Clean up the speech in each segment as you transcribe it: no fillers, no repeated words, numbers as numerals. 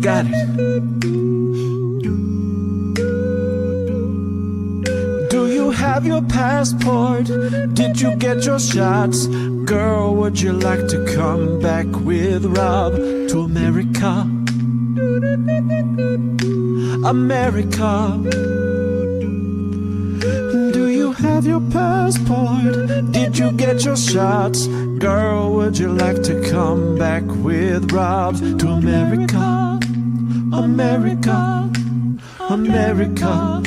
got it. Do you have your passport? Did you get your shots? Girl, would you like to come back with Rob to America? America. Do you have your passport? Did you get your shots? Girl, would you like to come back with Rob to America? America, America,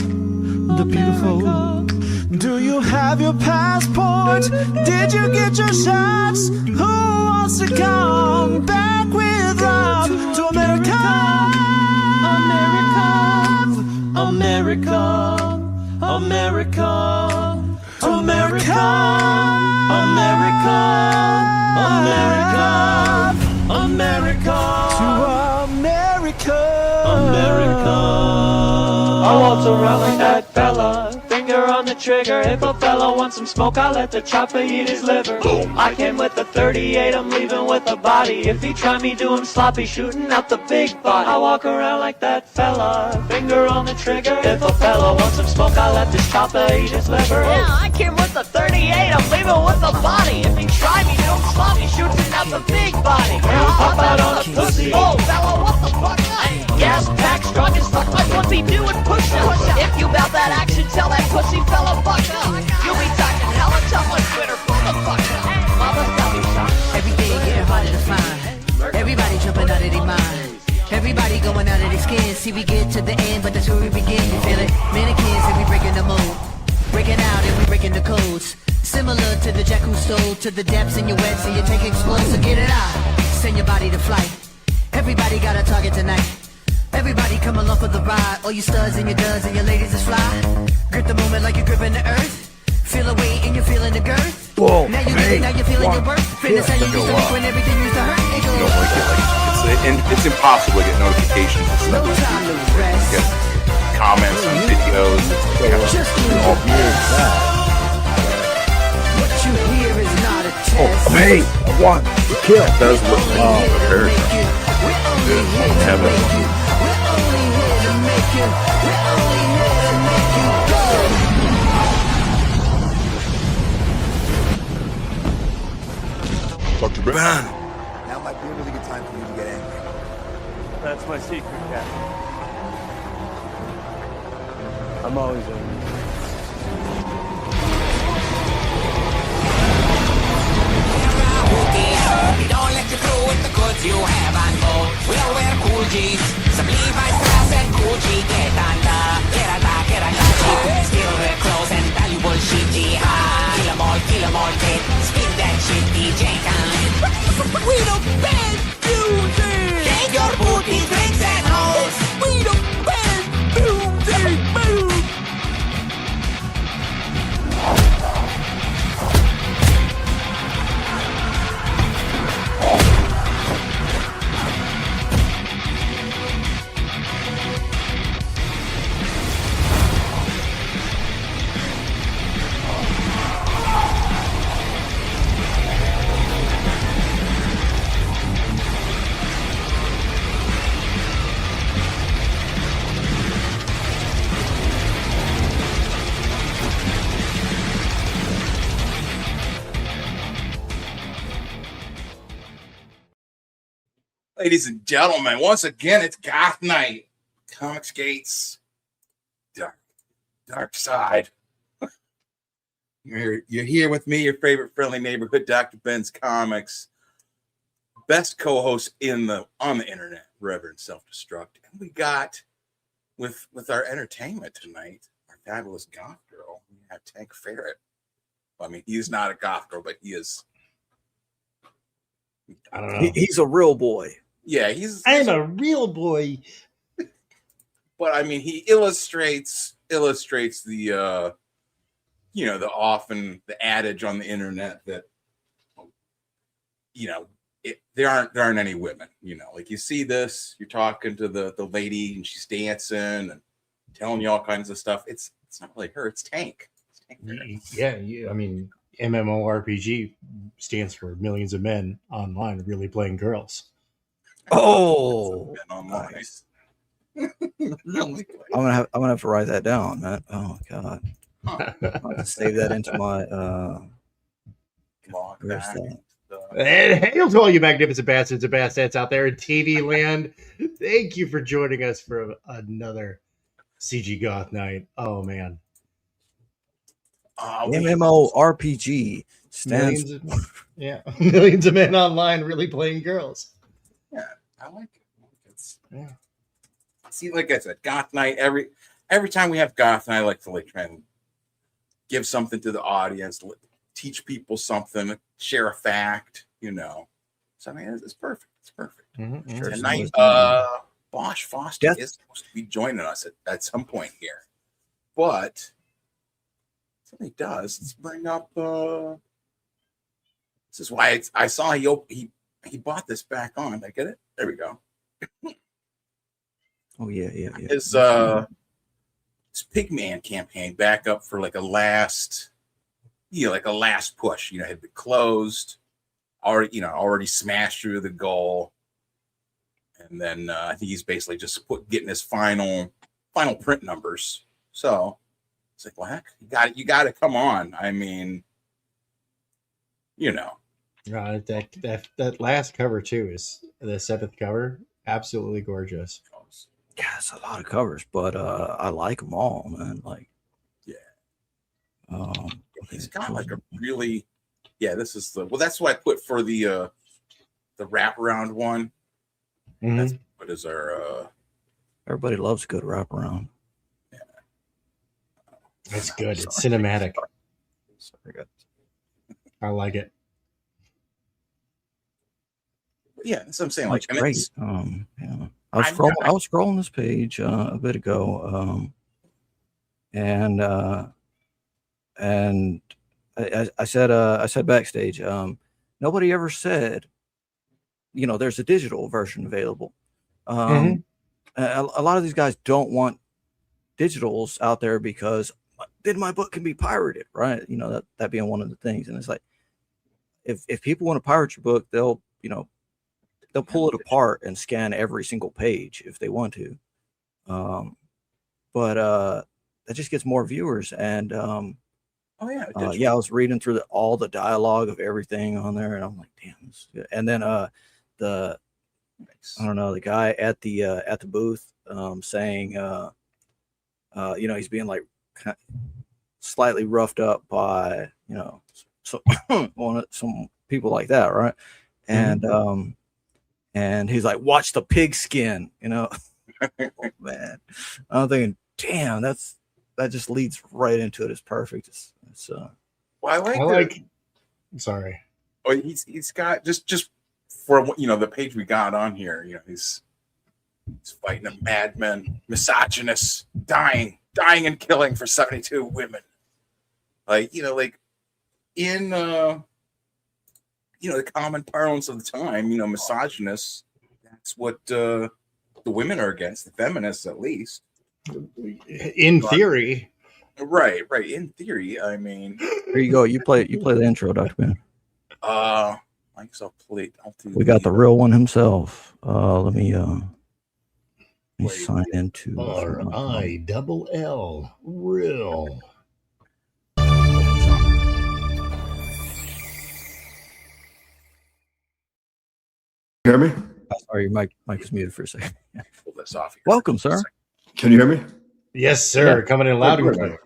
the beautiful. Do you have your passport? Did you get your shots? Who wants to come back with Rob to America? America, America, America, America, America, America, to America, America. I waltz around like that fella, finger on the trigger. If a fella wants some smoke, I let the chopper eat his liver. I came with a 38, I'm leaving with a body. If he try me, do him sloppy, shooting out the big body. I walk around like that fella, finger on the trigger. If a fella wants some smoke, I let this chopper eat his liver. Yeah, I came with a 38, I'm leaving with a body. If he try me, do him sloppy, shooting out the big body. Pop out on a pussy. Oh, fella, what the fuck? Gas pack strong as fuck, my pussy doing push-ups. If you bout that action, tell that pussy fella fuck up. You'll be talking hella tough on Twitter, pull the fuck up. Mama, stop me, son. Every day getting harder to find. Everybody jumping out of their mind. Everybody going out of their skin. See, we get to the end, but that's where we begin. You feel it? Mannequins and we breaking the mold. Breaking out and we breaking the codes. Similar to the jack who stole to the depths in your wet, so you take explode, so get it out. Send your body to flight. Everybody got a target tonight. Everybody come along for the ride. All you studs and your duds and your ladies is fly. Grip the moment like you're gripping the earth. Feel a weight and you're feeling the girth. Whoa, now you're getting, now you're feeling your worth. Fitness how you used to make when everything used to hurt. It goes. It's impossible to get notifications and stuff. No time to rest. Get comments on videos. Just do all what you hear is not a test. Oh, hey, I want to kill. It does look like it hurts. Heaven. Dr. Ben. Now might be a really good time for you to get angry. That's my secret, Captain. I'm always angry. Don't let you through with the goods you have on board. We'll wear cool jeans, some Levi's dress and Gucci. Get under, get a cheap. Steal their clothes and valuable shit. Kill 'em all, kid. Spin that shit, DJ Khaled. We the best music. Take your booty, drinks and hoes. We the best music. Boom. Ladies and gentlemen, once again, it's Goth Night. ComicsGate's dark side. You're here with me, your favorite friendly neighborhood, Dr. Ben's Comics. Best co-host on the internet, Reverend Self-Destruct. And we got, with our entertainment tonight, our fabulous goth girl. We have Tank Ferret. Well, I mean, he's not a goth girl, but he is. I don't know. He's a real boy. Yeah, I'm a real boy. But I mean, he illustrates the the adage on the internet that there aren't any women. Like you see this, you're talking to the lady and she's dancing and telling you all kinds of stuff. It's not really her. It's Tank. Yeah. I mean, MMORPG stands for millions of men online really playing girls. Oh, online. nice. Really quick. I'm gonna have to write that down, man. Oh God, Huh. I'll have to save that into my Log where's back that? into the- And hail to all you magnificent bastards and bastards out there in TV land. Thank you for joining us for another CG Goth night. Oh man, MMORPG stands. millions of men online really playing girls. Yeah, I like it. It's, Yeah. see, like I said, Goth Night. Every time we have Goth Night, I like to like try and give something to the audience, teach people something, share a fact, So I mean, it's perfect. It's perfect. Mm-hmm. Tonight, Bosch Fawstin is supposed to be joining us at some point here, but something he does. Let's bring up. This is why I saw he bought this back on. Did I get it? There we go. Oh yeah. His Pigman campaign back up for like a last push. Had been closed, already smashed through the goal, and then I think he's basically just getting his final print numbers. So it's like, well, heck, you got to come on. I mean, That last cover too is the 7th cover. Absolutely gorgeous. Yeah, it's a lot of covers, but I like them all, man. Like, yeah. He's got like a really, this is that's what I put for the wraparound one. Mm-hmm. That's what is our everybody loves a good wraparound. Yeah. It's good. It's cinematic. Sorry, guys. I like it. Yeah, that's what I'm saying. Like, great. Yeah. I was scrolling this page a bit ago, and I said backstage, nobody ever said, there's a digital version available. A lot of these guys don't want digitals out there because then my book can be pirated, right? That being one of the things. And it's like, if people want to pirate your book, they'll pull it apart and scan every single page if they want to. But that just gets more viewers. And I was reading through all the dialogue of everything on there, and I'm like, damn, this is good. And then the guy at the booth saying, he's being like slightly roughed up by some people like that, right? And and he's like, watch the pig skin, Oh, man, I'm thinking, damn, that just leads right into it. It's perfect. It's well, I like I'm sorry. Oh, he's got just for the page we got on here. He's fighting a madman, misogynist, dying and killing for 72 women. Like in the common parlance of the time, misogynists. That's what the women are against, the feminists at least. In theory. Right. In theory, I mean. There you go. You play the intro, Dr. Ben. I guess I'll do. We got the real one himself. Let me sign into RILL real. Hear me? Sorry, your mic is muted for a second. Pull this off here. Welcome, sir. Can you hear me? Yes, sir. Yeah. Coming in loud and clear.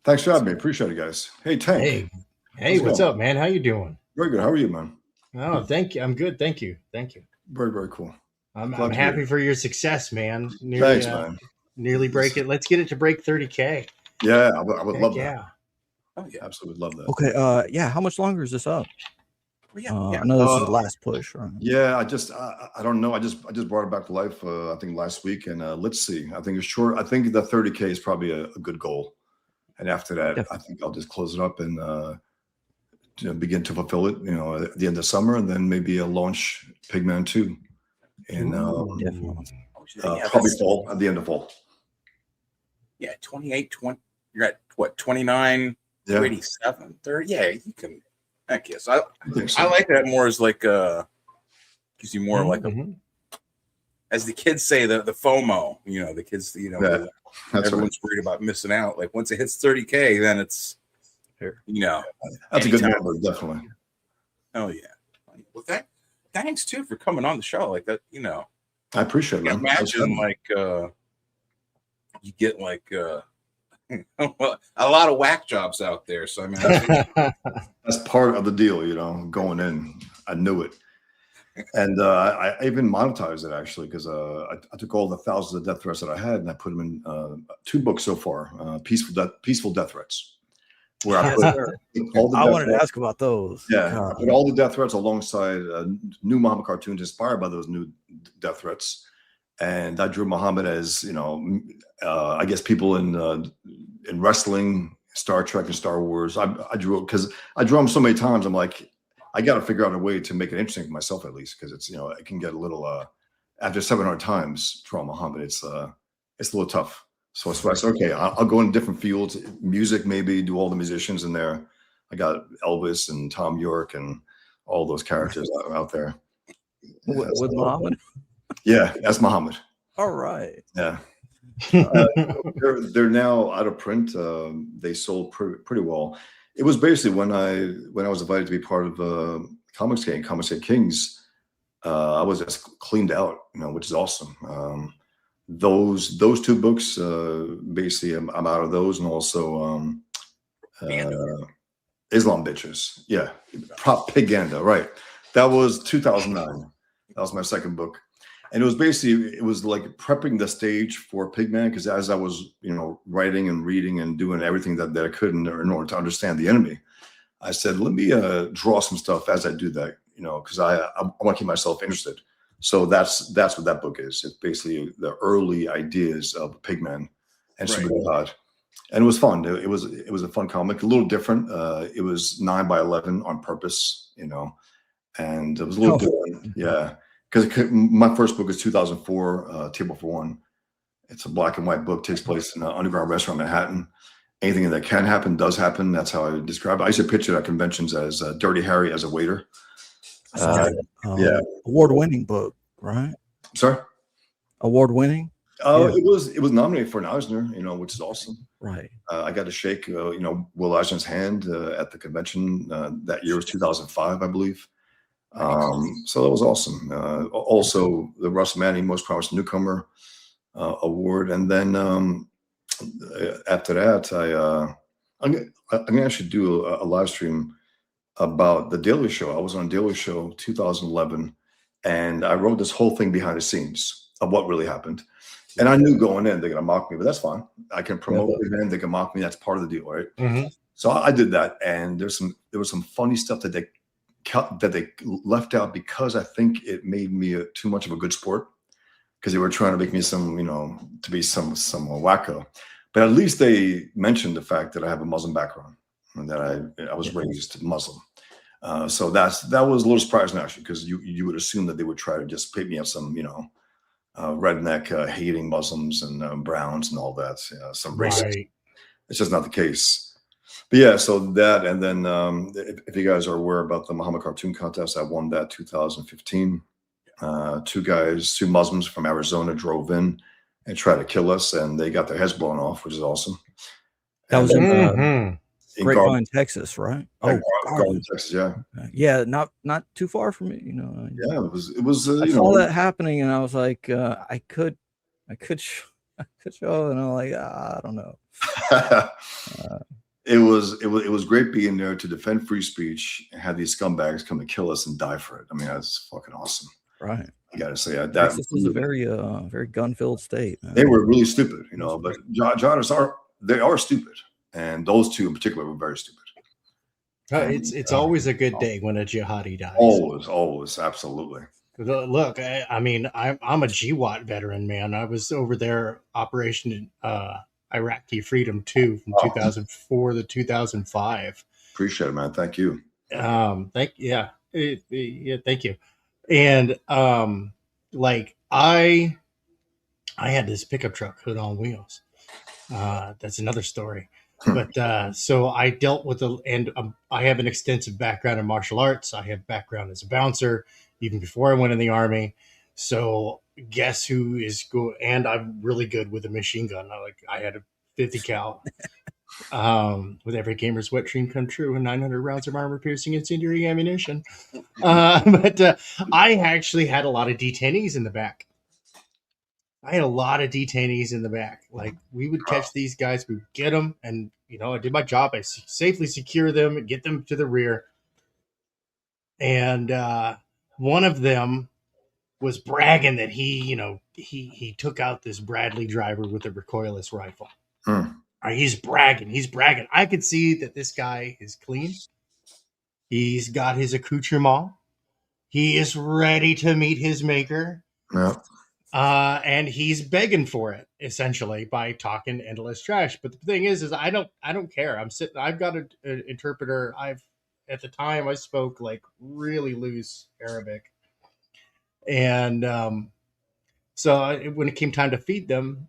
Thanks for having me. Appreciate it, guys. Hey, Tank. Hey, what's up, man? How you doing? Very good. How are you, man? Oh, thank you. I'm good. Thank you. Very, very cool. I'm happy for your success, man. Thanks, man. Nearly break it. Let's get it to break 30K. Yeah, I would love that. Yeah. Oh, yeah. Absolutely love that. Okay. How much longer is this up? Yeah. I know this is the last push, right? Yeah, I don't know. I just brought it back to life. I think last week, and let's see. I think it's short. I think the 30K is probably a good goal, and after that, definitely. I think I'll just close it up and begin to fulfill it. At the end of summer, and then maybe a launch Pigman 2, and probably fall at the end of fall. Yeah, 28, 20. You're at what, 29, 87, 30. Yeah, you can. I guess I like that more as like gives you more like a as the kids say, the FOMO. You know, the kids. You know, Yeah, that's everyone's worried about missing out. Like once it hits 30K, then it's you know, that's a good anytime. number, definitely. Oh yeah. Well, thanks too for coming on the show like that. You know, I appreciate it, man. Imagine like you get like well, a lot of whack jobs out there. So I mean, that's part of the deal, you know, going in. I knew it. And I even monetized it actually because I took all the thousands of death threats that I had and I put them in 2 books so far, Peaceful Death Threats. Where I put all the I wanted threats. to ask about those. Yeah, God. I put all the death threats alongside new Muhammad cartoons inspired by those new death threats, and I drew Muhammad as, you know, I guess people in wrestling, Star Trek, and Star Wars. I drew because I drew him so many times. I'm like, I got to figure out a way to make it interesting for myself at least, because it's, you know, it can get a little after 700 times drawing Muhammad, it's a little tough. So I said, okay, I'll go in different fields, music, maybe do all the musicians in there. I got Elvis and Tom York and all those characters out there. With Muhammad? Yeah, that's Muhammad. All right. Yeah. They're now out of print. They sold pretty well. It was basically when I was invited to be part of ComicsGate Kings, I was just cleaned out, you know, which is awesome. Those 2 books, basically I'm out of those, and also Islam Bitches. Yeah, Propaganda, right. That was 2009. That was my second book. And it was basically, it was like prepping the stage for Pigman, because as I was, you know, writing and reading and doing everything that I could in order to understand the enemy, I said, let me draw some stuff as I do that, you know, because I want to keep myself interested. So that's what that book is. It's basically the early ideas of Pigman and Super God. And it was fun. It was a fun comic, a little different. It was 9x11 on purpose, you know, and it was a little different. Yeah. Because my first book is 2004, Table for One. It's a black and white book, takes place in an underground restaurant in Manhattan. Anything that can happen does happen. That's how I describe it. I used to pitch it at conventions as Dirty Harry as a waiter. Yeah, award-winning book, right? Sorry, award-winning. Yeah. It was nominated for an Eisner, you know, which is awesome. Right. I got to shake, you know, Will Eisner's hand at the convention. That year was 2005, I believe. So that was awesome. Also, the Russ Manning Most Promising Newcomer award, and then after that, I'm gonna actually do a live stream about the Daily Show. I was on Daily Show 2011, and I wrote this whole thing behind the scenes of what really happened. And I knew going in they're gonna mock me, but that's fine. I can promote it, and they can mock me. That's part of the deal, right? Mm-hmm. So I did that, and there was some funny stuff that they left out because I think it made me too much of a good sport, because they were trying to make me some, you know, to be some wacko. But at least they mentioned the fact that I have a Muslim background and that I was raised Muslim. So that was a little surprising actually, because you would assume that they would try to just paint me as some, you know, redneck hating Muslims and Browns and all that, some racist. Right. It's just not the case. But yeah, so that, and then if you guys are aware about the Muhammad Cartoon Contest, I won that 2015. 2 Muslims from Arizona drove in and tried to kill us, and they got their heads blown off, which is awesome. That was in Grapevine, Texas, right? Garland, Texas, yeah. Yeah, not too far from me, you know. Yeah, it was. I saw that happening, and I was like, I could show, and I'm like, I don't know. It was great being there to defend free speech and have these scumbags come and kill us and die for it. I mean, that's fucking awesome. Right. I gotta say that Texas was a very gun-filled state. Man. They were really stupid, you know, but jihadists are stupid, and those 2 in particular were very stupid. It's always a good day when a jihadi dies. Always, absolutely. Look, I mean, I'm a GWAT veteran, man. I was over there, Operation Iraqi Freedom 2 from 2004 to 2005. Appreciate it, man. Thank you. Thank you. And like I had this pickup truck, hood on wheels. That's another story. But so I dealt with I have an extensive background in martial arts. I have background as a bouncer even before I went in the Army. So guess who is good? And I'm really good with a machine gun. I had a 50 cal. With every gamer's wet dream come true and 900 rounds of armor-piercing incendiary ammunition. But I actually had a lot of detainees in the back. Like, we would catch these guys, we would get them, and, I did my job. I safely secure them and get them to the rear. And one of them was bragging that he took out this Bradley driver with a recoilless rifle. He's bragging. I could see that this guy is clean. He's got his accoutrement. He is ready to meet his maker. Yeah. And he's begging for it, essentially, by talking endless trash. But the thing is I don't care. I've got an interpreter. At the time I spoke like really loose Arabic. And so when it came time to feed them,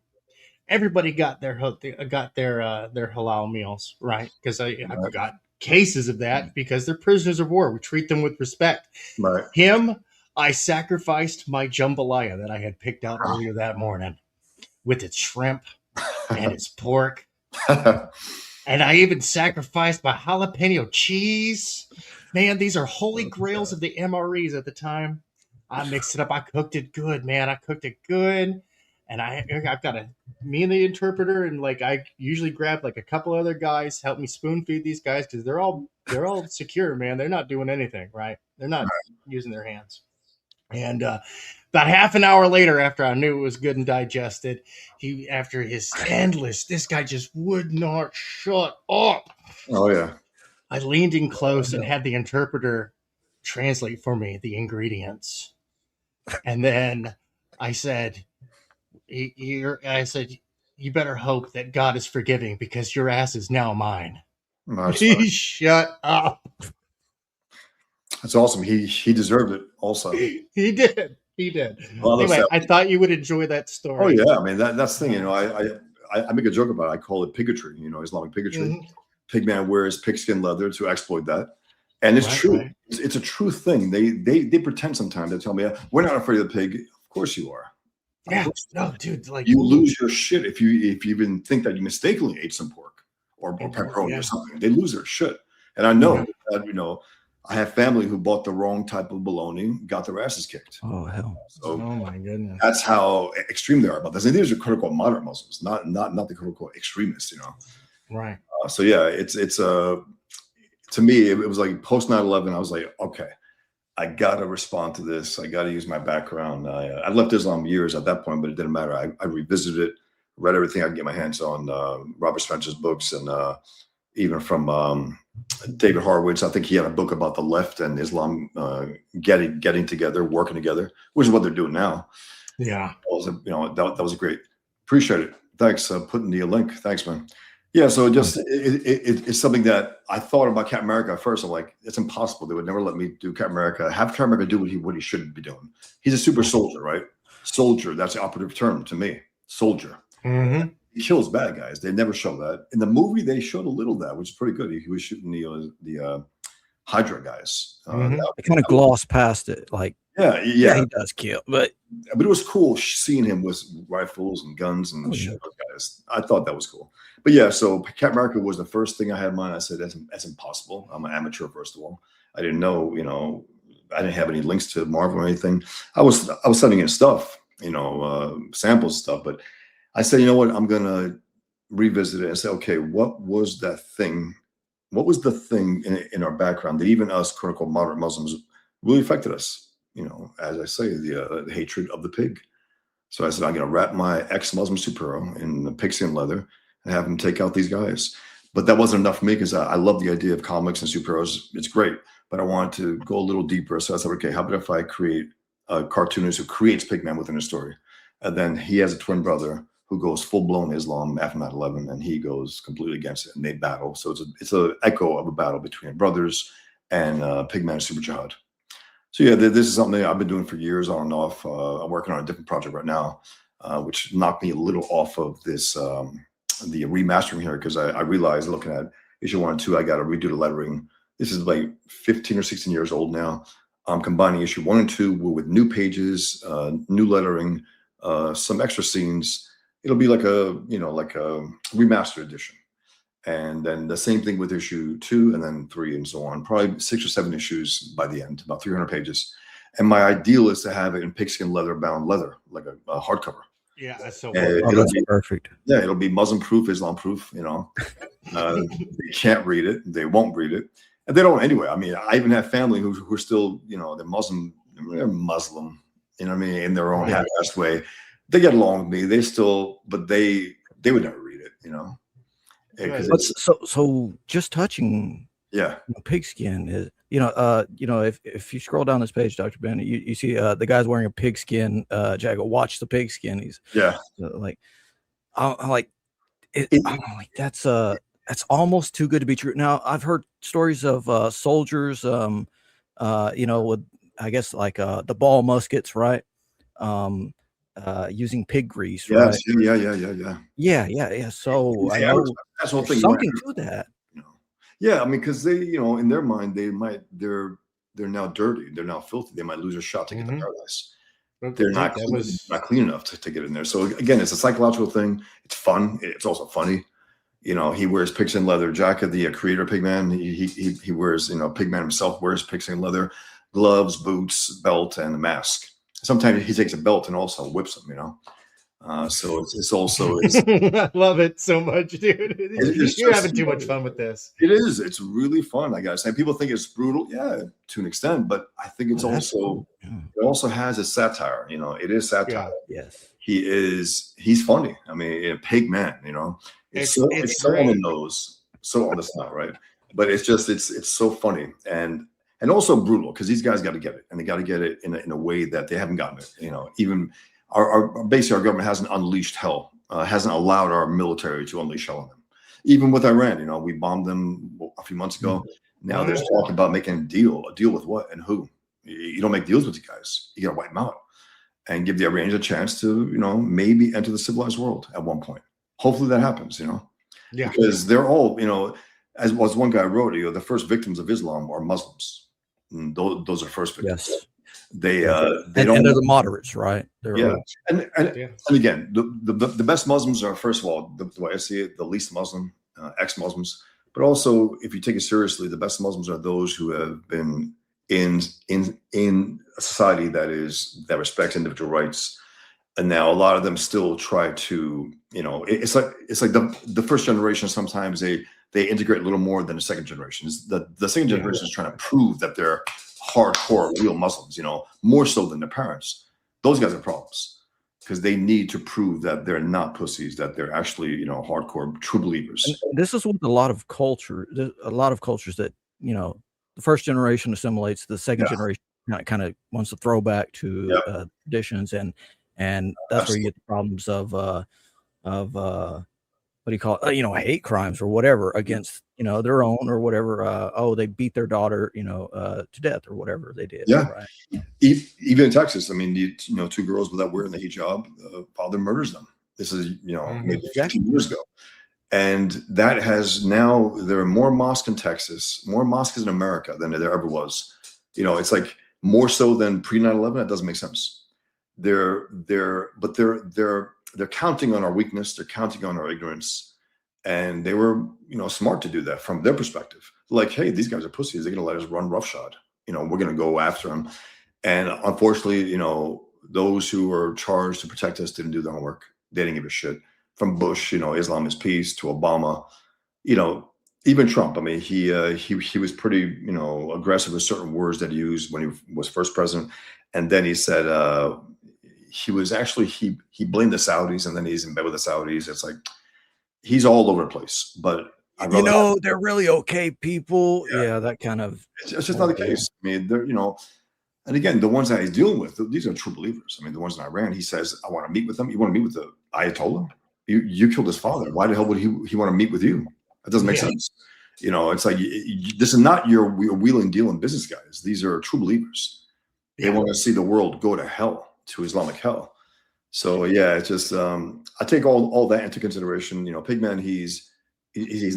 everybody got their halal meals, right? Because I've got cases of that because they're prisoners of war. We treat them with respect. Right. I sacrificed my jambalaya that I had picked out earlier that morning with its shrimp and its pork. And I even sacrificed my jalapeno cheese. Man, these are holy grails of the MREs at the time. I mixed it up. I cooked it good, man. And I've got me and the interpreter, and I usually grab a couple other guys, help me spoon feed these guys because they're all secure, man. They're not doing anything, right? They're not using their hands. And about half an hour later, after I knew it was good and digested, this guy just would not shut up. Oh yeah. I leaned in close and had the interpreter translate for me the ingredients, and then I said, you better hope that God is forgiving because your ass is now mine. He shut up. That's awesome. He deserved it also. He did. Well, anyway, I thought you would enjoy that story. Oh yeah. I mean, that's the thing, I make a joke about it. I call it pigotry, Islamic bigotry. Mm-hmm. Pigman wears pigskin leather to exploit that. And it's true. Right. It's a true thing. They pretend sometimes. They tell me, we're not afraid of the pig. Of course you are. Yeah, no, dude. You lose your shit if you even think that you mistakenly ate some pork or pepperoni or something. They lose their shit. And I know that I have family who bought the wrong type of bologna, got their asses kicked. Oh hell! So, oh my goodness, that's how extreme they are about this. And these are quote-unquote moderate Muslims, not the quote-unquote extremists. Right. So yeah, it's to me it was like post 9/11. I was like, okay, I gotta respond to this. I gotta use my background. I left Islam years at that point, but it didn't matter. I revisited it, read everything I could get my hands on, Robert Spencer's books, and even from David Horowitz. I think he had a book about the left and Islam getting together, working together, which is what they're doing now. Yeah, that was a great. Appreciate it. Thanks. Putting the link. Thanks, man. Yeah, so it's something that I thought about Captain America at first. I'm like, it's impossible. They would never let me do Captain America. Have Captain America do what he should be doing. He's a super soldier, right? Soldier. That's the operative term to me. Soldier. Mm-hmm. He kills bad guys. They never show that. In the movie, they showed a little of that, which is pretty good. He was shooting the Hydra guys. They kind of glossed past it, like yeah, he does kill, but it was cool seeing him with rifles and guns and shit guys. I thought that was cool. But yeah, so Captain America was the first thing I had in mind. I said that's impossible. I'm an amateur, first of all. I didn't know, I didn't have any links to Marvel or anything. I was sending in stuff, samples stuff, but I said, you know what, I'm gonna revisit it and say, okay, what was that thing? What was the thing in our background that even us, quote unquote, moderate Muslims really affected us? As I say, the hatred of the pig. So I said, I'm going to wrap my ex-Muslim superhero in the pigskin leather and have him take out these guys. But that wasn't enough for me because I love the idea of comics and superheroes. It's great, but I wanted to go a little deeper. So I said, okay, how about if I create a cartoonist who creates Pigman within a story? And then he has a twin brother who goes full-blown Islam after 9/11, and he goes completely against it, and they battle. So it's an echo of a battle between brothers and Pigman Super Jihad. So yeah, this is something I've been doing for years on and off. I'm working on a different project right now, which knocked me a little off of this, the remastering here, because I realized looking at issue 1 and 2, I got to redo the lettering. This is like 15 or 16 years old now. I'm combining issue 1 and 2 with new pages, new lettering, some extra scenes. It'll be like a remastered edition. And then the same thing with issue 2 and then 3 and so on. Probably 6 or 7 issues by the end, about 300 pages. And my ideal is to have it in pigskin bound leather, like a hardcover. Yeah, that's so that's perfect. Yeah, it'll be Muslim proof, Islam proof. They can't read it, they won't read it, and they don't anyway. I mean, I even have family who are still, they're Muslim, you know what I mean, in their own half-assed way. They get along with me. They still, but they would never read it, But so just touching, pigskin is, if you scroll down this page, Dr. Ben, you see the guy's wearing a pigskin jacket. Watch the pigskin. He's I'm like that's almost too good to be true. Now I've heard stories of soldiers, with I guess like the ball muskets, right? Using pig grease, right? Yeah. So I know that's the whole thing. Something to that. Yeah, I mean, because they, in their mind, they're now dirty, they're now filthy. They might lose a shot to get to paradise. They're not clean enough to get in there. So again, it's a psychological thing. It's fun. It's also funny. He wears pigskin leather jacket. The creator Pigman, he wears, Pigman himself wears pigskin leather gloves, boots, belt, and a mask. Sometimes he takes a belt and also whips them. So it's also I love it so much, dude. You're having too much fun with this. It is. It's really fun. I gotta say, people think it's brutal, to an extent, but I think it's it also has a satire. It is satire. Yeah. Yes, he's funny. I mean, Pig Man. It's so on the nose, so on the snout, right? But it's so funny and also brutal because these guys got to get it, and they got to get it in a way that they haven't gotten it. Even basically our government hasn't unleashed hell, hasn't allowed our military to unleash hell on them. Even with Iran, we bombed them a few months ago. Now there's talk about making a deal with what and who. You don't make deals with these guys. You got to wipe them out and give the Iranians a chance to, maybe enter the civilized world at one point. Hopefully that happens, because they're all, as one guy wrote, the first victims of Islam are Muslims. And those are first victims. Yes. They don't. And they're the moderates, right? And again, the best Muslims are, first of all, the way I see it, the least Muslim, ex-Muslims. But also, if you take it seriously, the best Muslims are those who have been in a society that respects individual rights. And now a lot of them still try to, it's like the first generation. Sometimes they integrate a little more than the second generation. The second generation is trying to prove that they're hardcore real Muslims, more so than their parents. Those guys have problems because they need to prove that they're not pussies, that they're actually, hardcore true believers. And this is what a lot of cultures that, the first generation assimilates, the second generation kind of wants to throw back to traditions, and that's where you get the problems of what do you call it? Hate crimes or whatever against, their own or whatever. They beat their daughter, to death or whatever they did. Yeah. Right? Even in Texas, I mean, two girls without wearing the hijab, father murders them. This is, maybe 15 years ago. And that has now, there are more mosques in Texas, more mosques in America than there ever was. It's like more so than pre 9/11. That doesn't make sense. They're counting on our weakness. They're counting on our ignorance, and they were, smart to do that from their perspective. Like, hey, these guys are pussies. They're going to let us run roughshod. We're going to go after them. And unfortunately, those who were charged to protect us didn't do their homework. They didn't give a shit. From Bush, Islam is peace, to Obama, even Trump. I mean, he was pretty, aggressive with certain words that he used when he was first president, and then he said. He was actually, he blamed the Saudis, and then he's in bed with the Saudis. It's like, he's all over the place, but they're really okay people. Yeah, that kind of, it's just not the case. I mean, they're, and again, the ones that he's dealing with, these are true believers. I mean, the ones in Iran, he says, I want to meet with them. You want to meet with the Ayatollah? You killed his father. Why the hell would he want to meet with you? That doesn't make sense. It's like, this is not your wheeling dealing business guys. These are true believers. They want to see the world go to hell, to Islamic hell. So it's just I take all that into consideration. Pigman, he's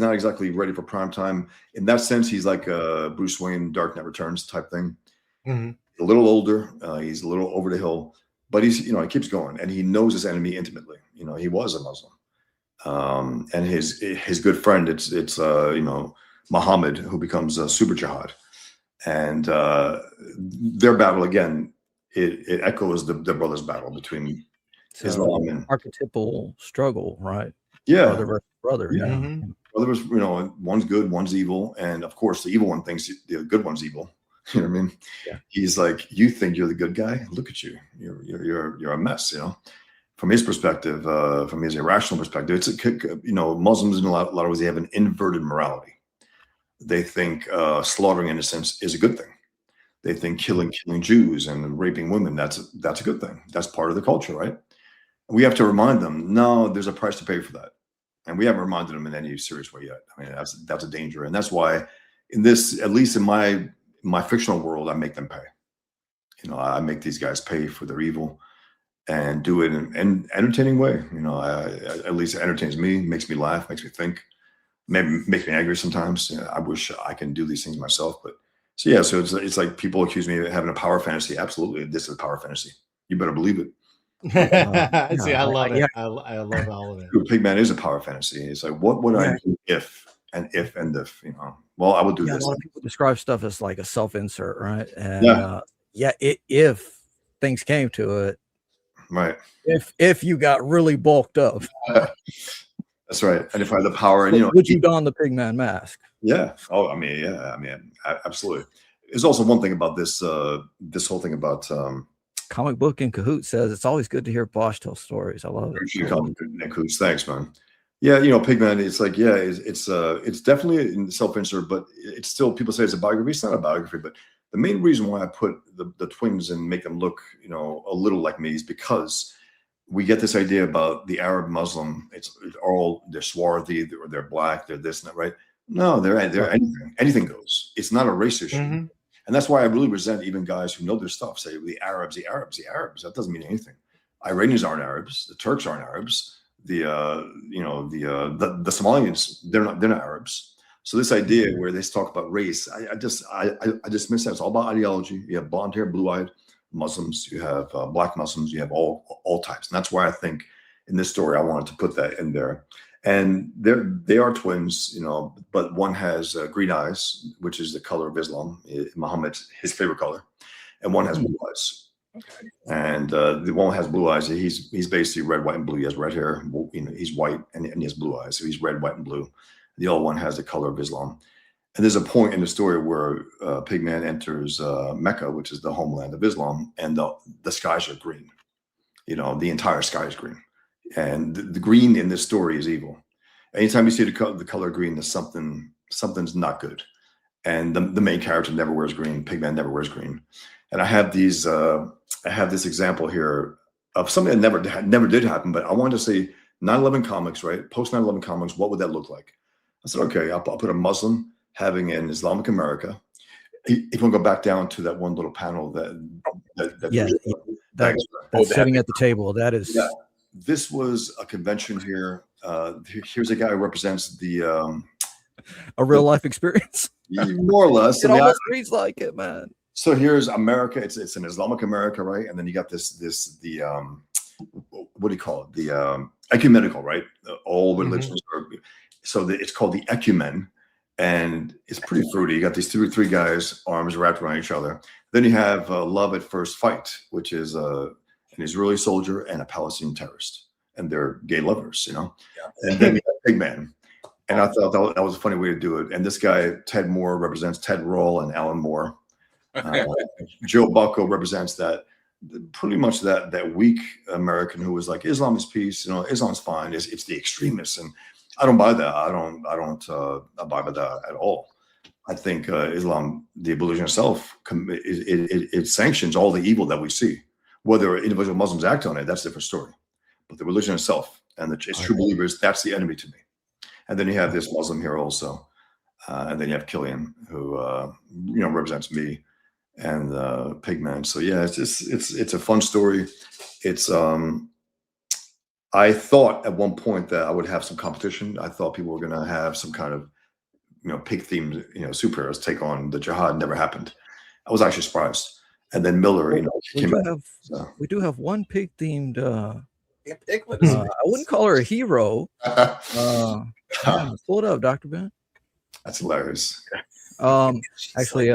not exactly ready for prime time. In that sense, he's like a Bruce Wayne Dark Knight Returns type thing. Mhm. A little older. He's a little over the hill, but he's, he keeps going, and he knows his enemy intimately. He was a Muslim, and his good friend, it's Muhammad, who becomes a super jihad, and their battle again. It echoes the brothers' battle between Islam and archetypal struggle, right? yeah, Brother versus brother. yeah. Mhm. Brothers, one's good, one's evil, and of course, the evil one thinks the good one's evil. You know what I mean? Yeah. He's like, you think you're the good guy? Look at you. You're a mess. From his perspective, from his irrational perspective, it's Muslims in a lot of ways, they have an inverted morality. They think slaughtering innocents is a good thing. They think killing Jews and raping women, that's a good thing. That's part of the culture, right? We have to remind them, no, there's a price to pay for that. And we haven't reminded them in any serious way yet. I mean, that's a danger. And that's why in this, at least in my fictional world, I make them pay. I make these guys pay for their evil and do it in an entertaining way. At least it entertains me, makes me laugh, makes me think, maybe makes me angry sometimes. I wish I can do these things myself, but so it's like people accuse me of having a power fantasy. Absolutely, this is a power fantasy. You better believe it. See, I love it. I love all of it. Pigman is a power fantasy. It's like, what would I do if? Well, I would do this. A lot of people describe stuff as like a self-insert, right? And if things came to it, right? If you got really bulked up, that's right. And if I had the power, and would you don the Pigman mask? Yeah. Oh, I mean, absolutely. There's also one thing about this whole thing about Comic Book in Cahoots says it's always good to hear Bosch tell stories. I love it. Thanks, man. Yeah, Pigman. It's like, it's definitely a self-insert, but it's still, people say it's a biography. It's not a biography, but the main reason why I put the twins and make them look, a little like me is because we get this idea about the Arab Muslim. They're swarthy, they're black, they're this and that, right? No, they're anything. Anything goes. It's not a race issue. Mm-hmm. And that's why I really resent even guys who know their stuff say the Arabs. That doesn't mean anything. Iranians aren't Arabs. The Turks aren't Arabs. The Somalians, they're not Arabs. So this idea where they talk about race, I dismiss that. It's all about ideology. You have blonde hair, blue-eyed Muslims. You have black Muslims. You have all types. And that's why I think in this story I wanted to put that in there. And they are twins, but one has green eyes, which is the color of Islam, Muhammad's his favorite color, and one has blue eyes. Okay. And the one has blue eyes. He's basically red, white, and blue. He has red hair. He's white and he has blue eyes. So he's red, white, and blue. The other one has the color of Islam. And there's a point in the story where Pigman enters Mecca, which is the homeland of Islam, and the skies are green. The entire sky is green. And the green in this story is evil. Anytime you see the color green, there's something's not good. And the main character never wears green. Pigman never wears green. And I have this example here of something that never did happen. But I wanted to say 9/11 comics, right? Post 9/11 comics. What would that look like? I said, okay, I'll put a Muslim having an Islamic America. If you want to go back down to that one little panel that's sitting at the table. That is. Yeah. This was a convention here. Here's a guy who represents a real life experience. More or less. It almost reads like it, man. So here's America. It's an Islamic America, right? And then you got the what do you call it? The ecumenical, right? All religions are. So it's called the ecumen, and it's pretty fruity. You got these three guys, arms wrapped around each other. Then you have love at first fight, which is an Israeli soldier and a Palestinian terrorist, and they're gay lovers, Yeah. And then you have Pigman. And I thought that was a funny way to do it. And this guy, Ted Moore, represents Ted Roll and Alan Moore. Joe Bucko represents pretty much that weak American who was like, Islam is peace, Islam's fine. It's the extremists, and I don't buy that. I don't buy that at all. I think Islam, the religion itself, it sanctions all the evil that we see. Whether individual Muslims act on it, that's a different story. But the religion itself and its true believers, that's the enemy to me. And then you have this Muslim here also. And then you have Killian, who represents me and Pigman. So yeah, it's a fun story. It's I thought at one point that I would have some competition. I thought people were going to have some kind of pig themed superheroes take on the jihad. Never happened. I was actually surprised. And then Miller, we came do out. have we do have one pig themed. Yeah, Piglet. I wouldn't call her a hero. Yeah, pull it up, Dr. Ben. That's hilarious. Actually,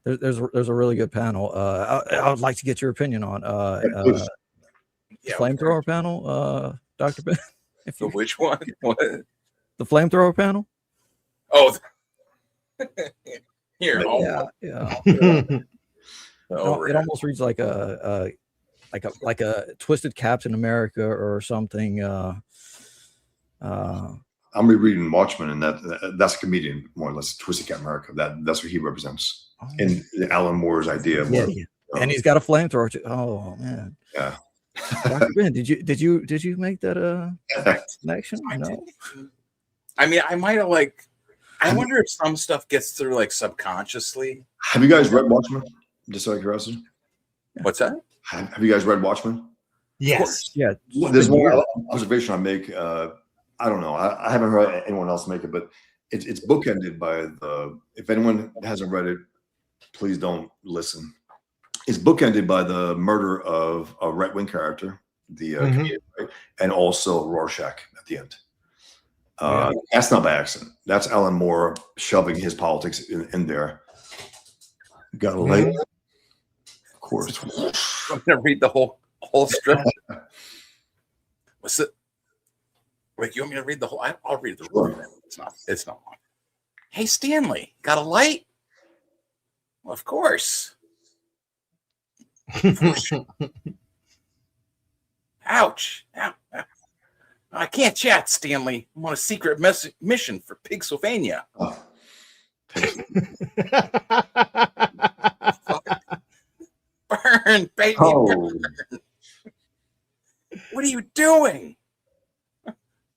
there's a really good panel. I would like to get your opinion on the flamethrower panel, Dr. Ben. Which one? What? The flamethrower panel? Oh, here. Yeah. It almost reads like a twisted Captain America or something. I'm rereading Watchmen, and that's a comedian, more or less, Twisted Cat America. That's what he represents in Alan Moore's idea. And he's got a flamethrower too. Oh man. Yeah. Dr. Ben, did you make that connection? No. I mean, I might have I wonder if some stuff gets through subconsciously. Have you guys read Watchmen? Just out of curiosity. What's that? Have you guys read Watchmen? Yes. Yeah. There's one observation I make. I don't know. I haven't heard anyone else make it, but it's bookended by if anyone hasn't read it, please don't listen. It's bookended by the murder of a right-wing character, the comedian, right? And also Rorschach at the end. That's not by accident. That's Alan Moore shoving his politics in there. Got a late. Of course. I'm gonna read the whole strip. What's it? Wait, you want me to read the whole? I'll read the whole. It's not long. Hey, Stanley, got a light? Well, of course. Ouch. Ow. I can't chat, Stanley. I'm on a secret mission for Pigsylvania. Burn, baby, burn. What are you doing?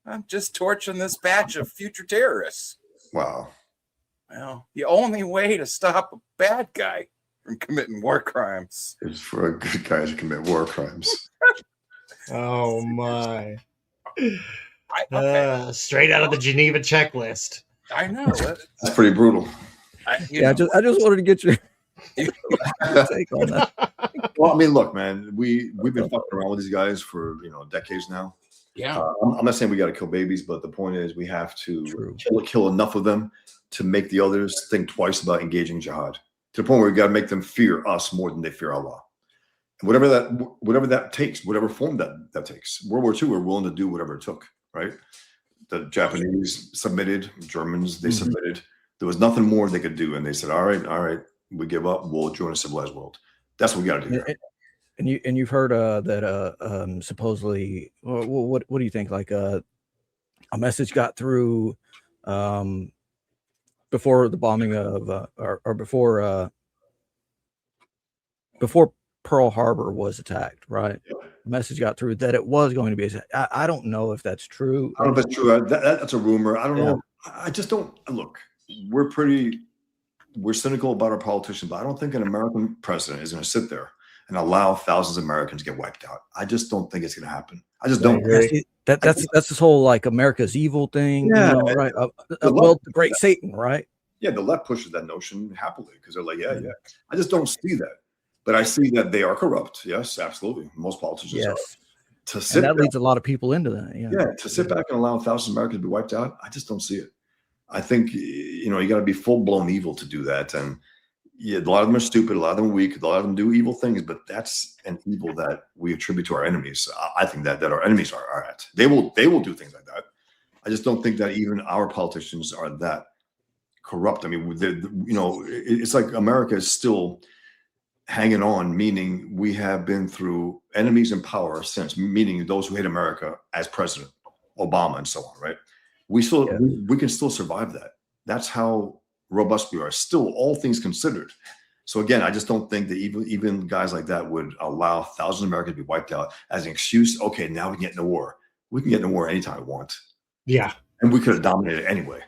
I'm just torching this batch of future terrorists. Wow. Well, the only way to stop a bad guy from committing war crimes is for a good guy to commit war crimes. Oh my. Okay. Straight out of the Geneva checklist. I know. That's pretty brutal. I just wanted to get your take on that. Well, I mean, look, man, we've been fucking around with these guys for decades now. Yeah. I'm not saying we got to kill babies, but the point is we have to kill enough of them to make the others think twice about engaging jihad, to the point where we got to make them fear us more than they fear Allah. And whatever that takes, whatever form that takes. World War II, we're willing to do whatever it took, right? The Japanese submitted, Germans, they submitted. There was nothing more they could do. And they said, all right, we give up. We'll join a civilized world. That's what we got to do here. And you've heard that supposedly, what do you think? Like a message got through before the bombing of or before Pearl Harbor was attacked, right? Yeah. A message got through that it was going to be. I don't know if that's true. I don't know if that's true. That's a rumor. I don't know. I just don't look. We're cynical about our politicians, but I don't think an American president is going to sit there and allow thousands of Americans to get wiped out. I just don't think it's going to happen. I just don't. That's this whole like America's evil thing, right? The great Satan, right? Yeah, the left pushes that notion happily because they're like, yeah. I just don't see that, but I see that they are corrupt. Yes, absolutely. Most politicians are. To sit and that leads a lot of people into that. Yeah, to sit back and allow thousands of Americans to be wiped out, I just don't see it. I think you got to be full blown evil to do that, and a lot of them are stupid, a lot of them are weak, a lot of them do evil things, but that's an evil that we attribute to our enemies. I think that our enemies are at. They will do things like that. I just don't think that even our politicians are that corrupt. I mean, it's like America is still hanging on, meaning we have been through enemies in power since, meaning those who hate America as president, Obama and so on, right? We can still survive that. That's how robust we are, still, all things considered. So again, I just don't think that even guys like that would allow thousands of Americans to be wiped out as an excuse. Okay, now we can get into war. We can get into war anytime we want. Yeah. And we could have dominated anyway.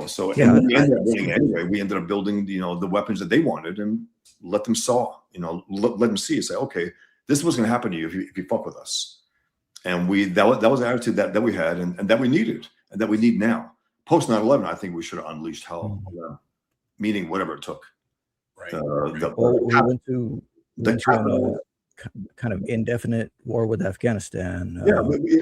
So and we ended up winning anyway. We ended up building, the weapons that they wanted and let them let them see and say, okay, this was going to happen to you if you fuck with us. And that was the attitude that we had and that we needed and that we need now. Post 9/11, I think we should have unleashed hell, meaning whatever it took. Well, we went to kind of indefinite war with Afghanistan.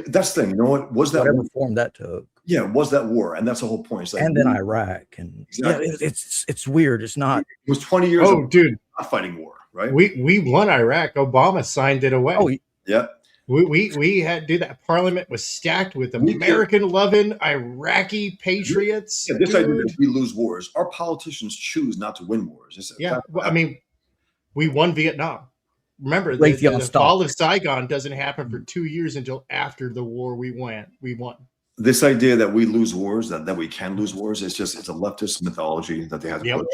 That's the thing. You know what? Was that whatever form that took? Yeah, was that war? And that's the whole point. It's like, and then Iraq, and exactly. It's weird. It's not. It was 20 years. Oh, dude, not fighting war, right? We won Iraq. Obama signed it away. Oh, yeah. We had to do that. Parliament was stacked with American-loving Iraqi patriots. Yeah, this idea that we lose wars. Our politicians choose not to win wars. Well, I mean, we won Vietnam. Remember, the fall of Saigon doesn't happen for 2 years until after the war we won. This idea that we lose wars, that we can lose wars, it's a leftist mythology that they have to push,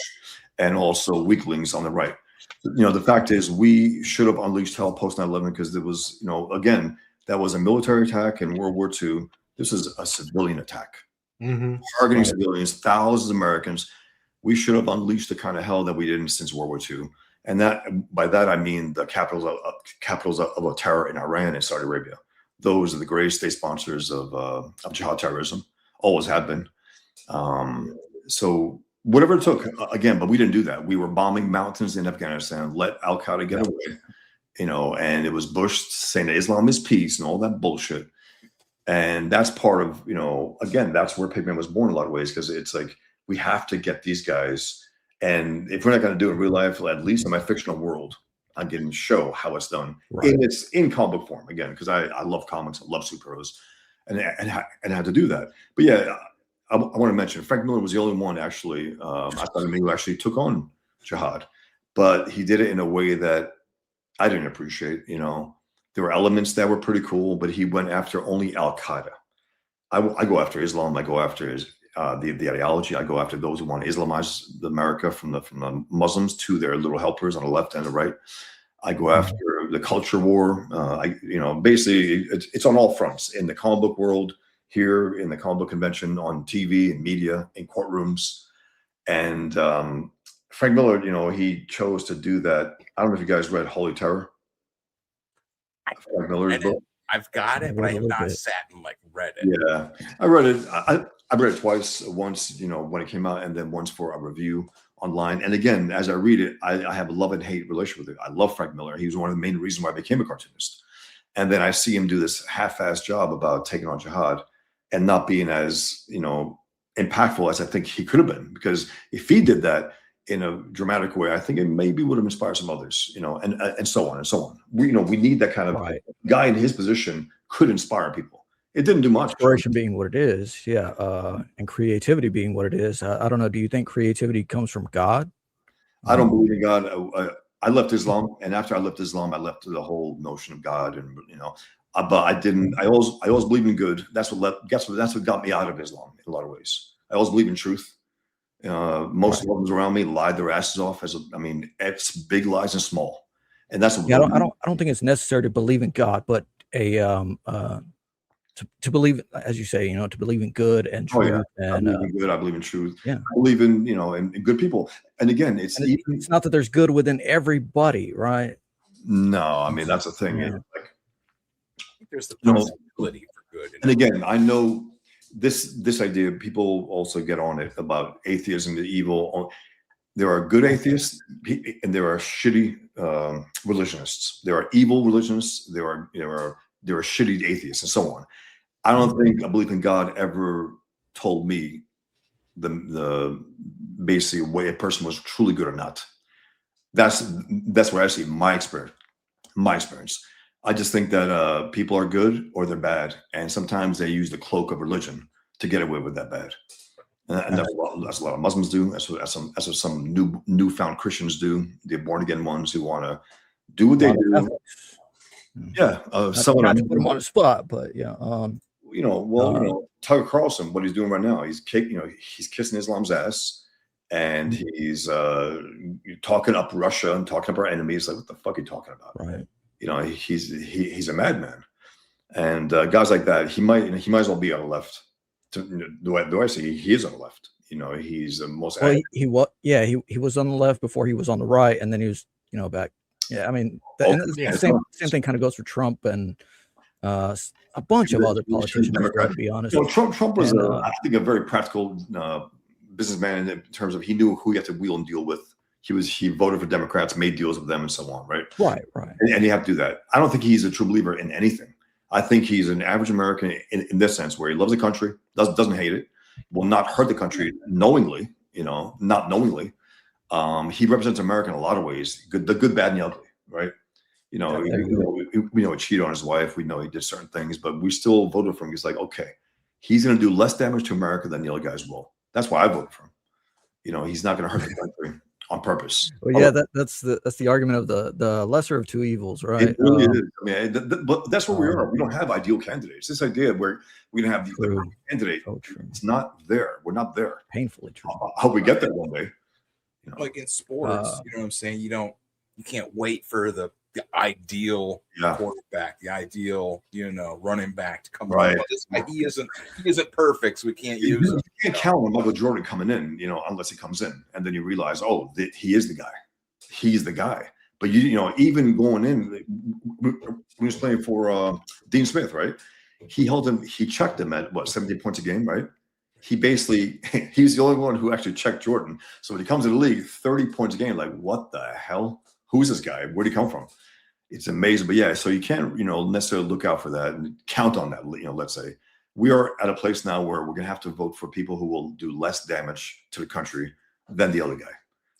and also weaklings on the right. You know, the fact is, we should have unleashed hell post 9/11 because there was, you know, again, that was a military attack in World War II. This is a civilian attack, targeting civilians, thousands of Americans. We should have unleashed the kind of hell that we didn't since World War II, and that by that I mean the capitals of terror in Iran and Saudi Arabia. Those are the greatest state sponsors of jihad terrorism, always have been. So whatever it took, again, but we didn't do that. We were bombing mountains in Afghanistan, let Al Qaeda get away, you know, and it was Bush saying that Islam is peace and all that bullshit. And that's part of, you know, again, that's where Pigman was born in a lot of ways, because it's like we have to get these guys. And if we're not going to do it in real life, at least in my fictional world, I can show how it's done. Right. And it's in comic book form, again, because I love comics, I love superheroes, and had to do that. But yeah, I want to mention Frank Miller was the only one actually, I thought of me, who actually took on jihad, but he did it in a way that I didn't appreciate. You know, there were elements that were pretty cool, but he went after only Al Qaeda. I go after Islam. I go after the ideology. I go after those who want to Islamize America from the Muslims to their little helpers on the left and the right. I go after the culture war. Basically, it's on all fronts in the comic book world, here in the comic book convention, on TV and media, in courtrooms. And Frank Miller, you know, he chose to do that. I don't know if you guys read Holy Terror. Frank Miller's book. I've got it, but I have not sat and read it. Yeah, I read it. I read it twice. Once, you know, when it came out, and then once for a review online. And again, as I read it, I have a love and hate relationship with it. I love Frank Miller. He was one of the main reasons why I became a cartoonist. And then I see him do this half-assed job about taking on jihad and not being as, you know, impactful as I think he could have been. Because if he did that in a dramatic way, I think it maybe would have inspired some others, you know, and so on and so on. We need that kind of guy in his position could inspire people. It didn't do much. Inspiration being what it is, and creativity being what it is. I don't know. Do you think creativity comes from God? I don't believe in God. I left Islam, and after I left Islam, I left the whole notion of God, and you know, but I didn't. I always believed in good. That's what got me out of Islam in a lot of ways. I always believe in truth. Most Muslims around me lied their asses off. It's big lies and small, and that's what. I don't think it's necessary to believe in God, but to believe, as you say, you know, to believe in good and truth. And I believe in good. I believe in truth. Yeah, I believe in, you know, in good people. And again, it's not that there's good within everybody, right? No, I mean, that's the thing. Yeah. There's the possibility for good. And again, I know this idea, people also get on it about atheism, the evil. There are good atheists and there are shitty religionists. There are evil religionists. There are shitty atheists and so on. I don't think a belief in God ever told me the basic way a person was truly good or not. That's what I see in my experience. I just think that people are good or they're bad, and sometimes they use the cloak of religion to get away with that bad. And that's what a lot of Muslims do. That's what some newfound Christians do. The born again ones who want to do what they do. Yeah, someone not to put him on the spot, but yeah, Tucker Carlson, what he's doing right now, he's kissing Islam's ass, and he's talking up Russia and talking up our enemies. Like, what the fuck are you talking about? Right. You know, he's a madman, and guys like that, he might as well be on the left. The way I see, he is on the left. You know, he's the most. Well, he was on the left before he was on the right, and then he was, you know, back. Yeah, I mean, the same thing kind of goes for Trump and a bunch of other politicians. To be honest, well, Trump was, I think, a very practical businessman in terms of he knew who he had to wheel and deal with He voted for Democrats, made deals with them, and so on, right? Right. And you have to do that. I don't think he's a true believer in anything. I think he's an average American in this sense, where he loves the country, doesn't hate it, will not hurt the country knowingly, not knowingly. He represents America in a lot of ways, the good, bad, and the ugly, right? We know he cheated on his wife. We know he did certain things, but we still voted for him. He's like, okay, he's going to do less damage to America than the other guys will. That's why I voted for him. He's not going to hurt the country on purpose. Well, yeah, that's the argument of the lesser of two evils, right? It really is. I mean, but that's where we are. We don't have ideal candidates. This idea where we don't have the candidate, it's not there. We're not there. Painfully true. I hope we get there one day. Like in sports, you know what I'm saying? You can't wait for the ideal quarterback, the ideal, running back to come right. In. He isn't perfect, so we can't use him. You can't count on Michael Jordan coming in, unless he comes in, and then you realize, he is the guy. He's the guy. But even going in, when he was playing for Dean Smith, right? He checked him at 17 points a game, right? He's the only one who actually checked Jordan. So when he comes in the league, 30 points a game, like, what the hell? Who's this guy? Where'd he come from? It's amazing. But yeah, so you can't, necessarily look out for that and count on that. Let's say we are at a place now where we're going to have to vote for people who will do less damage to the country than the other guy.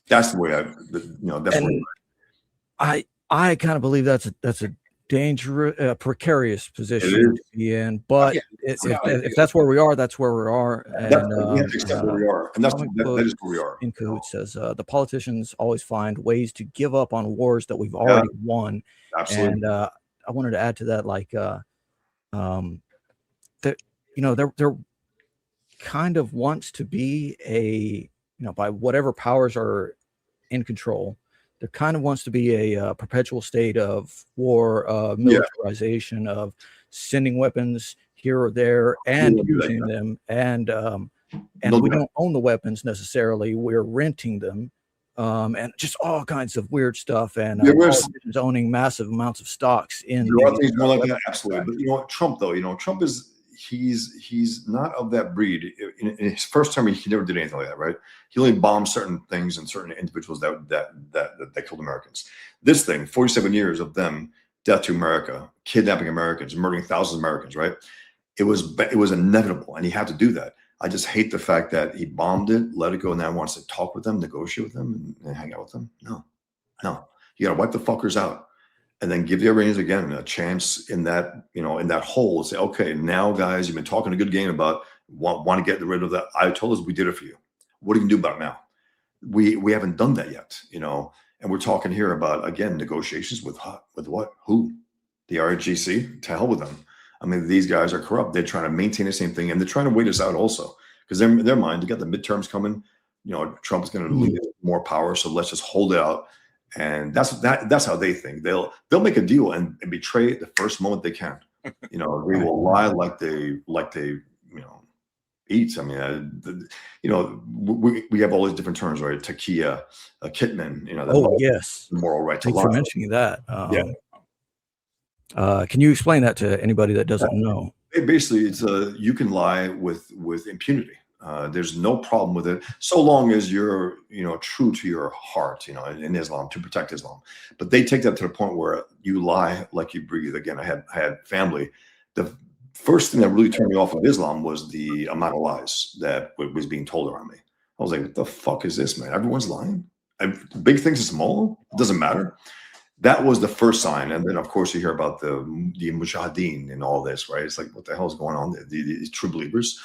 That's the way that's what I kind of believe that's a dangerous, precarious position to be in. But if that's where we are, that's where we are. And we have to accept where we are, and that is where we are. In Cahoots says the politicians always find ways to give up on wars that we've already won. Absolutely. And I wanted to add to that, like, there kind of wants to be by whatever powers are in control, there kind of wants to be a perpetual state of war, militarization, of sending weapons here or there and using them. And we don't own the weapons necessarily. We're renting them, and just all kinds of weird stuff. And politicians owning massive amounts of stocks in. There are things more like that, absolutely. But Trump, though, Trump is. He's not of that breed. In his first term, he never did anything like that, right? He only bombed certain things and certain individuals that killed Americans. This thing, 47 years of them, death to America, kidnapping Americans, murdering thousands of Americans, right? It was inevitable, and he had to do that. I just hate the fact that he bombed it, let it go, and now wants to talk with them, negotiate with them, and hang out with them. No, you got to wipe the fuckers out. And then give the Iranians again a chance in that, in that hole. Say, okay, now guys, you've been talking a good game about want to get rid of that. Ayatollahs, we did it for you. What are you gonna do about it now? We haven't done that yet, And we're talking here about, again, negotiations with what? Who? The RGC? To hell with them. I mean, these guys are corrupt. They're trying to maintain the same thing, and they're trying to wait us out also, because in their mind, they got the midterms coming. Trump's going to lose more power, so let's just hold it out. And that's how they think. They'll make a deal and betray it the first moment they can. They will lie like they eat. I mean, we have all these different terms, right? Takia, kitman. Yes, moral right to lie. Thanks for mentioning that. Can you explain that to anybody that doesn't know? Basically, it's you can lie with impunity. There's no problem with it, so long as you're, true to your heart, in Islam, to protect Islam. But they take that to the point where you lie like you breathe. Again, I had family. The first thing that really turned me off of Islam was the amount of lies that was being told around me. I was like, what the fuck is this, man? Everyone's lying. Big things and small, it doesn't matter. That was the first sign. And then, of course, you hear about the mujahideen and all this, right? It's like, what the hell is going on? These true believers.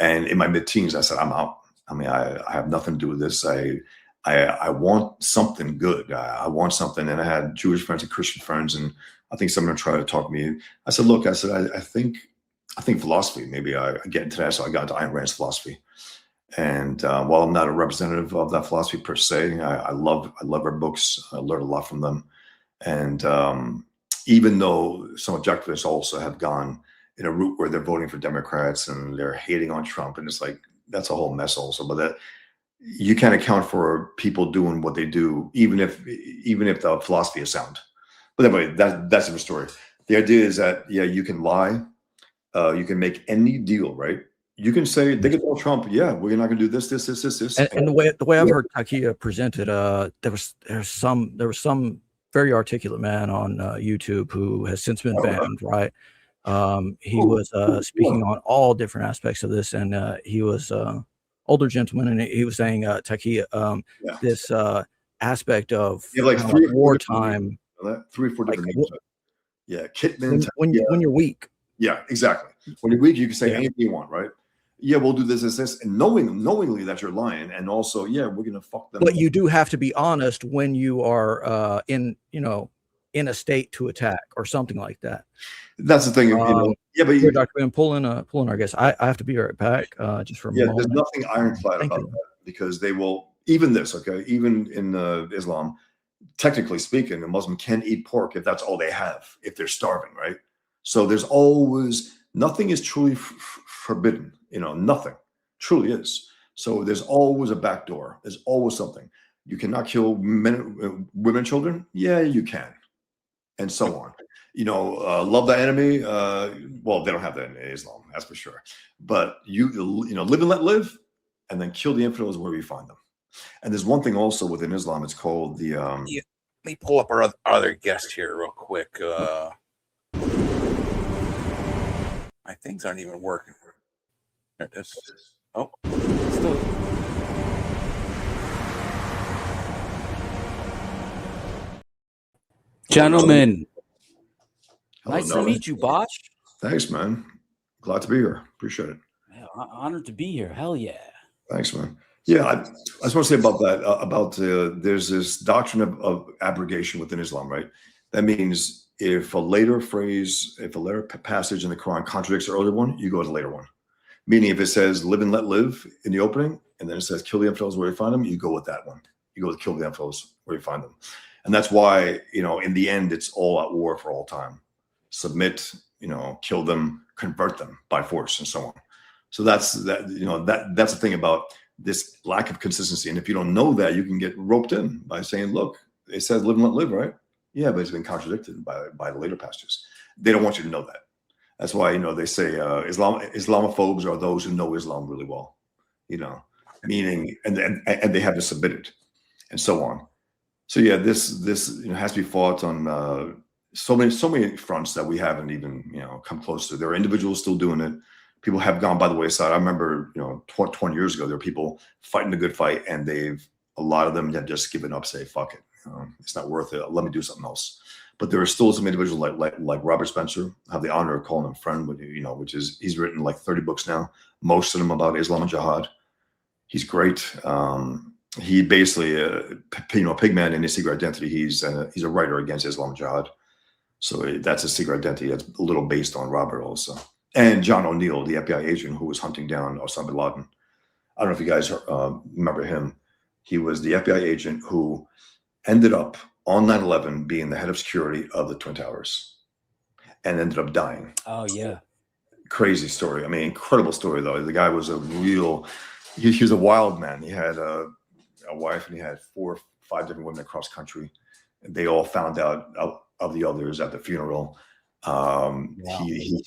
And in my mid-teens, I said, I'm out. I mean, I have nothing to do with this. I want something good. I want something. And I had Jewish friends and Christian friends, and I think someone tried to talk to me. I said, look, I think philosophy. Maybe I get into that. So I got into Ayn Rand's philosophy. And while I'm not a representative of that philosophy per se, I love her books. I learned a lot from them. And even though some objectivists also have gone in a route where they're voting for Democrats and they're hating on Trump, and it's like, that's a whole mess also. But that you can't account for people doing what they do, even if the philosophy is sound. But anyway, that's a different story. The idea is that, you can lie, you can make any deal, right? You can say they can tell Trump, yeah, we're not going to do this. And the way I've heard Takia presented, there was some very articulate man on YouTube who has since been banned, right? He was speaking on all different aspects of this, and he was older gentleman, and he was saying, Takia, this aspect of like wartime, 3 or 4 different names. Yeah, Kitman. When you're weak. Yeah, exactly. When you're weak, you can say anything you want, right? Yeah, we'll do this, and knowingly that you're lying, and also, yeah, we're gonna fuck them. But you do have to be honest when you are in a state to attack or something like that. That's the thing. Yeah, but Dr. Ben, pulling our guest. I have to be right back. Just for a moment. There's nothing ironclad about that, because they will even in Islam, technically speaking, a Muslim can eat pork if that's all they have, if they're starving, right? So there's always nothing is truly forbidden. Nothing truly is. So there's always a back door. There's always something. You cannot kill men, women, children. Yeah, you can, and so on. Love thy enemy. Well, they don't have that in Islam, that's for sure. But live and let live, and then kill the infidels where we find them. And there's one thing also within Islam. It's called the. Let me pull up our other guest here real quick. My things aren't even working. There it is. Oh, still. Gentlemen, Hello, nice to meet you, Bosch. Thanks, man. Glad to be here. Appreciate it. Yeah, honored to be here. Hell yeah. Thanks, man. Yeah, I just want to say about that. There's this doctrine of abrogation within Islam, right? That means if a later passage in the Quran contradicts the earlier one, you go to the later one. Meaning, if it says "live and let live" in the opening, and then it says "kill the infidels where you find them," you go with that one. You go with "kill the infidels where you find them," and that's why in the end, it's all at war for all time. Submit, kill them, convert them by force, and so on. So that's that. That's the thing about this lack of consistency. And if you don't know that, you can get roped in by saying, "Look, it says live and let live, right?" Yeah, but it's been contradicted by the later passages. They don't want you to know that. That's why, they say Islamophobes are those who know Islam really well, meaning, and they have to submit it, and so on. So yeah, this has to be fought on so many fronts that we haven't even come close to. There are individuals still doing it. People have gone by the wayside. I remember 20 years ago, there were people fighting a good fight, and a lot of them have just given up, say fuck it, it's not worth it. Let me do something else. But there are still some individuals like Robert Spencer. I have the honor of calling him friend, which is he's written like 30 books now, most of them about Islam and jihad. He's great. He basically, Pigman in his secret identity. He's a writer against Islam and jihad. So that's a secret identity. That's a little based on Robert also. And John O'Neill, the FBI agent who was hunting down Osama bin Laden. I don't know if you guys remember him. He was the FBI agent who ended up on 9/11 being the head of security of the Twin Towers and ended up dying. Oh, yeah. Crazy story. I mean, incredible story, though. The guy was he was a wild man. He had a wife, and he had 4 or 5 different women across country. And they all found out of the others at the funeral. Wow. He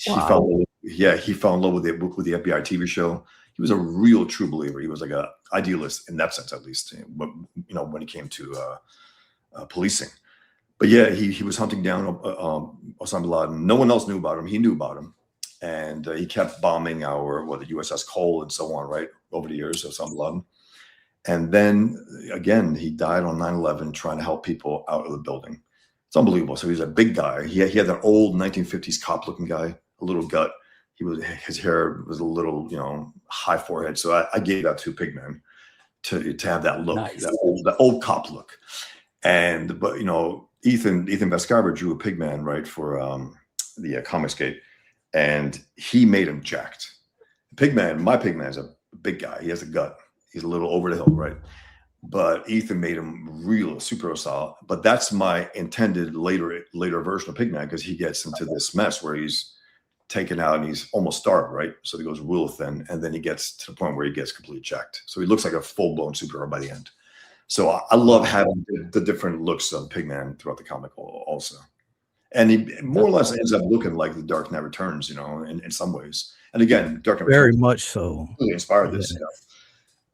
fell in love with the FBI TV show. He was a real true believer. He was like a idealist in that sense, at least, when it came to policing. But yeah, he was hunting down Osama bin Laden. No one else knew about him. He knew about him, and he kept bombing the USS Cole and so on, right, over the years, Osama bin Laden. And then again, he died on 9/11 trying to help people out of the building. It's unbelievable. So he's a big guy. He had that old 1950s cop-looking guy, a little gut. His hair was a little, high forehead. So I gave that to Pigman to have that look, nice. that old cop look. But Ethan Vescarver drew a Pigman, right, for the ComicsGate, and he made him jacked. My Pigman's a big guy. He has a gut. He's a little over the hill, right? But Ethan made him real super solid. But that's my intended later version of Pigman, because he gets into this mess where he's taken out and he's almost starved, right? So he goes real thin, and then he gets to the point where he gets completely jacked. So he looks like a full-blown superhero by the end. So I love having the different looks of Pigman throughout the comic also. And he more or less ends up looking like the Dark Knight Returns, in some ways. And again, Dark Knight Very Returns much so. really inspired this.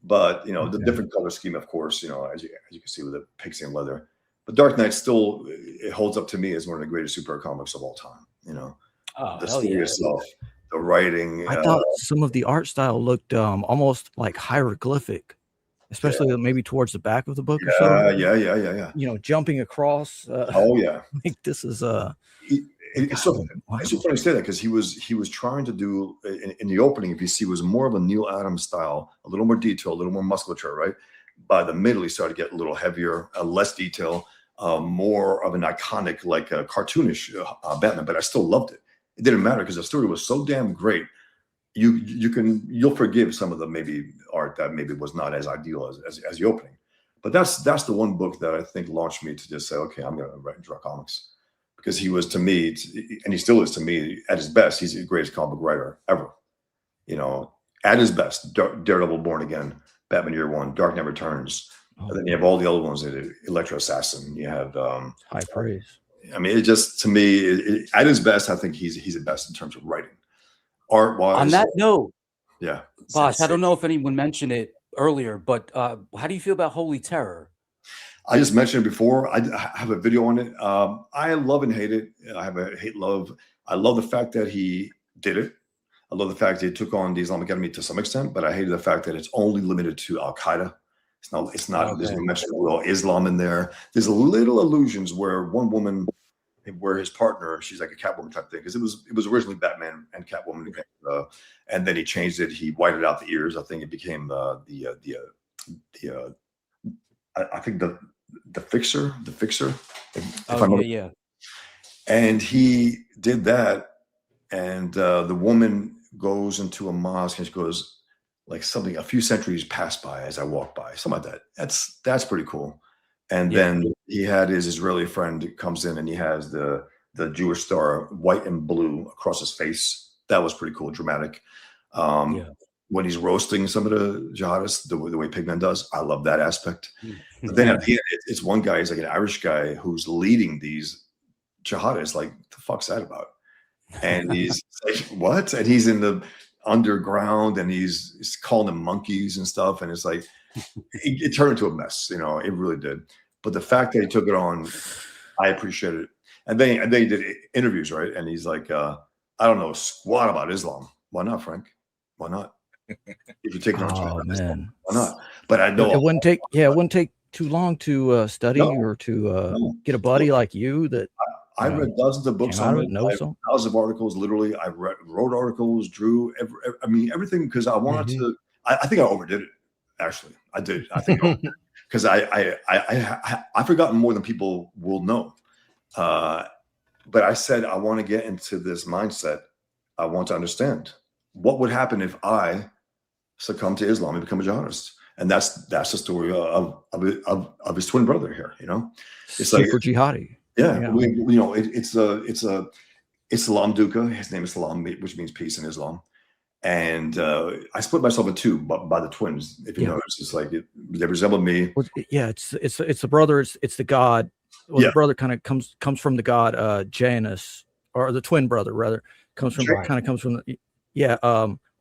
But the Okay. different color scheme, of course, as you can see with the pigskin leather. But Dark Knight still it holds up to me as one of the greatest superhero comics of all time. Oh, The hell story yeah. itself, the writing. I thought some of the art style looked almost like hieroglyphic, especially maybe towards the back of the book or so. Yeah. Jumping across. Oh yeah. Like this is It's so funny to say that because he was trying to do in the opening, if you see, was more of a Neil Adams style, a little more detail, a little more musculature, right? By the middle, he started to get a little heavier, less detail, more of an iconic, like a cartoonish Batman. But I still loved it. It didn't matter because the story was so damn great. You'll forgive some of the maybe art that maybe was not as ideal as the opening. But that's the one book that I think launched me to just say, okay, I'm going to write and draw comics. Because he was to me, and he still is to me, at his best, he's the greatest comic book writer ever. At his best, Daredevil, Born Again, Batman Year One, Dark Knight Returns. And then you have all the other ones, Electro Assassin. You have high praise. I mean, it just, to me, at his best, I think he's the best in terms of writing. Art-wise. On that note, yeah, Bosch, I don't know if anyone mentioned it earlier, but how do you feel about Holy Terror? I just mentioned it before. I have a video on it. I love and hate it. I have a hate-love. I love the fact that he did it. I love the fact that he took on the Islamic enemy to some extent, but I hated the fact that it's only limited to Al-Qaeda. It's not. Okay. There's no mention of Islam in there. There's little allusions where one woman, where his partner, she's like a Catwoman type thing, because it was originally Batman and Catwoman, and then he changed it. He whited out the ears. I think it became I think the fixer. Yeah. And he did that, and the woman goes into a mosque and she goes like something. A few centuries passed by as I walked by, something like that. That's pretty cool. And then he had his Israeli friend comes in and he has the Jewish star white and blue across his face. That was pretty cool, dramatic. When he's roasting some of the jihadists, the way Pigman does, I love that aspect. But then at the end, it's one guy, he's like an Irish guy who's leading these jihadists. Like, the fuck's that about? And he's like, what? And he's in the underground and he's calling them monkeys and stuff. And it's like, it turned into a mess, it really did. But the fact that he took it on, I appreciate it. And then he did interviews, right? And he's like, I don't know squat about Islam. Why not, Frank? Why not? If you take it on, man, why not? But I know it wouldn't take too long to study or to get a buddy like you that. I read dozens of books on it. Thousands of articles. Literally, I wrote articles, drew. Everything because I wanted to. I think I overdid it. Actually, I did. I think because I've forgotten more than people will know. But I said I want to get into this mindset. I want to understand what would happen if I succumb to Islam and become a jihadist. And that's the story of his twin brother here. It's super like jihadi. Yeah. It's Salam Duka. His name is Salam, which means peace in Islam. And I split myself in two by the twins. If you notice, it's like they resemble me. It's the brother. It's the god. Well, the brother kind of comes from the god Janus, or the twin brother rather comes from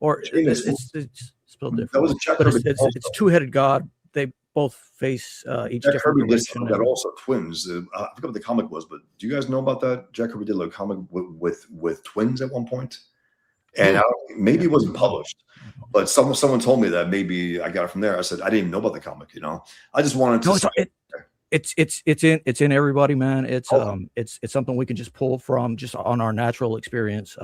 or it's spelled different. That was it's two-headed god. They both face each Jack different Kirby direction. did also twins. I forgot what the comic was, but do you guys know about that? Jack Kirby did a comic with twins at one point, and maybe it wasn't published, but someone told me that maybe I got it from there. I said I didn't even know about the comic. I just wanted to. It's in everybody, man. It's something we can just pull from just on our natural experience.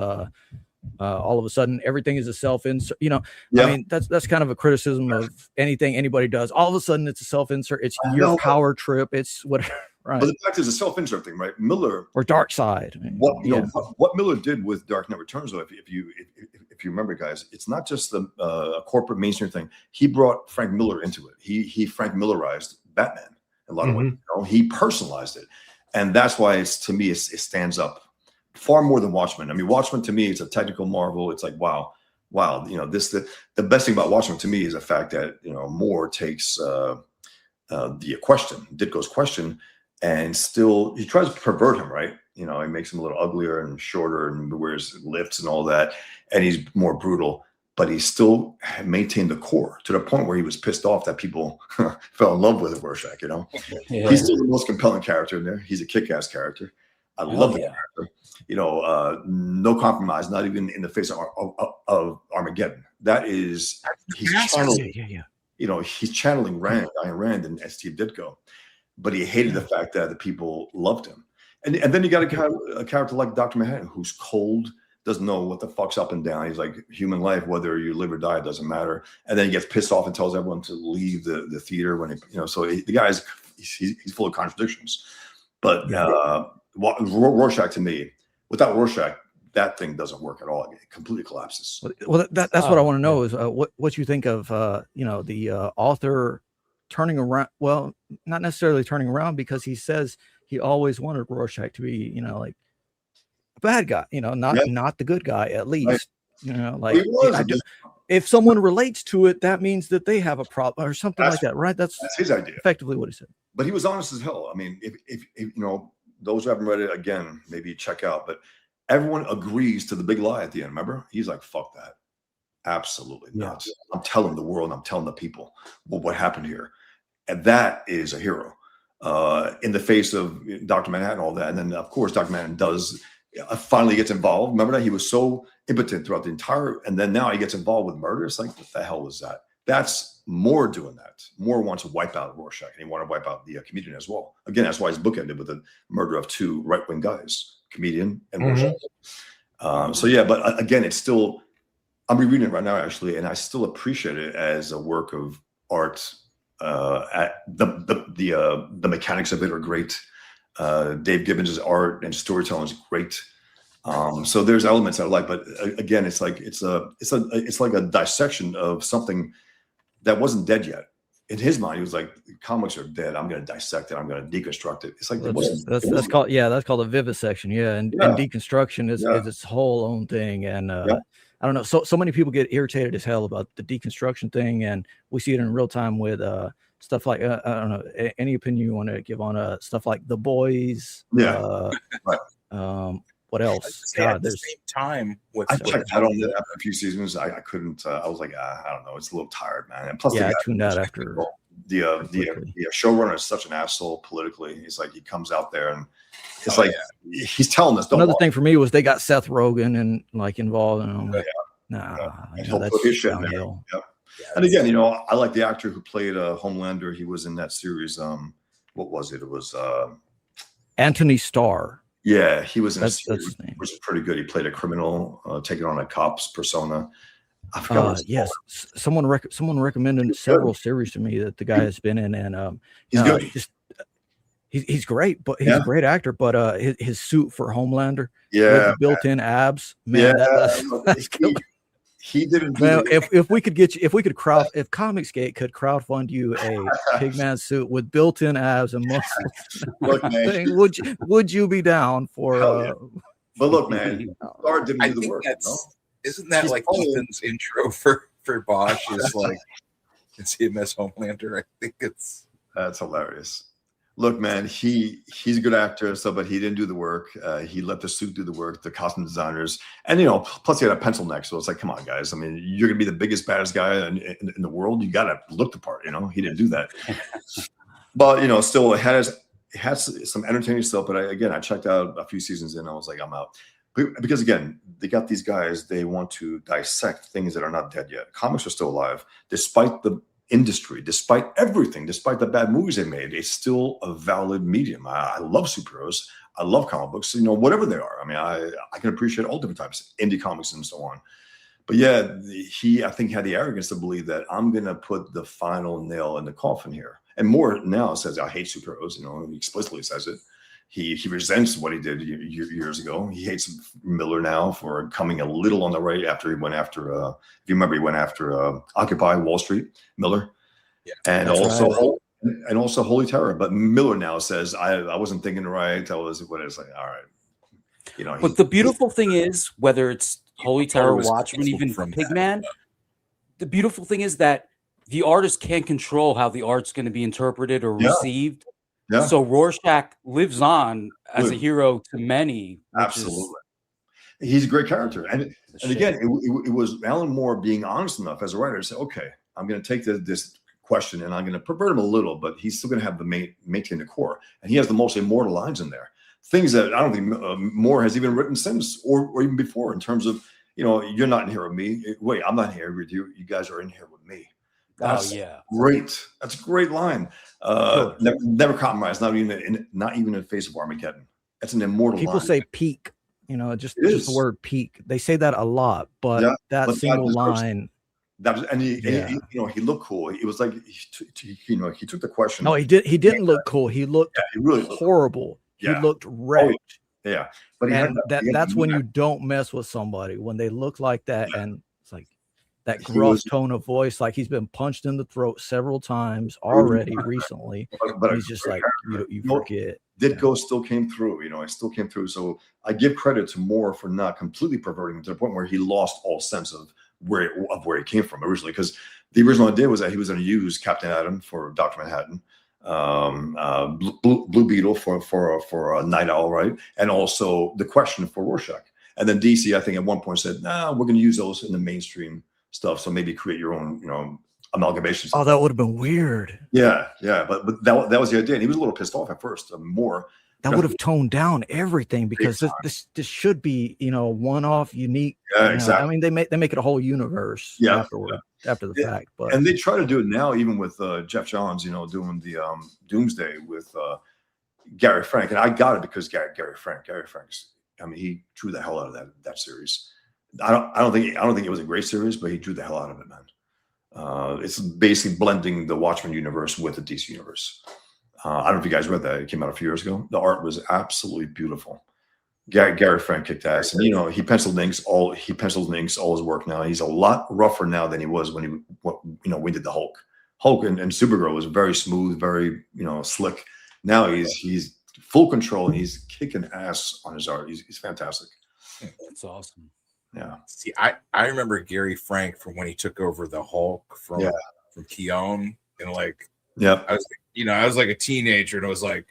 All of a sudden, everything is a self-insert. I mean, that's kind of a criticism of anything anybody does. All of a sudden, it's a self-insert. It's your power trip. It's whatever. Right. But the fact is, a self-insert thing, right? Miller or Dark Side. What Miller did with Dark Knight Returns, though, if you remember, guys, it's not just a corporate mainstream thing. He brought Frank Miller into it. He Frank Millerized Batman in a lot of ways. He personalized it, and that's why to me it stands up far more than Watchmen. I mean, Watchmen to me it's a technical marvel. It's like wow. The best thing about Watchmen to me is the fact that Moore takes the question, Ditko's question, and still he tries to pervert him, right? You know, he makes him a little uglier and shorter and wears lifts and all that, and he's more brutal. But he still maintained the core to the point where he was pissed off that people fell in love with Rorschach. You know, he's still the most compelling character in there. He's a kick-ass character. I love the character. You know, no compromise, not even in the face of Armageddon. That is, he's channeling. You know, he's channeling Rand, Ayn Rand, and Steve Ditko, but he hated the fact that the people loved him. And then you got a character like Dr. Manhattan, who's cold, doesn't know what the fuck's up and down. He's like, human life, whether you live or die, it doesn't matter. And then he gets pissed off and tells everyone to leave the theater when he, you know, so the guy's he's full of contradictions. But Rorschach, to me, without Rorschach, that thing doesn't work at all. It completely collapses. Well, that's what I want to know is what you think of you know, the author turning around. Well, not necessarily turning around, because he says he always wanted Rorschach to be, you know, like a bad guy, you know, not the good guy, at least. Right. You know, like if someone relates to it, that means that they have a problem or something like that, right? That's his idea. Effectively what he said. But he was honest as hell. I mean, if you know, those who haven't read it, again, maybe check out. But everyone agrees to the big lie at the end. Remember, he's like, "Fuck that, absolutely not." I'm telling the world, I'm telling the people what happened here, and that is a hero in the face of Dr. Manhattan, all that. And then, of course, Dr. Manhattan does finally gets involved. Remember that he was so impotent throughout the entire, and then now he gets involved with murder. It's like, what the hell was that? That's Moore doing that. Moore wants to wipe out Rorschach, and he wanted to wipe out the comedian as well. Again, that's why his book ended with the murder of two right-wing guys, comedian and Rorschach. So yeah, but again, it's still, I'm rereading it right now actually, and I still appreciate it as a work of art. The mechanics of it are great. Dave Gibbons' art and storytelling is great. So there's elements I like, but again, it's like it's like a dissection of something that wasn't dead yet. In his mind, he was like, comics are dead. I'm going to dissect it. I'm going to deconstruct it. It's like that's called a vivisection. And deconstruction is its whole own thing. And I don't know. So many people get irritated as hell about the deconstruction thing, and we see it in real time with stuff like I don't know, any opinion you want to give on stuff like The Boys. What else? At the same time, I checked out on it after a few seasons. I couldn't. I was like, I don't know. It's a little tired, man. And plus, I tuned out after. The showrunner is such an asshole politically. He's like, he comes out there and it's he's telling us. Another thing for me was they got Seth Rogen and like involved, and I'm like, that's downhill. And again, you know, I like the actor who played Homelander. He was in that series. What was it? It was Anthony Starr. Yeah, he was in a series, which is pretty good. He played a criminal, taking on a cop's persona. I forgot. Yes, someone recommended several series to me that the guy has been in, and he's good. He's great, but he's a great actor. But his suit for Homelander, with the built-in abs, man, that's he didn't. Well, if we could get you, if ComicsGate could crowdfund you a Pigman suit with built-in abs and muscles, look, man, would you be down for? But look, man, Starr didn't do the work. Isn't that like Ethan's intro for Bosch? Is like it's him as Homelander. I think that's hilarious. Look, man, he's a good actor and stuff, but he didn't do the work. He let the suit do the work, the costume designers, and you know, plus he had a pencil neck. So it's like, come on, guys. I mean, you're gonna be the biggest, baddest guy in the world. You gotta look the part. You know, he didn't do that. But you know, still, it has some entertaining stuff. But I checked out a few seasons in. I was like, I'm out. Because again, they got these guys. They want to dissect things that are not dead yet. Comics are still alive, despite the industry, despite everything, despite the bad movies they made. It's still a valid medium. I love superheroes. I love comic books. You know, whatever they are. I mean, I can appreciate all different types, indie comics and so on. But yeah, he I think had the arrogance to believe that I'm gonna put the final nail in the coffin here. And Moore now says I hate superheroes. You know, he explicitly says it. He resents what he did years ago. He hates Miller now for coming a little on the right after he went after. If you remember, he went after Occupy Wall Street, Miller, and also Holy Terror. But Miller now says I wasn't thinking right. I was what it's like. All right, you know. But the beautiful thing is, whether it's Holy Terror, Watchmen, even Pigman, the beautiful thing is that the artist can't control how the art's going to be interpreted or received. Yeah. So Rorschach lives on as a hero to many. Absolutely. He's a great character. And again, it was Alan Moore being honest enough as a writer to say, okay, I'm going to take this question and I'm going to pervert him a little, but he's still going to have the maintain the core. And he has the most immortal lines in there. Things that I don't think Moore has even written since or even before, in terms of, you're not in here with me. Wait, I'm not here with you. You guys are in here with me. That's great. That's a great line. Never compromise, not even in the face of Armageddon. That's an immortal People line. say peak, just the word peak. They say that a lot, but that single line. That was, and he looked cool. It was like he took the question. No, he didn't look cool. He looked really horrible. He looked wrecked. But that's when you don't mess with somebody, when they look like that, and it's like that gruff tone of voice, like he's been punched in the throat several times already recently. But he's just like you forget. Ditko still came through. It still came through. So I give credit to Moore for not completely perverting him to the point where he lost all sense of where he came from originally, because the original idea was that he was going to use Captain Atom for Dr. Manhattan, Blue Beetle for Night Owl, right, and also the Question for Rorschach. And then DC, I think, at one point said, "Nah, we're going to use those in the mainstream stuff. So maybe create your own, amalgamations." Oh, that would have been weird. Yeah, but that was the idea. And he was a little pissed off at first. Moore. That would have toned down everything, because this should be, one-off, unique. Yeah, exactly. I mean, they make it a whole universe after the fact. But and they try to do it now, even with Jeff Johns, doing the Doomsday with Gary Frank. And I got it because Gary Frank's. I mean, he drew the hell out of that series. I don't think it was a great series, but he drew the hell out of it, man. It's basically blending the Watchmen universe with the DC universe. I don't know if you guys read that. It came out a few years ago. The art was absolutely beautiful. Gary Frank kicked ass, and he penciled inks all his work now. He's a lot rougher now than he was when we did the Hulk. Hulk and Supergirl was very smooth, very slick. Now he's full control, and he's kicking ass on his art. He's fantastic. That's awesome. Yeah. See, I remember Gary Frank from when he took over the Hulk from Keown, and I was like a teenager, and I was like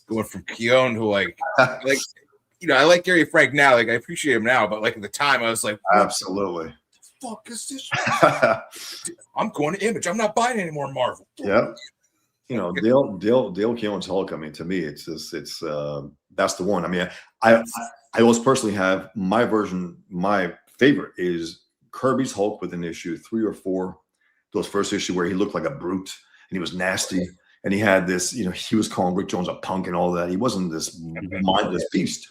going from Keown to I like Gary Frank now. Like, I appreciate him now, but like at the time I was like, absolutely. What the fuck is this? I'm going to Image. I'm not buying any more Marvel. Yeah. Dale Keown's Hulk. I mean, to me, it's that's the one. I mean, I always personally have my version. My favorite is Kirby's Hulk within issue 3 or 4. Those first issue where he looked like a brute and he was nasty, and he had this. He was calling Rick Jones a punk and all that. He wasn't this mindless beast,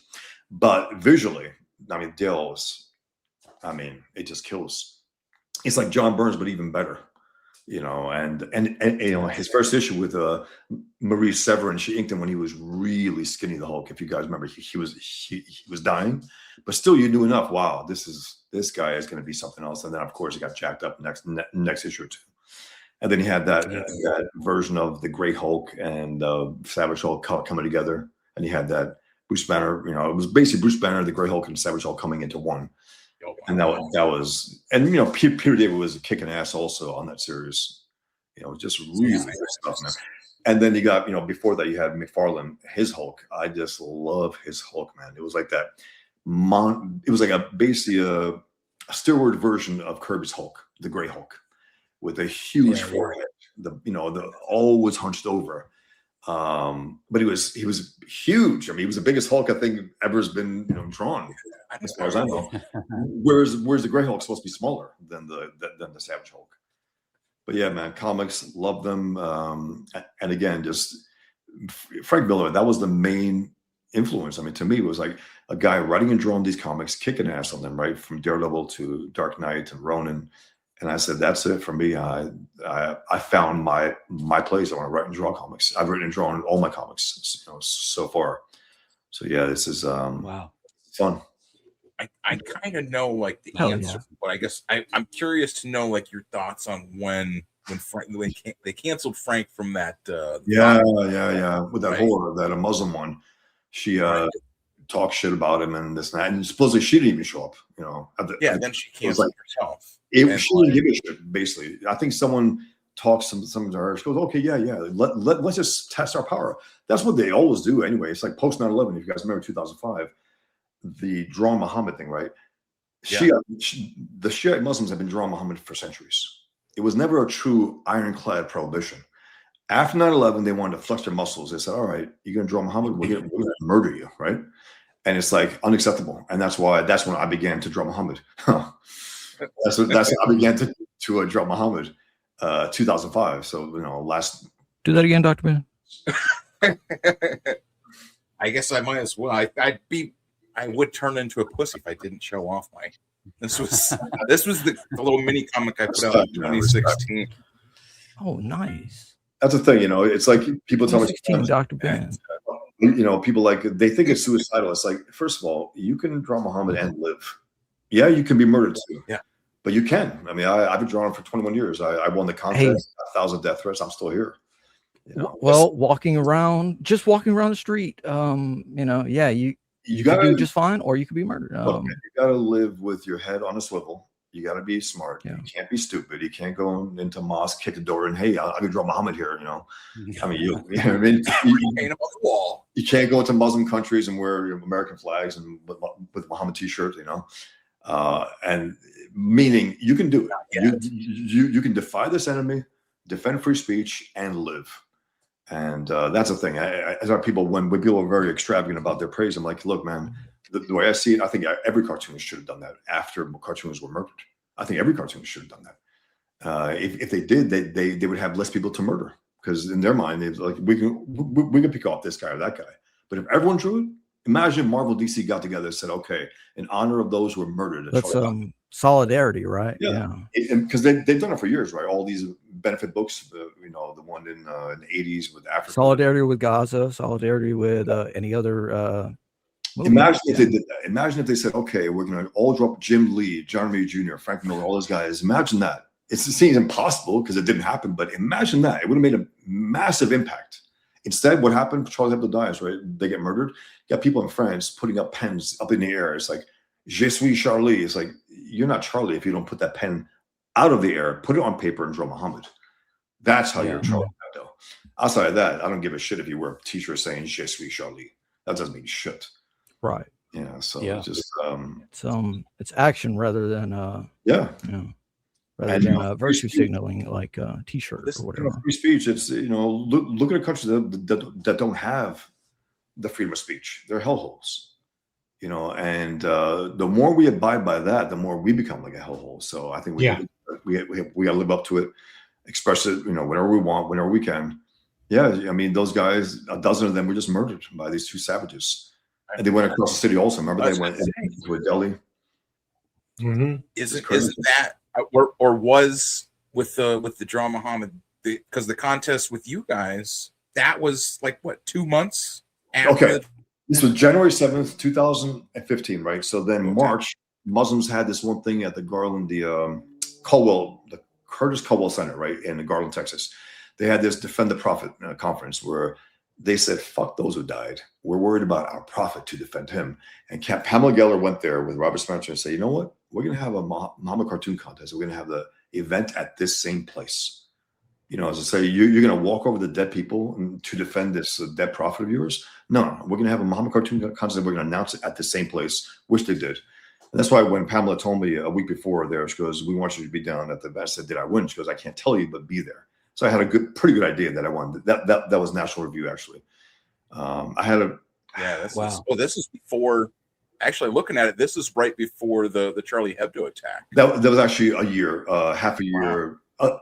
but visually, I mean, Dale's. I mean, it just kills. It's like John Burns, but even better. And his first issue with Marie Severin, she inked him when he was really skinny, the Hulk. If you guys remember, he was dying, but still you knew enough. Wow, this guy is going to be something else. And then of course he got jacked up next issue or 2. And then he had that version of the Great Hulk and Savage Hulk coming together. And he had that Bruce Banner, it was basically Bruce Banner, the Great Hulk, and Savage Hulk coming into one. And that was, and Peter David was kicking ass also on that series. Just really good stuff, man. And then you got, before that you had McFarlane, his Hulk. I just love his Hulk, man. It was like that. It was like basically a steroid version of Kirby's Hulk, the Great Hulk, with a huge forehead. The always hunched over. But he was huge. I mean, he was the biggest Hulk I think ever's been drawn, as far as I know. Whereas the Grey Hulk's supposed to be smaller than the Savage Hulk. But yeah, man, comics, love them. And again, just Frank Miller, that was the main influence. I mean, to me, it was like a guy writing and drawing these comics, kicking ass on them, right, from Daredevil to Dark Knight and Ronin. And I said, that's it for me. I found my place. I want to write and draw comics. I've written and drawn all my comics, so far. So yeah, this is wow, fun. I kind of know like the answer, but I guess I'm curious to know like your thoughts on when they canceled Frank from that. With that whore, that a Muslim one. She talked shit about him and this and that, and supposedly she didn't even show up. Then she canceled herself. She didn't give a shit, basically. I think someone talks some to her. She goes, okay, yeah. Let's just test our power. That's what they always do anyway. It's like post 9/11. If you guys remember 2005, the drawing Muhammad thing, right? Yeah. The Shiite Muslims have been drawing Muhammad for centuries. It was never a true ironclad prohibition. After 9/11, they wanted to flex their muscles. They said, all right, you're going to draw Muhammad, we're going to murder you, right? And it's like unacceptable. And that's when I began to draw Muhammad. that's when I began to draw Muhammad, 2005. So, Do that again, Dr. Ben. I guess I might as well. I would turn into a pussy if I didn't show off my. This was the little mini comic I put out in 2016. Oh, nice. That's the thing, it's like people tell me, 16, Dr. Ben. People they think it's suicidal. It's like, first of all, you can draw Muhammad and live. Yeah, you can be murdered too. Yeah. But you can. I mean, I've been drawing for 21 years. I won the contest, 1,000 death threats. I'm still here. Well, walking around the street, you gotta do just fine, or you could be murdered. You gotta live with your head on a swivel. You gotta be smart. Yeah. You can't be stupid. You can't go into mosque, kick the door, and hey, I could draw Muhammad here. I mean, you know what I mean? Paint up on the wall. You can't go into Muslim countries and wear American flags and with Muhammad t-shirt, and meaning you can do it. You can defy this enemy, defend free speech, and live. And that's the thing. As our people, when people are very extravagant about their praise, I'm like, look, man, the way I see it, I think every cartoonist should have done that after cartoonists were murdered. I think every cartoonist should have done that. If they did, they would have less people to murder, because in their mind, it's like we can pick off this guy or that guy. But if everyone drew it, imagine Marvel, DC got together and said, okay, in honor of those who were murdered. That's solidarity, right? Yeah. Because they've done it for years, right? All these benefit books, the one in the 80s with Africa. Solidarity with Gaza, solidarity with any other imagine if they did that. Imagine if they said, okay, we're going to all drop Jim Lee, John Romita Jr., Frank Miller, all those guys. Imagine that. It seems impossible because it didn't happen, but imagine that. It would have made a massive impact. Instead, what happened? Charlie Hebdo dies, right? They get murdered. You got people in France putting up pens up in the air. It's like, Je suis Charlie. It's like, you're not Charlie if you don't put that pen out of the air, put it on paper, and draw Muhammad. That's how you're Charlie Hebdo. Outside of that, I don't give a shit if you wear a t-shirt saying Je suis Charlie. That doesn't mean shit. Right. Yeah. So just it's action rather than rather than virtue signaling like t-shirts or whatever. Free speech. It's look at a country that don't have the freedom of speech. They're hellholes. And the more we abide by that, the more we become like a hellhole. So I think we got to live up to it, express it, whenever we want, whenever we can. Yeah, I mean, those guys, a dozen of them were just murdered by these two savages. And they went across the city also. Remember, they went into a deli. Mm-hmm. Isn't that or was with the draw Muhammad, because the contest with you guys, that was like what, 2 months after? Okay, this was January 7th, 2015, right? So then March, Muslims had this one thing at the Garland, the Curtis Culwell Center, right, in Garland, Texas. They had this Defend the Prophet conference where they said, fuck those who died. We're worried about our prophet to defend him. And Pamela Geller went there with Robert Spencer and said, you know what? We're going to have a Muhammad cartoon contest. We're going to have the event at this same place. As I say, you're going to walk over the dead people to defend this dead prophet of yours? No. We're going to have a Muhammad cartoon contest. We're going to announce it at the same place, which they did. And that's why when Pamela told me a week before there, she goes, we want you to be down at the event. I said, did I win? She goes, I can't tell you, but be there. So I had a pretty good idea that I won. That was National Review, actually. I had a this is before. Actually, looking at it, this is right before the Charlie Hebdo attack. That was actually a year, half a year. This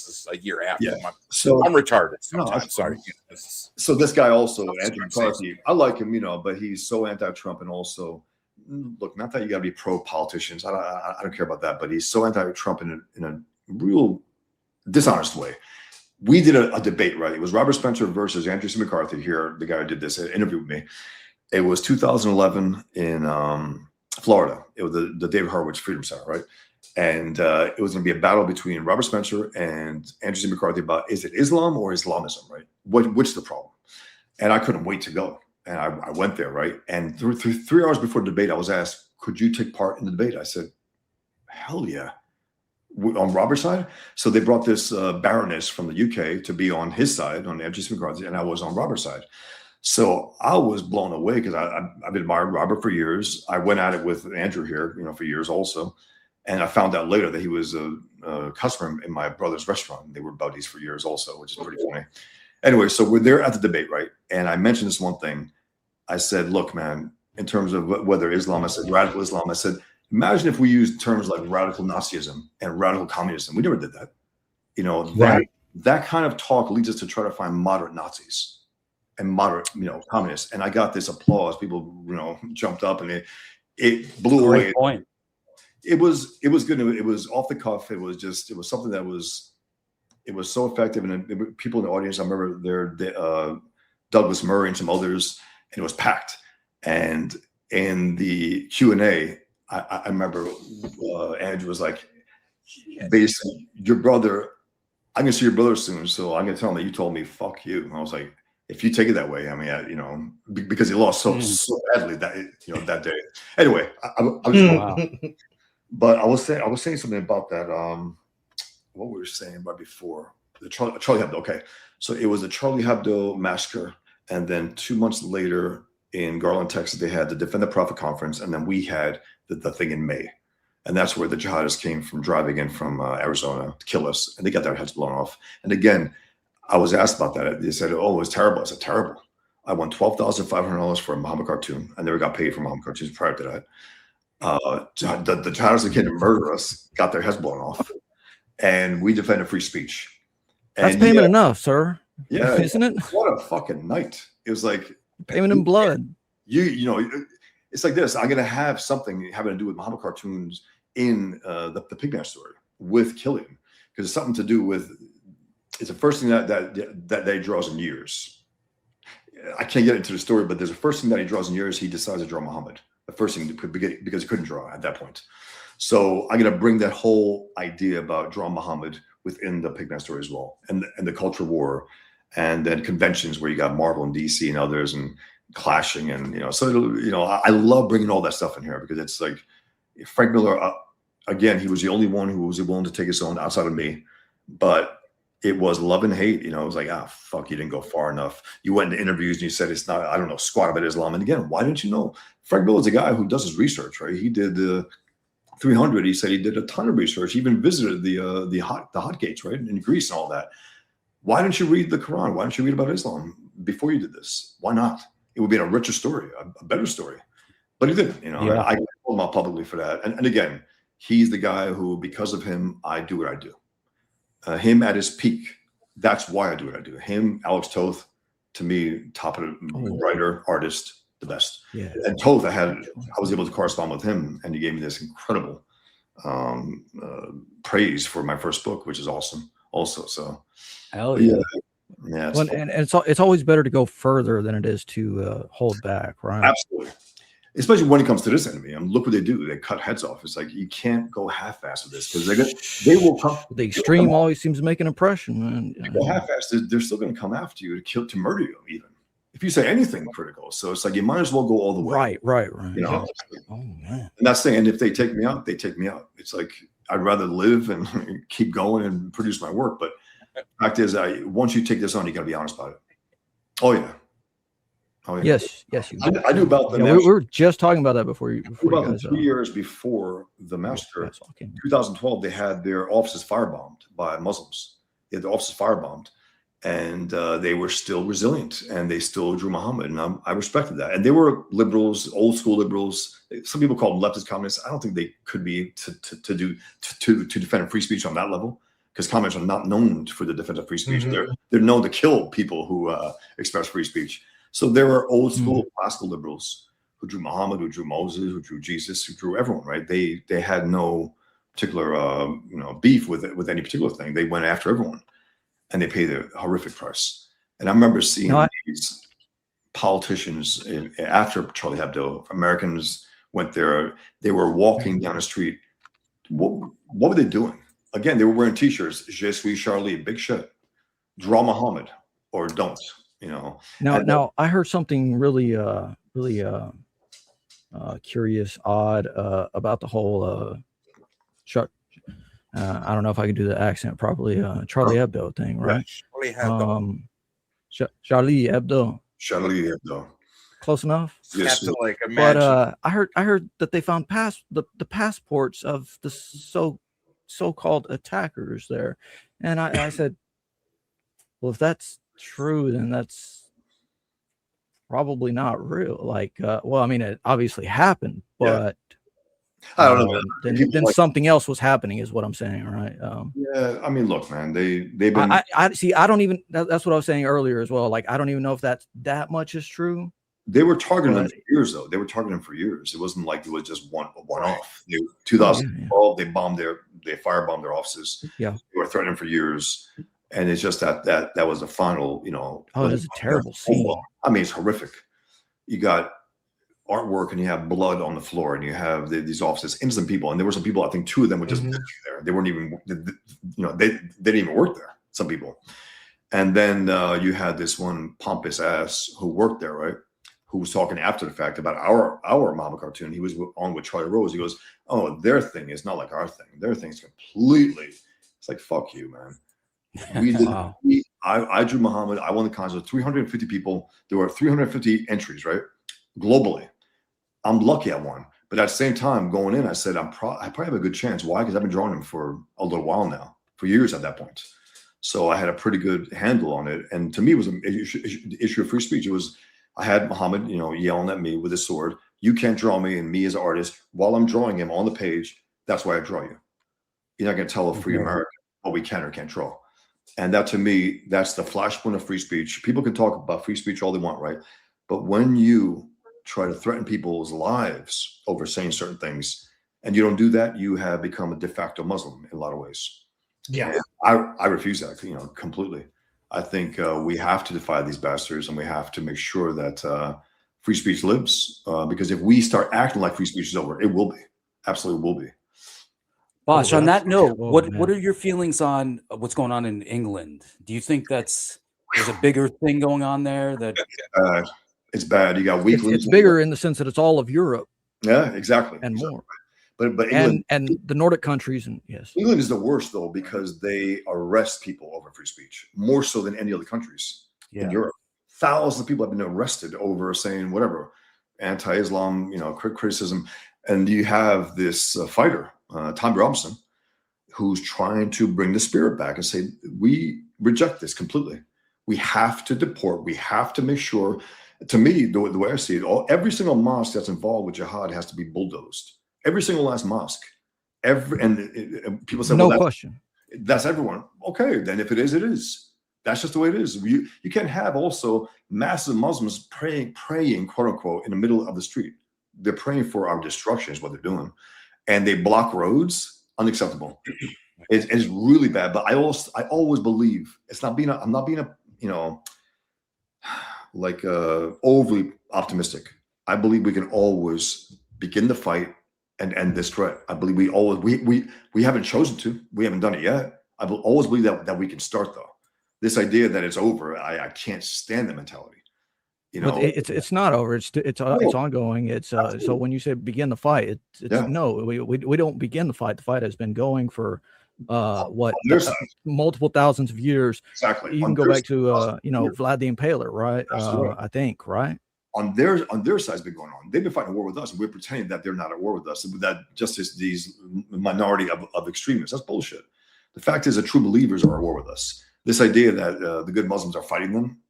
is a year after. Yeah. So I'm retarded. I'm sorry. So this guy also, Andrew McCarthy, I like him, but he's so anti-Trump, and also, look, not that you got to be pro-politicians. I don't care about that, but he's so anti-Trump in a real dishonest way. We did a debate, right? It was Robert Spencer versus Andrew C. McCarthy here, the guy who did this interview with me. It was 2011 in Florida. It was the David Horowitz Freedom Center, right? And it was going to be a battle between Robert Spencer and Andrew C. McCarthy about, is it Islam or Islamism, right? Which is the problem? And I couldn't wait to go. And I went there, right? And through 3 hours before the debate, I was asked, could you take part in the debate? I said, hell yeah. on Robert's side. So they brought this Baroness from the UK to be on his side, on MGC McCarthy, and I was on Robert's side. So I was blown away because I've admired Robert for years. I went at it with Andrew here, for years also. And I found out later that he was a customer in my brother's restaurant. They were buddies for years also, which is pretty funny. Anyway, so we're there at the debate, right? And I mentioned this one thing. I said, look, man, in terms of whether Islam, I said radical Islam, I said, imagine if we used terms like radical Nazism and radical communism. We never did that. That kind of talk leads us to try to find moderate Nazis and moderate, communists. And I got this applause. People, jumped up, and it blew away. Point. It was good. It was off the cuff. It was something that was so effective. And people in the audience, I remember there, Douglas Murray and some others, and it was packed. And in the Q&A, I remember Andrew was like, basically, your brother, I'm going to see your brother soon. So I'm going to tell him that you told me, fuck you. And I was like, if you take it that way, I mean, because he lost so badly that day. Anyway, wow. But I was saying something about that. What we were saying right before the Charlie Hebdo. Okay, so it was the Charlie Hebdo massacre, and then 2 months later in Garland, Texas, they had the Defend the Prophet conference, and then we had the thing in May, and that's where the jihadists came from, driving in from Arizona to kill us, and they got their heads blown off. And again, I was asked about that. They said, "Oh, it was terrible." I said, "Terrible." I won $12,500 for a Muhammad cartoon. I never got paid for Muhammad cartoons prior to that. The jihadists that came to murder us got their heads blown off, and we defended free speech. And that's payment enough, sir. Yeah, isn't it? What a fucking night! It was like payment in blood. It's like this. I'm gonna have something having to do with Muhammad cartoons in the Pigman story with Killian, because it's something to do with. It's the first thing that he draws in years. I can't get into the story, but there's a first thing that he draws in years. He decides to draw Muhammad. The first thing because he couldn't draw at that point. So I'm going to bring that whole idea about drawing Muhammad within the Pigman story as well, and the culture war, and then conventions where you got Marvel and DC and others and clashing, and so I love bringing all that stuff in here, because it's like Frank Miller. Again, he was the only one who was willing to take his own outside of me, but. It was love and hate, it was like, fuck, you didn't go far enough. You went into interviews and you said it's not, I don't know, squat about Islam. And again, why didn't you know? Frank Miller's a guy who does his research, right? He did 300. He said he did a ton of research. He even visited the hot gates, right, in Greece and all that. Why didn't you read the Quran? Why didn't you read about Islam before you did this? Why not? It would be a richer story, a better story. But he didn't. I called him out publicly for that. And again, he's the guy who, because of him, I do what I do. Him at his peak, that's why I do what I do. Him, Alex Toth, to me, top of the writer, artist, the best. Yeah. And Toth, I was able to correspond with him, and he gave me this incredible praise for my first book, which is awesome. Also, so hell yeah. Yeah, and it's always better to go further than it is to hold back, right? Absolutely. Especially when it comes to this enemy. Look what they do. They cut heads off. It's like, you can't go half-assed with this, because they will come. The extreme always seems to make an impression, man. Go half-assed, they're still going to come after you to murder you, even if you say anything critical. So it's like, you might as well go all the way. Right. Oh man. And that's the thing. And if they take me out, they take me out. It's like, I'd rather live and keep going and produce my work. But the fact is, once you take this on, you got to be honest about it. Oh yeah. Yes. I knew about the. Yeah, we were just talking about that before you guys. 3 years before the massacre, 2012, they had their offices firebombed by Muslims. They had their offices firebombed, and they were still resilient, and they still drew Muhammad, and I respected that. And they were liberals, old school liberals. Some people call them leftist communists. I don't think they could be to defend free speech on that level, because communists are not known for the defense of free speech. Mm-hmm. They're known to kill people who express free speech. So there were old school classical liberals who drew Muhammad, who drew Moses, who drew Jesus, who drew everyone, right? They had no particular beef with any particular thing. They went after everyone, and they paid a horrific price. And I remember seeing these politicians after Charlie Hebdo. Americans went there. They were walking down the street. What were they doing? Again, they were wearing T-shirts. Je suis Charlie, big shit. Draw Muhammad or don't. Now I heard something really curious, odd about the whole I don't know if I can do the accent properly. Charlie Hebdo thing, right? Charlie Hebdo. Charlie Hebdo. Charlie Hebdo. Close enough. Yes, have to like imagine. But I heard that they found the passports of the so-called attackers there, and I said, well, if that's true, then that's probably not real. Like, well, I mean, it obviously happened, but I don't know. Then something else was happening, is what I'm saying, right? Yeah, I mean, look, man, they've been. I see. I don't even. That's what I was saying earlier as well. Like, I don't even know if that much is true. They were targeting them for years, though. They were targeting them for years. It wasn't like it was just one off. 2012, they firebombed their offices. Yeah, they were threatening for years, and it's just that was the final. Oh, it is a terrible scene. I mean, it's horrific. You got artwork and you have blood on the floor, and you have these offices, innocent people, and there were some people. I think 2 of them were just there. They weren't even, they didn't even work there. Some people, and then you had this one pompous ass who worked there, right? Who was talking after the fact about our Mama cartoon. He was on with Charlie Rose. He goes, "Oh, their thing is not like our thing. Their thing's completely." It's like, fuck you, man. We did. Wow. I drew Muhammad. I won the contest. 350 people. There were 350 entries, right? Globally. I'm lucky I won. But at the same time, going in, I said, I probably have a good chance. Why? Because I've been drawing him for a little while now, for years at that point. So I had a pretty good handle on it. And to me, it was an issue of free speech. It was, I had Muhammad, yelling at me with his sword. You can't draw me, and me as an artist, while I'm drawing him on the page, that's why I draw you. You're not going to tell a free American what we can or can't draw. And that, to me, that's the flashpoint of free speech. People can talk about free speech all they want, right? But when you try to threaten people's lives over saying certain things, and you don't do that, you have become a de facto Muslim in a lot of ways. Yeah, and I refuse that, completely. I think we have to defy these bastards, and we have to make sure that free speech lives. Because if we start acting like free speech is over, it will be. Absolutely will be. Bosch, on that note, what are your feelings on what's going on in England? Do you think there's a bigger thing going on there? That it's bad. You got weaklings. It's bigger in the sense that it's all of Europe. Yeah, exactly. And more. But England, and the Nordic countries, and yes, England is the worst though, because they arrest people over free speech more so than any other countries in Europe. Thousands of people have been arrested over saying whatever anti-Islam, criticism. And you have this fighter, Tommy Robinson, who's trying to bring the spirit back and say, we reject this completely. We have to deport. We have to make sure. To me, the way I see it, every single mosque that's involved with jihad has to be bulldozed. Every single last mosque. And people say, no question. That's everyone. Okay, then if it is, it is. That's just the way it is. You can't have also massive Muslims praying, quote unquote, in the middle of the street. They're praying for our destruction is what they're doing. And they block roads. Unacceptable. It's really bad. But I always believe I'm not being overly optimistic. I believe we can always begin the fight and end this threat. I believe we haven't chosen to. We haven't done it yet. I will always believe that we can start though. This idea that it's over, I can't stand the mentality. But it's not over. It's ongoing. It's so when you say begin the fight, no, we don't begin the fight. The fight has been going for multiple thousands of years. Exactly. You can go back to Vlad the Impaler, right? I think, right? On their side has been going on. They've been fighting a war with us, and we're pretending that they're not at war with us. That just is these minority of extremists. That's bullshit. The fact is that true believers are at war with us. This idea that the good Muslims are fighting them,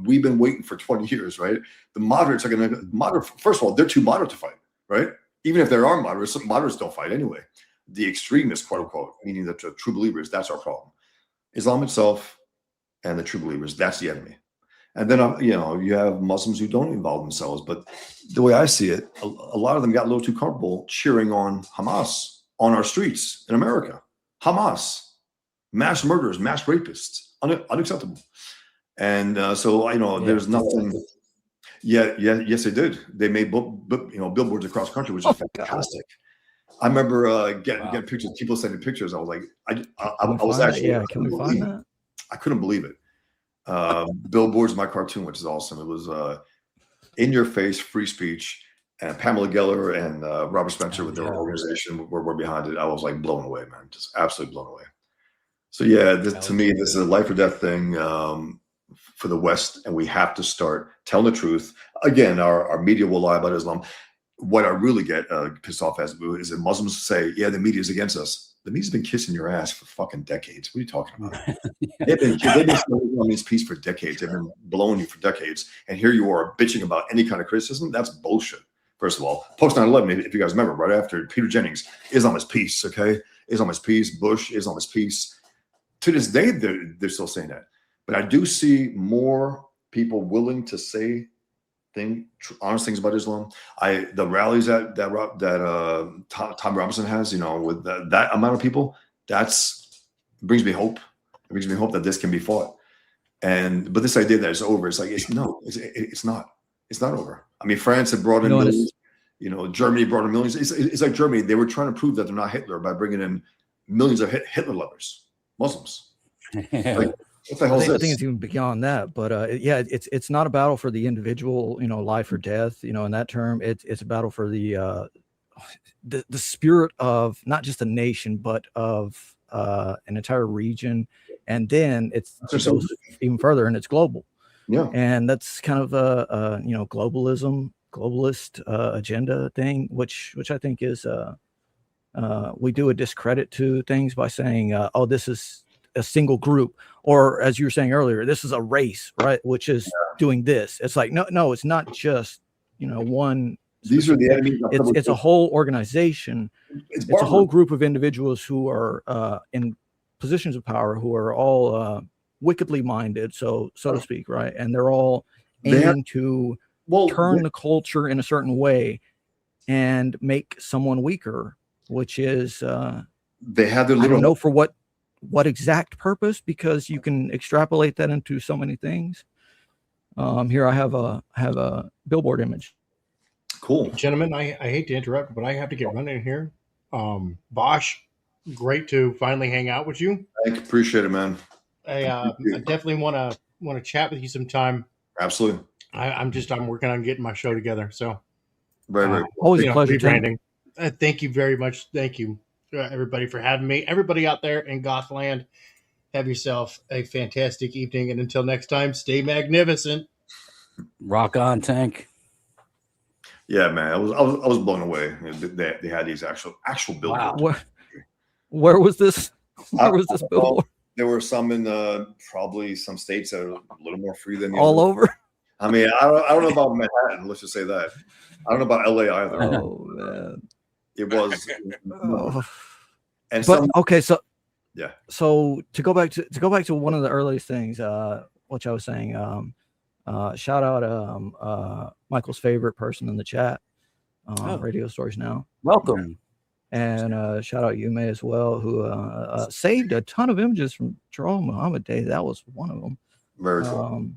we've been waiting for 20 years, right? The moderates are going to first of all, they're too moderate to fight, right? Even if there are moderates, some moderates don't fight anyway. The extremists, quote unquote, meaning the true believers, that's our problem. Islam itself and the true believers, that's the enemy. And then, you have Muslims who don't involve themselves. But the way I see it, a lot of them got a little too comfortable cheering on Hamas on our streets in America. Hamas, mass murderers, mass rapists, unacceptable. And there's nothing. Yes, they did. They made billboards across the country, which is fantastic. I remember getting pictures. People sending pictures. I was like, I was actually. Yeah, can we find that? I couldn't believe it. Billboards, my cartoon, which is awesome. It was in your face, free speech, And Pamela Geller and Robert Spencer with their organization were behind it. I was like blown away, man, just absolutely blown away. So yeah, to me, this is a life or death thing for the West, and we have to start telling the truth. Again, our media will lie about Islam. What I really get pissed off as is that Muslims say, yeah, the media is against us. The media's been kissing your ass for fucking decades. What are you talking about? They've been saying this piece for decades. They've been blowing you for decades. And here you are bitching about any kind of criticism. That's bullshit. First of all, post 9/11, if you guys remember, right after Peter Jennings, Islam is peace, okay? Islam is peace. Bush, Islam is peace. To this day, they're still saying that. But I do see more people willing to say honest things about Islam. The rallies that Tom Robinson has, with that amount of people, it brings me hope. It brings me hope that this can be fought. But this idea that it's over, it's like it's not. It's not over. I mean, France had brought in millions. Germany brought in millions. It's like Germany. They were trying to prove that they're not Hitler by bringing in millions of Hitler lovers, Muslims. Like, what the hell is this? I think it's even beyond that, but it's not a battle for the individual, life or death, in that term. It's a battle for the spirit of not just a nation, but of an entire region, and then it goes even further, and it's global. Yeah, and that's kind of a globalist agenda thing, which I think is we do a discredit to things by saying, oh, this is a single group, or as you were saying earlier, this is a race, right? Which is doing this. It's like, no, it's not just, one. These are the enemies. It's a whole organization. It's a whole group of individuals who are in positions of power, who are all wickedly minded, so to speak, right? And they're all aiming to turn the culture in a certain way and make someone weaker, which is they have their little. I don't know for what exact purpose, because you can extrapolate that into so many things. Here I have a billboard image. Cool, gentlemen. I hate to interrupt, but I have to get running here. Bosch, great to finally hang out with you. I appreciate it, man. I definitely want to chat with you sometime. Absolutely. I'm working on getting my show together. So very always a pleasure. Thank you very much. Thank you everybody for having me. Everybody out there in Gothland, have yourself a fantastic evening, and until next time, stay magnificent. Rock on, Tank. Yeah, man, I was blown away. They had these actual billboards. Wow. Where was this? Where was this billboard? There were some in probably some states that are a little more free than all over. I mean, I don't know about Manhattan. Let's just say that. I don't know about LA either. Oh man, it was. And okay, so yeah. So to go back to one of the earliest things, which I was saying, shout out Michael's favorite person in the chat, Radio Stories Now. Welcome. And shout out Yume as well, who saved a ton of images from Jalal Muhammad Day. That was one of them. Very cool.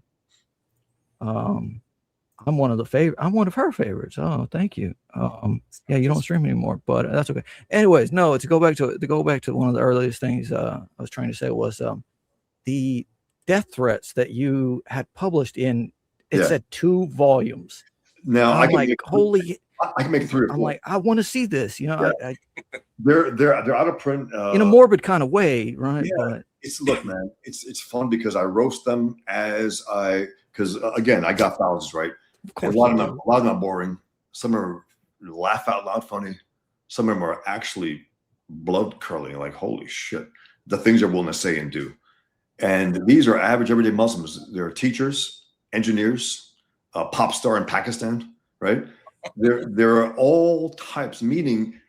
I'm one of her favorites. Oh, thank you. Yeah, you don't stream anymore, but that's okay. Anyways, no, to go back to one of the earliest things I was trying to say was the death threats that you had published in. It said 2 volumes. Now I'm like, holy. I can make 3 or 4. I'm like, I want to see this. They're out of print in a morbid kind of way, right? Yeah, but look, man, it's fun because I roast them because again, I got thousands, right? A lot of them are boring. Some are laugh out loud funny. Some of them are actually blood curling, like holy shit, the things they're willing to say and do. And these are average everyday Muslims. They're teachers, engineers, a pop star in Pakistan, right? There are all types. Meaning,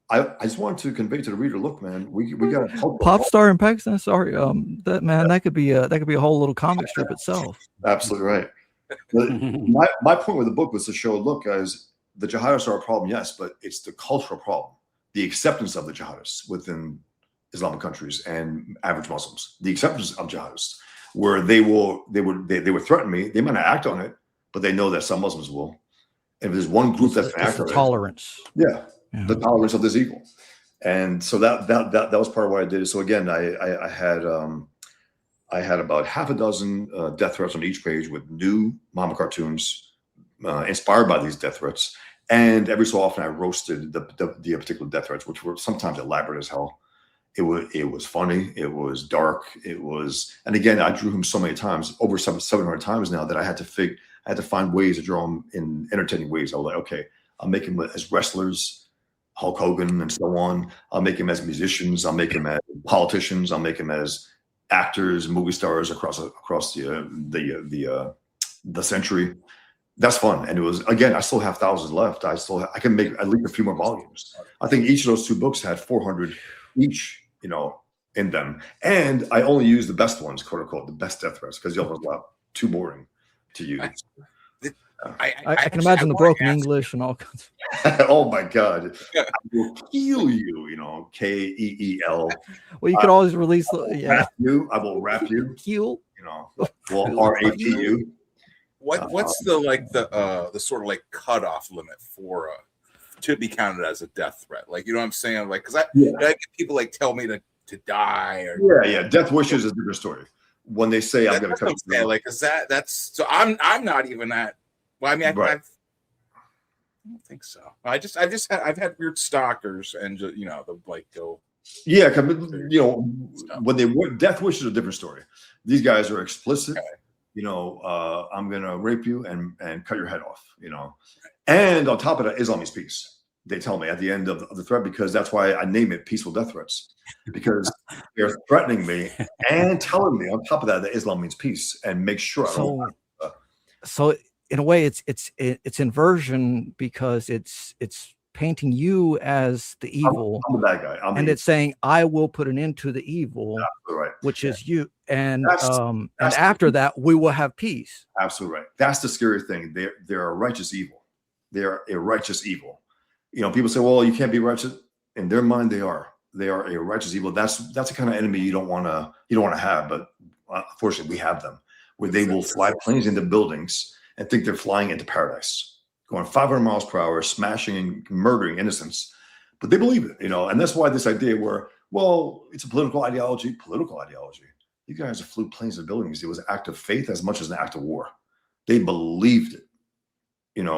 I just wanted to convey to the reader, look, man, we got a pop star in Pakistan. Sorry, that could be a whole little comic strip itself. Absolutely right. My point with the book was to show, look, guys, the jihadists are a problem, yes, but it's the cultural problem, the acceptance of the jihadists within Islamic countries and average Muslims, the acceptance of jihadists, where they would threaten me. They might not act on it, but they know that some Muslims will. And if there's one group that's active, tolerance. Yeah, the tolerance of this evil. And so that was part of why I did it. So again, I had about half a dozen death threats on each page with new Muhammad cartoons inspired by these death threats. And every so often I roasted the particular death threats, which were sometimes elaborate as hell. It was funny. It was dark. And again, I drew him so many times, over 700 times now, that I had to find ways to draw him in entertaining ways. I was like, okay, I'll make him as wrestlers, Hulk Hogan and so on. I'll make him as musicians. I'll make him as politicians. I'll make him as actors, movie stars across the century. That's fun. And it was, again, I still have thousands left. I can make at least a few more volumes. I think each of those 2 books had 400 each, in them. And I only use the best ones, quote unquote, the best death threats, because the others are too boring to use. I can imagine the broken English and all kinds of oh my God. I will kill you, Keel. Well, you could always release I will rap you. Heal. Well, RAPU. What's the sort of like cutoff limit for to be counted as a death threat? Like, you know what I'm saying? Like, because I get people like tell me to die or death wishes is a different story. When they say I'm gonna cut you, like, is that's so I'm not even at. Well, I mean, I don't think so. I've had weird stalkers and just, the like go. Yeah, when they death wish is a different story. These guys are explicit. Okay. I'm gonna rape you and cut your head off. And on top of that, Islam is peace. They tell me at the end of the threat, because that's why I name it peaceful death threats, because they're threatening me and telling me on top of that Islam means peace and make sure. So in a way, it's inversion, because it's painting you as the evil. I'm the bad guy. And it's saying, I will put an end to the evil, which is you. And after that, we will have peace. Absolutely right. That's the scary thing. They're a righteous evil. They're a righteous evil. People say, well, you can't be righteous. In their mind, they are. They are a righteous evil. That's the kind of enemy you don't want to have. But unfortunately, we have them, where they will fly planes into buildings and think they're flying into paradise, going 500 miles per hour, smashing and murdering innocents. But they believe it, and that's why this idea where, well, it's a political ideology. You guys have flew planes into buildings. It was an act of faith as much as an act of war. They believed it.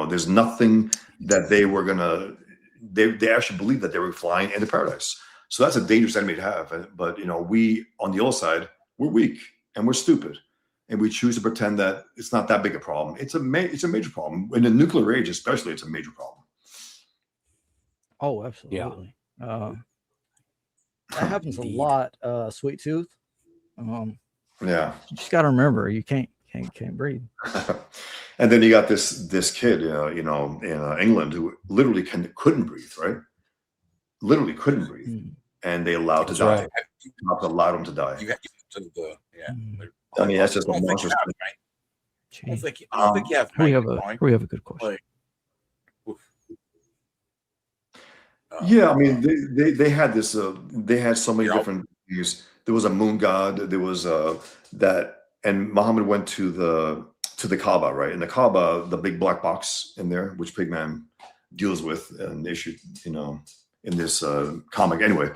There's nothing that they were gonna. They actually believed that they were flying into paradise. So that's a dangerous enemy to have. But we on the other side, we're weak and we're stupid. And we choose to pretend that it's not that big a problem. It's a major problem. In the nuclear age, especially, it's a major problem. Oh, absolutely. Yeah. That happens a lot. Sweet Tooth. Yeah. You just got to remember, you can't breathe. And then you got this kid, in England, who literally couldn't breathe, right? Literally couldn't breathe, and they allowed to die. Right. Allowed him to die. You got to the I mean, that's just a monster. I don't think you have. We have a good question. Yeah, I mean, they had this. They had so many different views. There was a moon god. There was that, and Muhammad went to the Kaaba, right? In the Kaaba, the big black box in there, which Pigman deals with and issued, in this comic. Anyway,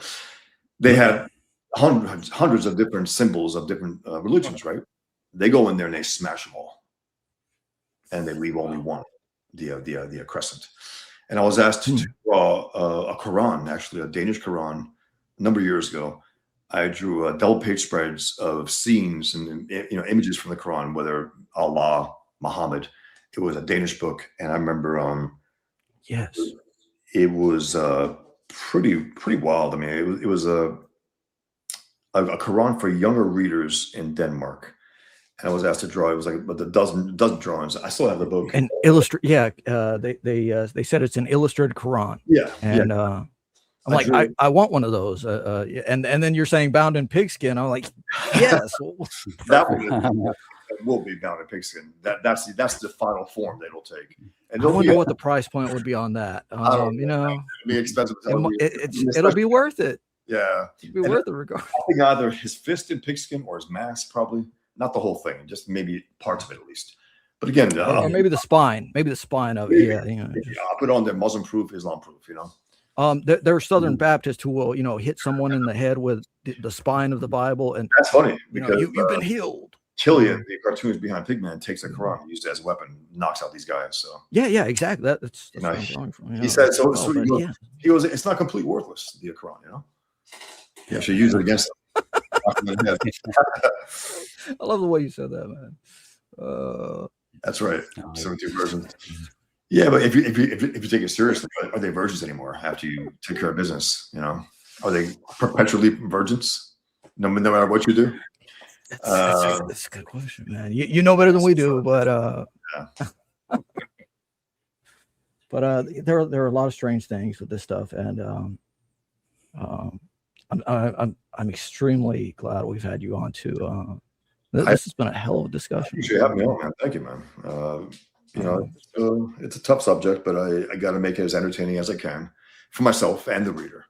they had hundreds of different symbols of different religions, right? They go in there and they smash them all, and they leave only one, the crescent. And I was asked to draw a Quran, actually a Danish Quran, a number of years ago. I drew double page spreads of scenes and images from the Quran, whether Allah, Muhammad. It was a Danish book, and I remember, yes, it was pretty wild. I mean, it was a Quran for younger readers in Denmark. And I was asked to draw. It was like a dozen drawings. I still have the book. And illustrate. Yeah, they said it's an illustrated Quran. Yeah, and I'm like, I want one of those. And then you're saying bound in pigskin. I'm like, yes, that will be bound in pigskin. That's the final form that it'll take. And I wonder what the price point would be on that. It'll be expensive. It'll be worth it. Yeah, it'll be worth it regardless. I think either his fist in pigskin or his mask, probably. Not the whole thing, just maybe parts of it at least. But again, or maybe the spine, of it. Yeah, I'll put on there Muslim-proof, Islam-proof. There are Southern Baptists who will, hit someone in the head with the spine of the Bible, and that's funny because you've been healed. Killian, the cartoonist behind Pigman, takes a Quran and uses it as a weapon, knocks out these guys. So yeah, exactly. That's you know, what I'm drawing from. he said so. Well, he goes, it's not completely worthless, the Quran. You know, you should use it against them. I love the way you said that, man. That's right. 17 versions. Yeah, but if you take it seriously, are they virgins anymore after you take care of business? You know, are they perpetually virgins? No matter what you do. That's a good question, man. You know better than we do, but but there are a lot of strange things with this stuff, and I'm extremely glad we've had you on too. This has been a hell of a discussion. You should have me on, man. Thank you, man. You know, it's a tough subject, but I got to make it as entertaining as I can for myself and the reader.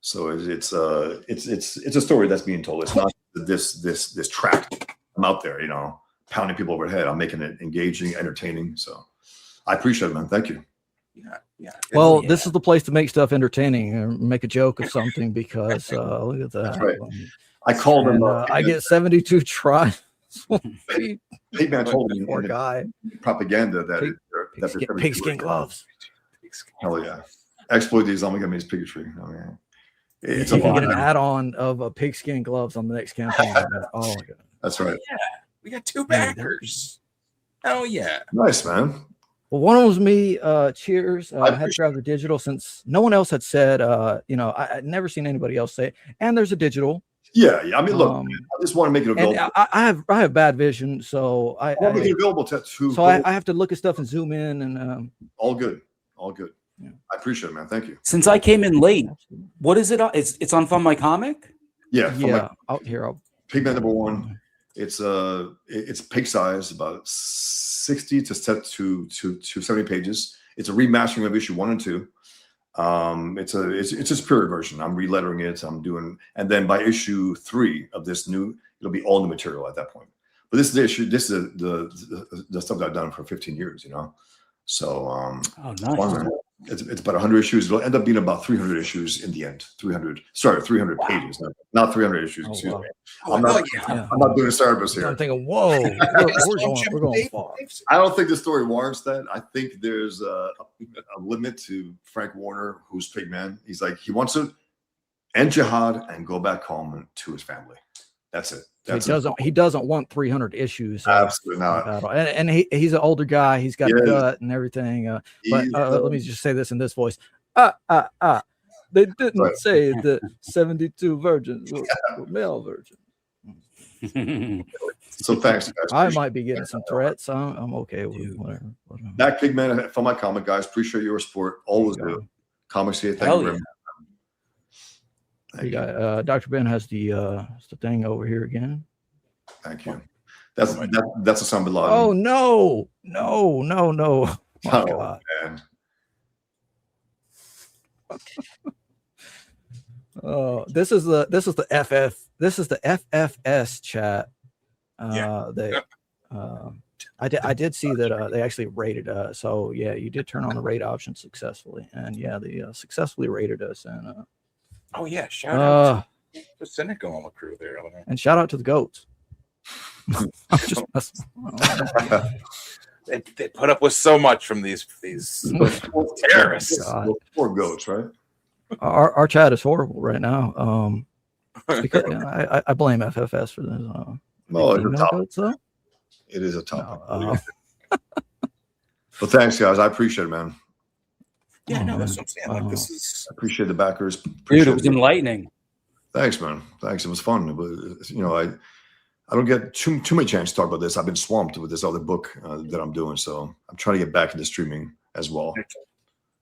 So it's a story that's being told. It's not this tract. I'm out there, you know, pounding people over the head. I'm making it engaging, entertaining. So I appreciate it, man. Thank you. Yeah. Well, this is the place to make stuff entertaining or make a joke of something because look at that. That's right. I called him. I get 72 tries. Pigman told me poor guy. Propaganda that pigskin gloves. Hell yeah! Exploit the Islamic bigotry. I mean, it's you can get an add-on of pigskin gloves on the next campaign. Oh my god, that's right. Yeah, we got 2 backers. Oh yeah, nice, man. Well, one of them was me. Cheers. I had to grab the digital since no one else had said. You know, I'd never seen anybody else say it. And there's a digital. Yeah. I mean, look, I just want to make it available. I have bad vision, so I want to make it available to. So I have to look at stuff and zoom in and. All good. Yeah. I appreciate it, man. Thank you. Since I came in late, what is it? It's on Fund My Comic. Yeah. Out here. Pigman #1. It's pig size, about 60 to 70 pages. It's a remastering of issue 1 and 2. It's a superior version. I'm relettering it. I'm doing, and then by issue 3 of this new, it'll be all new material at that point. But this is the issue. This is the stuff that I've done for 15 years. You know, so nice. It's about 100 issues. It'll end up being about 300 issues in the end. 300 pages, not 300 issues. Excuse me. I'm not doing a service here. I'm thinking, whoa, we're going far. I don't think the story warrants that. I think there's a limit to Frank Warner, who's Pigman. He's like, he wants to end jihad and go back home to his family. That's it. He doesn't want 300 issues. Absolutely not. And he's an older guy. He's got a gut and everything. But let me just say this in this voice. They didn't say that 72 virgins were male virgins. So thanks, guys. I might be getting some threats. I'm okay with whatever. Back Pigman from my comic, guys. Appreciate your support. Always do. ComicsGate. Thank you very much. You got Dr. Ben has the thing over here again. Thank you. That's a Osama bin Laden. Oh no. My God. Man. Oh, this is the FFS chat. I did see that they actually rated us. So yeah, you did turn on the rate option successfully, and yeah, they successfully rated us. And oh yeah, shout out to the Cynical on the crew there. And shout out to the goats. I'm just messing. They put up with so much from these terrorists. Poor goats, right? Our chat is horrible right now. Because I blame FFS for this. No, it's a topic. It is a topic. But thanks, guys. I appreciate it, man. Yeah, no, that's what I'm saying. Like, this is. I appreciate the backers. Dude, it was enlightening. Thanks, man. Thanks. It was fun. But you know, I don't get too many chance to talk about this. I've been swamped with this other book that I'm doing, so I'm trying to get back into streaming as well.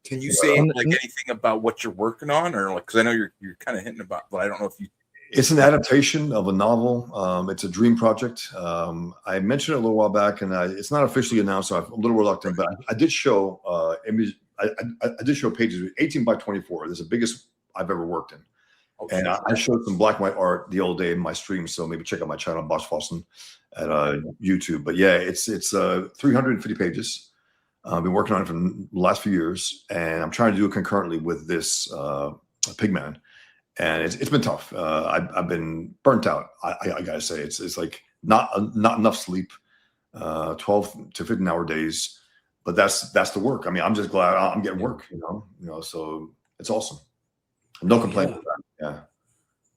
Can you say like anything about what you're working on, or like, because I know you're kind of hinting about, but I don't know if you. It's an adaptation of a novel. It's a dream project. I mentioned it a little while back, and it's not officially announced, so I'm a little reluctant. But I did show I did show pages 18 by 24. This is the biggest I've ever worked in. Okay. And I showed some black and white art the old day in my stream, so maybe check out my channel, Bosch Fawstin, at YouTube. But yeah, it's 350 pages. I've been working on it for the last few years, and I'm trying to do it concurrently with this Pigman. And it's been tough. I've been burnt out. I gotta say, it's like not enough sleep, 12 to 15-hour days. But that's the work. I mean, I'm just glad I'm getting work, so it's awesome. No complaint with that. Yeah.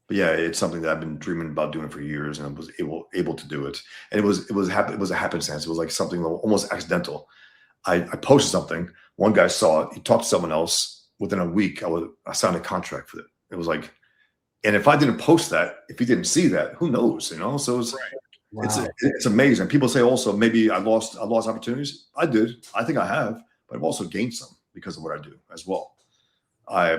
But yeah, it's something that I've been dreaming about doing for years, and I was able to do it. And it was a happenstance. It was like something almost accidental. I posted something. One guy saw it. He talked to someone else. Within a week, I signed a contract for it. It was like, and if I didn't post that, if he didn't see that, who knows? So it's it's amazing. People say also maybe I lost opportunities. I did. I think I have, but I've also gained some because of what I do as well. I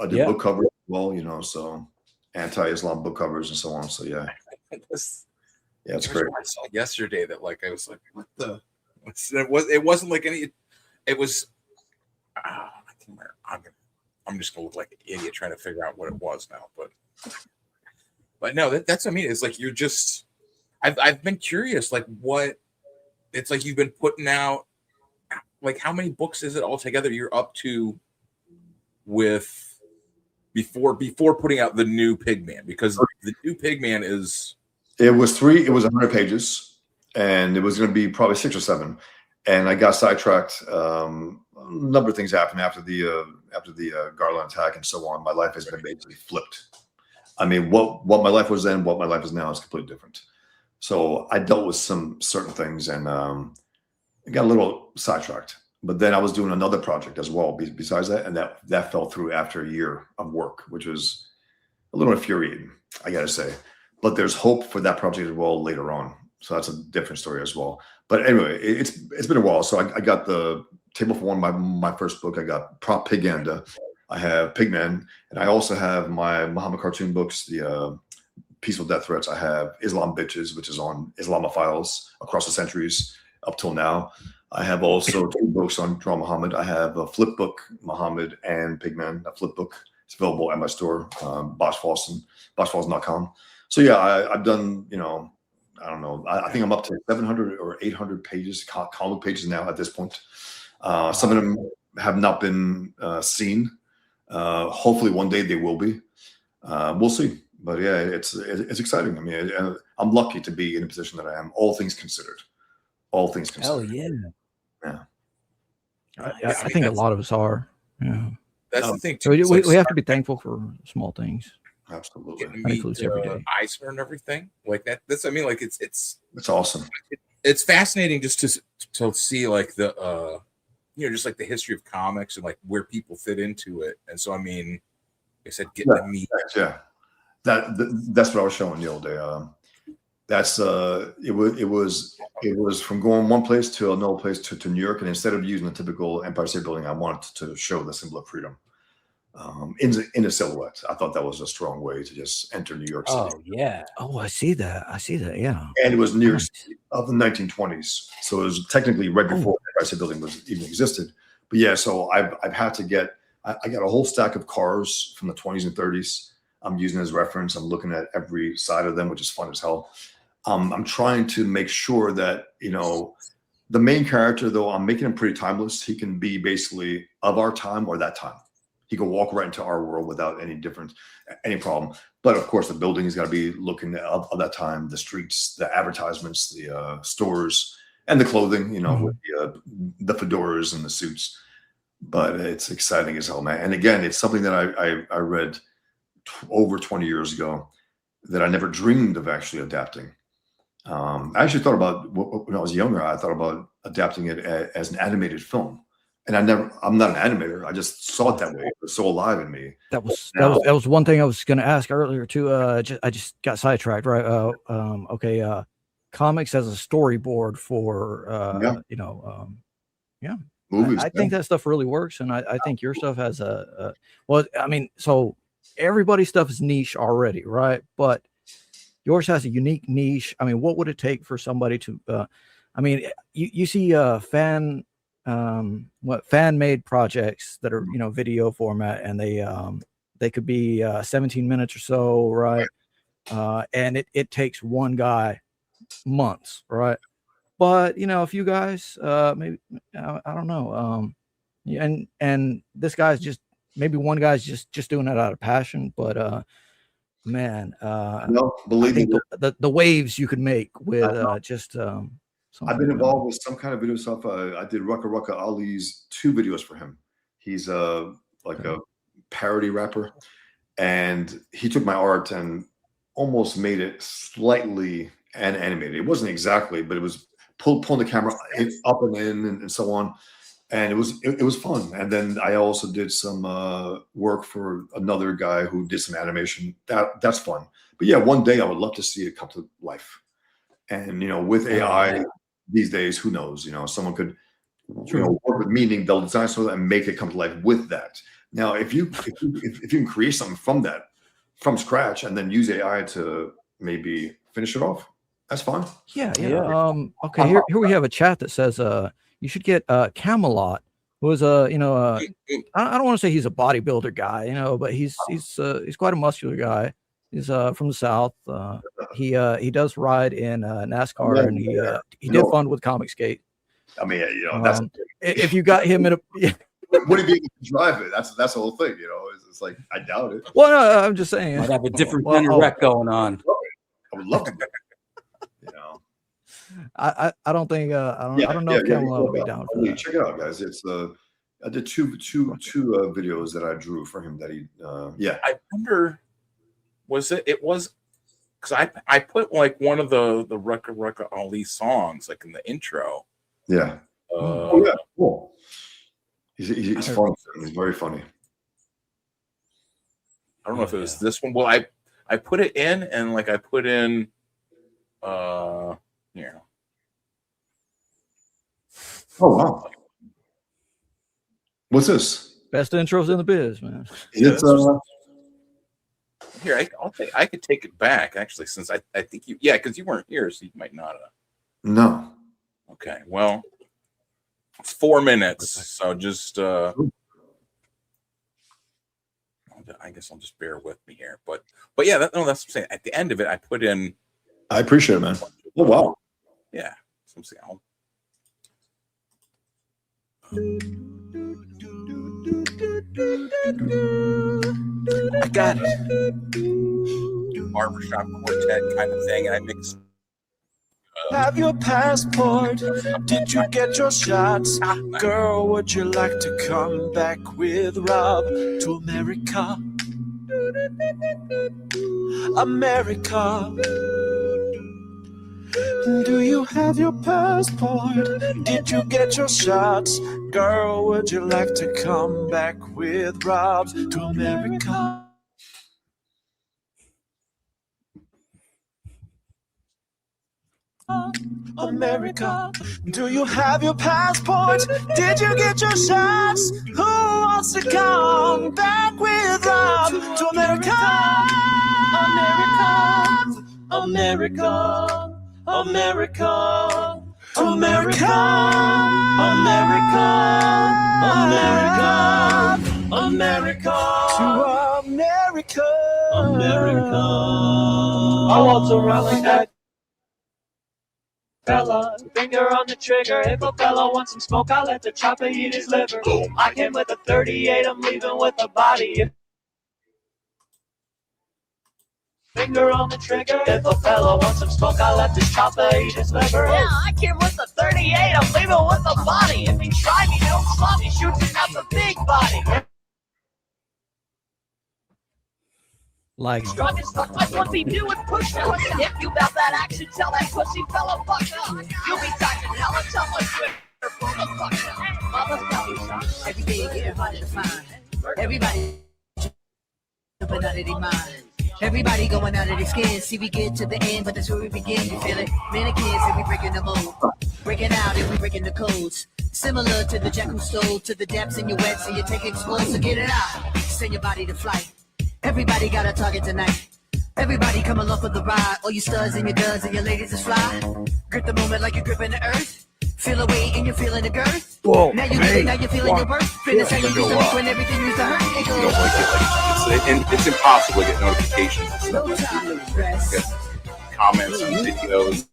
did book covers as well, so anti-Islam book covers and so on. So yeah, it's great. I saw yesterday that I was like, what the? It wasn't like any. It was. I can't remember. I'm just gonna look like an idiot trying to figure out what it was now, but no, that's what I mean. It's like you're just. I've been curious, what it's like you've been putting out. How many books is it altogether you're up to with before putting out the new Pigman? Because the new Pigman is. It was 100 pages, and it was going to be probably 6 or 7, and I got sidetracked. A number of things happened after the Garland attack and so on. My life has been basically flipped. I mean, what my life was then, what my life is now is completely different. So I dealt with some certain things, and I got a little sidetracked. But then I was doing another project as well besides that, and that fell through after a year of work, which was a little infuriating, I gotta say. But there's hope for that project as well later on. So that's a different story as well. But anyway, it's been a while. So I got the Table for One, my first book. I got Prop Piganda. I have Pigman, and I also have my Muhammad cartoon books, the Peaceful Death Threats. I have Islam Bitches, which is on Islamophiles across the centuries up till now. I have also 2 books on Draw Muhammad. I have a flip book, Muhammad and Pigman, a flip book. It's available at my store, Bosch Fawstin, BoschFawstin.com. So yeah, I've done, I don't know. I think I'm up to 700 or 800 pages, comic pages now at this point. Some of them have not been seen. Hopefully one day they will be. We'll see. But yeah, it's exciting. I mean, I'm lucky to be in a position that I am, all things considered. All things considered. Hell yeah. Yeah. I think a lot of us are. Yeah. That's the thing too. So we have to be thankful for small things. Absolutely. Every day. Eisner and everything like that. That's I mean, it's awesome. It's fascinating just to see the just the history of comics and where people fit into it. And so I mean, like I said, getting to meet. Yeah. That's what I was showing the other day. That's it was from going one place to another place to New York, and instead of using the typical Empire State Building, I wanted to show the symbol of freedom in a silhouette. I thought that was a strong way to just enter New York City. Oh yeah. Oh, I see that. Yeah. And it was near of the 1920s, so it was technically right before the Empire State Building even existed. But yeah, so I've had to get. I got a whole stack of cars from the 20s and 30s. I'm using as reference. I'm looking at every side of them, which is fun as hell. I'm trying to make sure that, the main character, though, I'm making him pretty timeless. He can be basically of our time or that time. He can walk right into our world without any problem. But of course, the building has got to be looking of that time, the streets, the advertisements, the stores, and the clothing, with the fedoras and the suits. But it's exciting as hell, man. And again, it's something that I read over 20 years ago that I never dreamed of actually adapting. I actually thought about when I was younger. I thought about adapting it as an animated film, and I'm not an animator. I just saw it that way. It was so alive in me. That was one thing I was going to ask earlier too. I just got sidetracked. Right? Okay. Comics as a storyboard for movies. I think that stuff really works, and I think your stuff has so everybody's stuff is niche already, right? But yours has a unique niche. I mean, what would it take for somebody to you see fan made projects that are video format, and they could be 17 minutes or so, right? And it takes one guy months, right? But if you guys maybe I don't know, and this guy's just maybe one guy's just doing it out of passion, but Man, No, I believe me, think the waves you could make with just I've been involved with some kind of video stuff. I did Rucka Ali's 2 videos for him. He's like a parody rapper, and he took my art and almost made it slightly animated. It wasn't exactly, but it was pulling the camera up and in and so on. And it was fun. And then I also did some work for another guy who did some animation. That's fun. But yeah, one day I would love to see it come to life. And with AI these days, who knows? Someone could work with meaning. They'll design something and make it come to life with that. Now, if you can create something from scratch and then use AI to maybe finish it off, that's fine. Yeah. Okay, here we have a chat that says you should get Camelot, who is I don't want to say he's a bodybuilder guy, but he's quite a muscular guy. He's from the South. He does ride in NASCAR, and he did fun with ComicsGate. I mean, that's if you got him in a would he be able to drive it? That's the whole thing, It's like, I doubt it. Well, no, I'm just saying. Might have a different kind of wreck going on. I would love to. I don't think I don't know if Camelot would be down for that. Check it out, guys. It's I did two videos that I drew for him that he I wonder, was it was because I put like one of the Rucka Ali songs like in the intro. Yeah. Yeah, cool. He's funny. He's very funny. I don't know if it was this one. Well, I put it in, and like I put in Oh wow. What's this? Best intros in the biz, man. It's here. I could take it back actually, since I think because you weren't here, so you might not have. No. Okay. Well, it's 4 minutes, so just I guess I'll just bear with me here. But yeah, that's what I'm saying. At the end of it, I put in. I appreciate it, man. Oh wow. Yeah. So I'm saying I got it. Barbershop quartet kind of thing, and I mix. Have your passport? Did you get your shots? Girl, would you like to come back with Rob to America? America. Do you have your passport? Did you get your shots? Girl, would you like to come back with Rob to America? America. Do you have your passport? Did you get your shots? Who wants to come back with Rob to America? America. America. America. America. America. America. To America. America. I waltz around like that. Fella, finger on the trigger. If a fella wants some smoke, I'll let the chopper eat his liver. I came with a 38, I'm leaving with a body. Finger on the trigger. If a fella wants some smoke, I'll let the chopper eat his liver. Yeah, I came with a 38, I'm leaving with a body. If he try me, don't slot me, shooting out the big body. Like Strong and stuff like what we do and push now. If you about that action, tell that pussy fella fuck up. You be talking hella tough on Twitter, motherfucker. Every day you get harder to find. Everybody jumping out of their mind. Everybody going out of their skin. See, we get to the end, but that's where we begin. You feel it? Mannequins and we breaking the mold. Breaking out and we breaking the codes. Similar to the jack who stole to the depths in your wet, so you take explosive. So get it out. Send your body to flight. Everybody got a target tonight. Everybody come along for the ride. All you studs and your duds and your ladies is fly. Grip the moment like you're gripping the earth. Feel a weight and you're feeling the girth. Whoa, now you're living, now you're feeling your birth. Fitness how you used to make when everything used to hurt. It goes. It's impossible to get notifications. No time to rest. Comments and videos.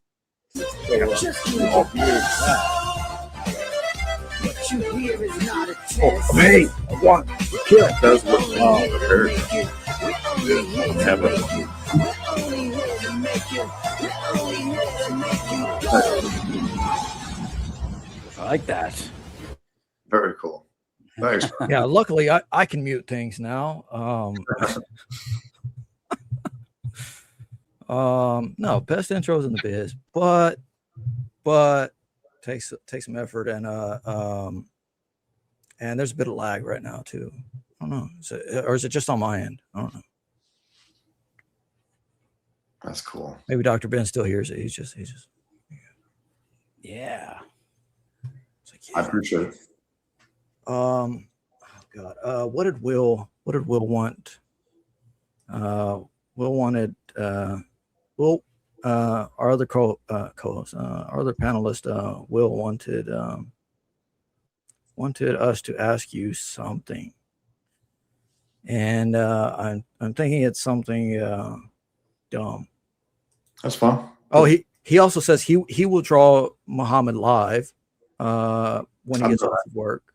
Just do it. What you hear is not a test. Hey, what? Kill. Does look wrong. We only I like that. Very cool. Thanks. Yeah, luckily I can mute things now. No, best intros in the biz, but takes some effort, and there's a bit of lag right now too. I don't know, or is it just on my end? I don't know. That's cool. Maybe Dr. Ben still hears it. He's just yeah. It's like, yeah. I appreciate it. Oh God. What did Will want? Will wanted our other co-host, our other panelist, Will wanted us to ask you something, and I'm thinking it's something dumb. That's fine. Oh, he also says he will draw Muhammad live when he gets off of work,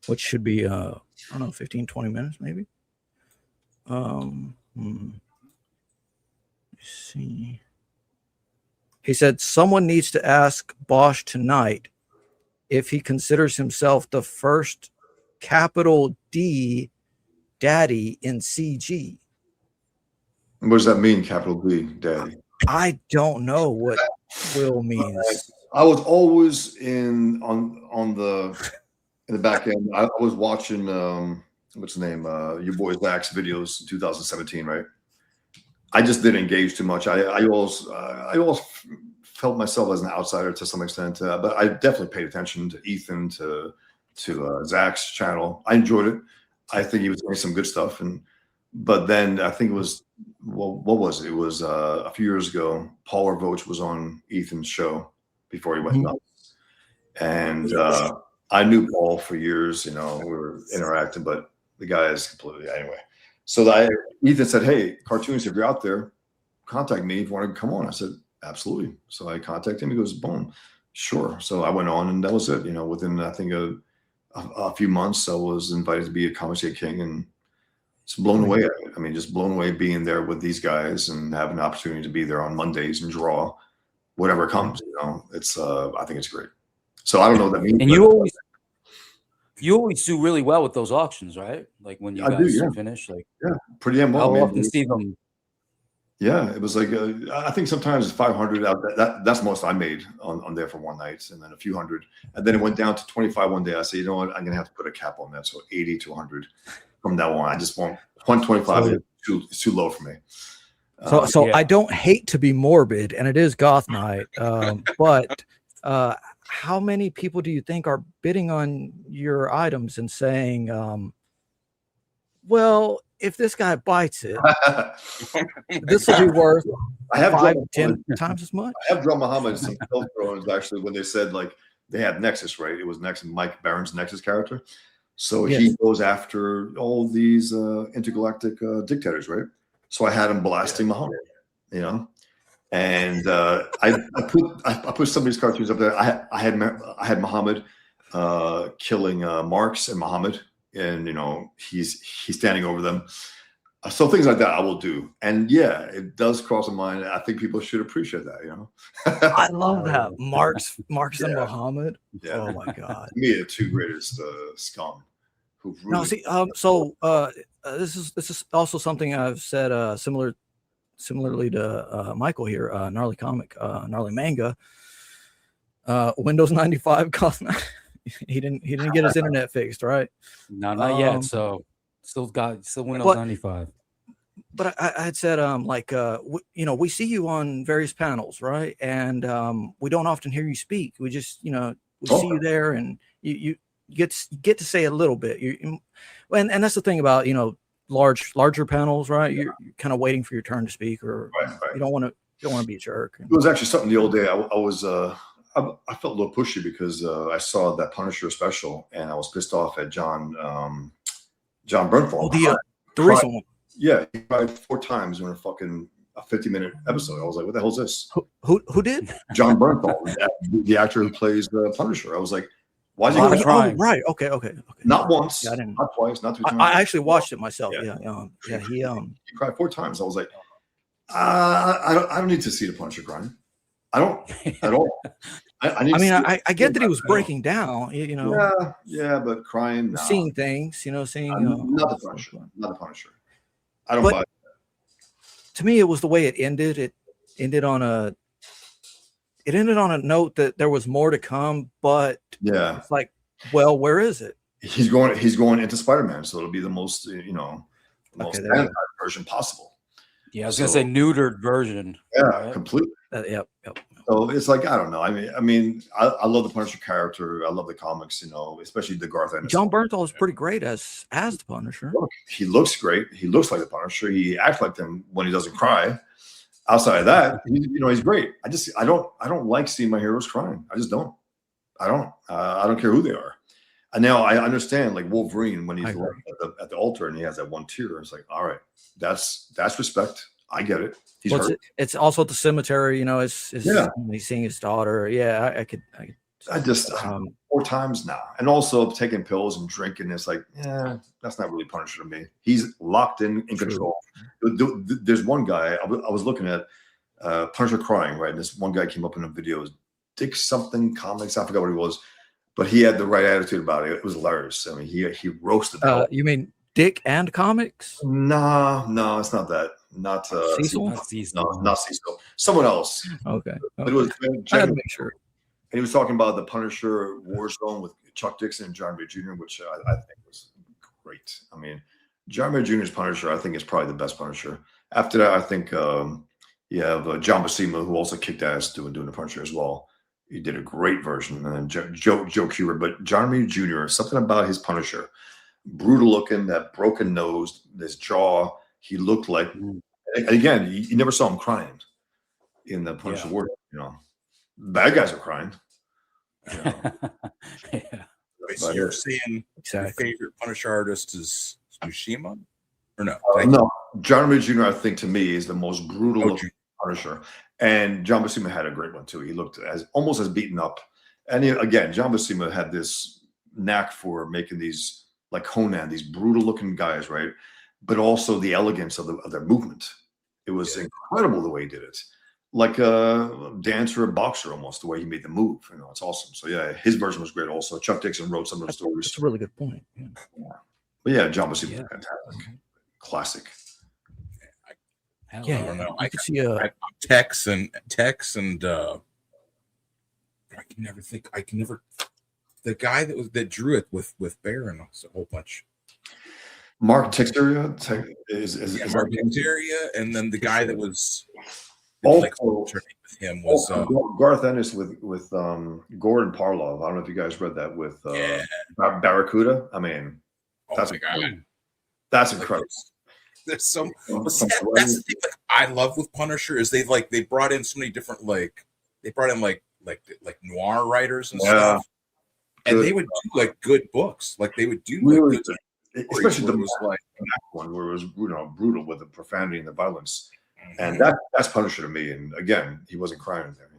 which should be I don't know, 15, 20 minutes maybe. Let's see. He said someone needs to ask Bosch tonight if he considers himself the first capital D daddy in CG. What does that mean, capital D daddy? I don't know what Will means. I was always in the back end. I was watching what's the name? Your boy Zach's videos in 2017, right? I just didn't engage too much. I always felt myself as an outsider to some extent, but I definitely paid attention to Ethan, to Zach's channel. I enjoyed it. I think he was doing some good stuff, but then I think it was, well, what was it? It was a few years ago. Paul Roach was on Ethan's show before he went nuts, and I knew Paul for years. You know, we were interacting, but the guy is completely anyway. So Ethan said, "Hey, cartoonist, if you're out there, contact me if you want to come on." I said, "Absolutely." So I contacted him. He goes, "Boom, sure." So I went on, and that was it. You know, within I think a few months, I was invited to be a ComicsGate King, and just blown away. I mean, just blown away being there with these guys and having an opportunity to be there on Mondays and draw whatever comes. You know, it's I think it's great. So I don't know what that means. And you always do really well with those auctions, right? Like when you guys finish, like pretty damn well. I often see them. Yeah, it was like I think sometimes it's 500 out. That's most I made on there for one night, and then a few hundred, and then it went down to 25 one day. I said, you know what, I'm gonna have to put a cap on that, so 80 to 100 from now on. I just want 125. It's too low for me. So I don't hate to be morbid, and it is Goth Night, but how many people do you think are bidding on your items and saying, well, if this guy bites it, this will be worth 5-10 times as much? I have drawn Muhammad some throws actually when they said like they had Nexus, right? It was Mike Barron's Nexus character. So he goes after all these intergalactic dictators, right? So I had him blasting Muhammad, you know. And I put some of these cartoons up there. I had Muhammad killing Marx and Muhammad, and you know he's standing over them. So things like that I will do, and yeah, it does cross my mind. I think people should appreciate that, you know. I love that Marx and Muhammad. Yeah. Oh my god, to me the two greatest scum. Who really this is also something I've said similarly to Michael here, gnarly manga, Windows 95 cost. he didn't get his internet fixed, right? No, not yet. So still Windows 95. But I had said we see you on various panels, right? And we don't often hear you speak. We just we see you there, and you get to say a little bit. And that's the thing about larger panels, right? You're kind of waiting for your turn to speak, or you don't want to be a jerk. It was actually something the old day. I felt a little pushy because I saw that Punisher special, and I was pissed off at John Bernthal. The recent one. Yeah, he cried 4 times in a 50-minute episode. I was like, "What the hell is this?" Who did? John Bernthal, the actor who plays the Punisher. I was like, Why did A lot he of cry? crying. Right. Okay. Not once, Yeah, I didn't. not twice, not 3 times. I actually watched it myself. Yeah. Yeah. He He cried 4 times. I was like, I don't need to see the Punisher crying. I don't at all. I need. I mean, to see I get that he was breaking down. You know, yeah, but crying, nah. seeing things. You know, seeing. Not the Punisher. Not the Punisher. I don't But- buy it. To me, it was the way it ended. It ended on a note that there was more to come, but Yeah, it's like, well, where is it? he's going into Spider-Man, so it'll be the most the most there you go. sanitized version possible. Yeah, I was gonna say neutered version. Yeah, right? completely. Yep. So it's like, I don't know. I mean, I love the Punisher character. I love the comics, especially the Garth Ennis. John Bernthal is pretty great as the Punisher. Look, he looks great. He looks like the Punisher. He acts like them when he doesn't cry. Outside of that, he's great. I don't like seeing my heroes crying. I just don't. I don't care who they are. And now I understand, like Wolverine, when he's at the altar and he has that one tear. It's like, all right, that's respect. I get it. He's hurt. It's also at the cemetery. He's seeing his daughter. Yeah, I could. I just 4 times now, and also taking pills and drinking. It's like, that's not really Punisher to me. He's locked in control. There's one guy I was looking at, Punisher crying, right? And this one guy came up in a video, it was Dick something Comics. I forgot what he was, but he had the right attitude about it. It was hilarious. I mean, he roasted. You mean Dick and Comics? No, it's not that. Not Cecil. Not Cecil. Someone else. Okay. But it was. I had to make sure. And he was talking about the Punisher War Zone with Chuck Dixon and John Ray Jr., which I think was great. I mean, John Ray Jr.'s Punisher, I think, is probably the best Punisher. After that, I think you have John Buscema, who also kicked ass doing the Punisher as well. He did a great version. And then Joe Kubert. But John Ray Jr., something about his Punisher, brutal looking, that broken nose, this jaw, he looked like, and again, you never saw him crying in the Punisher War, Bad guys are crying. So you're saying your favorite Punisher artist is Buscema? Or no? No, John Ray Jr., I think, to me, is the most brutal Punisher. And John Buscema had a great one, too. He looked almost as beaten up. And again, John Buscema had this knack for making these, like Conan, these brutal-looking guys, right? But also the elegance of their movement. It was incredible the way he did it. Like a dancer, a boxer, almost the way he made the move. It's awesome. So yeah, his version was great. Also, Chuck Dixon wrote some of the stories. That's a really good point. But yeah, John Buscema was fantastic, classic. I don't know. I could see a Tex and I can never the guy that drew it with Baron a whole bunch. Mark Texeria is Mark Texeria, and then the guy that was also with him was Garth Ennis with Gordon Parlov. I don't know if you guys read that with Barracuda. I mean, that's incredible. There's some that's the thing that I love with Punisher is they brought in so many different like noir writers and stuff, and they would do like good books, like they would do really good. Especially the one where it was brutal with the profanity and the violence, and that's Punisher to me. And again, he wasn't crying there.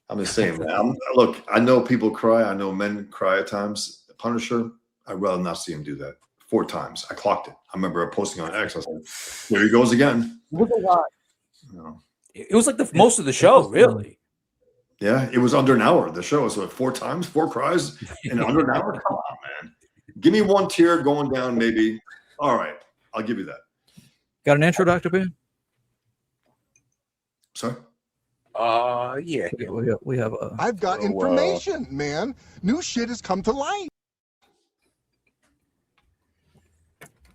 I'm just saying, man. Look, I know people cry. I know men cry at times. Punisher, I'd rather not see him do that. 4 times, I clocked it. I remember posting on X. I was like, "There he goes again." It was a lot. It was like most of the show, really. Yeah, it was under an hour. The show was 4 times, 4 cries in under an hour. Come on, man. Give me 1 tear going down, maybe. All right, I'll give you that. Got an intro, Dr. Ben? Sorry? Yeah. We have I've got information, man. New shit has come to light.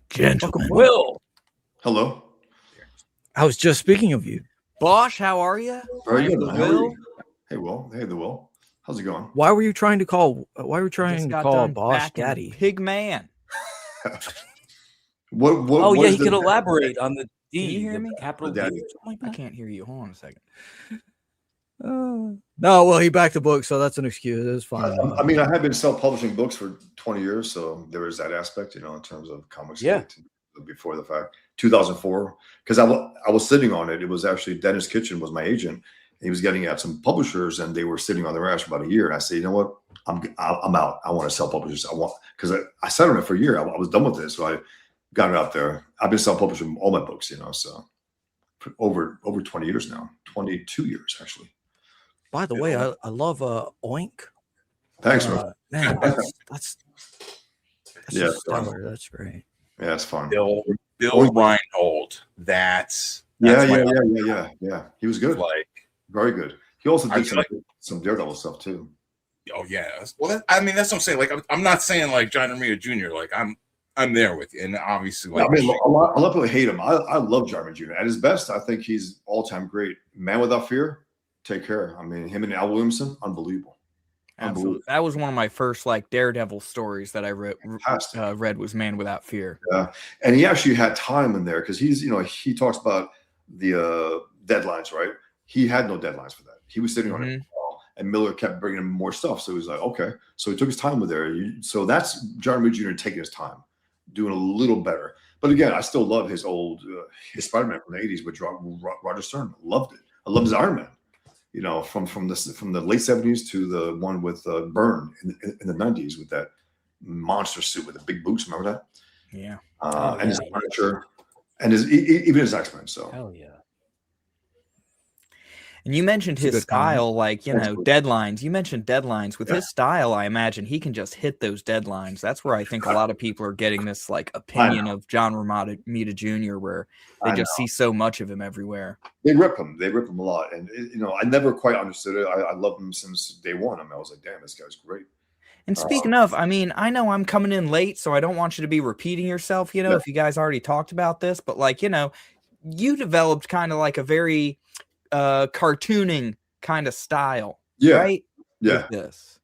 Gentlemen. Will. Hello. I was just speaking of you. Bosch, how are you? Very good. Will. Hey, Will. Hey, the Will. How's it going? Why were you trying to call Bosch Daddy? Pig man. What he could elaborate on the D. Can you hear me? Capital D. I can't hear you. Hold on a second. No, well, he backed the book, so that's an excuse. It's fine. I mean, I have been self-publishing books for 20 years, so there is that aspect, in terms of comics. Yeah. Before the fact, 2004, because I was sitting on it. It was actually Dennis Kitchen was my agent. And he was getting at some publishers, and they were sitting on their ass for about a year. And I said, you know what? I'm out. I want to self-publish. Because I sat on it for a year. I was done with it, so I got it out there. I've been self-publishing all my books, so for over 20 years now, 22 years actually. By the way, I love Oink. Thanks, man. Man, that's yeah, stellar. That's great. Yeah, it's fun. Bill Reinhold. That's yeah. He was good. Like very good. He also did some Daredevil stuff too. Oh yeah. Well, I mean, that's what I'm saying. Like, I'm not saying like John Romita Jr. Like, I'm there with you, and obviously, like, I mean, a lot of people hate him. I love John Romita Jr. At his best, I think he's all-time great. Man Without Fear, take care. I mean, him and Al Williamson, unbelievable. Absolutely. That was one of my first like Daredevil stories that I read was Man Without Fear. Yeah. And he actually had time in there because he's, he talks about the deadlines, right? He had no deadlines for that. He was sitting on it. And Miller kept bringing him more stuff. So he was like, okay. So he took his time with there. So that's John Romita Jr. taking his time, doing a little better. But again, I still love his old, his Spider-Man from the 80s with Roger Stern. Loved it. I love his Iron Man. From the late 70s to the one with Byrne in the 90s with that monster suit with the big boots. Remember that? Yeah. And his furniture and even his X-Men. So hell yeah. And you mentioned his style, like, deadlines. You mentioned deadlines. With his style, I imagine he can just hit those deadlines. That's where I think a lot of people are getting this like opinion of John Romita Jr., where they just see so much of him everywhere. They rip him. They rip him a lot. And, I never quite understood it. I loved him since day one. I mean, I was like, damn, this guy's great. And speaking of, I mean, I know I'm coming in late, so I don't want you to be repeating yourself, if you guys already talked about this. But, like, you developed kind of like a very cartooning kind of style, right? Yeah,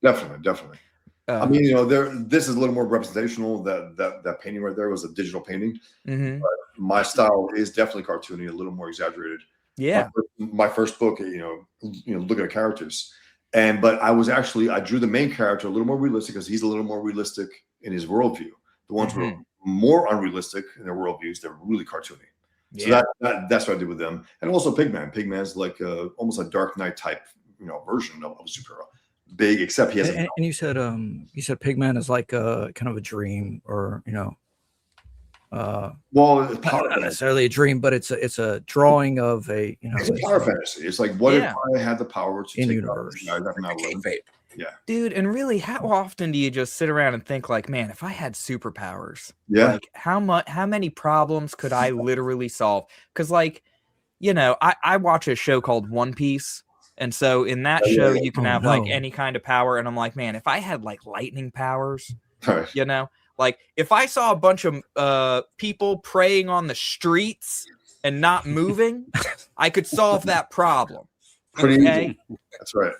definitely. I mean, this is a little more representational. That painting right there was a digital painting. Mm-hmm. But my style is definitely cartoony, a little more exaggerated. Yeah. My first book, looking at characters, but I drew the main character a little more realistic because he's a little more realistic in his worldview. The ones who are more unrealistic in their worldviews, they're really cartoony. So that's what I did with them, and also Pigman. Pigman's like almost a Dark Knight type, version of a superhero. Big, except he has. And you said Pigman is like kind of a dream, or well, not necessarily a dream, but it's a drawing of a it's a power fantasy. It's like, what if I had the power to take universe? Yeah, dude. And really, how often do you just sit around and think like, man, if I had superpowers, like how many problems could I literally solve? Because like, I watch a show called One Piece. And so in that show, you can have like any kind of power. And I'm like, man, if I had like lightning powers, like if I saw a bunch of people praying on the streets and not moving, I could solve that problem. Pretty easy. That's right.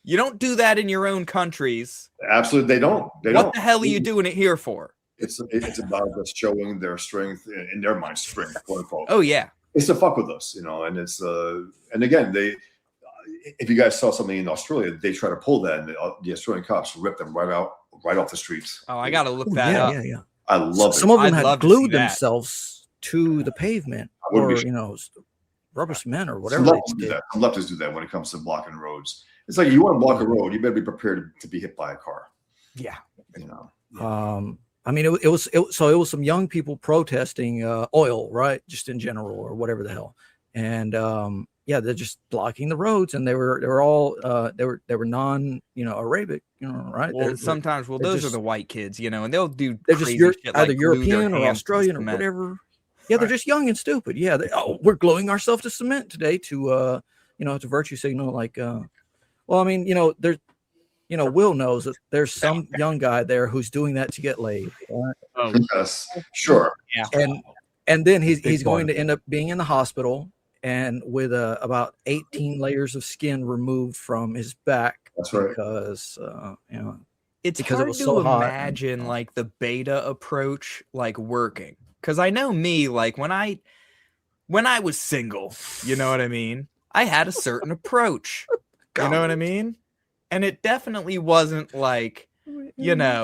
You don't do that in your own countries. Absolutely, they don't. What the hell are you doing it here for? It's about just showing their strength in their mind, strength, quote unquote. Oh yeah, it's to fuck with us, and it's and again if you guys saw something in Australia, they try to pull that, and the Australian cops rip them right off the streets. Oh, I gotta look that up. Yeah. I love it. Some of them had glued themselves to the pavement, or rubber cement, or whatever. Some leftists do that when it comes to blocking roads. It's like, you want to block a road, you better be prepared to be hit by a car. Yeah. I mean, it was some young people protesting oil, right? Just in general, or whatever the hell. And they're just blocking the roads, and they were all they were non Arabic, right? Well, sometimes those are the white kids, and they'll do they're crazy just shit, either like European or Australian or whatever. Yeah, they're just young and stupid. Yeah, we're gluing ourselves to cement today to to virtue signal, like. Well, I mean, there's, Will knows that there's some young guy there who's doing that to get laid. Right? Oh, yes, sure. Yeah. And then he's going to end up being in the hospital and with about 18 layers of skin removed from his back. That's right. Because it's because hard it was to so hot. imagine like the beta approach like working. Because I know me, like when I was single, you know what I mean? I had a certain approach. You know what I mean? And it definitely wasn't like, do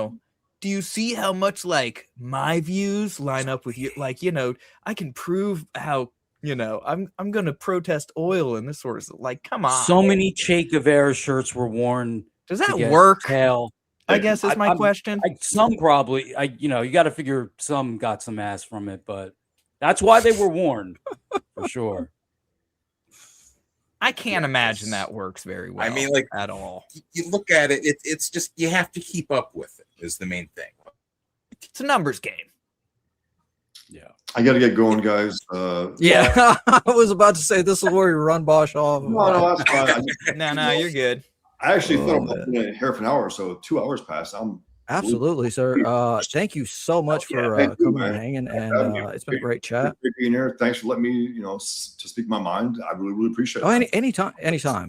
you see how much like my views line up with you? Like, I can prove how, I'm going to protest oil and this sort of stuff. Like, come on. So many Che Guevara shirts were worn Does to that get work? tail. I guess is my question. Some probably, you got to figure some got some ass from it, but that's why they were warned for sure. I can't imagine that works very well. I mean, like at all. You look at it, it's just you have to keep up with it. Is the main thing. It's a numbers game. Yeah, I got to get going, guys. Yeah, I was about to say this is where you run Bosch off. No, that's fine. No, you're good. I actually thought about doing it here for an hour or so. 2 hours passed. Absolutely, sir. Thank you so much for coming and hanging, and it's been a great chat. Great being here. Thanks for letting me, to speak my mind. I really, really appreciate it. Oh, anytime,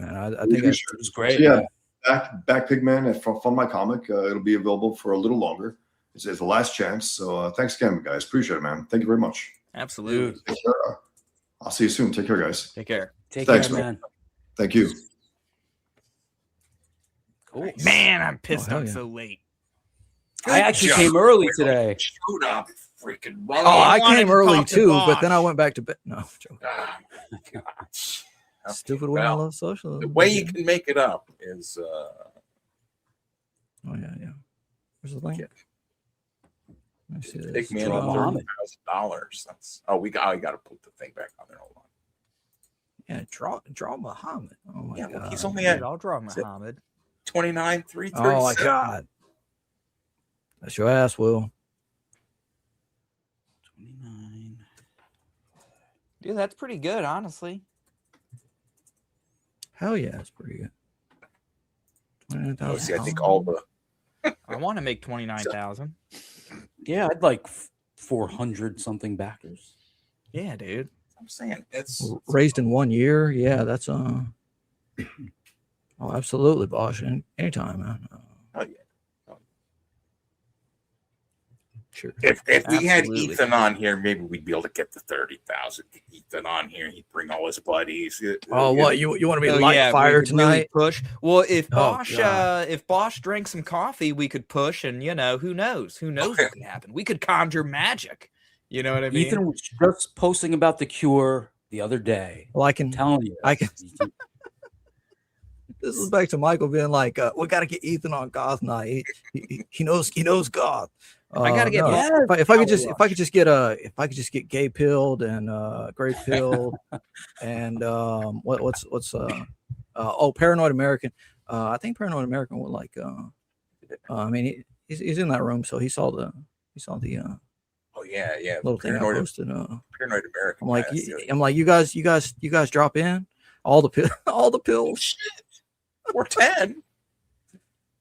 man. I think it was great. So yeah, back Pigman from my comic. It'll be available for a little longer. It's the last chance. So thanks again, guys. Appreciate it, man. Thank you very much. Absolutely. Take care. I'll see you soon. Take care, guys. Take care. Thanks, man. Thank you. Cool. Man, I'm pissed I'm so late. I actually came early today. Showed up, freaking. Oh, I came early too, but then I went back to bed. No, stupid women love socialism. The way you can make it up is. Oh yeah. Where's the link? Let me see this. Take me in on $30,000. That's I got to put the thing back on there. Hold on. Yeah, draw Muhammad. Oh my god. Well, he's only at. I'll draw Muhammad. 29,337. Oh my god. That's your ass, Will. 29. Dude, that's pretty good, honestly. Hell yeah, it's pretty good. 29,000. See, I think all the. I want to make 29,000. Yeah, I'd like 400 something backers. Yeah, dude. I'm saying it's raised in 1 year. Yeah, that's Oh, absolutely, Bosch. Anytime, man. Oh yeah. Sure. If we had Ethan on here, maybe we'd be able to get the 30,000. Ethan on here, he'd bring all his buddies. Oh, what you want to be light fire tonight? Really push. Well, if Bosch drank some coffee, we could push, and who knows? Who knows what could happen? We could conjure magic. You know what I mean? Ethan was just posting about the Cure the other day. Well, I can tell you. This is back to Michael being like, "We got to get Ethan on Goth night. He knows Goth." I gotta get. If I could just get gay pilled and gray pilled and what's Paranoid American. I think Paranoid American would like. I mean, he's in that room, so he saw the. Oh yeah. Little thing I posted. Paranoid American. I'm like, you guys drop in all the pills. Oh, shit. 410.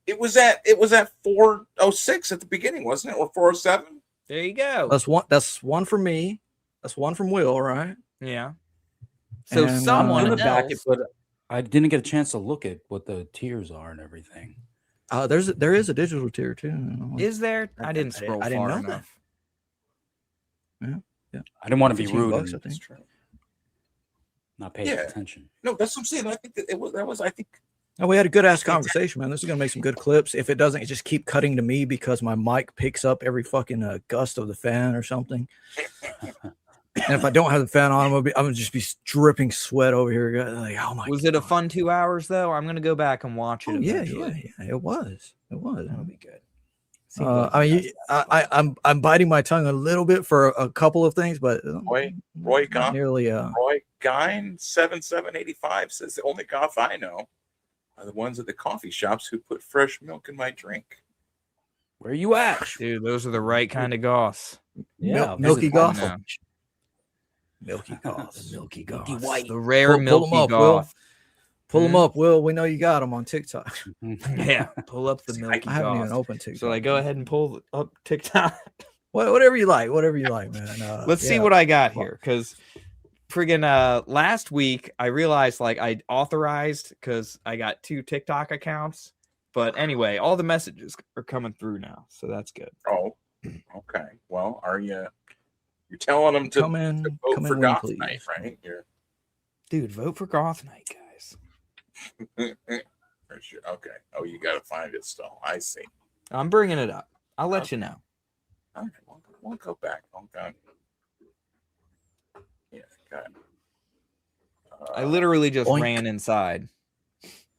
It was at 406 at the beginning, wasn't it? Or 407? There you go. That's one from me. That's one from Will, right? Yeah. So and, someone else, back it, but I didn't get a chance to look at what the tiers are and everything. There is a digital tier too. Is there? I didn't scroll. I didn't know enough. that. Yeah. I didn't want to be rude. Bucks, I think. Not paying attention. No, that's what I'm saying. I think that was. I think. No, we had a good ass conversation, man. This is gonna make some good clips. If it doesn't, it just keep cutting to me because my mic picks up every fucking gust of the fan or something. And if I don't have the fan on, I'm gonna just be dripping sweat over here. Like, oh my! Was it a fun 2 hours though? I'm gonna go back and watch it. Yeah. It was. That'll be good. I'm biting my tongue a little bit for a couple of things, but Roy Gine 7785 says the only Goth I know are the ones at the coffee shops who put fresh milk in my drink. Where are you at, dude? Those are the right kind of goths. Yeah, milky goth. Milky goths. Milky goth. White. The rare milky goth. Will. Pull them up, Will. We know you got them on TikTok. Yeah, pull up the milky. I haven't even opened TikTok. So go ahead and pull up TikTok. Whatever you like, man. Let's see what I got here, because friggin' last week I realized I authorized because I got 2 TikTok accounts. But anyway, all the messages are coming through now, so that's good. Oh, okay. Well, you're telling them to vote for Goth Night, right? Dude, vote for Goth Night, guys. For sure. Okay. Oh, you got to find it still. I see. I'm bringing it up. I'll let you know. Okay. We'll go back. Okay. Yeah. Okay. I literally just ran inside.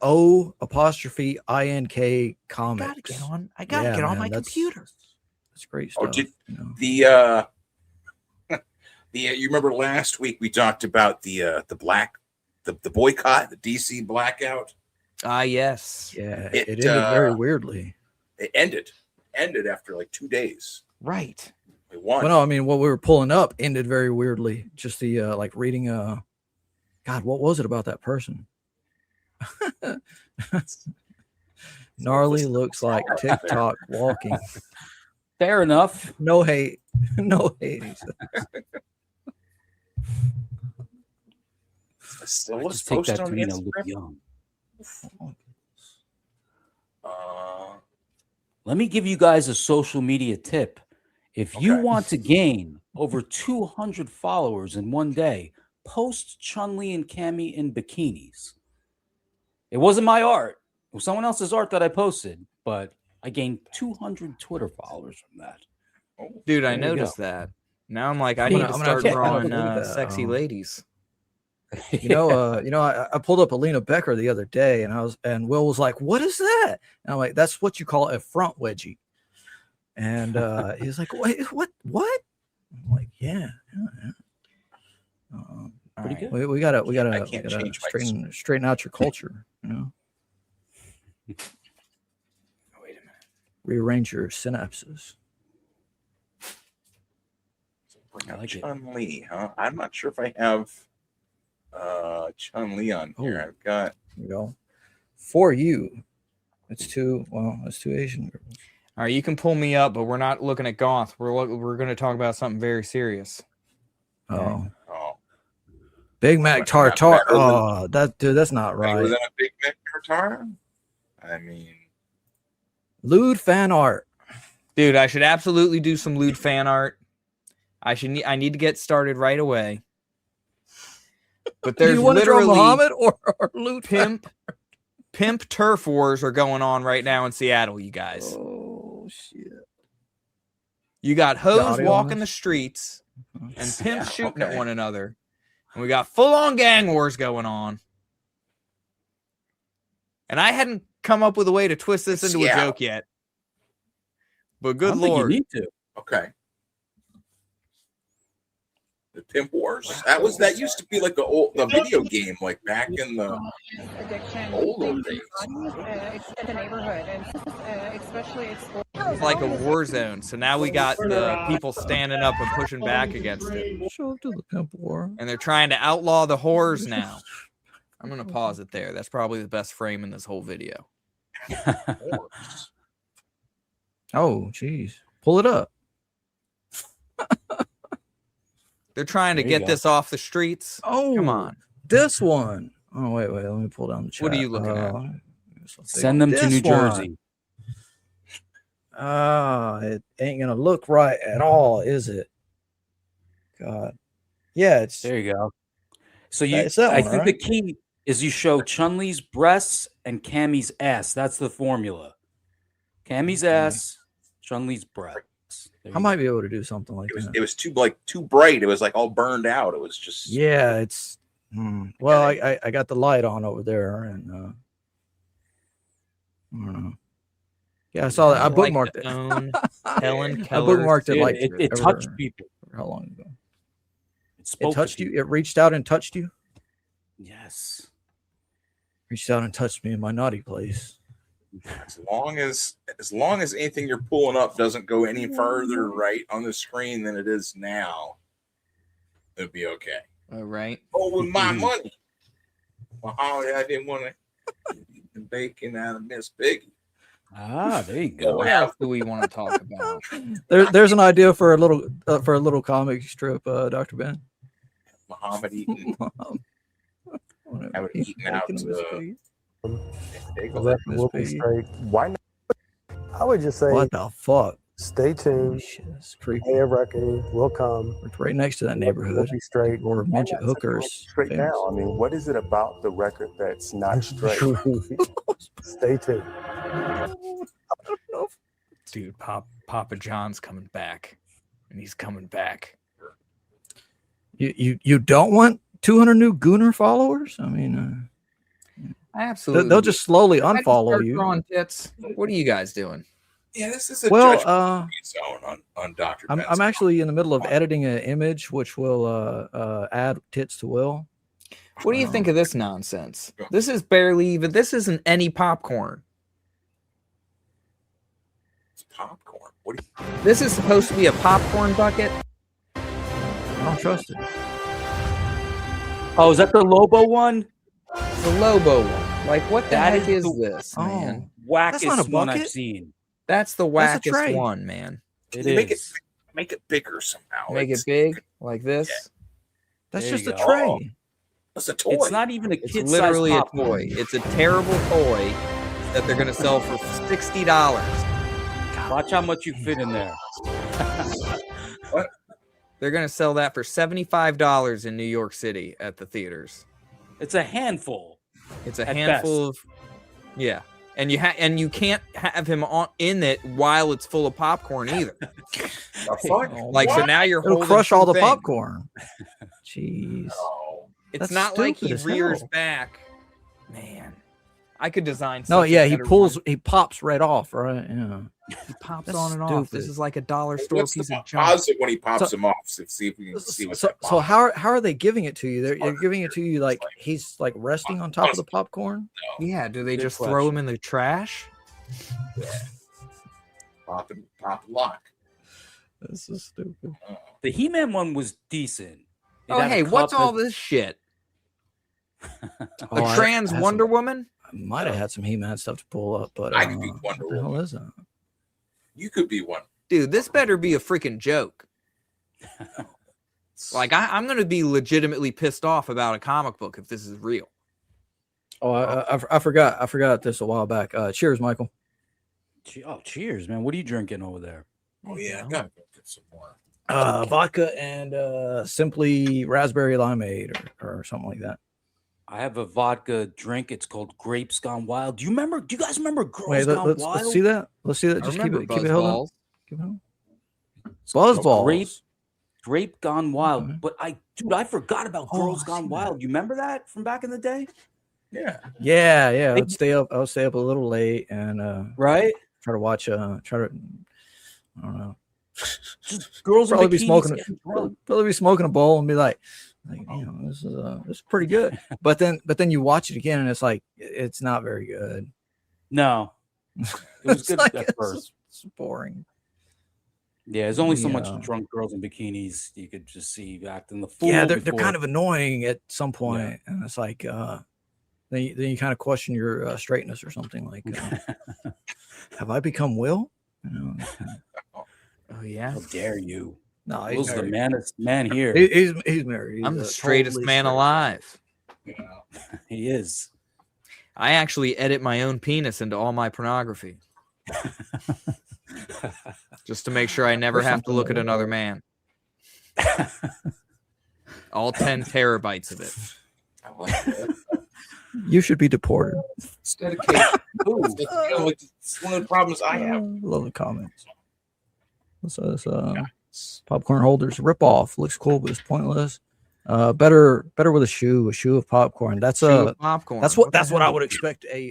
O''INK Comics. I gotta get on my computer. That's great Oh, stuff. You remember last week we talked about the boycott, the DC blackout? Yes. Yeah, it ended very weirdly. It ended after like 2 days. Right. We won. Well, no, I mean, what we were pulling up ended very weirdly. Just the like reading. God, what was it about that person? Gnarly looks like TikTok walking. Fair enough. No hate. No hate. So let's Just take post that on to me to look Instagram. young. Let me give you guys a social media tip. If you want to gain over 200 followers in one day, post Chun-Li and Cammy in bikinis. It wasn't my art. It was someone else's art that I posted, but I gained 200 Twitter followers from that. Dude, I There you noticed go. that. Now I'm like, I need to start drawing sexy ladies. You know, I pulled up Alina Becker the other day, and Will was like, "What is that?" And I'm like, "That's what you call a front wedgie." And he's like, "Wait, what? I'm like, "Yeah." Pretty good. We gotta straighten out your culture, you know. Wait a minute. Rearrange your synapses. Bring out Chun-Li, huh? I'm not sure if I have Chun-Li on here. I've got. Here we go. For you, it's two Asian girls. All right, you can pull me up, but we're not looking at Goth. We're going to talk about something very serious. Oh. Big Mac Tartar. Oh, that's not right. Was that a Big Mac Tartar? I mean, lewd fan art. Dude, I should absolutely do some lewd fan art. I need to get started right away. But there's Do you want to draw literally Muhammad or lewd pimp turf wars are going on right now in Seattle, you guys. Oh shit. You got hoes audio walking on the this? streets and pimps shooting at one another. And we got full-on gang wars going on. And I hadn't come up with a way to twist this into a joke yet. But good Lord. You need to. Okay. The Pimp Wars. That used to be like the video game, like back in the old days. It's the neighborhood, and especially It's like a war zone. So now we got the people standing up and pushing back against it. Show up to the Pimp War. And they're trying to outlaw the whores now. I'm going to pause it there. That's probably the best frame in this whole video. Oh, geez. Pull it up. They're trying to There you get go. this off the streets. Oh, come on. This one. Oh, wait. Let me pull down the chat. What are you looking at? Send them to This New one. Jersey. It ain't gonna look right at all, is it? God. Yeah, it's There you go. So It's that I one, think the right? key is you show Chun-Li's breasts and Cammy's ass. That's the formula. Cammy's ass, Chun-Li's breasts. There I you might be able to do something like that. It was too bright. It was like all burned out. It was just Yeah, it's well, I got the light on over there, and I don't know. Yeah, I saw that. I bookmarked it. Helen I Keller. bookmarked it Dude, like it touched people. How long ago? spoke It to touched you. It reached out and touched you. Yes. Reached out and touched me in my naughty place. as long as anything you're pulling up doesn't go any further right on the screen than it is now, it'll be okay. All right. Oh, with my money. Well, I didn't want to eat the bacon out of Miss Piggy. Ah, there you go. What else do we want to talk about? There's an idea for a little comic strip, Dr. Ben. Muhammad eating. I would eat out Why not? I would just say, What the fuck? stay tuned. It's creepy. Day of reckoning will come. It's right next to that neighborhood. We'll be straight. Or midget hookers. Straight now. I mean, what is it about the record that's not straight? Stay tuned. Dude, Papa John's coming back. And he's coming back. You don't want 200 new Gooner followers? I mean, Absolutely. They'll just slowly If I just unfollow start you. drawing tits, what are you guys doing? Yeah, this is a Well, judgment zone on Dr. Ben's. I'm actually in the middle of editing an image which will add tits to Will. What do you think of this nonsense? This is barely even. This isn't any popcorn. It's popcorn. What do you? This is supposed to be a popcorn bucket. I don't trust it. Oh, is that the Lobo one? The Lobo one. Like, what the That heck is the this, man? That's not a Wackest one I've bucket. seen. That's the That's a wackest tray. one, man. It Make is. make it bigger somehow. Make it big like this. That's There just you a go. tray. It's a toy. It's not even a It's kid literally a popcorn. toy. It's a terrible toy that they're gonna sell for $60. Watch how much you fit in there. What? They're gonna sell that for $75 in New York City at the theaters. It's a handful. It's a At handful of, yeah, and you can't have him in it while it's full of popcorn either. Like, so now you're It'll holding crush two all the things. popcorn. Jeez. It's That's not like he stupid as rears hell. back. Man, I could design. No, such a yeah, he better pulls, one. he pops right off, right? Yeah. He pops That's on and off. This stupid. is like a dollar store What's piece the of junk. pause it when he pops So- him off? So see if we can see what's So how are they giving it to you? They're giving it to you like he's like resting on top of the popcorn. Yeah, do they Good just throw question. him in the trash? pop and lock. This is stupid. The He-Man one was decent. It Oh, had a hey, what's cup all that- this shit? Oh, A trans had Wonder some- Woman? I might have had some He-Man stuff to pull up, but I could be Wonder what the hell Woman. is that? You could be one. Dude, this better be a freaking joke. Like, I'm going to be legitimately pissed off about a comic book if this is real. Oh, I forgot this a while back. Cheers, Michael. Oh, cheers, man. What are you drinking over there? Oh yeah, I gotta go get some more. Vodka and simply raspberry limeade or something like that. I have a vodka drink. It's called Grapes Gone Wild. Do you guys remember Girls Wait, Gone let's Wild? see that. Let's see that. I Just keep remember it held on. Buzzballs. Keep it on. Buzzballs. Grape Gone Wild. Okay. But I forgot about Girls I Gone see Wild. You remember that from back in the day? Yeah. Yeah. I'd stay up a little late and Right? try to watch. I don't know. Just girls in Probably be bikinis smoking. getting drunk. Probably be smoking a bowl and be like, this is pretty good. But then you watch it again and it's like it's not very good. No. It was It's good like, at first. It's boring. Yeah, there's only so much Yeah. drunk girls in bikinis you could just see acting the fool. Yeah, they're before- kind of annoying at some point, and it's like then you kind of question your straightness or something. Like, have I become Will? You know, Oh, yeah? How dare you? no, Will's he's the married. man here. He's married. I'm He's, the straightest totally man straight. alive. He is. I actually edit my own penis into all my pornography. Just to make sure I never Or have to look at something. another man. All 10 terabytes of it. I like that. You should be deported. It's dedication. It's one of the problems I have. Love the comments. What's this? Popcorn holders rip off. Looks cool, but it's pointless. Better with a shoe of popcorn. That's Shoe of popcorn. That's what I would expect a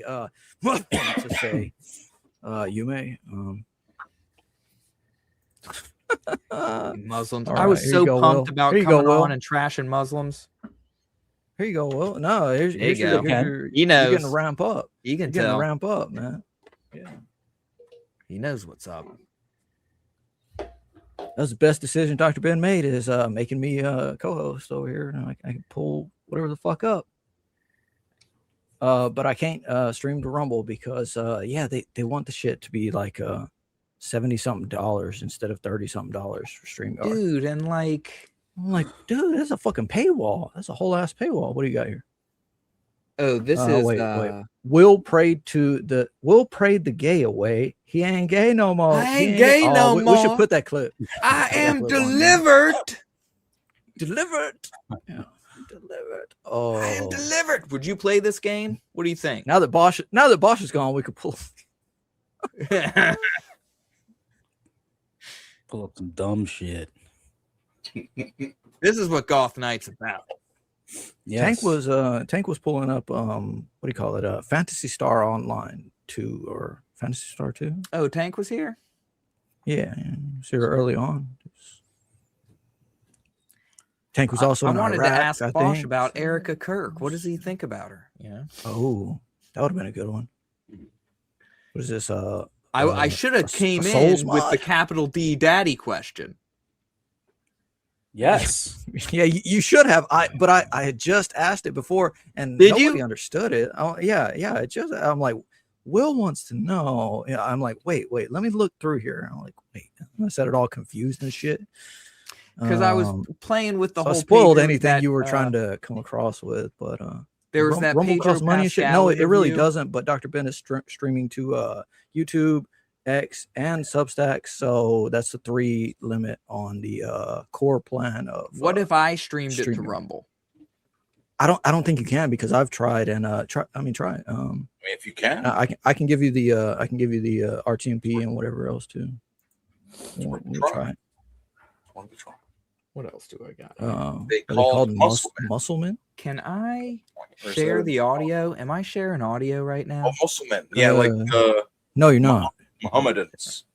to say. You may. Muslims. All I was right, here so you go, pumped Will. about Here you coming go, Will. on and trashing Muslims. Here you go, Will. No, here's There you your, go. here's your, He you're knows. getting to ramp up. You You're can getting to tell. ramp up, man. Yeah. He knows what's up. That's the best decision Dr. Ben made is making me co-host over here. And I can pull whatever the fuck up. But I can't stream to Rumble because they want the shit to be like $70-something instead of $30-something for StreamYard. Dude, and like, I'm like, dude, that's a fucking paywall. That's a whole ass paywall. What do you got here? oh, this is wait. Will prayed the gay away. He ain't gay no more. I He ain't gay no We should more. put that clip. I am clip on delivered. Delivered. Yeah. Delivered. Oh, I am delivered. Would you play this game? What do you think? now that Bosch is gone, we could pull. Pull up some dumb shit. This is what Goth Night's about. Tank was pulling up what do you call it? Fantasy Star Online 2 or Fantasy Star 2. Oh, Tank was here? Yeah, was here early on. Tank was also I in wanted Iraq, to ask I Bosch think. about Erica Kirk. What does he think about her? Yeah. Oh, that would have been a good one. What is this? I should have came in with the capital D daddy question. Yes. Yeah, you should have. I had just asked it before, and Did nobody you? understood it. Oh, yeah. I'm like, Will wants to know. Yeah, I'm like, wait, let me look through here. I'm like, wait, I said it all confused and shit. Because I was playing with the so whole. I spoiled Pedro anything that, you were trying to come across with, but there was that Rumble Pedro costs money and shit. Pascal No, it really interview. doesn't. But Dr. Ben is streaming to YouTube, X, and Substack. So that's the 3 limit on the core plan of. What if I streamed it to streaming. Rumble? I don't think you can, because I've tried and try it. If you can, I can give you the RTMP and whatever else too. We'll try it. What else do I got? They called Musclemen. Musclemen. Can I Or is share that- the audio? Am I sharing audio right now? Oh, Musclemen. Yeah, like No, you're not. Mohammedans.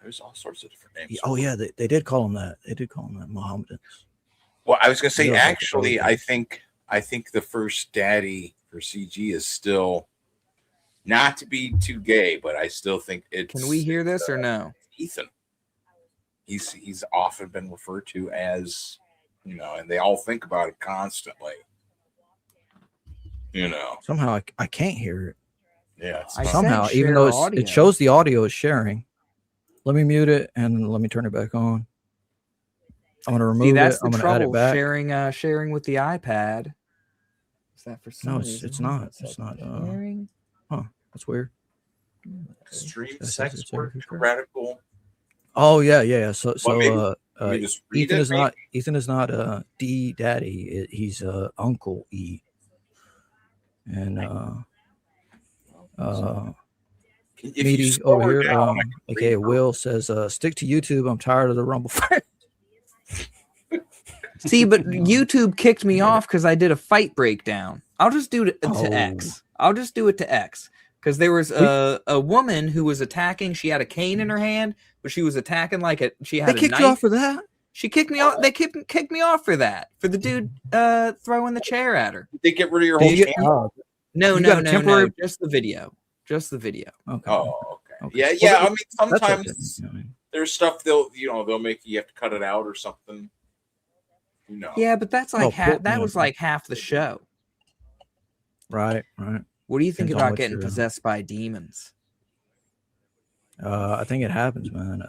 There's all sorts of different names. Oh yeah, they did call them that. They did call them that, Mohammedans. Well, I was gonna say, Yeah, actually, I think the first daddy for CG is still, not to be too gay, but I still think it's. Can we hear this or no? Ethan. He's often been referred to as, and they all think about it constantly. Somehow I can't hear it. Yeah. It's I not- Somehow, said even share though audio. it shows the audio is sharing. Let me mute it and let me turn it back on. I'm gonna remove See, that's it. the I'm gonna add it trouble. back. Sharing with the iPad. Is that for some No, reason? it's Hold on not. a It's second. not. Sharing. That's weird. Extreme That's sex it's work, everywhere. radical. Oh yeah. So Well, maybe you just read Ethan it, is not. Ethan is not D daddy. He's Uncle E. And If you Meaty slow over her here, down, I can aka read her. Will says, "Stick to YouTube. I'm tired of the Rumble." See, but YouTube kicked me off because I did a fight breakdown. I'll just do it to X. I'll just do it to X. Because there was a woman who was attacking. She had a cane in her hand, but she was attacking she had They a kicked knife. you off for that. She kicked me off. They kicked me off for that. For the dude throwing the chair at her. Did they get rid of your Did whole you- channel? No, You no, got a no, temporary- no. Just the video. Just the video. Okay. Oh, okay. Okay. Yeah. Well, I mean, That's sometimes okay. there's stuff they'll make you have to cut it out or something. Yeah, but that's like that was like half the show. Right. What do you think Depends on about what getting you're- possessed by demons? I think it happens, man.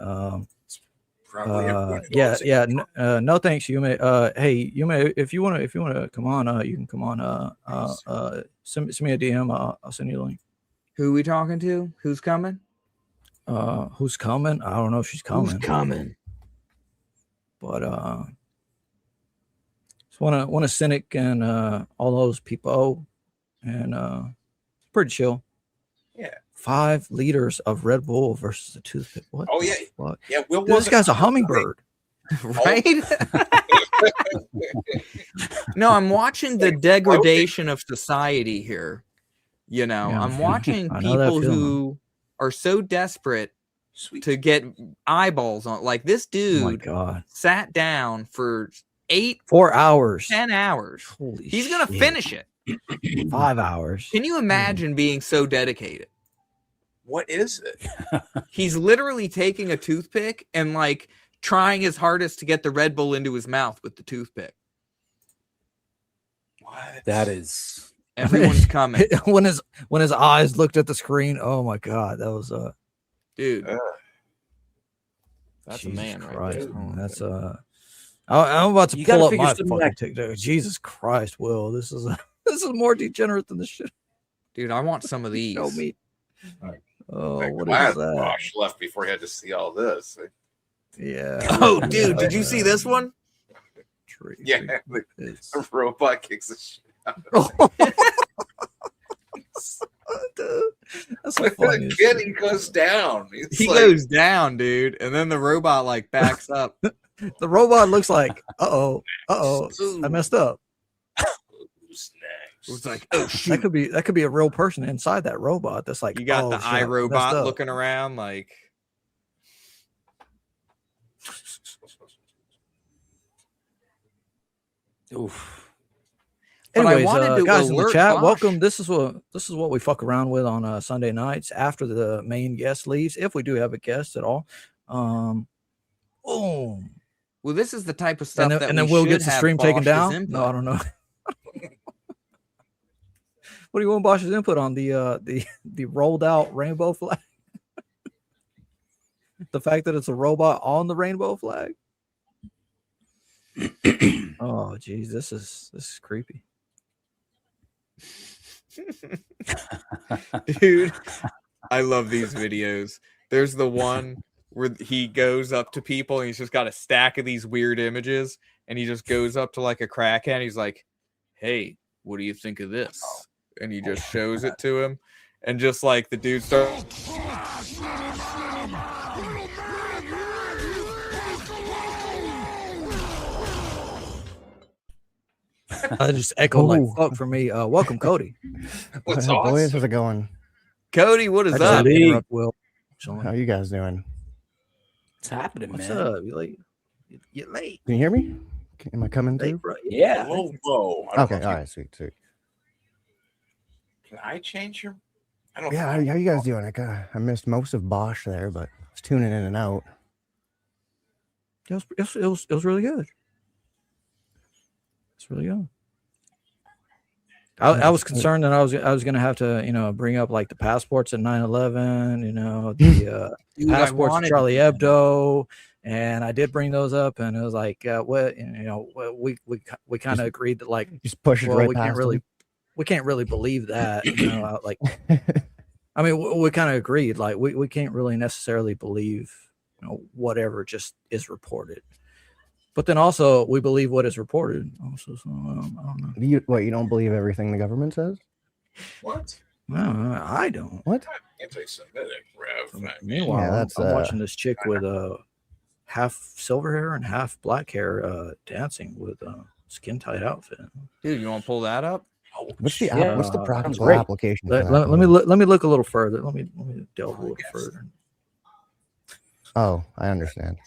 Probably everyone Yeah. knows. No thanks, Yume. Hey, Yume, if you wanna come on, you can come on. Send me a DM. I'll send you a link. Who we talking to? Who's coming? Who's coming? I don't know if she's coming. Who's coming? But just want a cynic and all those people, and pretty chill. Yeah. 5 liters of Red Bull versus a toothpick. What? Oh the yeah. fuck? Yeah. Will Dude, this wasn't- guy's a hummingbird. Right? No, I'm watching the degradation of society here. You know, Yeah, I'm watching I know that people feeling. who are so desperate Sweet. to get eyeballs on. Like this Oh my dude god. sat down for 4 hours. 10 hours. Holy He's gonna shit. finish it. 5 hours. Can you imagine being so dedicated? What is it? He's literally taking a toothpick and like trying his hardest to get the Red Bull into his mouth with the toothpick. What? That is Everyone's coming. when his eyes looked at the screen, oh my god, that was Dude. Uh, That's Jesus a man right Christ, there. man. That's I'm about to You pull gotta up figure my something fucking like- TikTok. Jesus Christ, Will, this is more degenerate than the shit. Dude, I want some of these. Show me. Oh, Like, what glad is that? Bosch left before he had to see all this. Yeah. Oh, dude, did you see this one? Yeah, the robot kicks the shit out That's so funny. The kid, he goes down. He goes down, dude, and then the robot like backs up. The robot looks like, uh oh, I messed up. It's like, oh shoot. That could be a real person inside that robot. That's like, You got oh, the shit, I messed iRobot up. looking around like. Oof. But I Anyways, wanted to guys in the alert chat, Bosch. welcome. This is what we fuck around with on Sunday nights after the main guest leaves, if we do have a guest at all. Boom. Well, this is the type of stuff And then, that and then we we'll should get the have stream taken Bosch's down. input. No, I don't know. What do you want Bosch's input on the rolled out rainbow flag? The fact that it's a robot on the rainbow flag. Oh, geez, this is creepy. Dude, I love these videos. There's the one where he goes up to people and he's just got a stack of these weird images, and he just goes up to like a crackhead. He's like, "Hey, what do you think of this?" And he just shows it to him, and just like the dude starts. I just echoed like fuck for me. Welcome, Cody. What's up, boys? How's it going? Cody, what is I just had up? to interrupt Will. How you guys doing? What's happening, What's man? up? You late? You're late. Can you hear me? Am I coming through? Yeah. Low. Okay. All right. Sweet. Can I change your? I don't. Yeah. How you guys doing? I missed most of Bosch there, but I was tuning in and out. It was really good. It's really good. I was concerned that I was going to have to, bring up like the passports at 9/11, the Dude, passports wanted of Charlie Hebdo, and I did bring those up, and it was like, we kind of agreed that like just push it right we past can't really believe that, like, I mean, we kind of agreed like we can't really necessarily believe whatever just is reported. But then also we believe what is reported. Also, so I don't know. You don't believe everything the government says? What? No, I don't. What? Anti-Semitic, Rev. Meanwhile, Yeah, that's, I'm watching this chick with half silver hair and half black hair dancing with a skin tight outfit. Dude, you want to pull that up? What's the practical great. application? Let me look a little further. Let me delve a little further. Oh, I understand.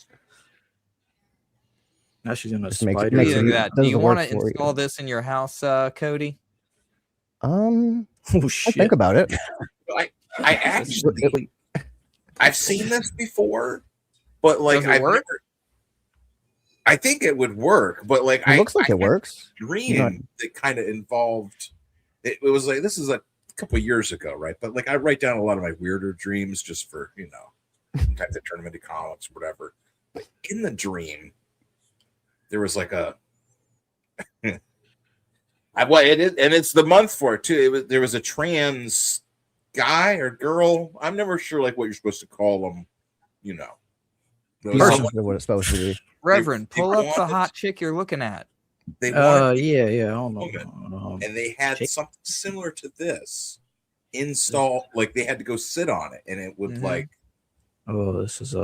Now she's in a Just makes- spider. makes Look it- at that. does Do you the want work to for you. install this in your house, Cody? Oh I shit! think about it. I actually, I've seen this before, but like Does it work? I think it would work, but like It looks like I it works. Dream that kind of involved. It was like this is a couple of years ago, right? But like I write down a lot of my weirder dreams just for type that turn them into comics, whatever. But in the dream, there was like a. And it's the month for it too. There was a trans guy or girl. I'm never sure like what you're supposed to call them. There was Person someone- is what it's supposed to be. Reverend, pull up the wanted- hot chick you're looking at. They wanted yeah. Hold on. and they had something similar to this installed. Like they had to go sit on it, and it would like. Oh, this is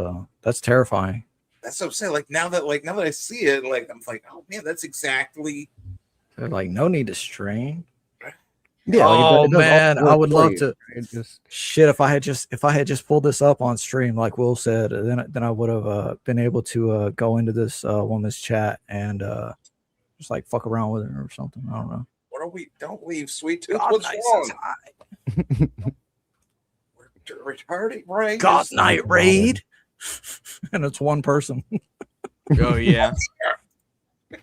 that's terrifying. That's what I'm saying. Like now that I see it, like I'm like, oh man, that's exactly. They're like, no need to strain. Yeah. Oh it does all man, the I work would for love you. to. It just Shit, if I had just pulled this up on stream, like Will said, then I would have been able to go into this woman's chat and just like fuck around with her or something. I don't know. What are we? Don't leave, sweet tooth. God What's Night wrong? says We're retarded, right? God Night Raid, and it's one person. Oh yeah. Okay,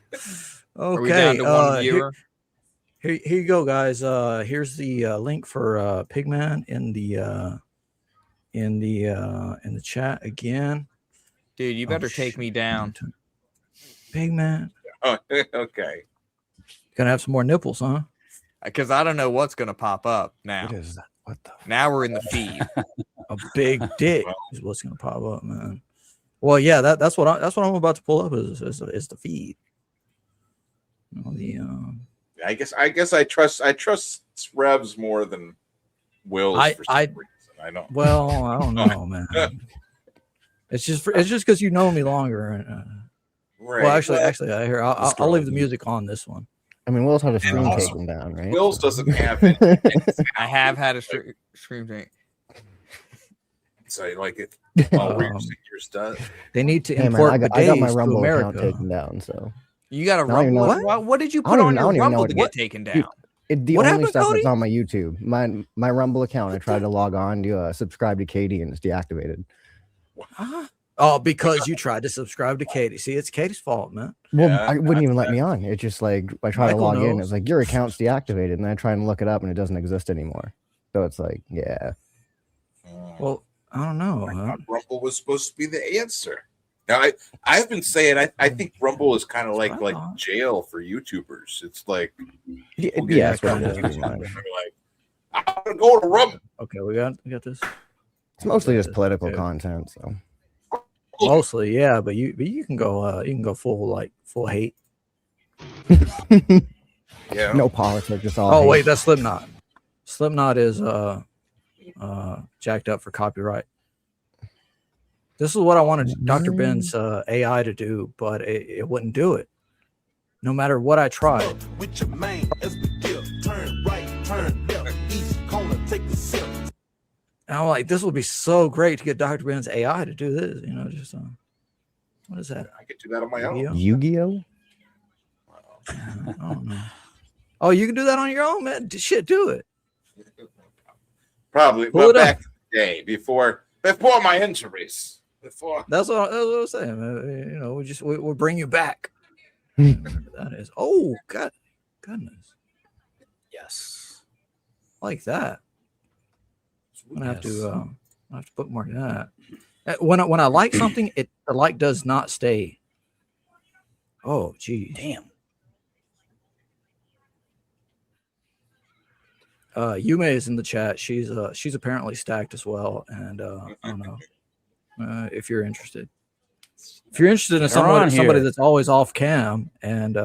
Are we down to one viewer? Here you go, guys. Here's the link for Pigman in the chat again. Dude, you better take me down. Pigman. Oh, okay. Gonna have some more nipples, huh? Because I don't know what's gonna pop up now. What is that? What the? Now we're in the feed. A big dick is what's gonna pop up, man. Well, yeah, that's what I'm about to pull up is the feed. I guess I trust Revs more than Will's for some reason. I don't. Well, I don't know, man. It's just because you know me longer. Right. Well, actually, I'll leave the music on this one. I mean, Will's had a And stream also, taken down, right? Will's doesn't have it. I have had a stream tank. So you like it? Oh, where yours does. They need to Hey, man, import I got my bidets to Rumble account America. taken down, so You got a I don't even Rumble? know What did you I put don't on even- I your don't even know Rumble what- to get taken Dude, down? the What only happened, stuff Cody? that's on my YouTube, my Rumble account. I tried to log on to subscribe to Katie, and it's deactivated. Oh, because you tried to subscribe to Katie. See, it's Katie's fault, man. Well, I wouldn't even let me on. It's just like I try to Michael log in. knows. It's like your account's deactivated, and I try and look it up, and it doesn't exist anymore. So it's like, yeah. Well, I don't know. I thought Rumble was supposed to be the answer. Now, I've been saying I think Rumble is kind of like jail for YouTubers. It's like people get Yeah, that's what it in is, trouble pretty and much. they're like, I'm gonna go to Rumble. Okay, we got this. It's mostly just political content. So Mostly, yeah, but you can go full hate. Yeah. No politics. Just all. Oh hate. wait, that's Slipknot. Slipknot is jacked up for copyright. This is what I wanted Dr. Ben's AI to do, but it wouldn't do it. No matter what I tried. With your main as we give, turn right, turn left, east corner, take a sip. And I'm like, this would be so great to get Dr. Ben's AI to do this. You know, just what is that? I could do that on my own. Yu-Gi-Oh. I don't know. Oh, you can do that on your own, man. Shit, do it. Probably, Pull but it up. back in the day before my injuries. Before That's what I was saying, man. You know, we'll bring you back. That is. Oh, goodness. Yes, like that. I'm gonna have to bookmark that. When I like something, the like does not stay. Oh, geez. Damn. Yume is in the chat. She's apparently stacked as well, and I don't know if you're interested. If you're interested in somebody that's always off cam and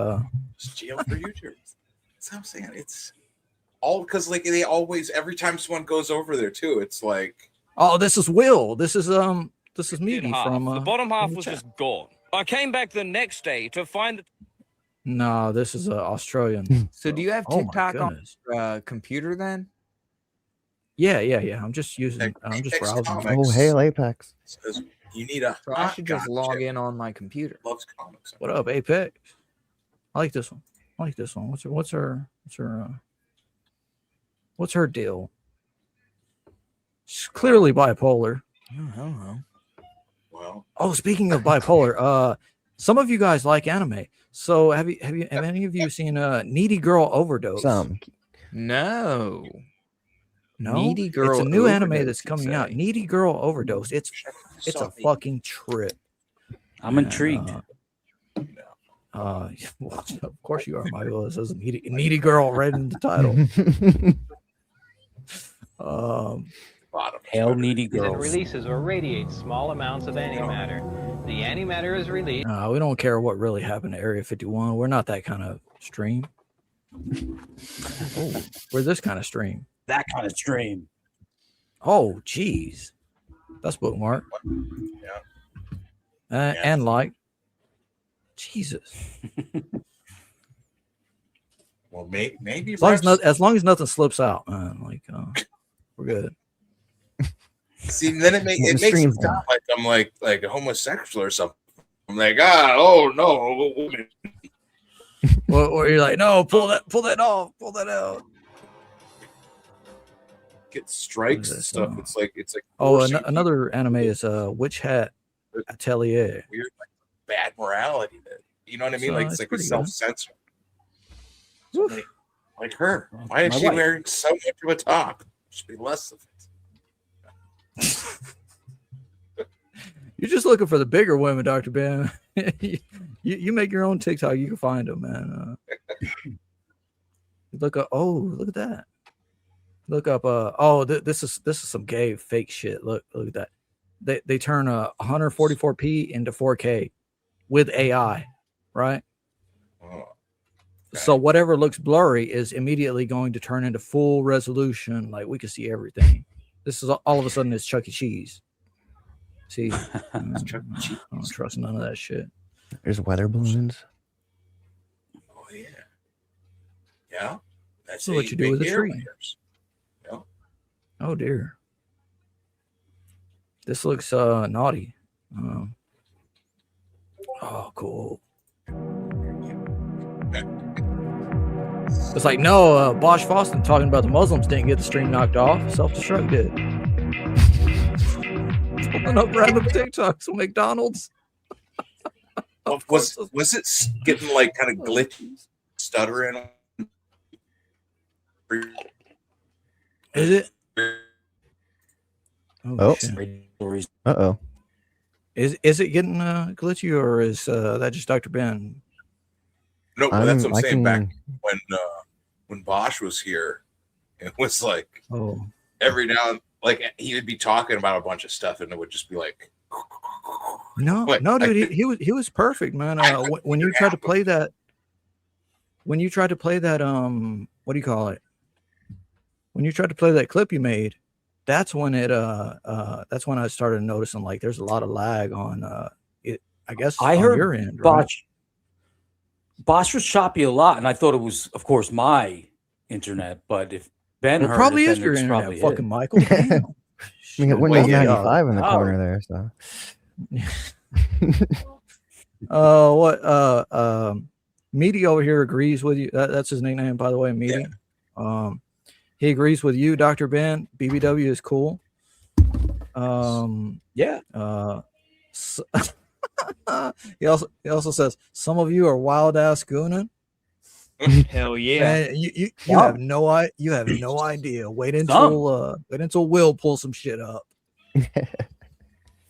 it's jail for YouTubers. That's what I'm saying. It's all because like they always every time someone goes over there too, it's like, oh, this is Will. This is Meaty from the bottom half from the was chat. just gone. I came back the next day to find that. No, this is Australian. So do you have Oh my TikTok on goodness. your computer then? Yeah. I'm just browsing. Oh, hail Apex. says you need a. So I should just log in on my computer. Loves comics. What up, Apex? I like this one. What's her deal? She's clearly bipolar. I don't know. Well, oh, speaking of bipolar, some of you guys like anime. So have any of you seen Needy Girl Overdose? Some. No. No, Needy Girl It's a new anime Overdose, that's you coming say. out. Needy Girl Overdose. It's a fucking trip. I'm intrigued. Well, of course you are, Michael. It says needy girl right in the title. Hail needy It girls. releases or radiates small amounts of antimatter. The antimatter is released. We don't care what really happened to Area 51. We're not that kind of stream. Oh, we're this kind of stream. That kind of stream. Oh, geez. That's bookmark. Yeah. And like. Jesus. Well, maybe as long as nothing slips out, man. Like, we're good. See, then it makes it stream's sound like I'm like a homosexual or something. I'm like, oh no. Or you're like, no, pull that off, pull that out. Get strikes and stuff. It's like Oh, another anime is Witch Hat Atelier. weird, like bad morality. That you know what I mean? Like it's like a pretty good. self-censor. Like her. Why is My she wife. wearing so much of a top? Should be less of it. You're just looking for the bigger women, Dr. Ben. you make your own TikTok. You can find them, man. Look up. Oh, look at that. Look up. This is some gay fake shit. Look at that. They turn 144p into 4K with AI, right? So whatever looks blurry is immediately going to turn into full resolution. Like we can see everything. This is all of a sudden it's Chuck E. Cheese. See, I don't trust none of that shit. There's weather balloons. Oh yeah. Yeah. That's So what you do with a tree? Yeah. Oh dear. This looks naughty. Oh, cool. It's like, no, Bosch Fawstin talking about the Muslims didn't get the stream knocked off. Self-destruct did. Pulling up random TikToks on McDonald's. Was it getting like kind of glitchy, stuttering? Is it? Oh. Uh-oh. Is it getting glitchy, or is that just Dr. Ben? No, that's what I'm saying. Back when Bosch was here, it was like every now and like he would be talking about a bunch of stuff, and it would just be like, no, dude, he was perfect, man. When you tried to play that, what do you call it? When you tried to play that clip you made, that's when that's when I started noticing like there's a lot of lag on it. I guess I on heard your end, Bosch was choppy a lot, and I thought it was, of course, my internet. But if Ben heard probably it, is then your it's internet, probably fucking it. Michael. Damn. I mean, it Windows 95 in the corner there, so. Meaty over here agrees with you. That's his nickname, by the way, Meaty. Yeah. He agrees with you, Dr. Ben. BBW is cool. Yeah. He also says some of you are wild ass gooning. Hell yeah! Man, you have no idea. Wait until Will pulls some shit up.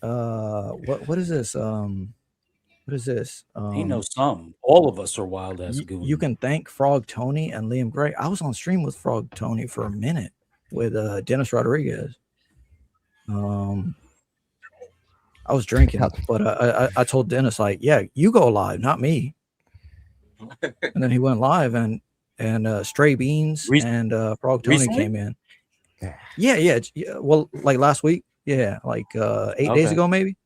What is this? What is this? He knows some. All of us are wild ass goons. You can thank Frog Tony and Liam Gray. I was on stream with Frog Tony for a minute with Dennis Rodriguez. I was drinking, but I told Dennis, like, yeah, you go live, not me. And then he went live, and Stray Beans and Frog Tony came in. Yeah. Well, like last week. Yeah, like 8 days ago, maybe.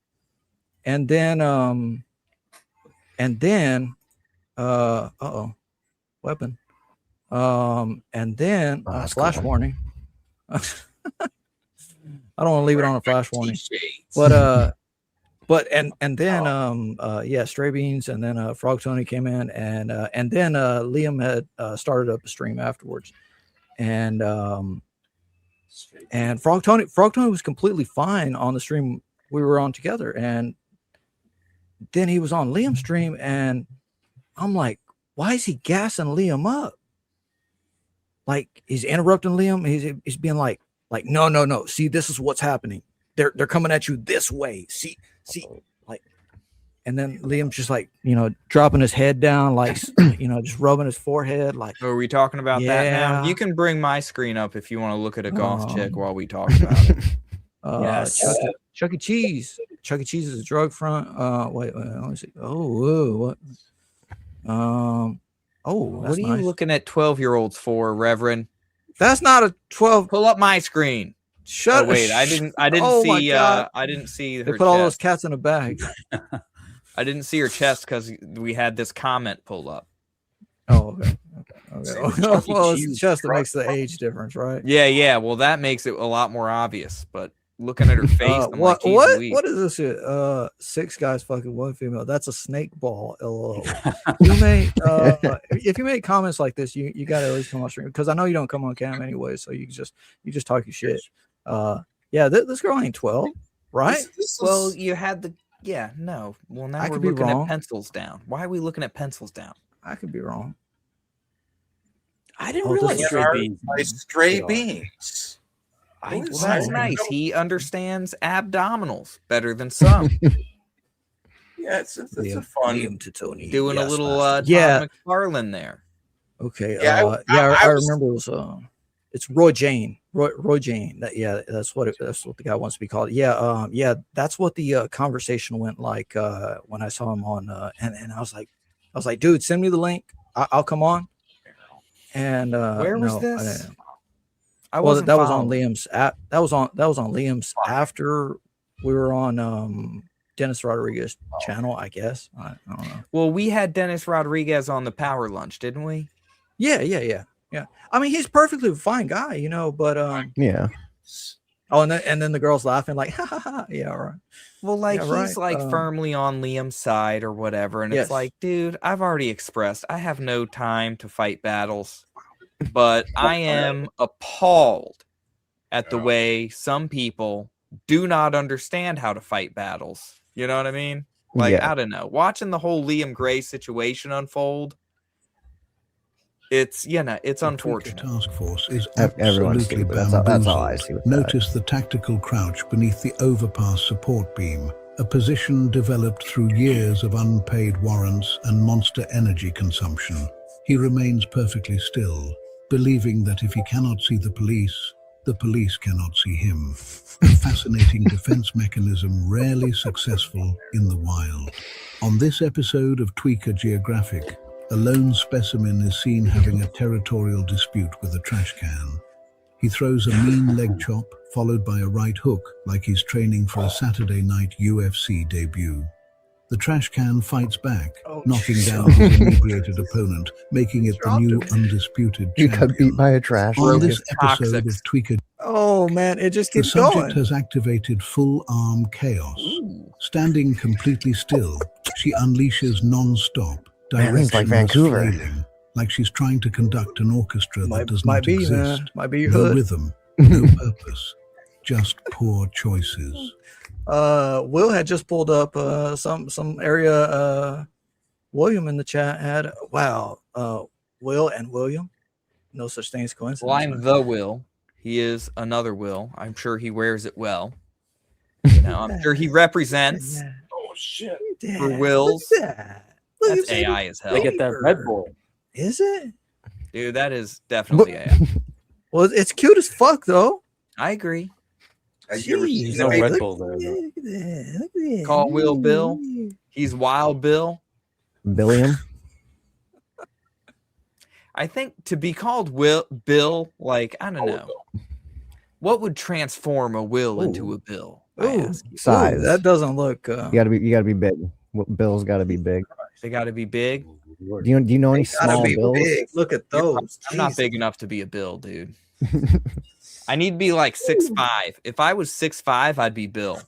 And then weapon. And then flash warning. I don't want to leave it on a flash warning. But then Stray Beans and then Frog Tony came in, and then Liam had started up a stream afterwards. And Frog Tony was completely fine on the stream we were on together, and then he was on Liam's stream, and I'm like, why is he gassing Liam up? Like, he's interrupting Liam. He's being like, no. See, this is what's happening. They're coming at you this way. See, like, and then Liam's just like, dropping his head down, like, just rubbing his forehead. Like, are we talking about that now? You can bring my screen up if you want to look at a goth chick while we talk about it. Yes. Chuck E. Cheese. Chuck E. Cheese is a drug front. Wait, let me see. What? What are you looking at 12-year-olds for, Reverend? That's not a 12. Pull up my screen. Shut. Wait, I didn't see. I didn't see. They put all those cats in a bag. I didn't see her chest because we had this comment pulled up. Oh, okay. Well, it's the chest that makes the age difference, right? Yeah. Well, that makes it a lot more obvious. But looking at her face, I'm what is this shit? 6 guys fucking 1 female. That's a snake ball. LOL. You may if you make comments like this, you gotta at least come on stream, because I know you don't come on cam anyway, so you just talk your shit. This girl ain't 12, right? Well, you had the no. Well, now we're looking at pencils down. Why are we looking at pencils down? I could be wrong. I didn't realize Stray Beans. Well, that's nice. He understands abdominals better than some. Yeah, it's a fun doing a little Todd McFarlane there. Okay. I remember it was it's Roy Jane. Roy Jane. That's what the guy wants to be called. That's what the conversation went like when I saw him on and I was like, dude, send me the link. I'll come on. And where was this? That was on Liam's app. That was on Liam's after we were on Dennis Rodriguez channel, I guess. I don't know. Well, we had Dennis Rodriguez on the Power Lunch, didn't we? Yeah. Yeah, I mean, he's perfectly fine guy, you know, but yeah. Oh, and then the girl's laughing like, ha ha ha. Yeah, all right. Well, like Yeah, he's right. like firmly on Liam's side or whatever, and Yes. it's like, dude, I've already expressed I have no time to fight battles, but I am appalled at the way some people do not understand how to fight battles. You know what I mean? Like, Yeah. I don't know. Watching the whole Liam Gray situation unfold, it's it's unfortunate. Task force is Everyone's absolutely stupid. That's all I see with that. Notice the tactical crouch beneath the overpass support beam, a position developed through years of unpaid warrants and monster energy consumption. He remains perfectly still, believing that if he cannot see the police cannot see him. A fascinating defense mechanism rarely successful in the wild. On this episode of Tweaker Geographic, a lone specimen is seen having a territorial dispute with a trash can. He throws a mean leg chop, followed by a right hook, like he's training for a Saturday night UFC debut. The trash can fights back, knocking down his inebriated opponent, making it the new undisputed You got beat by a trash On can. this episode of Tweaker, Oh man, it just the keeps subject going. has activated full arm chaos. Standing completely still, she unleashes non-stop, Man, this is like directionless Vancouver. flailing, like she's trying to conduct an orchestra that does might not be, exist. man. Might be your No hood. rhythm, no purpose, just poor choices. Will had just pulled up some area. William in the chat had Will and William. No such thing as coincidence. Well, I'm the Will. He is another Will. I'm sure he wears it well. You know, I'm sure he represents for Wills. That's AI as hell. They get that Red Bull. Is it? Dude, that is definitely AI. Well, it's cute as fuck though. I agree. Jeez, no look Red at Bull there, though. that. Call Will Bill. He's Wild Bill. Billiam. I think to be called Bill, like, I don't know. What would transform a Will into a Bill? I ask you. Size. That doesn't look. You gotta be big. Bill's gotta be big. They got to be big. Do you know any Gotta small be bills? big. Look at those. I'm not big enough to be a Bill, dude. I need to be like 6'5". If I was 6'5", I'd be Bill.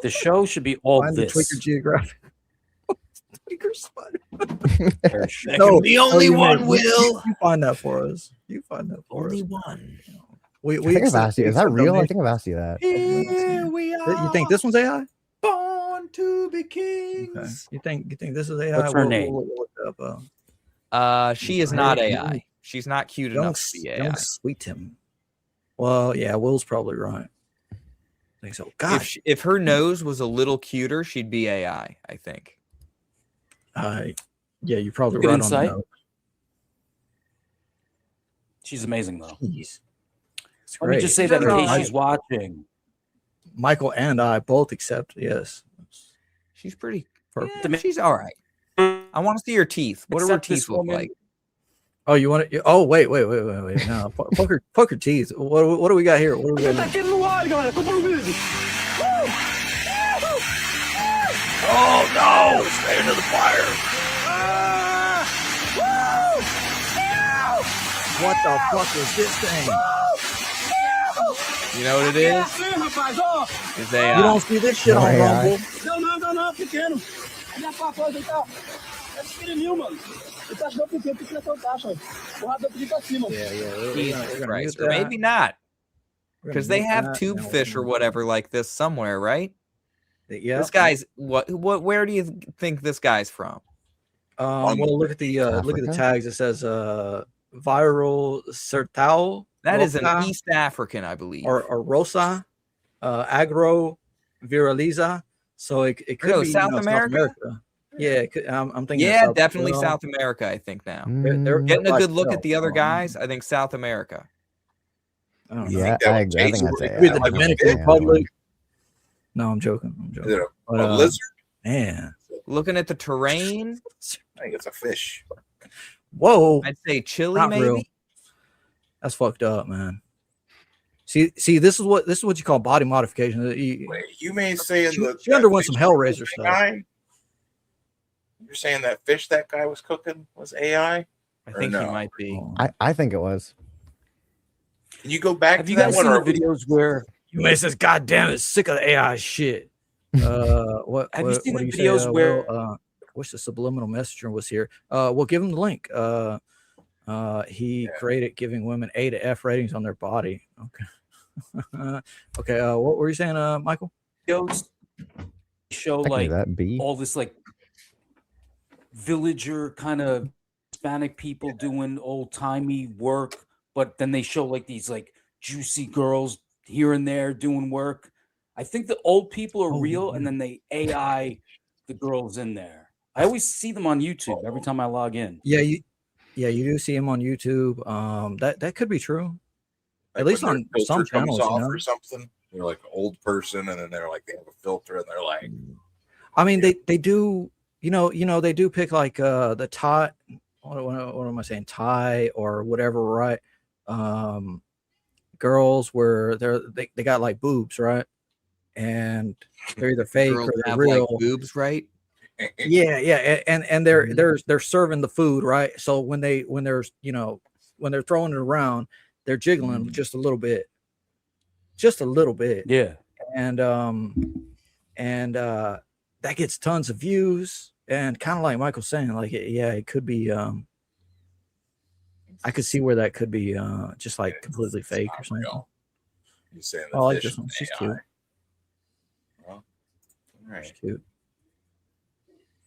The show should be all Find the this. Tweaker Geographic. Tweaker Spider. No, the only one, Will. You find that for us. You find that for Only us. one. I think I've asked you. Is that real? I think I've asked you that. Here we are. You think this one's AI? Born to be kings. Okay. You think this is AI? What's her name? We'll look up, She is not AI. She's not cute enough to be AI. Young sweet him. Well, yeah, Will's probably right. I think so. God, If her nose was a little cuter, she'd be AI, I think. yeah, you're probably Good right insight. on the She's amazing, though. nose. It's Let me great. just say that in No, case she's watching. Michael and I both accept. Yes, She's pretty. perfect. Yeah, she's all right. I want to see her teeth. What do her Except this teeth look woman- like? Oh, you want to? Oh, wait. No, fuck her teeth. What do we got here? What do we got here? Oh no! Straight into the fire. What the fuck is this thing? You know what it is? It's AI. You don't see this shit on AI. Rumble. Não, pequeno. Ele é pra coisa e tal. É pequenininho, mano. Ele tá achando pequeno, porque ele é fantástico. O radar pedir pra cima. Jesus Christ. Or maybe not. Because they have tube fish or whatever like this somewhere, right? Yeah. This guy's what? Where do you think this guy's from? Well, look at the Africa? tags. It says viral sertao. That is an Rosa, East African, I believe. or rosa, agro viraliza. So it could No, be South America? Yeah, it could, I'm thinking. Yeah, South definitely America. South America, I think now. They're Getting a like good look at stealth, the other so, guys, I think South America. I don't know. Yeah, I agree. I think that's It could be AI. the Dominican Republic. No, I'm joking. Is it But, a lizard? Man, Looking at the terrain, I think it's a fish. whoa, I'd say Chile, not maybe. real. That's fucked up, man. See, this is what you call body modification. Wait, you may say She underwent some Hellraiser stuff. You're saying that fish that guy was cooking was AI? I think he no? might be. I think it was. Can you go back Have to you that guys one? seen the Or videos where You may says, "God damn it, sick of the AI shit." What? have you seen What the do you videos say? where Wish the subliminal messenger was here. We'll give him the link. He created giving women A to F ratings on their body. Okay. Okay. What were you saying, Michael? videos show I can do like that. B. all this like villager kind of Hispanic people doing old timey work, but then they show like these like juicy girls here and there doing work. I think the old people are real, and then they AI the girls in there. I always see them on YouTube every time I log in. Yeah, you do see him on YouTube. That could be true. like At least when on their some filter comes channels, you off know. or something. They're like an old person, and then they're like they have a filter, and they're like, I mean, they do. They do pick like the Thai. What am I saying? Thai or whatever, right? Girls where they got like boobs, right? And they're either fake Girls or they're have real. like boobs, right? Yeah, and they're serving the food, right? So when they're when they're throwing it around, they're jiggling just a little bit. Yeah. And that gets tons of views, and kind of like Michael's saying, like it could be I could see where that could be just like completely fake or something. you saying I like this one. She's cute. Well, all right. She's cute.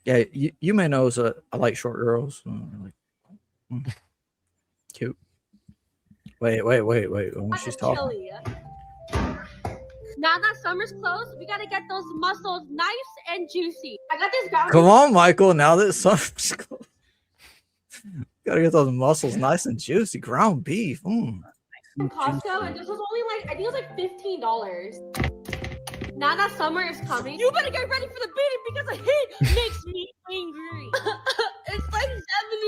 Yeah, you may know I like short girls. Cute. Wait. Oh, she's talking. Chili. Now that summer's close, we gotta get those mussels nice and juicy. I got this ground. Come on, Michael. Now that summer's close, gotta get those muscles nice and juicy. Ground beef. From Costco, and this was only like, I think it was like $15. Now that summer is coming, you better get ready for the beating because the heat makes me angry. It's like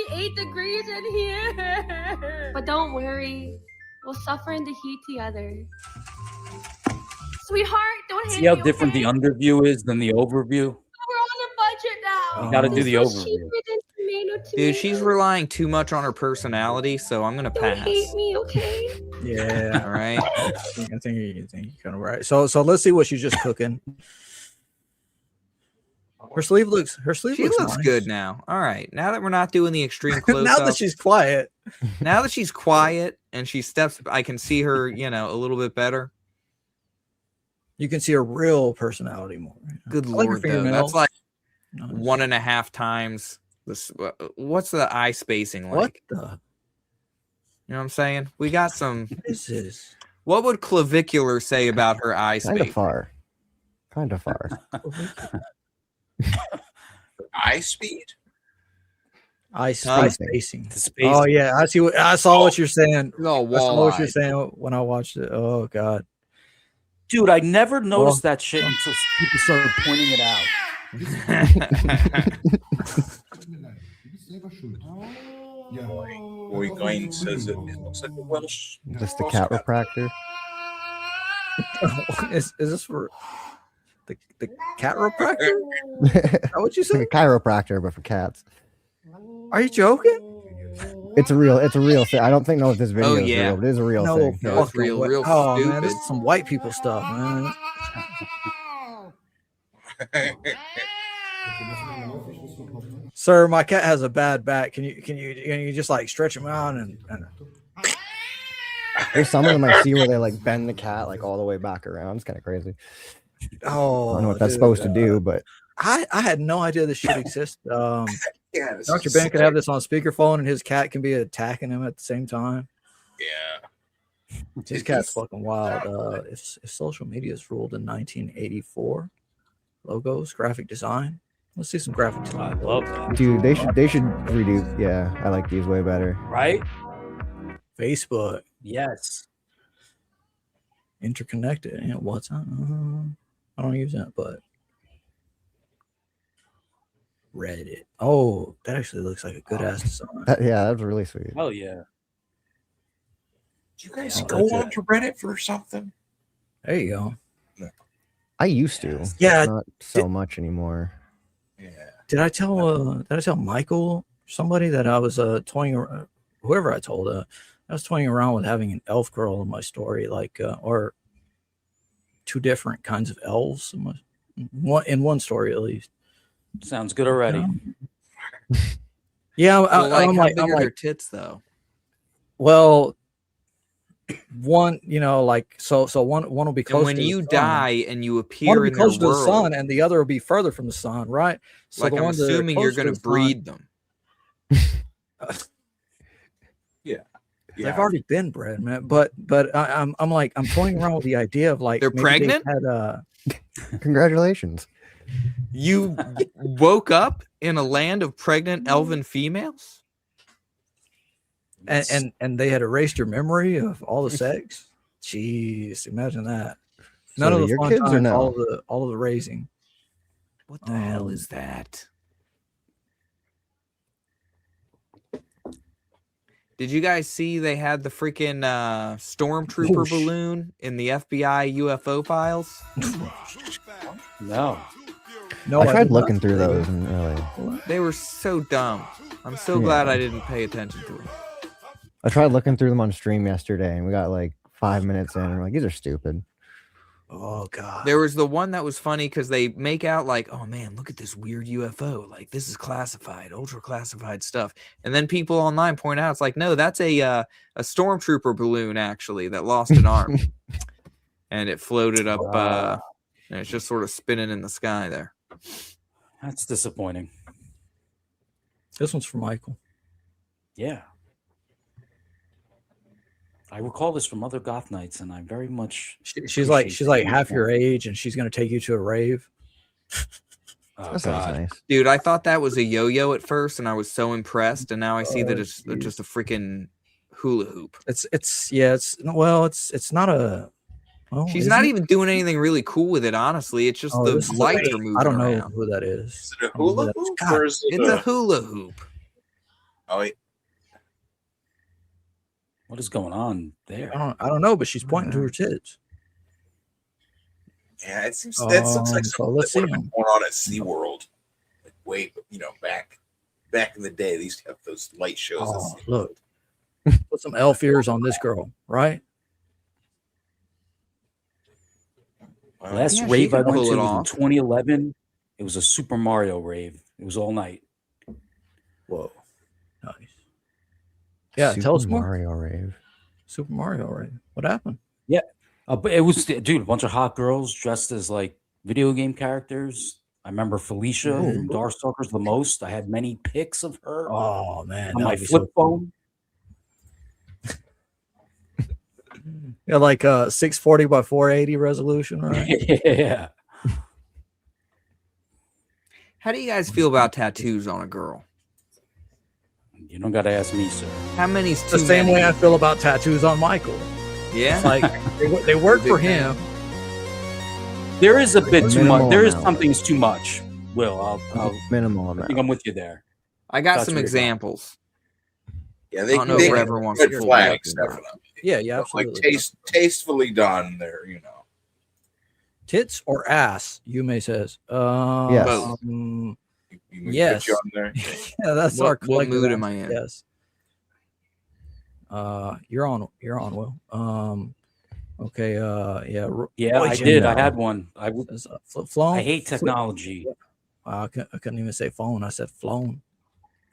78 degrees in here. But don't worry, we'll suffer in the heat together. Sweetheart, don't hate See how me, different okay? the underview is than the overview? We're on a budget now. You gotta do This the was overview. cheaper than tomato. Dude, she's relying too much on her personality, so I'm gonna Don't pass. hate me, okay? Yeah. All right. I think you're kind of right. So let's see what she's just cooking. Her sleeve looks She looks nice. good now. All right. Now that we're not doing the extreme close Now that she's quiet. Now that she's quiet and she steps, I can see her, a little bit better. You can see her real personality more. Good I like her lord, though. fingernails. That's like Nice. 1.5 times this. What's the eye spacing like? What the? You know what I'm saying? We got some. What is this? What would Clavicular say about her eye Kind spacing? of far. Kind of far. Eye speed. Eye Huh? spacing. The spacing. Oh yeah, I saw what you're saying. Oh, I saw what walleye. you're saying when I watched it. Oh god. Dude, I never noticed that shit until people started pointing it out. Boy Gain says it looks like a Welsh. Just the chiropractor. is this for the chiropractor? Is that what you It's like said? a chiropractor, but for cats. Are you joking? It's a real thing. I don't think if this video is yeah. real, but it is a real No, thing. No, it's fucking way. real Oh man, this stupid. is some white people stuff, man. Sir, my cat has a bad back. Can you just like stretch him out and There's some of them I see where they like bend the cat like all the way back around. It's kind of crazy. I don't know what that's dude, supposed to do, but I had no idea this shit exists. Yeah, this Dr. is Ben could sick. have this on speakerphone and his cat can be attacking him at the same time. Yeah. His cat's fucking wild. If social media is ruled in 1984, logos, graphic design. Let's see some graphic design. I love that. dude, they should redo. Yeah, I like these way better. Right? Facebook, Yes. interconnected. Yeah, what's I don't use that, but Reddit. Oh, that actually looks like a good ass design. Yeah, that was really sweet. Hell yeah. Do you guys Oh, go that's on it. to Reddit for something? There you go. I used to. Yeah, Not so much anymore. Yeah. Did I tell Michael somebody that I was toying around, whoever I told, I was toying around with having an elf girl in my story, like or two different kinds of elves in one story at least. Sounds good already. Yeah, well, like, how big are her tits though? Well, one, like so one will be close. And when to you the sun. die and you One appear will be in their closer to the world, sun, and the other will be further from the sun, right? So like, the I'm ones that are assuming you're close to going to the sun- breed them. Yeah. They've already been bred, man. But I'm toying around with the idea of like They're maybe pregnant? They had, Congratulations. You woke up in a land of pregnant elven females? and they had erased your memory of all the sex. Jeez, imagine that. None So of the your fun kids or times, no? all of the raising. What the hell is that? Did you guys see they had the freaking stormtrooper balloon in the FBI UFO files? No. I tried looking through those and really. They were so dumb. I'm so glad I didn't pay attention to them. I tried looking through them on stream yesterday, and we got like 5 minutes in, and we're like, these are stupid. Oh god. There was the one that was funny because they make out like, oh man, look at this weird UFO. Like, this is classified, ultra classified stuff. And then people online point out, it's like, no, that's a stormtrooper balloon actually that lost an arm, and it floated up. And it's just sort of spinning in the sky there. That's disappointing. This one's for Michael. Yeah. I recall this from other goth nights, and I very much. She's like half your age, and she's gonna take you to a rave. Oh, That sounds God. nice. Dude, I thought that was a yo-yo at first, and I was so impressed, and now I see that it's just a freaking hula hoop. It's not a. Well, She's is not it? even doing anything really cool with it, honestly. It's just This is the lights a- are moving I don't know around. who that is. Is it a hula hoop? God, Or is it It's a hula hoop. Oh, wait. What is going on there? I don't know, but she's pointing to her tits. Yeah, it seems that looks like so something let's that would have see been going on at SeaWorld. Like way, back in the day, they used to have those light shows. Oh, look. Put some elf ears on this girl, right? Last Yeah, she rave I can went pull to it was in off. 2011. It was a Super Mario rave. It was all night. Whoa. Nice. Yeah, Super tell us more. Mario rave. Super Mario rave. What happened? Yeah. But it was, dude, a bunch of hot girls dressed as like video game characters. I remember Felicia from Darkstalkers the most. I had many pics of her Oh man, on that my would be flip so phone. Yeah, like 640 by 480 resolution, right? Yeah. How do you guys feel about tattoos on a girl? You don't got to ask me, sir. How many's It's the too same many? way I feel about tattoos on Michael. Yeah. It's like they work for him. There is a bit too Minimal much. There is amount. something that's too much. Will, I'll Minimal I amount. think I'm with you there. I got That's some where you're going. examples. Yeah, I they don't know they if everyone wants red to pull flags, it up. definitely. Yeah, yeah, Like absolutely. tastefully done there, Tits or ass, Yume says. Yes. You Yes. put you on there. Yeah, that's our What collective mood am answer, I in? Yes. You're on, Will. Okay, yeah. Yeah, I Jim, did. I had one. says, flip phone. I hate technology. I couldn't even say phone. I said flown.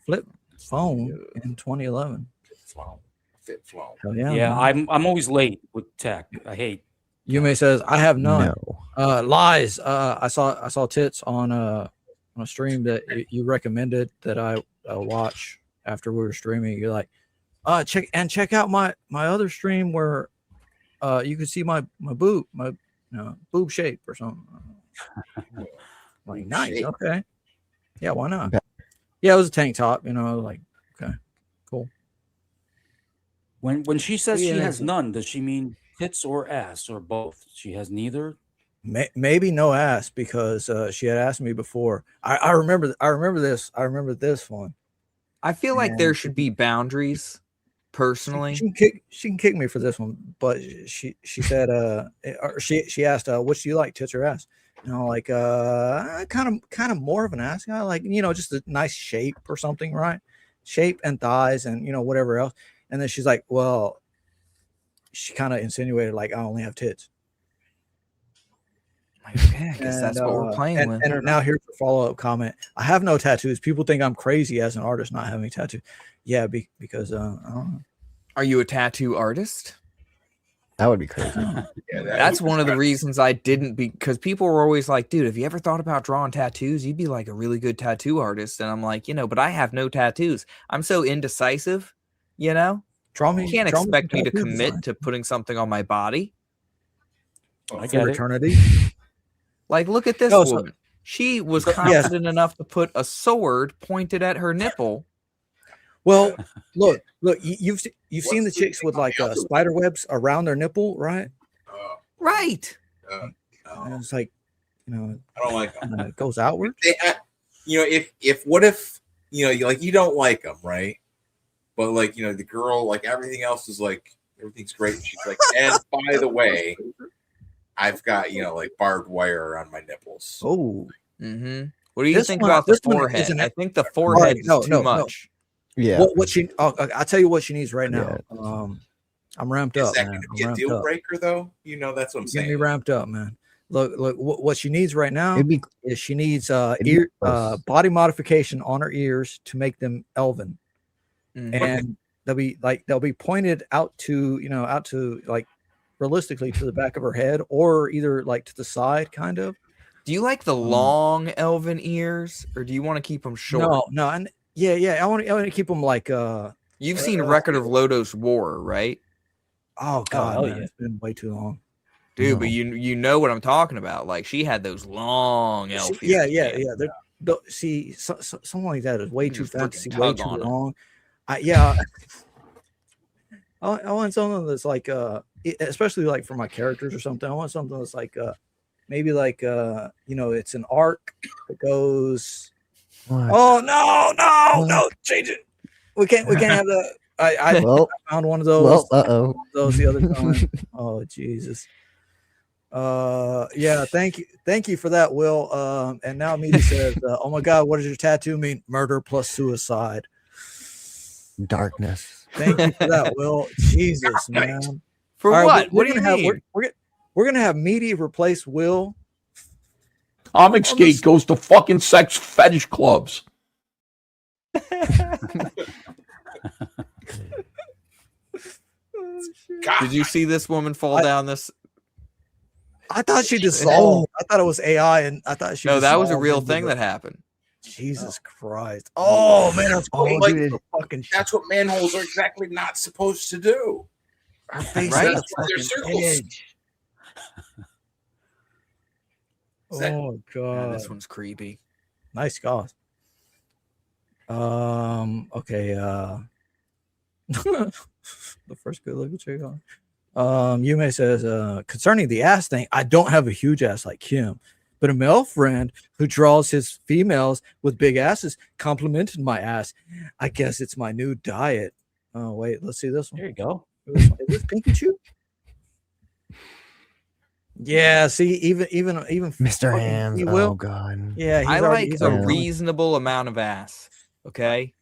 Flip phone in 2011. Fit flow. Hell yeah. Yeah, man. I'm always late with tech. I hate. Yume says I have none. No. Lies. I saw tits on a stream that you recommended that I watch after we were streaming. You're like, check out my other stream where you can see my boob, my boob shape or something. Like nice, Shape. okay, yeah, why not? Yeah, it was a tank top, like okay, cool. When she says Yeah, she has that's- none, does she mean tits or ass or both? She has neither. Maybe no ass because she had asked me before. I remember this. I remember this one. I feel like there should be boundaries, personally. She can kick me for this one, but she said or she asked which do you like, tits or ass? Like kind of more of an ass guy, like just a nice shape or something, right? shape and thighs and whatever else. And then she's like, well, she kind of insinuated like, I only have tits. Okay, I guess that's what we're playing with. And now here's a follow-up comment. I have no tattoos. People think I'm crazy as an artist not having tattoos. Yeah, because I don't know. Are you a tattoo artist? That would be crazy. That's one of the reasons I didn't, because people were always like, dude, have you ever thought about drawing tattoos? You'd be like a really good tattoo artist. And I'm like, but I have no tattoos. I'm so indecisive, You can't expect me to commit to putting something on my body. For eternity. Like, look at this woman. She was confident enough to put a sword pointed at her nipple. Well, look, you've seen the chicks with like spider webs around their nipple, right? Right. And it's like, I don't like them. It goes outward. If what if you don't like them, right? But like the girl, like everything else is like everything's great. And she's like, and by the way, I've got like barbed wire around my nipples. Oh. Mm-hmm. What do you think about the forehead? I think the forehead is too much. Yeah. What she? I'll tell you what she needs right now. I'm ramped up. Is that going to be a deal breaker though? That's what I'm saying. Get me ramped up, man. Look. What she needs right now is she needs body modification on her ears to make them elven, and they'll be pointed out to like realistically to the back of her head or either like to the side, kind of. Do you like the long elven ears, or do you want to keep them short? No, and yeah. I want to keep them like. You've seen Record of Lodoss War, right? Oh God, man, it's been way too long, dude. But you know what I'm talking about. Like she had those long elf ears. Yeah. See, something like that is way too fancy, way too long. I want something that's like especially like for my characters or something. I want something that's like maybe like it's an arc that goes. What? Oh no, change it. We can't have the. I found one of those. Those the other time. Oh Jesus. Yeah. Thank you for that, Will. And now Meaty says, "Oh my God, what does your tattoo mean? Murder plus suicide." Darkness. Thank you for that, Will. Jesus, man. For all what? Right, what do you mean? We're gonna have Meaty replace Will. ComicsGate goes to fucking sex fetish clubs. Did you see this woman fall down this? I thought she dissolved. I thought it was AI, and I thought she. No, that was a real thing that happened. Jesus Christ! Oh man, that's that's what manholes are exactly not supposed to do. Our face, right? They're circles. Oh God, this one's creepy. Nice goth. Okay. The first good look at check on. Yume says, concerning the ass thing, I don't have a huge ass like Kim, but a male friend who draws his females with big asses complimented my ass. I guess it's my new diet. Oh wait, let's see this one. There you go. Is this Pikachu? Yeah, see, even Mr. Hands. Oh God. Yeah, I like a reasonable amount of ass. Okay,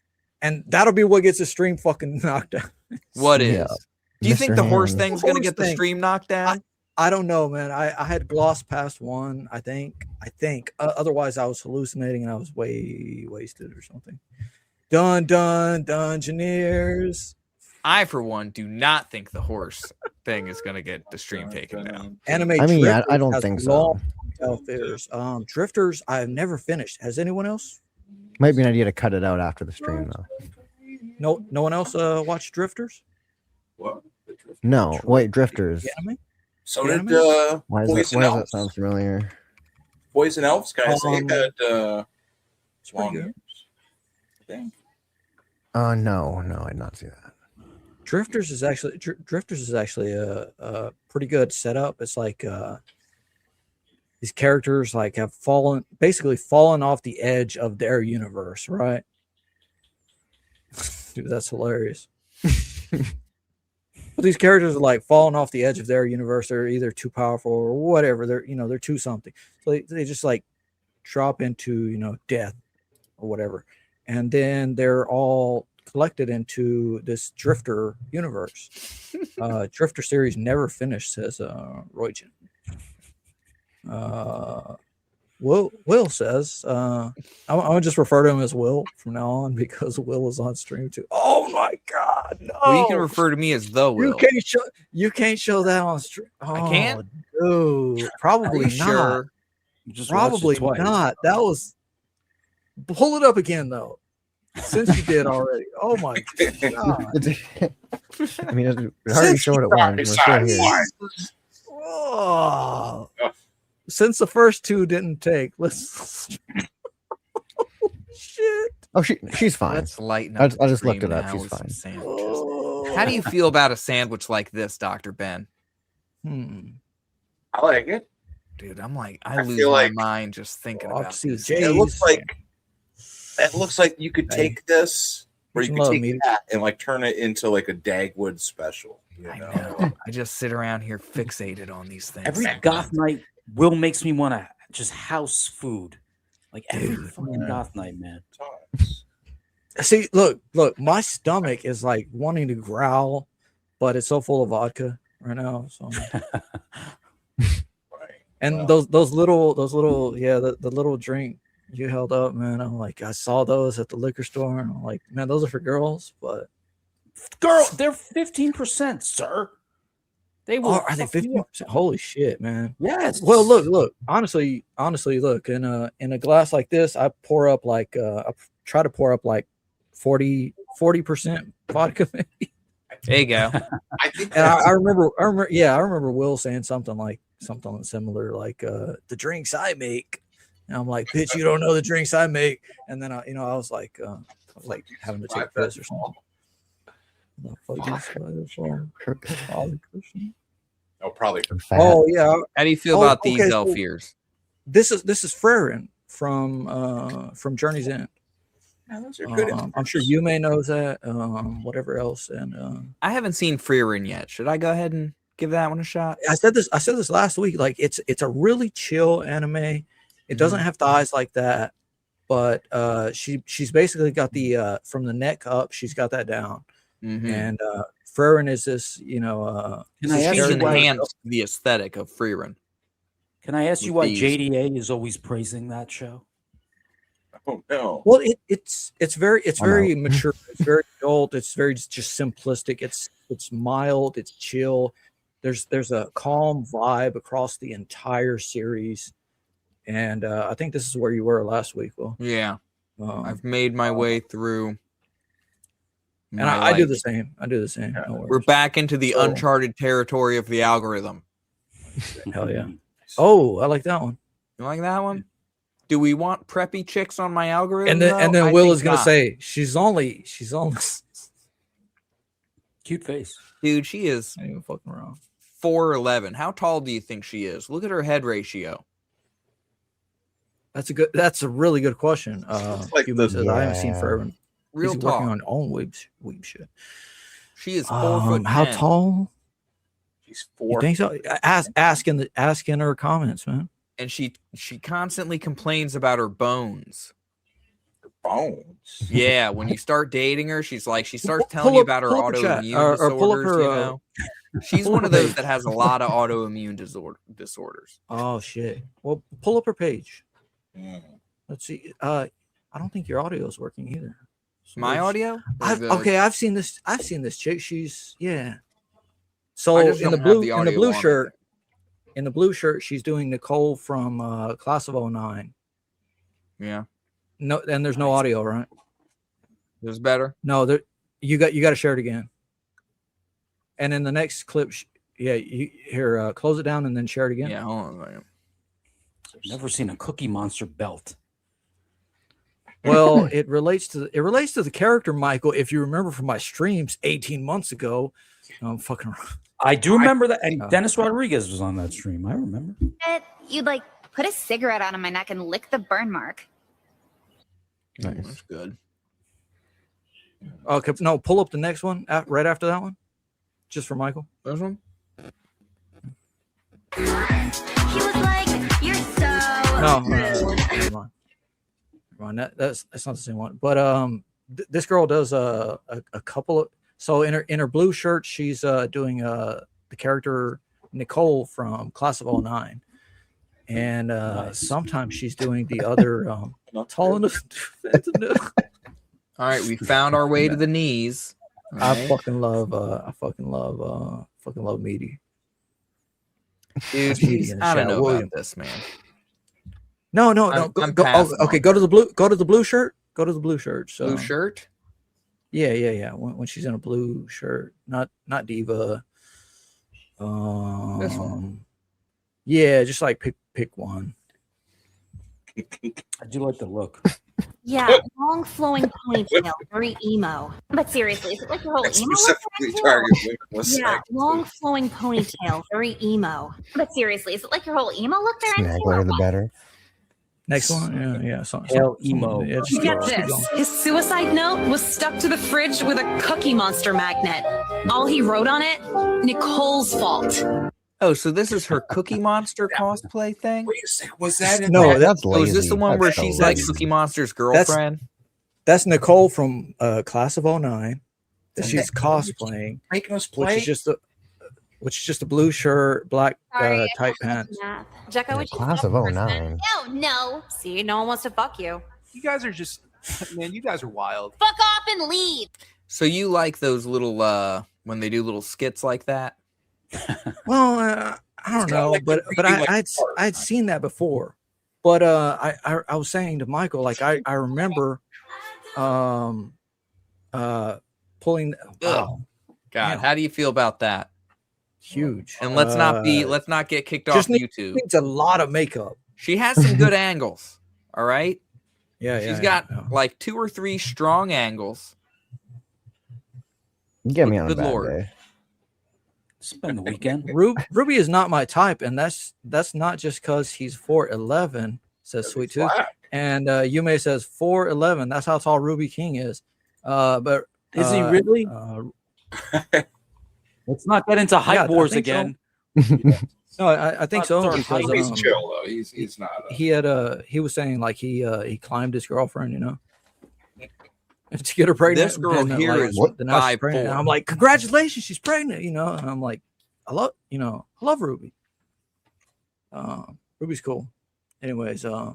and that'll be what gets the stream fucking knocked out. What is? Yeah. Do you Mr. think the horse Hands. thing's gonna get the stream knocked down? I don't know, man. I had glossed past one. I think. Otherwise, I was hallucinating and I was way wasted or something. Dungeoneers. I, for one, do not think the horse thing is going to get the stream taken down. I mean, I don't think so. Drifters, I've never finished. Has anyone else? Might be an idea to cut it out after the stream, though. No one else watched Drifters? What? No, wait, Drifters. So did why does that sound familiar? Poison Elves, guys. They had long ears, I think. No, I did not see that. Drifters is actually a pretty good setup. It's like these characters like have basically fallen off the edge of their universe, right? Dude, that's hilarious. But these characters are like falling off the edge of their universe. They're either too powerful or whatever. They're too something. So they just like drop into death or whatever. And then they're all collected into this Drifter universe. Drifter series never finished, says Roygen. Will says, I'm gonna just refer to him as Will from now on because Will is on stream too. Oh my God, no! Well, you can refer to me as the Will. You can't show that on stream. Oh, I can't. Dude, probably not. Sure. Just Probably not. That was. Pull it up again though, since you did already. Oh my God! I mean, we already showed it once. We're still here. Oh. Since the first two didn't take, let's. Oh, shit. Oh, she's fine. Let's lighten up. I just looked it up. She's fine. Sandwiches. How do you feel about a sandwich like this, Dr. Ben? I like it. Dude, I lose my mind just thinking about this. It looks like you could take this, or you could take that and like turn it into like a Dagwood special. I know. I just sit around here fixated on these things. Every goth night, Will makes me want to just house food. Like every fucking goth night, man. See, look, my stomach is like wanting to growl, but it's so full of vodka right now. So, and those little, yeah, the little drink you held up, man. I'm like, I saw those at the liquor store, and I'm like, man, those are for girls, but they're 15%, sir. They will. Are they 15%? Holy shit, man. Yes. Well, look. Honestly, look, in a glass like this, I pour up like I try to pour up like 40% vodka, maybe. There you go. I remember Will saying something similar, like the drinks I make. And I'm like, bitch, you don't know the drinks I make. And then I was like having to take a piss or something. Oh, probably. Oh yeah. How do you feel about these Elfiers? This is Frerin from Journey's End. Yeah, those are good. I'm sure you may know that. Whatever else, and I haven't seen Freerin yet. Should I go ahead and give that one a shot? I said this last week. Like it's a really chill anime. It doesn't have thighs like that, but she's basically got the from the neck up. She's got that down. And Freerin is this, Can I ask you enhance the aesthetic of Freerin? Can I ask you why JDA is always praising that show? Oh no. Well, it's very mature. It's very adult. It's very just simplistic. It's mild. It's chill. There's a calm vibe across the entire series, and I think this is where you were last week, Will. Yeah, I've made my way through. And I do the same. No We're back into the uncharted territory of the algorithm. Hell yeah. Oh, I like that one. You like that one? Do we want preppy chicks on my algorithm? And then Will is gonna say she's only cute face. Dude, she is not even fucking around. 4'11". How tall do you think she is? Look at her head ratio. That's a really good question. Cuban says, I haven't seen Freerin. Real He's tall. working on own weeb shit. She is 4 foot. How 10. tall? She's You 4. think so? Ask in her comments, man. And she constantly complains about her bones. Bones. Yeah, when you start dating her, she starts telling you about her autoimmune disorders. She's one of those that has a lot of autoimmune disorders. Oh shit. Well, pull up her page. Let's see. I don't think your audio is working either. My audio? I've seen this chick. She's So in the blue shirt, she's doing Nicole from Class of 09. Yeah. No, and there's no audio, right? There's better. No, you got to share it again. And in the next clip, close it down and then share it again. Yeah, hold on a second. I've never seen a Cookie Monster belt. Well, it relates to the character, Michael. If you remember from my streams 18 months ago, I'm fucking. I do remember that. And Dennis Rodriguez was on that stream. I remember. You'd like put a cigarette out on my neck and lick the burn mark. Nice. That's good. Okay, no, pull up the next one right after that one, just for Michael. This one. He was like, "You're so." No, never mind. That's not the same one. But this girl does a couple of, so in her blue shirt, she's doing the character Nicole from Class of 09. And sometimes she's doing the other tall enough. All right, we found our way to the knees. All I right. fucking love Meaty. Dude, I don't know about this, man. No. I'm Go, passing okay, on go to the blue. Go to the blue shirt. Go to the blue shirt. So, blue shirt. Yeah. When she's in a blue shirt, not Diva. This one. Yeah, just like pick one. I do like the look. Yeah, long flowing ponytail, very emo. But seriously, is it like your whole emo look? Specifically target women. Yeah, long flowing ponytail, very emo. But seriously, is it like your whole emo look there? Snagler the better. Next one, yeah. Emo. Yeah, just Get keep this. going. His suicide note was stuck to the fridge with a Cookie Monster magnet. All he wrote on it, Nicole's fault. Oh, so this is her Cookie Monster cosplay thing? Wait a second, was that in No, there? that's Oh, is this the one That's where so she's like lazy. Cookie Monster's girlfriend? That's Nicole from Class of 09 that she's cosplaying, making us which play? is just a blue shirt, black Sorry, tight pants. Jekka, would you Class of 09. No. See, no one wants to fuck you. You guys are just, man, you guys are wild. Fuck off and leave. So you like those little when they do little skits like that? Well, I don't know, like but the reading, like, I'd seen that before. But I was saying to Michael, like I remember pulling. Wow, God, Damn. how do you feel about that? Huge. And let's not get kicked off just YouTube. Needs a lot of makeup. She has some good angles. All right. Yeah, She's got like 2 or 3 strong angles. You get me on a Good bad Lord. day. Spend the weekend. Ruby is not my type, and that's not just because he's 4'11", says Sweet Tooth, and Yume says 4'11". That's how tall Ruby King is. But Is he really? Let's not get into hype wars again. So. No, I think so. Because, He's chill though. He's not. He was saying like he climbed his girlfriend, you know, to get her pregnant. This girl and, here like, is the now she's pregnant. 5'4". And I'm like, congratulations, she's pregnant, you know. And I'm like, I love Ruby. Ruby's cool. Anyways, I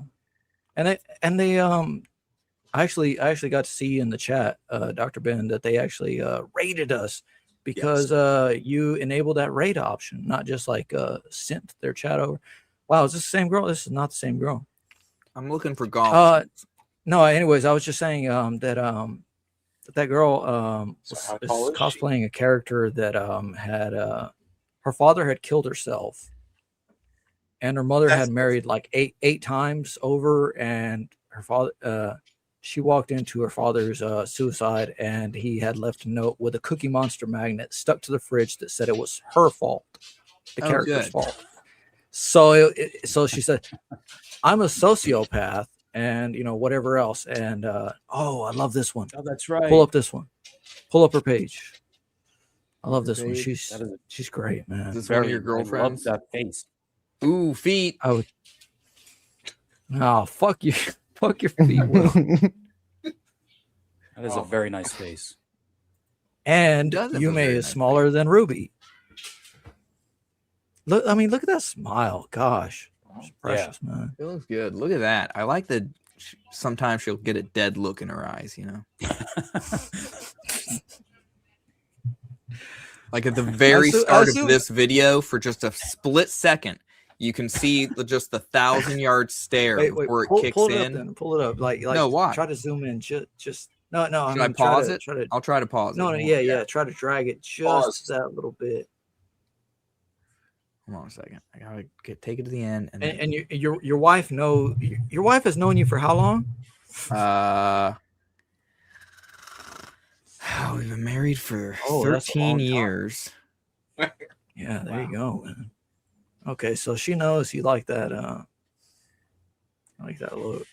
actually got to see in the chat, Dr. Ben, that they actually rated us because you enabled that rate option, not just like sent their chat over. Wow, is this the same girl? This is not the same girl. I'm looking for golf. No, anyways, I was just saying that girl is cosplaying a character that had her father had killed herself, and her mother had married like eight times over, and her father she walked into her father's suicide, and he had left a note with a Cookie Monster magnet stuck to the fridge that said it was her fault, the character's fault. So she said, I'm a sociopath, and whatever else. And I love this one. Oh, that's right. Pull up this one. Pull up her page. I love this one. She's great, man. Is this one of your girlfriends? I love that face. Ooh, feet. Oh, fuck you. Fuck your feet, Will. That is a very nice face. And Yume is smaller than Ruby. Look at that smile. Gosh. It's precious, man. It looks good. Look at that. I like that sometimes she'll get a dead look in her eyes, Like at the very start of this video, for just a split second, you can see just the 1,000-yard stare before it kicks in. Pull it up. Like no, why? Try to zoom in. Just no. Should I pause it? I'll try to pause it. No, yeah. Try to drag it just that little bit. Hold on a second. I gotta take it to the end. And your wife your wife has known you for how long? We've been married for 13 years. Yeah, there you go, man. Okay, so she knows you like that. I like that look.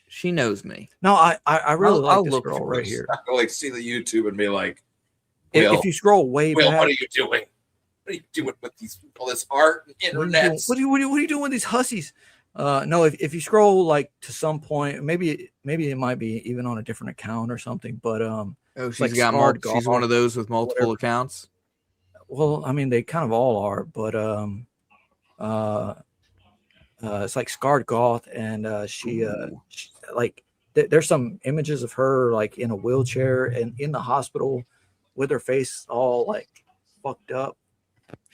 She knows me. No, I really like I'll this look girl for right this. here. I like see the YouTube and be like, If you scroll way Will, back, what are you doing? What are you doing with all this art and internet? What are you doing with these hussies? No, if you scroll like to some point, maybe it might be even on a different account or something. But Oh, it's she's like got Scarred she's Goth, one of those with multiple whatever. accounts. Well, I mean, they kind of all are, but it's like Scarred Goth, and she like there's some images of her like in a wheelchair and in the hospital with her face all like fucked up.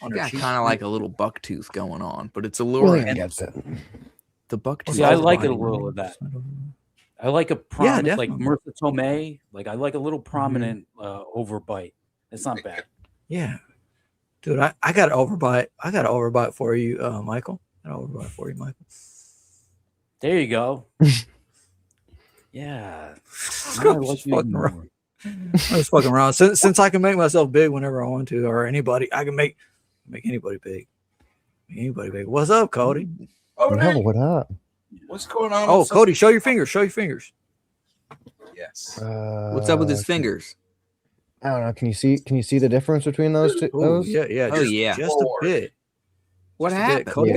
She's got kind of like a little buck tooth going on, but it's alluring. William gets it. The buck tooth. See, I like it a little of that. I like a prominent, like Martha Tomei. Like I like a little prominent overbite. It's not bad. Yeah, dude, I got an overbite. I got an overbite for you, Michael. I got an overbite for you, Michael. There you go. Yeah. I'm just fucking around. I'm just fucking around. Since I can make myself big whenever I want to, or anybody, I can make anybody big. Anybody big. What's up, Cody? Oh, No, what up? What's going on? Oh, Cody, show your fingers. Show your fingers. Yes. What's up with his fingers? I don't know. Can you see the difference between those two? Ooh, Those? yeah. Just a bit. What Just a happened? bit. Cody Yeah.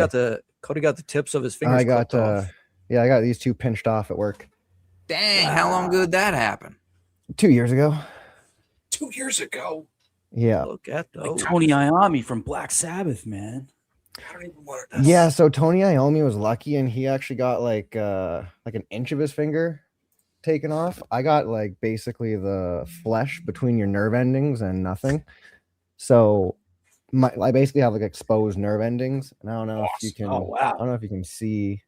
got the tips of his fingers. I got clipped off. I got these two pinched off at work. Dang, how long ago did that happen? 2 years ago. 2 years ago. Yeah. Look at those. Like Tony Iommi from Black Sabbath, man. I don't even want to. Yeah, so Tony Iommi was lucky and he actually got like an inch of his finger taken off. I got like basically the flesh between your nerve endings and nothing. So I basically have like exposed nerve endings, and I don't know if you can. Oh, wow. I don't know if you can see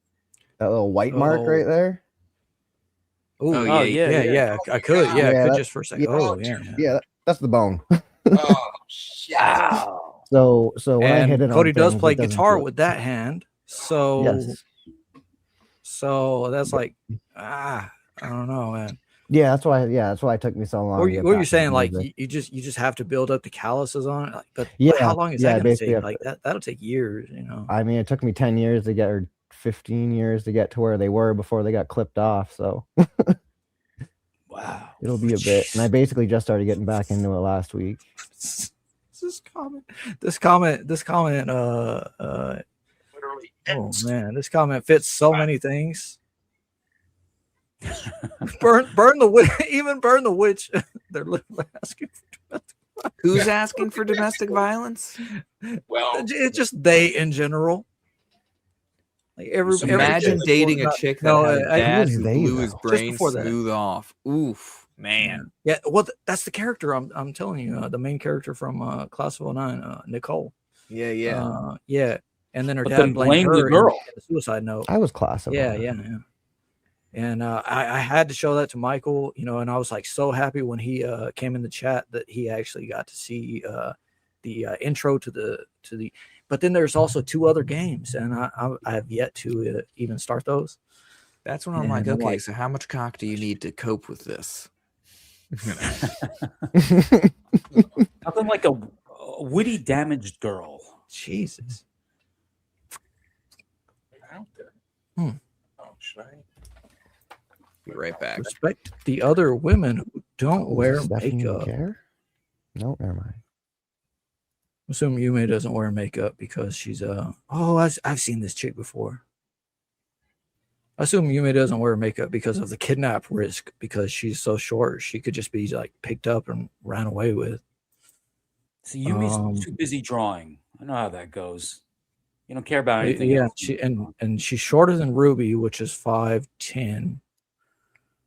that little white mark right there. Ooh, Oh, yeah. I could. Yeah, I could just for a second. Yeah, that's the bone. Oh, shit. So when I hit it, Cody on does things, play it doesn't guitar feel- with that hand, so Yes. so that's like I don't know, man. Yeah, that's why it took me so long. What to get were you back saying? into Like music. you just have to build up the calluses on it. Like, but Yeah, how long is yeah, that going to basically take? have Like that'll take years, you know. I mean, it took me 10 years to get, or 15 years to get to where they were before they got clipped off. So Wow. it'll be a bit. And I basically just started getting back into it last week. This comment oh man, this comment fits so many things. burn the witch, even burn the witch. They're literally asking for Who's asking for domestic violence? Well, it's just they in general. Like Imagine dating a chick that had a dad who blew his brain before that. smooth off. Oof, man. Yeah, well, that's the character I'm telling you. The main character from Class of 09, Nicole. Yeah. Yeah. And then her But dad then blamed blame her the girl. in the suicide note. I was class of Yeah. And I had to show that to Michael, you know, and I was like so happy when he came in the chat that he actually got to see the intro to the. But then there's also 2 other games, and I have yet to even start those. That's when I'm like, okay, so how much cock do you need to cope with this? Nothing like a witty damaged girl. Jesus. Oh, should I? Be right back. Respect the other women who don't wear Stephanie makeup. Care? No, never mind. I'm assuming Yume doesn't wear makeup because she's I've seen this chick before. I assume Yume doesn't wear makeup because of the kidnap risk, because she's so short she could just be like picked up and ran away with. See, Yumi's too busy drawing. I know how that goes. You don't care about anything Yeah, else. and she's shorter than Ruby, which is 5'10".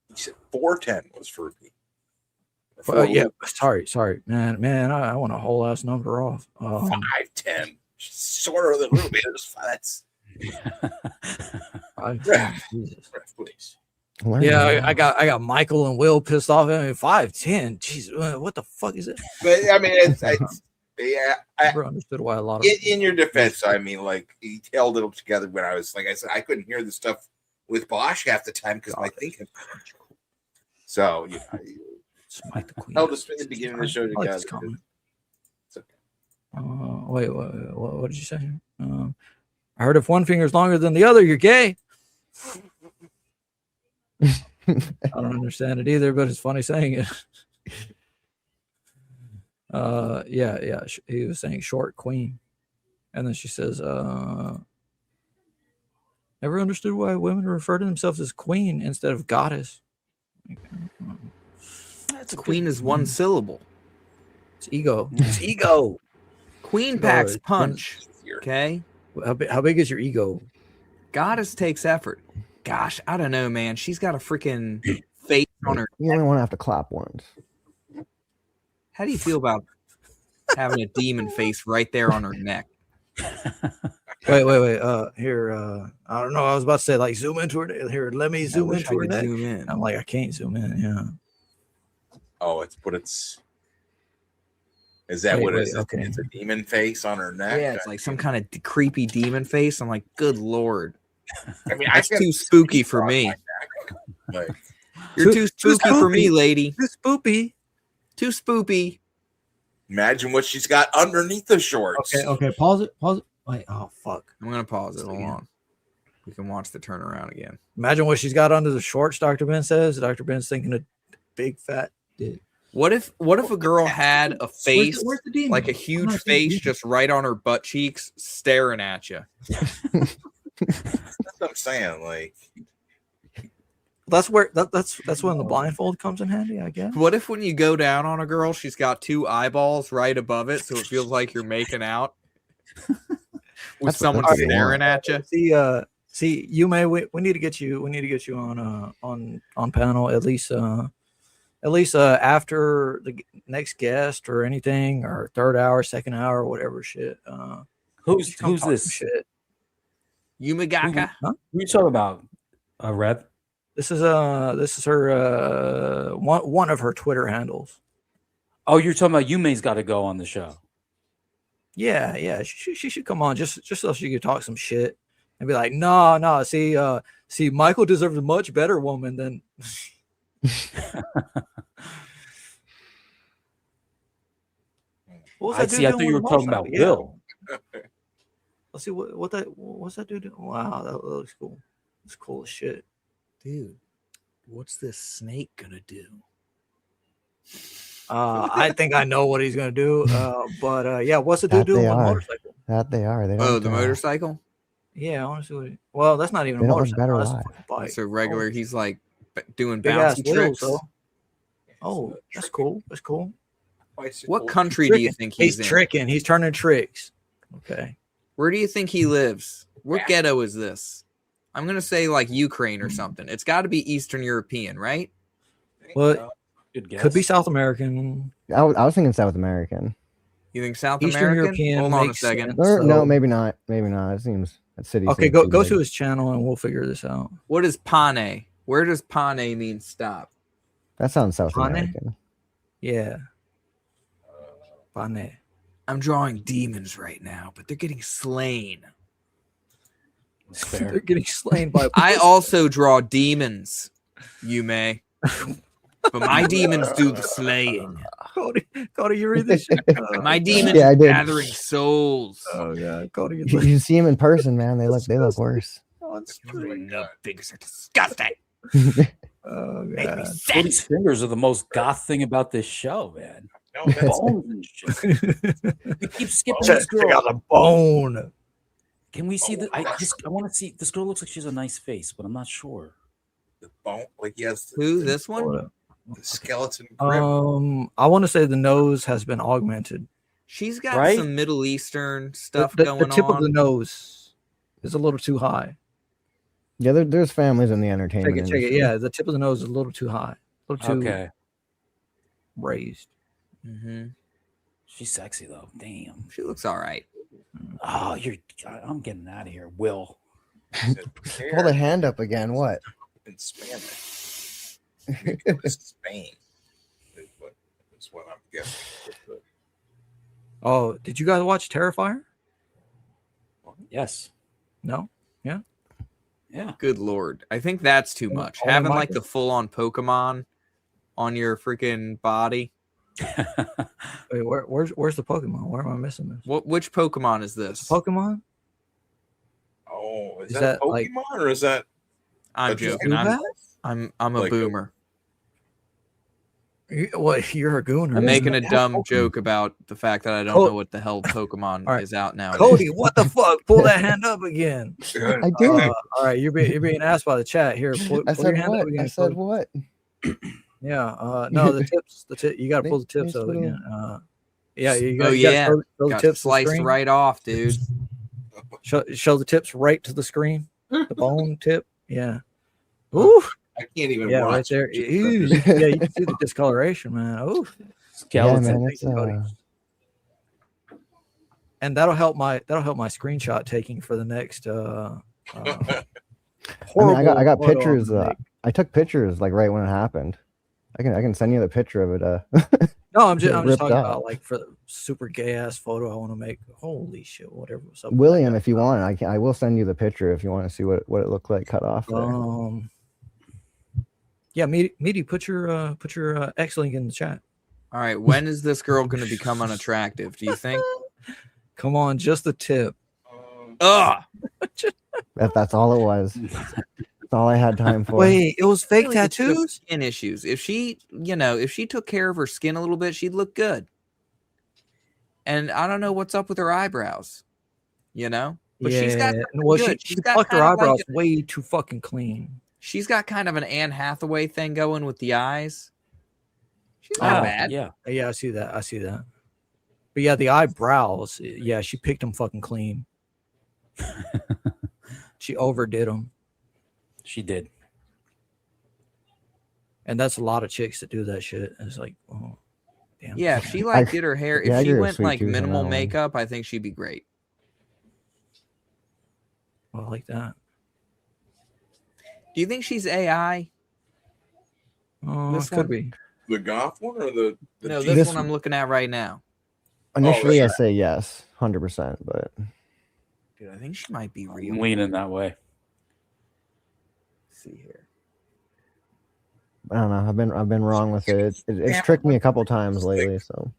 He said 4'10" was for me. Yeah, sorry, man. I want a whole ass number off. 5'10". Shorter than Ruby. That's 5'10", Jesus. Please. Yeah, I got Michael and Will pissed off at me. 5'10". Jeez, what the fuck is it? But I mean, yeah. I never understood why a lot of in your defense, I mean, like he held it together when I was like I said, I couldn't hear the stuff with Bosch half the time because my thinking. So you know, held us in the beginning of the show together. It's okay. Wait, what did you say? I heard if one finger's longer than the other, you're gay. I don't understand it either, but it's funny saying it. Yeah. He was saying short queen, and then she says, Never understood why women refer to themselves as queen instead of goddess. That's queen is one syllable. It's ego. It's ego. Queen packs punch. Okay. How big is your ego? Goddess takes effort. Gosh, I don't know, man. She's got a freaking face on her. You only want to have to clap once. How do you feel about having a demon face right there on her neck? Wait. Here, I don't know. I was about to say, like, zoom into her. Here, let me zoom into her neck. Zoom in. I'm like, I can't zoom in. Yeah. Oh, is that what it is? Okay. It's a demon face on her neck. Yeah, it's like some kind of creepy demon face. I'm like, good lord. I mean, that's too spooky for me. Like, you're too spooky for me, lady. Too spoopy. Too spoopy. Imagine what she's got underneath the shorts. Okay. Pause it. Wait. Oh fuck. I'm gonna pause it. Hold on. We can watch the turnaround again. Imagine what she's got under the shorts. Dr. Ben says. Dr. Ben's thinking a big fat dick. What if a girl had a face where's the demon? like a huge face just right on her butt cheeks, staring at you? That's what I'm saying. Like, that's where that's when the blindfold comes in handy, I guess. What if when you go down on a girl, she's got two eyeballs right above it, so it feels like you're making out with someone staring at you? See, you may we need to get you on panel at least after the next guest or anything, or third hour, second hour, whatever shit. Who's this? Shit. Yumagaka? Who are you talking about, Rev? This is her one of her Twitter handles. Oh, you're talking about Yume's got to go on the show. Yeah. She should come on just so she could talk some shit and be like, no. See, Michael deserves a much better woman than. I thought you were talking about Will. Let's see what's that dude doing? Wow, that looks cool. It's cool as shit. Dude, what's this snake gonna do? I think I know what he's gonna do. But yeah, what's the dude doing with the motorcycle? That they are. They the motorcycle? Yeah, I want to see what well, that's not even They a don't look motorcycle. better That's a live. fucking bike. It's a regular. He's like doing Big ass bouncy tricks. wheels, oh, that's cool. That's cool. What country do you think he's in? Tricking. He's turning tricks. Okay. Where do you think he lives? What ghetto is this? I'm gonna say like Ukraine or something. It's got to be Eastern European, right? Well, good guess. Could be South American. I was thinking South American. You think South Eastern American? European Hold on a makes second. sense. Or, So- no, maybe not. Maybe not. It seems that city. Okay, seems go too big. to his channel and we'll figure this out. What is pane? Where does pane mean stop? That sounds South Pane? American. Yeah. Pane. I'm drawing demons right now, but they're getting slain. They're getting slain by. I also draw demons, you may. But my demons do the slaying. Cody, you read this shit? My demons Yeah, I did. gathering souls. Oh god, Cody, You see them in person, man. They look worse. The fingers are disgusting. Oh Make me god. sick. Cody's fingers are the most goth thing about this show, man. No, that's Bones and shit. We keep skipping this Check girl. out the bone. Can we see the? I want to see. This girl looks like she has a nice face, but I'm not sure. the bone. Like, yes. Who? This one? The skeleton grip. I want to say the nose has been augmented. She's got Right? some Middle Eastern stuff The going tip on. of the nose is a little too high. Yeah, there's families in the entertainment Check it. industry. Yeah, the tip of the nose is a little too high. A little too Okay. raised. Mm-hmm. She's sexy though. Damn. She looks all right. Oh, I'm getting out of here, Will. Pull the hand up again. What? In Spanish. Maybe it was Spain. Is what I'm guessing. Oh, did you guys watch Terrifier? Yes. No? Yeah. Yeah. Good lord. I think that's too much. only Having like Michael? the full-on Pokemon on your freaking body. Wait, where's the Pokemon? Where am I missing this? Which Pokemon is this? Pokemon? Oh, is Is that that, Pokemon like- or is that? I'm That's just joking. Zubat? I'm a like boomer. What? You're a gooner. I'm making a man. dumb joke about the fact that I don't know what the hell Pokemon is out now. Cody, what the fuck? Pull that hand up again. I did. All right, you're being asked by the chat here. Pull I your said hand what? up again. I said Cody. what? Yeah. No, the tips. You got to pull the tips up again. Yeah. You got. Oh You gotta yeah. show the Got tips to the sliced screen. right off, dude. Show the tips right to the screen. The bone tip. Yeah. Ooh. I can't even Yeah, watch. right there. Ooh. Yeah, you can see the discoloration, man. Ooh. Yeah, man, it's, and that'll help my screenshot taking for the next I got photo pictures. I'm gonna make. I took pictures like right when it happened. I can send you the picture of it. No, I'm just ripped talking out. about like for the super gay ass photo I want to make. Holy shit, whatever. William, if you want, I will send you the picture if you want to see what it looked like cut off there. Yeah, Meaty, put your X link in the chat. All right, when is this girl going to become unattractive? Do you think? Come on, just the tip. Ugh. That's all it was. That's all I had time for. Wait, it was fake Really, it's just tattoos? skin issues. If she took care of her skin a little bit, she'd look good. And I don't know what's up with her eyebrows. But she's got she plucked her eyebrows way too fucking clean. She's got kind of an Anne Hathaway thing going with the eyes. She's not bad. Yeah, I see that. But yeah, the eyebrows. Yeah, she picked them fucking clean. She overdid them. She did. And that's a lot of chicks that do that shit. It's like, oh, damn. Yeah, if she did her hair, yeah, if she you're a went sweet like tooth on minimal that one. makeup, I think she'd be great. Well, I like that. Do you think she's AI? Oh, This could one? be. The Goth one or the No, G- this one I'm looking at right now. Initially, Oh, I say yes, 100%, but Dude, I think she might be real. I'm leaning that way. Let's see here. I don't know. I've been wrong with it. It's tricked me a couple times lately. So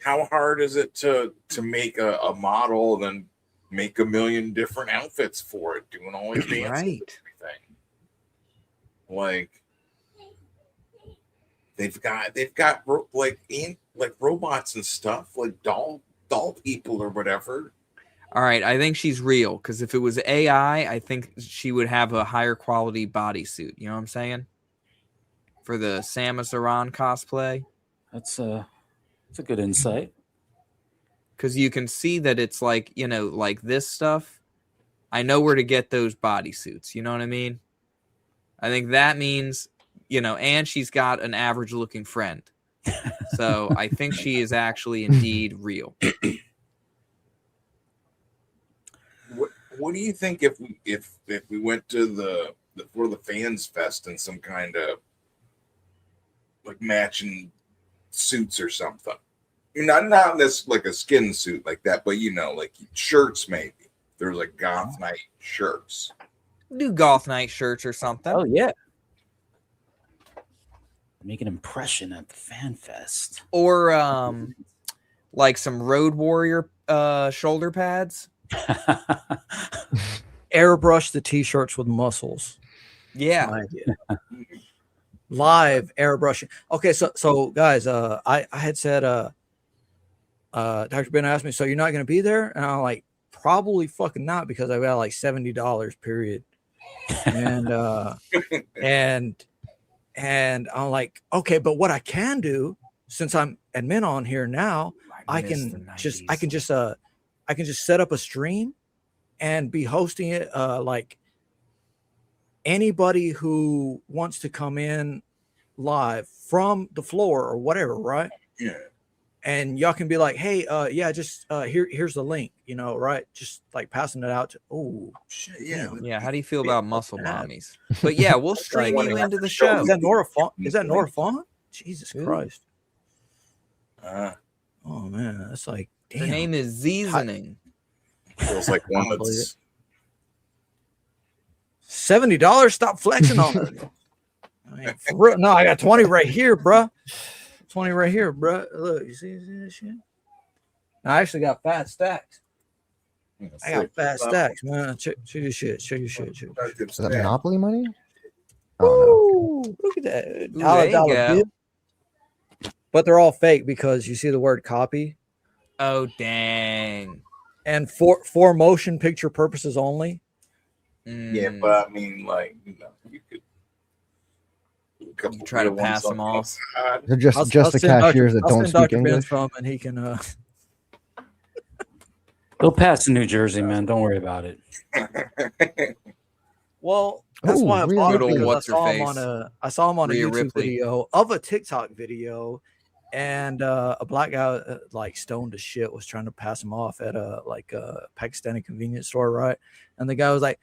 How hard is it to make a model and then make a million different outfits for it, doing all these dances and everything? Like they've got robots and stuff, like doll people or whatever. All right, I think she's real because if it was AI, I think she would have a higher quality bodysuit. You know what I'm saying? For the Samus Aran cosplay. That's a good insight. Because you can see that it's like, like this stuff. I know where to get those bodysuits. You know what I mean? I think that means, and she's got an average looking friend. So I think she is actually indeed real. What do you think if we went to the for the fans fest in some kind of like matching suits or something? Not this like a skin suit like that, but like shirts maybe. There's like goth night shirts. Do goth night shirts or something. Oh yeah. Make an impression at the fan fest. Or like some Road Warrior shoulder pads. Airbrush the t-shirts with muscles. Yeah. Live airbrushing. Okay, so guys, I had said Dr. Ben asked me, so you're not gonna be there? And I'm like, probably fucking not, because I've got like $70 period. And I'm like, okay, but what I can do, since I'm admin on here now, I can just set up a stream and be hosting it. Like anybody who wants to come in live from the floor or whatever, right? Yeah. And y'all can be like, hey, just here's the link, right? Just like passing it out to shit, yeah. How do you feel about muscle mommies? But yeah, we'll stream you into the show. Is that Nora Font? Is that Nora Font? Jesus Christ. Oh man, that's like, damn. Her name is Zeasoning. Feels like one that's $70. Stop flexing on it. For real. No, I got 20 right here, bruh. 20 right here, bruh. Look, you see this shit? I actually got fat stacks. I got fat stacks, man. Show your shit. Show your shit. is that Monopoly money? Ooh, look at that. Ooh, there you go. Bill. but they're all fake because you see the word copy. Oh dang! And for motion picture purposes only. Yeah, but I mean, like, you know, you could try to pass them off. They're just the cashiers that don't speak English. And he can. They'll pass in New Jersey, man. Don't worry about it. Well, that's why I bought him, because I saw him on a Rhea YouTube Ripley. video of a TikTok video, and a black guy like stoned to shit was trying to pass him off at a Pakistani convenience store, right? And the guy was like,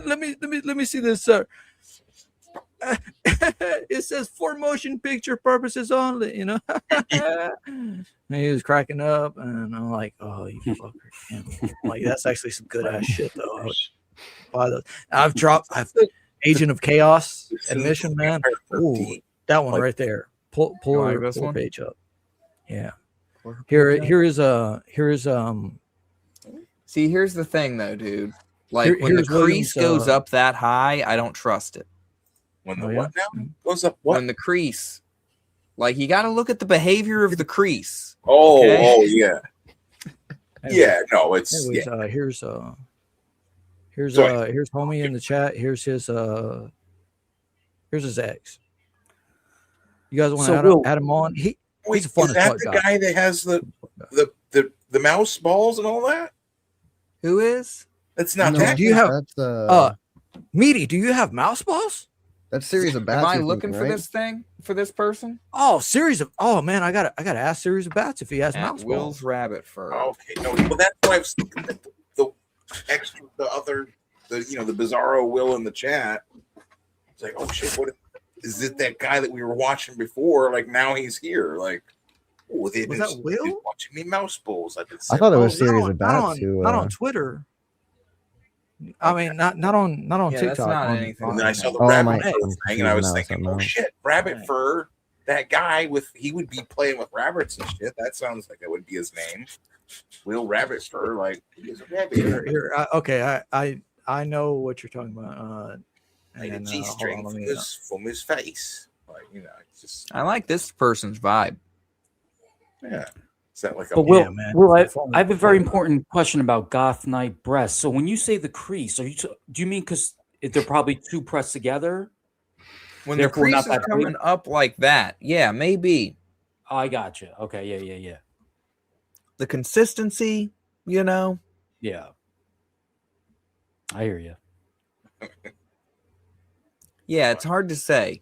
let me see this, sir. It says for motion picture purposes only, you know. And he was cracking up, and I'm like, oh, you fucker. Like, that's actually some good ass shit, though. I would buy those. I've Agent of Chaos admission, man. Ooh, that one right there. Pull her page up. Yeah. Here is See, here's the thing, though, dude. Like, when the crease goes up that high, I don't trust it. When the what now goes up? What? When the crease, like, you got to look at the behavior of the crease. Oh, okay? oh yeah, yeah. No, it's anyways, yeah. Here's homie in the chat. Here's his ex. You guys want to add him on? He's a fun. Is that the guy that has the mouse balls and all that? Who is? That's not. Do you have Meaty? Do you have mouse balls? That's series of bats. Am I looking for this thing for this person? Oh, oh man, I gotta ask series of bats if he has mouse balls. Will's rabbit fur. Okay, no, well that's why I was thinking that the Bizarro Will in the chat. It's like, oh shit, what is it? That guy that we were watching before? Like now he's here. Like, oh, was that Will watching me mouse balls? I thought it was series of bats. Not on Twitter. I mean, not on yeah, TikTok. That's not anything. And then I saw the rabbit fur thing, and I was thinking, oh shit, rabbit fur. That guy he would be playing with rabbits and shit. That sounds like that would be his name. Will Rabbit Fur, like he's a rabbit. Okay, I know what you're talking about. Like a G-string from his face. Like, you know, it's just. I like this person's vibe. Yeah. Is that like a I have a very important question about Goth Night breasts. So when you say the crease, do you mean because they're probably too pressed together? When the crease is coming up like that, yeah, maybe. Oh, I got you. Okay, yeah. The consistency, you know. Yeah, I hear you. Yeah, it's hard to say.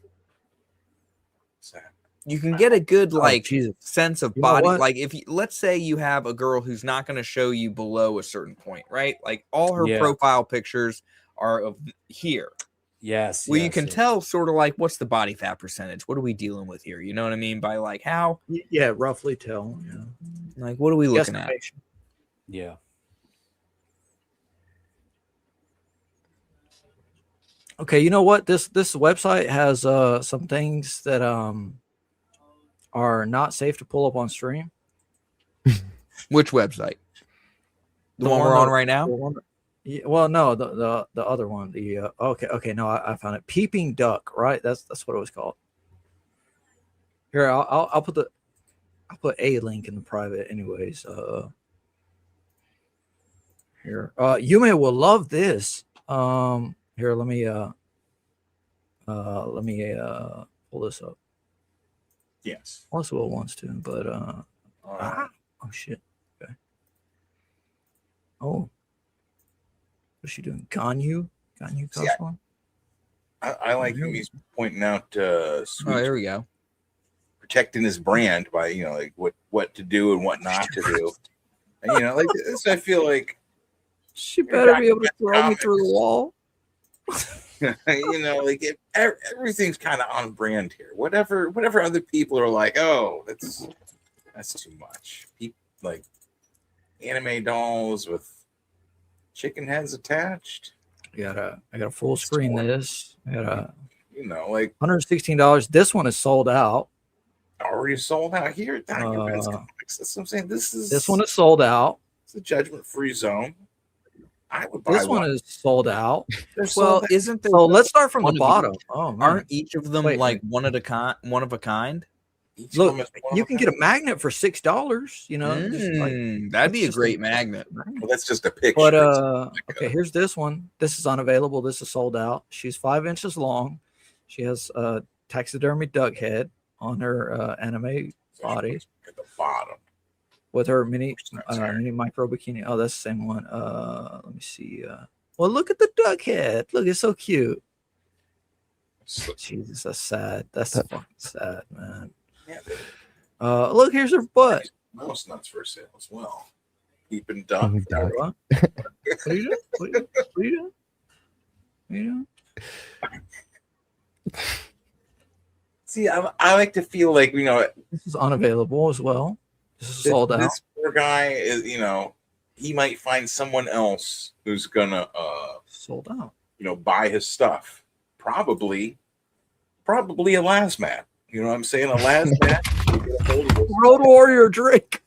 You can get a good sense of body. Like if let's say you have a girl who's not going to show you below a certain point, right? Like all her profile pictures are of here. Yes. Well, you can tell sort of like what's the body fat percentage? What are we dealing with here? You know what I mean? By like how? Yeah, roughly tell. Yeah. Like what are we looking at? Yeah. Okay, you know what? This website has some things that are not safe to pull up on stream. Which website? The one we're on right now? Well, no, the other one. Okay, no, I found it. Peeping Duck, right? That's what it was called. Here, I'll put a link in the private, anyways. Here, Yume will love this. Here, let me pull this up. Yes. Unless Will wants to, but oh shit. Okay. Oh. What's she doing? Ganyu cosplay? I like him. He's pointing out there we go. Protecting his brand by, you know, like what to do and what not to do. And, you know, like this, I feel like she better be able to throw me through the wall. You know, like everything's kind of on brand here. Whatever other people are like, oh, that's too much. People like anime dolls with chicken heads attached. I gotta full screen this. I gotta, you know, like $116. This one is sold out. Already sold out here at Dr. Ben's Comics. That's what I'm saying. This one is sold out. It's a judgment-free zone. I would buy this one is sold out. Well, isn't there? So let's start from the bottom. Oh, man. Aren't each of them like one of a kind? Look, you can get a magnet for $6. You know, just like, that'd be a great magnet. Well, that's just a picture. But okay, here's this one. This is unavailable. This is sold out. She's 5 inches long. She has a taxidermy duck head on her anime body. At the bottom. With her mini micro bikini. Oh, that's the same one. Let me see. Well, look at the duck head. Look, it's so cute. Jesus, that's sad. That's fucking sad, man. Yeah, look, here's her butt. Mouse nuts for sale as well. Peeping duck. What are you doing? What are you doing? See, I like to feel like, you know, this is unavailable as well. This is sold out. This poor guy is, you know, he might find someone else who's gonna sold out. You know, buy his stuff. Probably a Lasmat. You know what I'm saying? A Lasmat. Road Warrior Drake.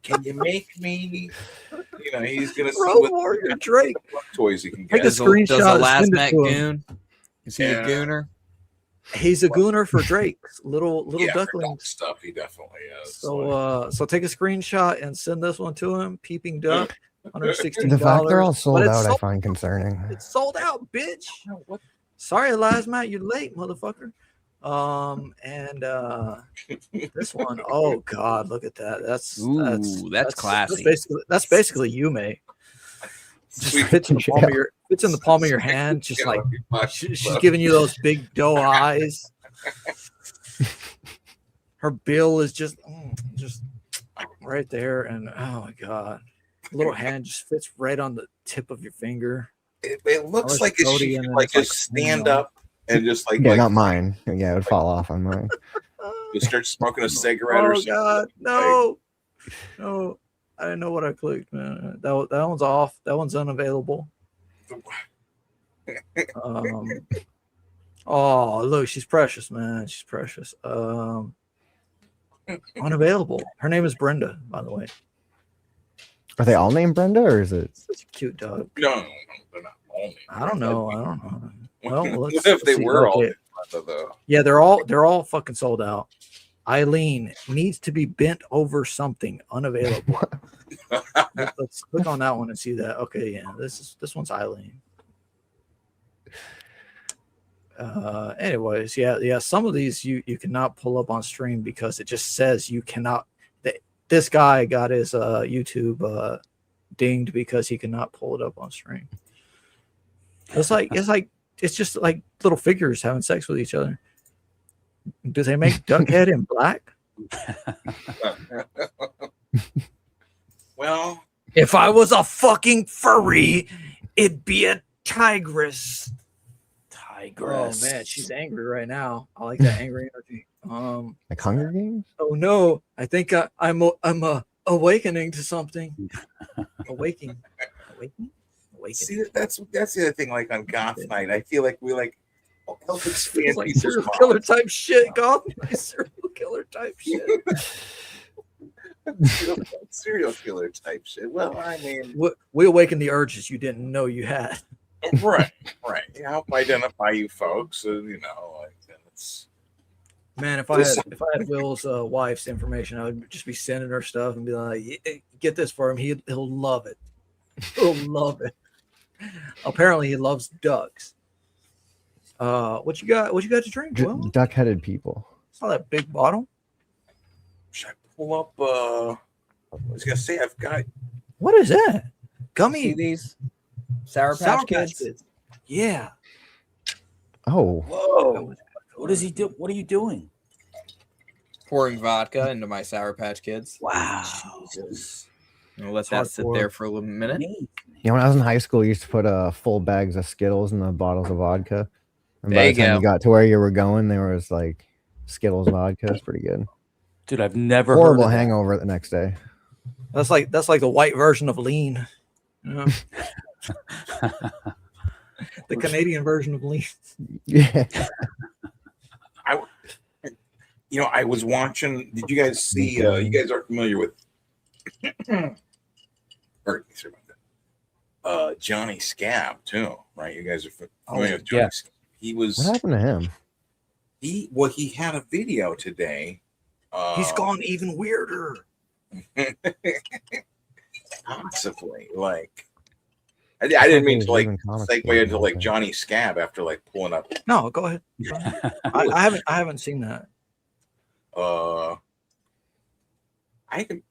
Can you make me? You know, he's gonna see Road what Warrior Drake. Toys he can Take get. a screenshot. Does a Lasmat goon? Is he a gooner? He's a gooner for Drake's little duckling stuff. He definitely is. So take a screenshot and send this one to him. Peeping duck, $116. The fact they're all sold out, I find concerning. It's sold out, bitch. Sorry, Lasmat, you're late, motherfucker. And this one, oh god, look at that. That's classy. That's basically Yume. Just fits in the palm of your hand, just like she's giving you those big doe eyes. Her bill is just right there, and oh my god, little hand just fits right on the tip of your finger. It looks like it should like just stand up and just like not mine. Yeah, it would fall off on mine. You start smoking a cigarette or something. God, no, no. I didn't know what I clicked, man. That one's off. That one's unavailable. Oh, look, she's precious, man. She's precious. Unavailable. Her name is Brenda, by the way. Are they all named Brenda, or is it such a cute dog? No, they're not all named. I don't know. Well, let's if they see. were all Okay. Brenda, though. Yeah, they're all fucking sold out. Eileen needs to be bent over something. Unavailable. Let's click on that one and see that. Okay, yeah, this one's Eileen. Anyways, yeah. Some of these you cannot pull up on stream because it just says you cannot. This guy got his YouTube dinged because he cannot pull it up on stream. It's just like little figures having sex with each other. Do they make Duckhead in black? Well, if I was a fucking furry, it'd be a tigress. Oh man, she's angry right now. I like that angry energy. like Hunger Games? Oh no, I think I'm awakening to something. Awakening. See, that's the other thing. Like on Goth Night, I feel like we help expand It's like people's serial minds. killer type shit, Goth. Serial killer type shit. Serial killer type shit. Well, I mean, we awaken the urges you didn't know you had. right. Yeah, help identify you folks. You know, like it's. Man, if I had Will's wife's information, I would just be sending her stuff and be like, "Get this for him. He'll love it. He'll love it." Apparently, he loves ducks. What you got? What you got to drink? Will? Duck-headed people. Saw that big bottle. Should I pull up? I was gonna say I've got. What is that? Gummy. See these Sour Patch Kids? Yeah. Oh. Whoa. What does he do? What are you doing? Pouring vodka into my Sour Patch Kids. Wow. Jesus. I'll let that sit there for a little minute. Yeah, when I was in high school, I used to put full bags of Skittles in the bottles of vodka. And There by you the time go. you got to where you were going, there was like Skittles vodka. It's pretty good. Dude, I've never Horrible heard of that. hangover the next day. That's like the white version of lean. You know? The Canadian version of lean. Yeah. I was watching. Did you guys see? You guys are familiar with? Johnny Scab too, right? You guys are familiar with Johnny Scab. He was. What happened to him? He had a video today He's gone even weirder. Possibly, like I didn't mean to like segue into like Johnny Scab after like pulling up. No, go ahead. I haven't seen that. I can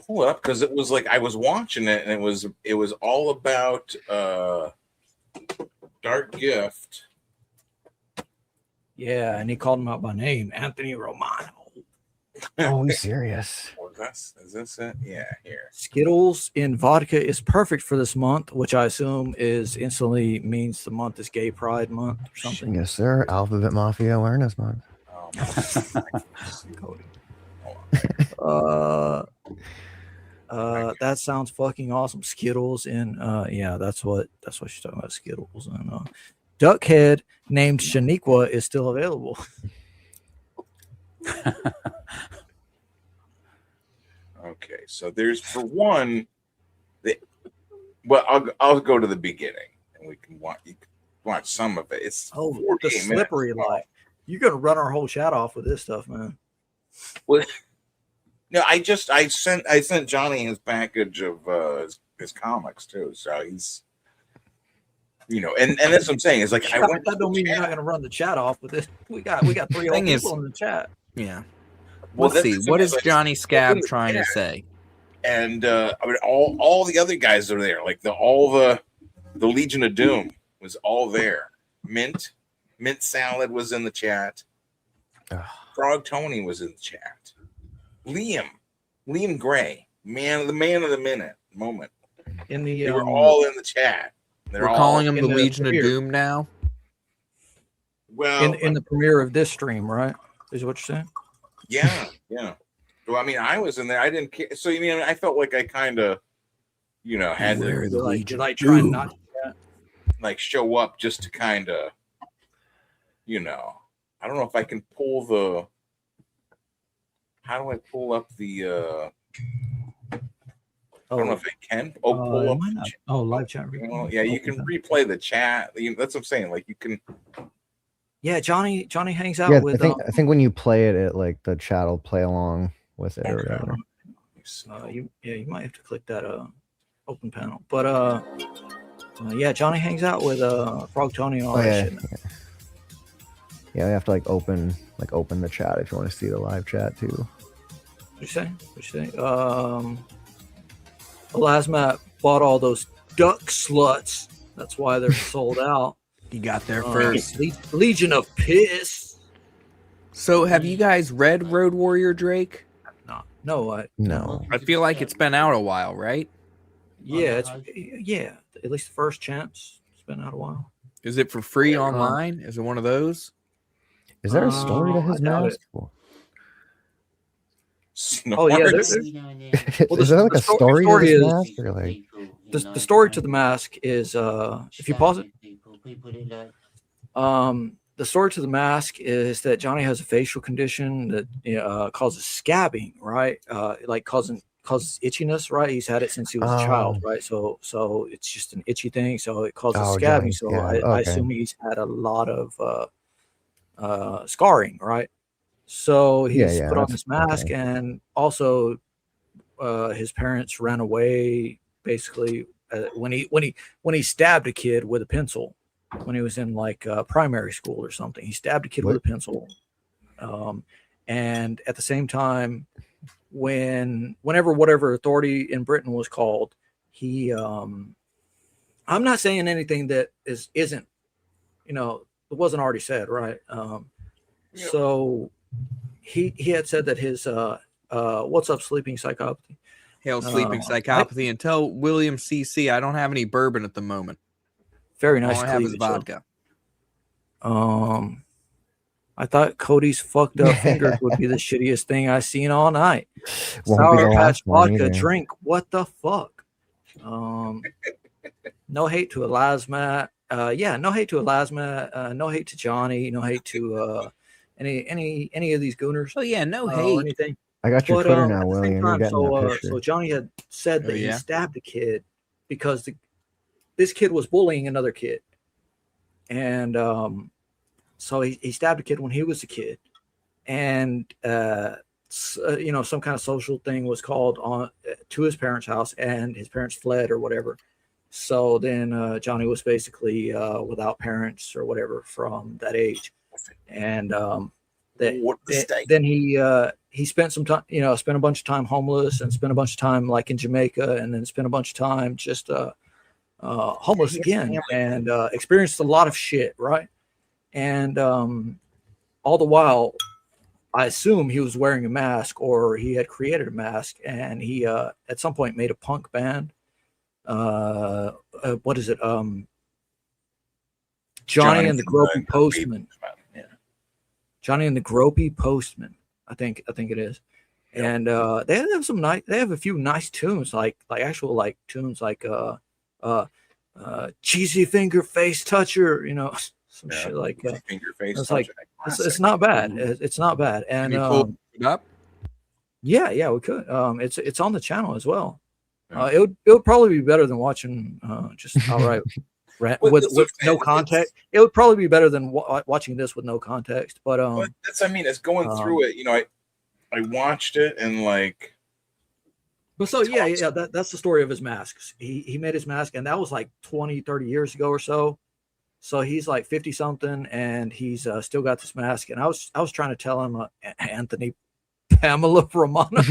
pull it up because it was like I was watching it and it was all about Dark Gift. Yeah, and he called him out by name, Anthony Romano. Oh, he's serious. Is this it? Yeah, here. Skittles in vodka is perfect for this month, which I assume is instantly means the month is Gay Pride Month or something. Yes, sir. Alphabet Mafia Awareness Month. That sounds fucking awesome. Skittles and yeah, that's what she's talking about. Skittles and Duckhead named Shaniqua is still available. Okay, so there's for one, well, I'll go to the beginning and we can watch some of it. It's the slippery life. You're gonna run our whole chat off with this stuff, man. Well, no, I sent Johnny his package of his comics too, so he's, you know, and that's what I'm saying. Is like that don't mean you're not gonna run the chat off with this. We got 3 whole people in the chat. Yeah. Well, let's see. What is Johnny Scab trying to say? And I mean, all the other guys are there. Like all the Legion of Doom was all there. Mint Salad was in the chat. Frog Tony was in the chat. Liam Gray, man of the moment. They were all in the chat. We're calling him the Legion of Doom now. Well, in the premiere of this stream, right? Is what you're saying? Yeah. Well, I mean, I was in there. I didn't care. So, you mean, I felt like I kind of, you know, had to like try not to like show up just to kind of, you know, I don't know if I can pull the. How do I pull up the? I don't know if I can. Pull up. Live chat. Well, yeah, you can replay the chat. That's what I'm saying. Like you can. Yeah, Johnny hangs out with. I think when you play it, like the chat will play along with it or whatever. You might have to click that open panel, but yeah, Johnny hangs out with Frog Tony and all that shit. Yeah, you have to like open the chat if you want to see the live chat too. What you say? Elasmat bought all those duck sluts. That's why they're sold out. You got there first. Legion of Piss. So, have you guys read Road Warrior Drake? No. I feel like it's been out a while, right? Yeah, at least the first chance. It's been out a while. Is it for free online? Is it one of those? Is there a story to his mask? Oh yeah, is there like a story to his mask? Or like the story to the mask is if you pause it. The story to the mask is that Johnny has a facial condition that causes scabbing, right? Like causes itchiness, right? He's had it since he was a child, right? So it's just an itchy thing. So it causes scabbing. So I assume he's had a lot of scarring, right? So he's put on this mask, and also his parents ran away basically when he stabbed a kid with a pencil when he was in like primary school or something. He stabbed a kid with a pencil, and at the same time, whatever authority in Britain was called, he I'm not saying anything that isn't, you know, it wasn't already said, right? So he had said that his what's up, sleeping psychopathy? Hail, sleeping psychopathy. And tell William CC I don't have any bourbon at the moment. Very nice. All I have is vodka. I thought Cody's fucked up fingers would be the shittiest thing I seen all night. Sour Patch vodka drink. What the fuck? No hate to Elasmat. No hate to Elasmat. No hate to Johnny. No hate to any of these gooners. Oh yeah, no hate. Anything. I got your Twitter now, William. So Johnny had said that he stabbed a kid because this kid was bullying another kid, and so he stabbed a kid when he was a kid, and you know, some kind of social thing was called on to his parents' house, and his parents fled or whatever. So then Johnny was basically without parents or whatever from that age, and then he spent some time, you know, spent a bunch of time homeless, and spent a bunch of time like in Jamaica, and then spent a bunch of time just homeless again, and experienced a lot of shit, right? And all the while, I assume he was wearing a mask, or he had created a mask, and he at some point made a punk band. What is it? Johnny and the Gropey Postman. Yeah. Johnny and the Gropey Postman. I think it is. And they have some nice. They have a few nice tunes, like actual like tunes like cheesy finger face toucher. You know, some shit like finger face. It's like it's not bad. It's not bad. And Can you pull it up? Yeah, we could. It's on the channel as well. It would probably be better than watching just outright with no context. It would probably be better than watching this with no context. But that's, I mean, it's going through it. You know, I watched it and like. But so yeah, that's the story of his masks. He made his mask, and that was like 20, 30 years ago or so. So he's like 50 something, and he's still got this mask. And I was trying to tell him, Anthony Pamela Romano.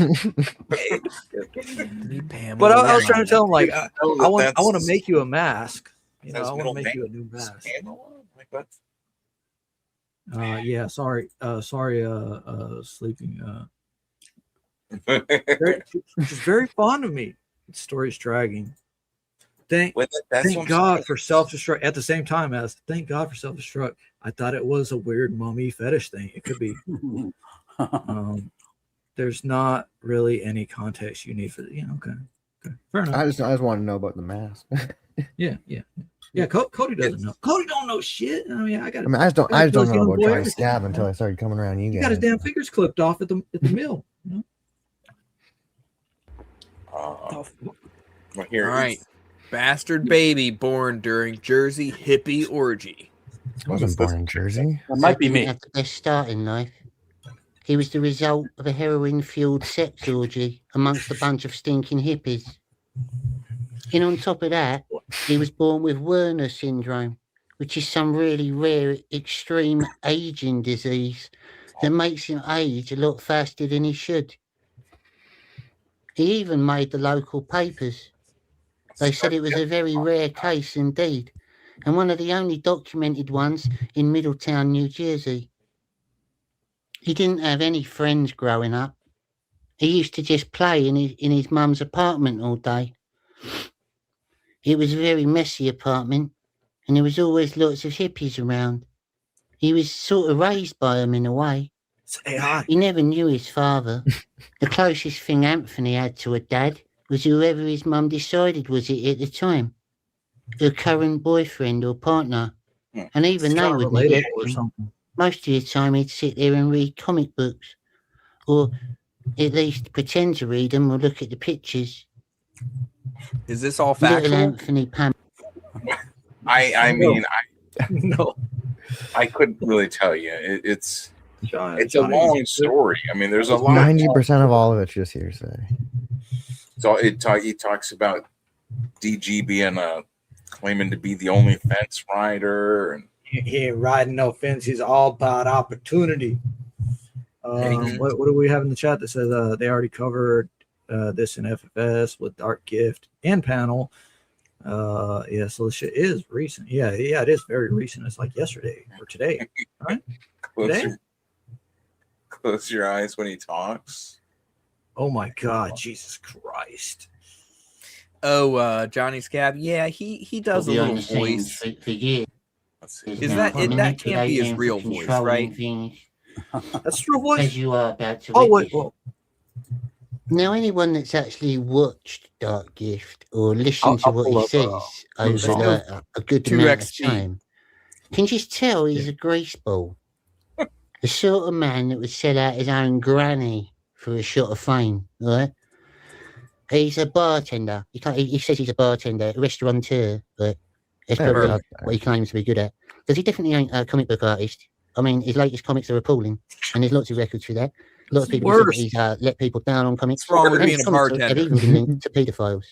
But I was trying to tell him, like, I want to make you a mask. You know, I want to make you a new mask. Yeah, sorry, sleeping. She's very fond of me. The story's dragging. Thank God for self-destruct. At the same time as thank God for self-destruct, I thought it was a weird mummy fetish thing. It could be. There's not really any context you need for the, okay. Fair enough. I just want to know about the mask. Yeah. Cody doesn't know. Cody don't know shit. I mean, I just don't know about Johnny Scab until I started coming around you guys. He got his damn fingers clipped off at the mill. You know? Well, All right. Bastard baby born during Jersey hippie orgy. I wasn't born in Jersey. That might be me. At the best start in life. He was the result of a heroin-fueled sex orgy amongst a bunch of stinking hippies. And on top of that, he was born with Werner syndrome, which is some really rare, extreme aging disease that makes him age a lot faster than he should. He even made the local papers. They said it was a very rare case indeed, and one of the only documented ones in Middletown, New Jersey. He didn't have any friends growing up. He used to just play in his mum's apartment all day. It was a very messy apartment, and there was always lots of hippies around. He was sort of raised by them in a way. He never knew his father. The closest thing Anthony had to a dad was whoever his mum decided was it at the time. Her current boyfriend or partner. And even they would neglect him. Most of the time he'd sit there and read comic books. Or at least pretend to read them or look at the pictures. Is this all factual? Anthony Pam. I mean, no. I couldn't really tell you. It's a long story. I mean, there's a lot. 90% of all of it's just hearsay. So he talks about DG being claiming to be the only fence rider, and he ain't riding no fence. He's all about opportunity. What do we have in the chat that says they already covered this in FFS with Dark Gift and panel? Yeah, so the shit is recent. Yeah, it is very recent. It's like yesterday or today, right? Close your eyes when he talks. Oh my God, Jesus Christ! Oh, Johnny Scab. Yeah, he does a little voice. Is that can't be his real voice, right? That's real voice. As you are about to wait. Now, anyone that's actually watched Dark Gift or listened to what he says over a good amount of time can just tell he's a greaseball. The sort of man that would sell out his own granny for a shot of fame, right? He's a bartender. He says he's a bartender, a restaurateur, but it's probably what he claims to be good at. Because he definitely ain't a comic book artist. I mean, his latest comics are appalling, and there's lots of records for that. A lot of people Worse. think he's let people down on comics. What's wrong with And being a comics bartender? have even been linked to pedophiles.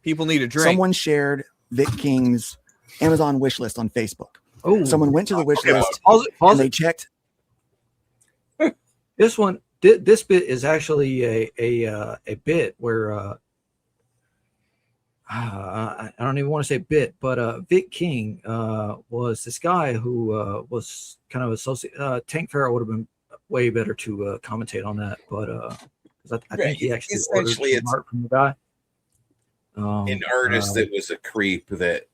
People need a drink. Someone shared Vic King's Amazon wish list on Facebook. Oh, someone went to the wish list Pause and it. they checked. This one, this bit is actually a bit where I don't even want to say bit, but Vic King was this guy who was kind of associated. Tank Farrell would have been way better to commentate on that, but 'cause I think he actually ordered essentially some art from the guy. An artist that was a creep that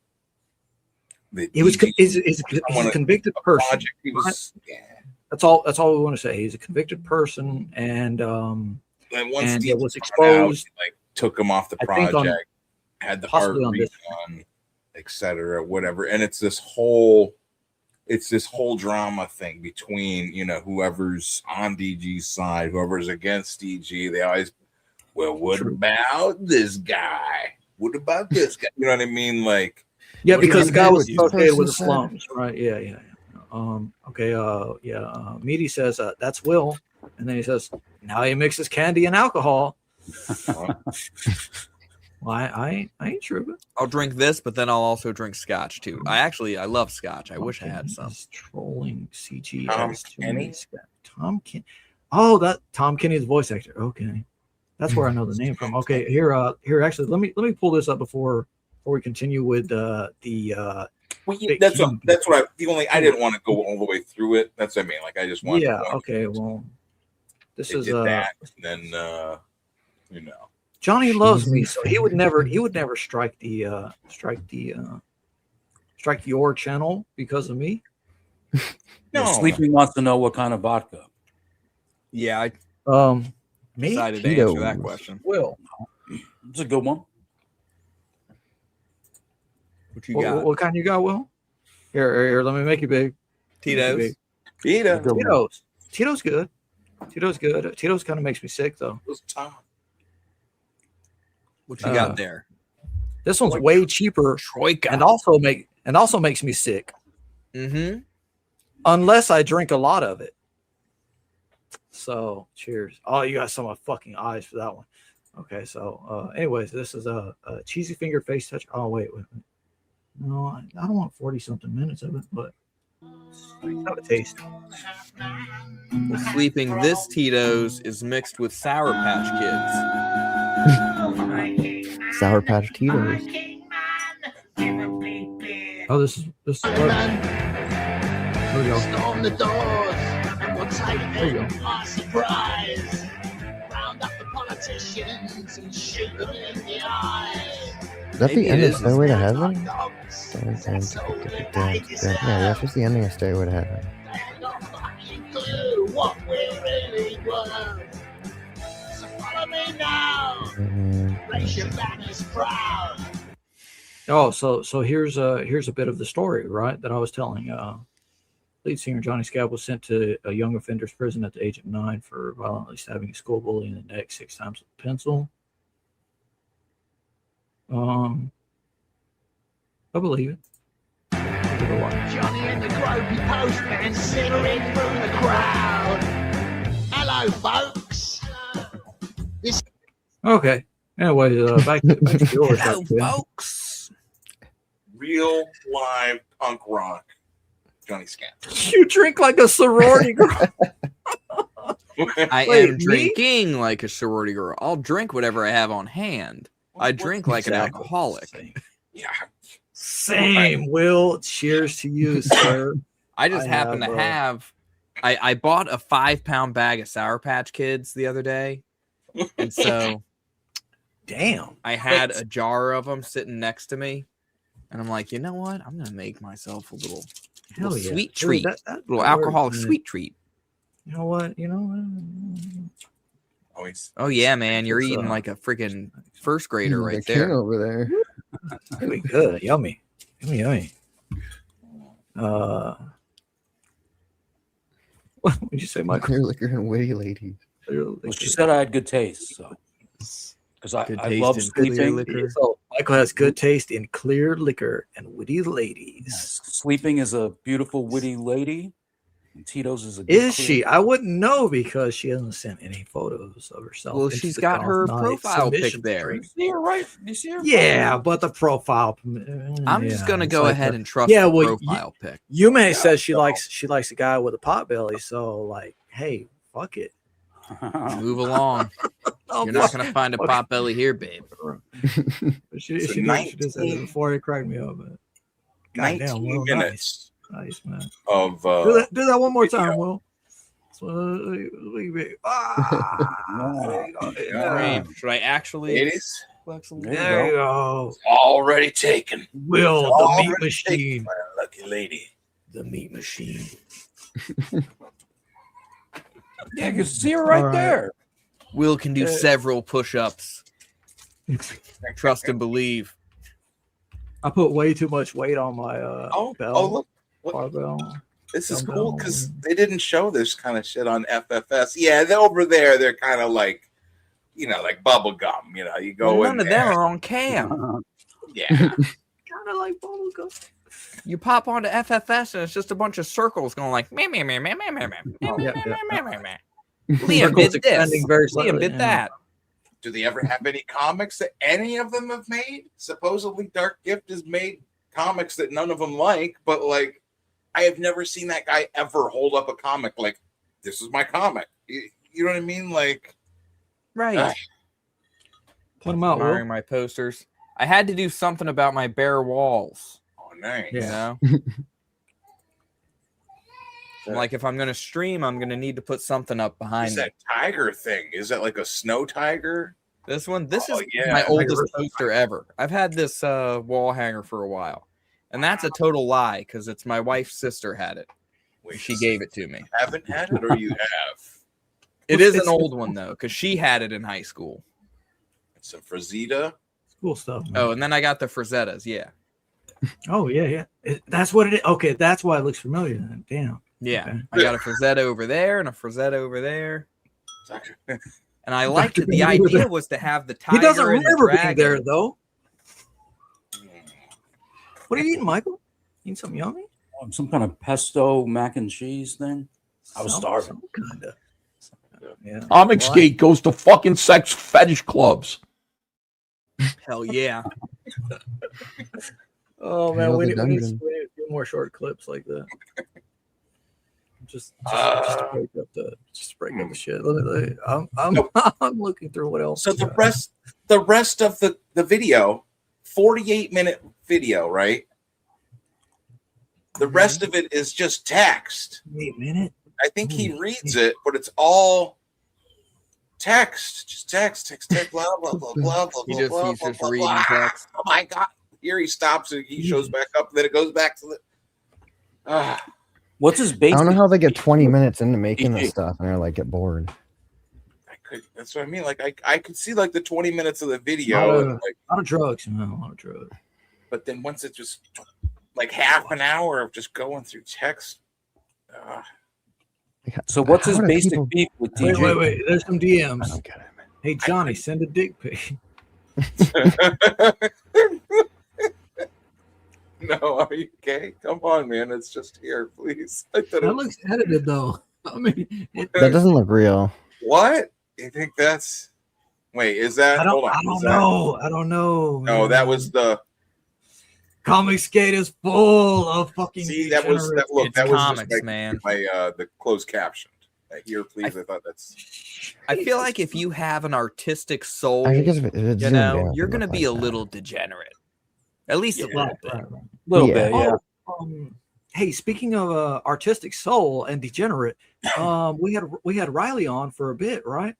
he was he's a convicted person. Project, he was, That's all we want to say. He's a convicted person, and and once and he it was out, exposed. like took him off the I think on- project, had the art possibly on this redone, etc., whatever. And it's this whole drama thing between, you know, whoever's on DG's side, whoever's against DG. They always, well, what about this guy? What about this guy? You know what I mean? Like, Yeah, what do because you the guy think was this associated with the person slums, right? Yeah. Meaty says that's Will, and then he says now he mixes candy and alcohol. Well, I ain't sure. I'll drink this, but then I'll also drink scotch too. I love scotch. I wish I had some. Trolling CG. Tom Kenny? Tom Kenny. Oh, that Tom Kenny is the voice actor. Okay, that's where I know the name from. Okay, here. Actually, let me pull this up before we continue with the. Well, that's what I didn't want to go all the way through it. That's what I mean. Like, I just wanted. Yeah. Okay. Well, this is that, and then you know. Johnny loves me, so he would never strike the your channel because of me. No, Sleeping wants to know what kind of vodka. Yeah, I me decided to answer that question. Will, it's a good one. What you got? What kind you got, Will? Here, let me make you big. Tito's. Tito's good. Tito's good. Tito's kind of makes me sick though. What you got there? This one's way cheaper, Troika. and also makes me sick. Mm-hmm. Unless I drink a lot of it. So cheers. Oh, you got some of my fucking eyes for that one. Okay, so anyways, this is a cheesy finger face touch. Oh wait. No, I don't want 40-something minutes of it, but have a taste. Well, Sleeping, this Tito's is mixed with Sour Patch Kids. Sour Patch Tito's. Oh, this is Here we go. Storm the doors, we'll take There you go. them by surprise. Round up the politicians and shoot them in the eye. Is that Maybe the end it of is. Stairway to Heaven? Yeah, that's just the ending of Stairway to Heaven. Clue what we really were. So follow me now. Raise your banners proud. Oh, so here's a bit of the story, right, that I was telling. Lead singer Johnny Scab was sent to a young offenders prison at the age of 9 for violently stabbing a school bully in the neck 6 times with a pencil. I believe it. Give it a watch. Johnny and the gropey postman slithering through the crowd. Hello, folks. This Okay. Anyway, back to yours. Hello, Dr. Ben. folks. Real live punk rock, Johnny Scamp. You drink like a sorority girl. I Wait, am me? drinking like a sorority girl. I'll drink whatever I have on hand. I drink like an Exactly. alcoholic. Yeah. Same, Will. Cheers to you, sir. I just happen to have. I bought a 5-pound bag of Sour Patch Kids the other day, and so damn, I had a jar of them sitting next to me, and I'm like, you know what? I'm gonna make myself a little Hell yeah. sweet Dude, treat, that little works, alcoholic man. sweet treat. You know what? Always. Oh yeah, man, you're It's, eating like a freaking first grader The right king there. over there. Really good. Yummy. Yummy. What would you say, Michael? Clear liquor and witty ladies. Well, she said I had good taste, so because Good I taste love in clear sleeping. liquor. So Michael has good taste in clear liquor and witty ladies. Sleeping is a beautiful, witty lady, Tito's is a good Is clear. she? I wouldn't know because she hasn't sent any photos of herself. Well, into she's the got her Goth Night profile pic submission there. stream. You see her right? You see her? Yeah, but the profile. I'm just gonna it's go like ahead the- and trust yeah, the well, profile pic. Yume says she likes a guy with a pot belly. So like, hey, fuck it. Move along. You're not gonna find a pot belly here, babe. she did say that before. It cracked me up. But 19 goddamn, Will, minutes nice, man. of Do that one more time, video. Will. Should I actually? Ladies, There you go. it's already taken. Will, It's the already meat machine. taken by a lucky lady. The meat machine. Yeah, you can see her right there. Will can do several push-ups. Trust and believe. I put way too much weight on my bell. Look. Barbell. This is Dumbbell. cool because they didn't show this kind of shit on FFS. Yeah, they're over there. They're kind of like, like bubble gum. You go None in of there. them are on cam. Yeah. Kind of like bubblegum. You pop onto FFS and it's just a bunch of circles going like meh, meh, meh, meh, meh, meh, meh, meh, meh, meh, meh, meh, meh. Liam Circles did this. expanding very Liam slightly, did yeah. that. Do they ever have any comics that any of them have made? Supposedly Dark Gift has made comics that none of them like, but like I have never seen that guy ever hold up a comic like, this is my comic. You know what I mean? Like, Right. Put them out, Wearing Will. my posters. I had to do something about my bare walls. Oh, nice. You know? Like if I'm gonna stream, I'm gonna need to put something up behind What's me. that tiger thing? Is that like a snow tiger? This one, this Oh, is yeah. my oldest poster ever. I've had this wall hanger for a while, and that's a total lie because it's my wife's sister had it. She gave it to me. Haven't had it, or you have? It is an old one though, because she had it in high school. It's a Frazetta. Cool stuff. Man. Oh, and then I got the Frazettas. Yeah, Oh yeah. That's what it is. Okay, that's why it looks familiar. Then. Damn. yeah. Okay. I got a Frazetta over there and a Frazetta over there. And I liked it. The Dr. Benny idea was to have the He tiger doesn't and the remember being dragon. there though. What are you eating, Michael? Eating something yummy? Some kind of pesto mac and cheese thing. I was starving. Some kind of. Yeah. ComicsGate goes to fucking sex fetish clubs. Hell yeah. Oh man, Nailed we the need dungeon. a few more short clips like that. Just to break up the shit. I'm looking through what else. So the rest of the video, 48-minute video, right? The rest of it is just text. 8 minutes. I think he reads it, but it's all text. Just text, blah, blah, blah, blah, blah, He's blah, just blah, reading blah. text. Oh my God. Here he stops and he shows back up, and then it goes back to the. What's his I base? don't know how they get 20 minutes into making this stuff and they're like get bored. That's what I mean. Like I could see like the 20 minutes of the video, A and, like, lot of drugs, man. A lot of drugs. but then once it's just like half an hour of just going through text. So what's his How do basic people- beef with TJ? Wait. There's some DMs. I don't get it, man. Hey Johnny, send a dick pic. No, are you okay? Come on, man. It's just here, please. I thought That it- looks edited though. I mean, That doesn't look real. What? You think that's? Wait, is that? I don't, Hold on. I don't is that- know. I don't know. No, that was the. ComicsGate is full of fucking. See, that was that. Look, It's that was comics, just man. my the closed captioned. Here, please. I thought that's. I feel like if you have an artistic soul, I guess if it you zoomed know, in, it you're would going to look be like a that. little degenerate. At least a little bit. Little Yeah. bit, yeah. Hey, speaking of artistic soul and degenerate, we had Riley on for a bit, right?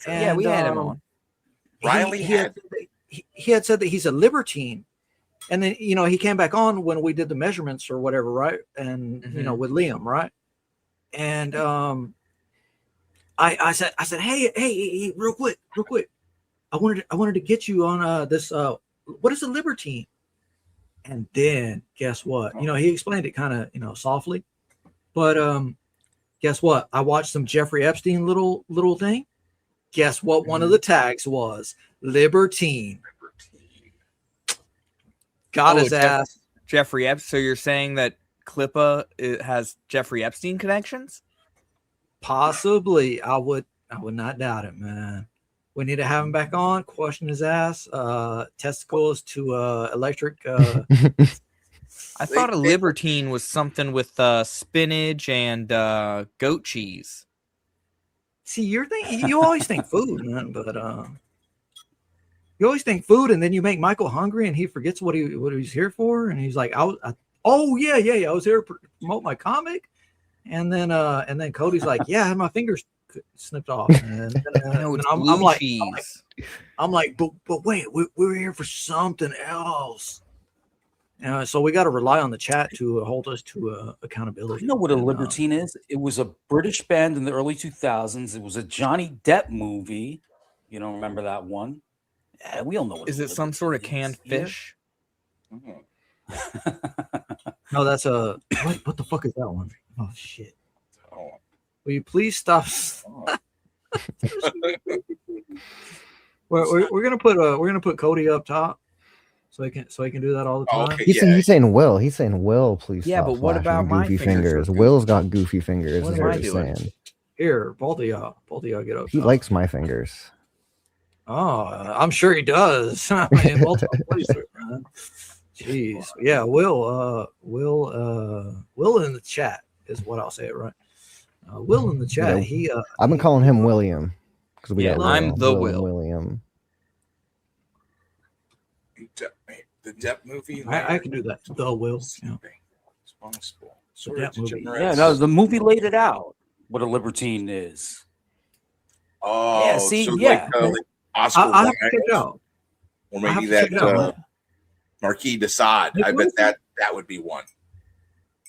Yeah, we had him on. Riley he had said that he's a libertine, and then he came back on when we did the measurements or whatever, right? And with Liam, right? And I said, hey, real quick, I wanted to get you on this. What is a libertine? And then guess what? He explained it kind of softly, but guess what? I watched some Jeffrey Epstein little thing. Guess what? One of the tags was libertine. Got his ass. Jeffrey Epstein. So you're saying that Klippa has Jeffrey Epstein connections? Possibly. I would not doubt it, man. We need to have him back on, question his ass, testicles to electric. I thought a libertine was something with spinach and goat cheese. See, you always think food, man, but you always think food, and then you make Michael hungry, and he forgets what he's here for, and he's like, "Oh yeah, I was here to promote my comic," and then Cody's like, "Yeah, I had my fingers snipped off," and I'm like, but wait, we're here for something else. So we got to rely on the chat to hold us to accountability. You know what a libertine is? It was a British band in the early 2000s. It was a Johnny Depp movie. You don't remember that one? Yeah, we all know. Is it some sort of canned fish? No, that's what the fuck is that one? Oh shit! Will you please stop? We're gonna put Cody up top, so he can do that all the time. Okay, he's saying Will. He's saying Will. Please. Yeah, stop but what about flashing my goofy fingers? Will's got goofy fingers. What Is am what I he's doing? saying. Here, both of y'all get up. He likes my fingers. Oh, I'm sure he does. I mean, multiple places, man. Jeez, yeah. Will in the chat is what I'll say it right. Will in the chat. I've been calling him William because we got Will, I'm the Will. Will. William. The Depp movie. I can do that. The Will. Yeah. Yeah, no, the movie laid it out what a libertine is. Oh, yeah, see, so yeah. like Oscar I have to check it out. or I have maybe to check it out, that Marquis de Sade. I bet that would be one.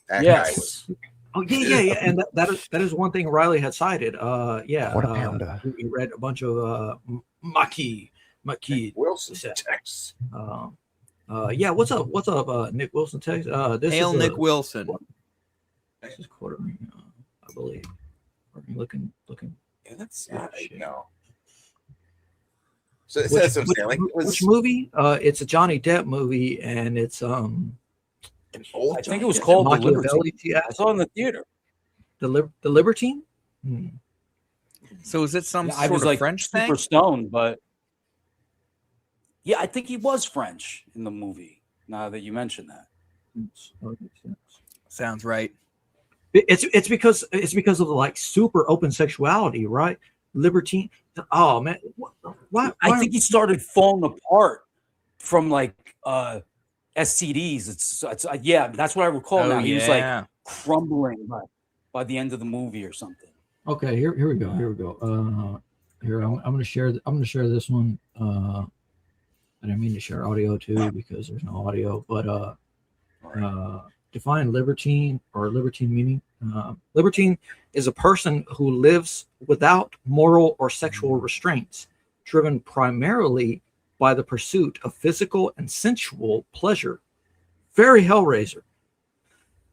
That guy was. Oh yeah, and that is one thing Riley had cited. Yeah, What a panda. he read a bunch of Maquis Wilson text. Yeah, what's up, Nick Wilson text? This Hail is Nick Wilson. This is quartering, I believe. Looking. Yeah, that's no. So it says something like it was which movie? It's a Johnny Depp movie, and it's an old. I think it was called The Machiavelli. Libertine. I saw it in the theater. The Libertine. So is it some I sort was of like French super thing? stoned, but yeah, I think he was French in the movie. Now that you mention that, Sounds right. It's because of like super open sexuality, right? Libertine. Oh man, why? I think he started falling apart from like STDs. It's yeah, that's what I recall now. He was like crumbling by the end of the movie or something. Okay, here we go. Here I'm going to share. I'm going to share this one. I didn't mean to share audio too because there's no audio. But define libertine or libertine meaning. Libertine is a person who lives without moral or sexual restraints, driven primarily by the pursuit of physical and sensual pleasure. Very Hellraiser.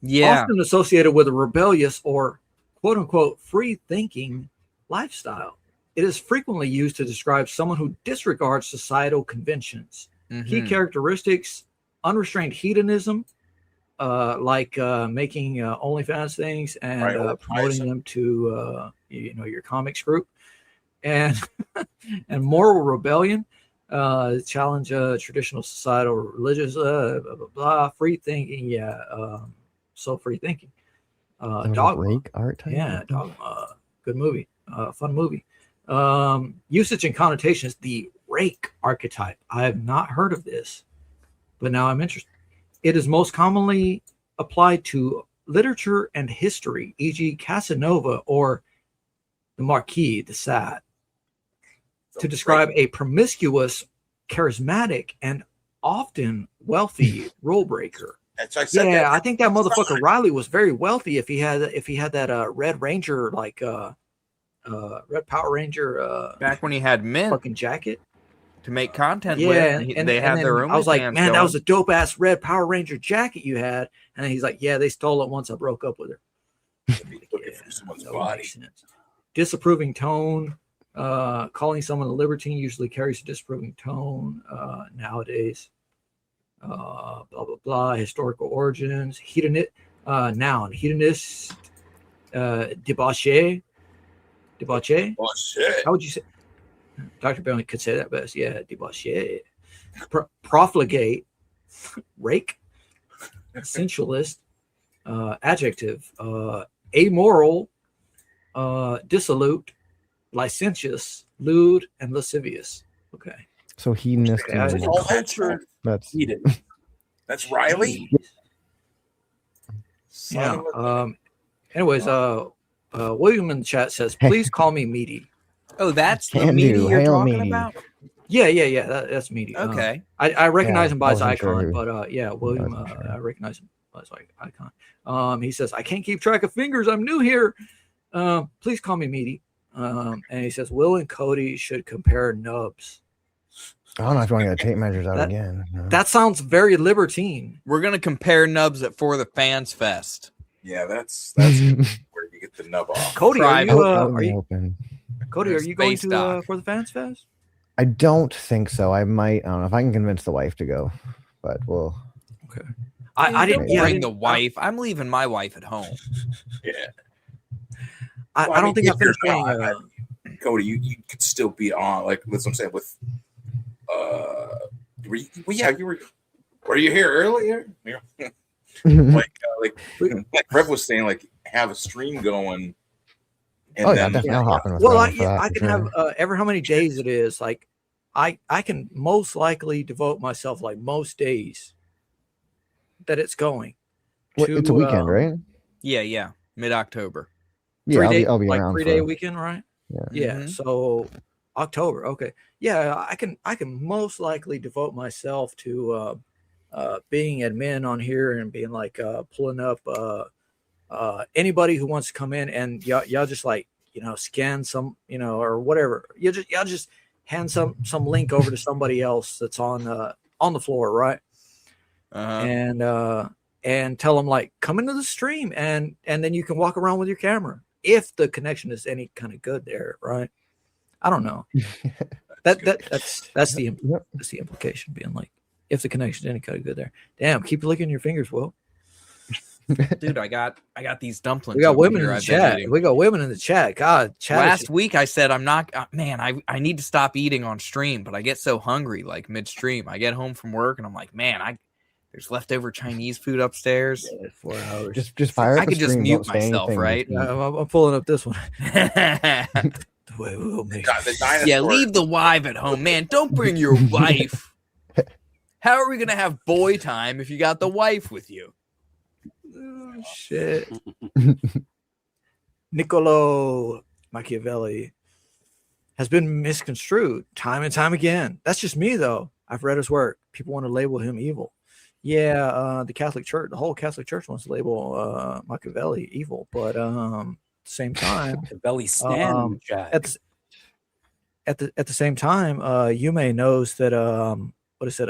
Yeah. Often associated with a rebellious or quote unquote free thinking lifestyle. It is frequently used to describe someone who disregards societal conventions. Key characteristics: unrestrained hedonism, like making OnlyFans things and promoting them to your comics group, and and moral rebellion, challenge traditional societal religious blah blah blah, free thinking, so free thinking. Dogma. Rake art type? Yeah, Dogma. Good movie. Fun movie. Usage and connotations. The rake archetype. I have not heard of this, but now I'm interested. It is most commonly applied to literature and history, e.g. Casanova or the Marquis de Sade, to describe a promiscuous, charismatic, and often wealthy rule breaker. Yeah, I think that motherfucker Riley was very wealthy if he had that Red Ranger Red Power Ranger back when he had mint fucking jacket to make content yeah, with. And they had their own. I was like, OnlyFans man, that going. was a dope ass Red Power Ranger jacket you had. And then he's like, yeah, they stole it once I broke up with her. Someone's body. Disapproving tone. Calling someone a libertine usually carries a disapproving tone nowadays. Blah blah blah. Historical origins. Noun, hedonist, debauché. Debauché? Oh shit. How would you say? Dr. Bailey could say that best. Yeah, debauché. Profligate, rake, sensualist, adjective, amoral, dissolute, licentious, lewd, and lascivious. Okay. So hedonistic. Okay, culture. That's Heated. That's Riley. Yeah. Anyways, William in the chat says, "Please call me meaty." Oh, that's the Can meaty do. you're Hail talking meaty. about? Yeah. That's meaty. Okay. I recognize Yeah, him by his I wasn't sure icon, who- but yeah, William, wasn't sure. I recognize him by his icon. He says, "I can't keep track of fingers. I'm new here. Please call me meaty." And he says, "Will and Cody should compare nubs." I don't know if you want to get the tape measures out That- again. That sounds very libertine. We're gonna compare nubs at For the Fans Fest. Yeah, that's where you get the nub off. Cody, are you, Out in the open. Cody, are you going to For the Fans Fest? I don't think so. I might. I don't know if I can convince the wife to go, but we'll. Okay. I didn't bring the wife. I'm leaving my wife at home. Yeah. I don't think I finished playing. playing. Cody, you could still be on. Like that's what I'm saying. With were you here earlier? Yeah. like Rev was saying, like have a stream going. And Oh, yeah, definitely. I'll hop in with Well, Ron for that, I for can sure. have ever how many days it is. Like, I can most likely devote myself like most days that it's going. What, it's a weekend, right? Yeah. Mid-October. Yeah, I'll be like around 3-day for- weekend, right? Yeah. Yeah. So October. Okay. Yeah, I can most likely devote myself to being admin on here and being like pulling up anybody who wants to come in, and y'all just like scan some or whatever. Y'all just hand some link over to somebody else that's on the floor, right? And tell them like come into the stream, and then you can walk around with your camera if the connection is any kind of good there, right? I don't know. that's the implication, being like if the connection is any kind of good there. Damn, keep licking your fingers, Will. Dude, I got these dumplings. We got over women here in the I've been chat. eating. We got women in the chat. God, chat. Last week I said I'm not. Man, I need to stop eating on stream, but I get so hungry like midstream. I get home from work and I'm like, man, there's leftover Chinese food upstairs. 4 hours. Just fire up I the could just stream, mute don't say myself, anything, right? just- I'm pulling up this one. Yeah, leave the wife at home, man. Don't bring your wife. How are we gonna have boy time if you got the wife with you? Oh, shit. Niccolo Machiavelli has been misconstrued time and time again. That's just me, though. I've read his work. People want to label him evil. Yeah, the Catholic Church, the whole Catholic Church wants to label Machiavelli evil, but at the same time, Machiavelli stand, Jack. at the same time, Yume knows that what is it?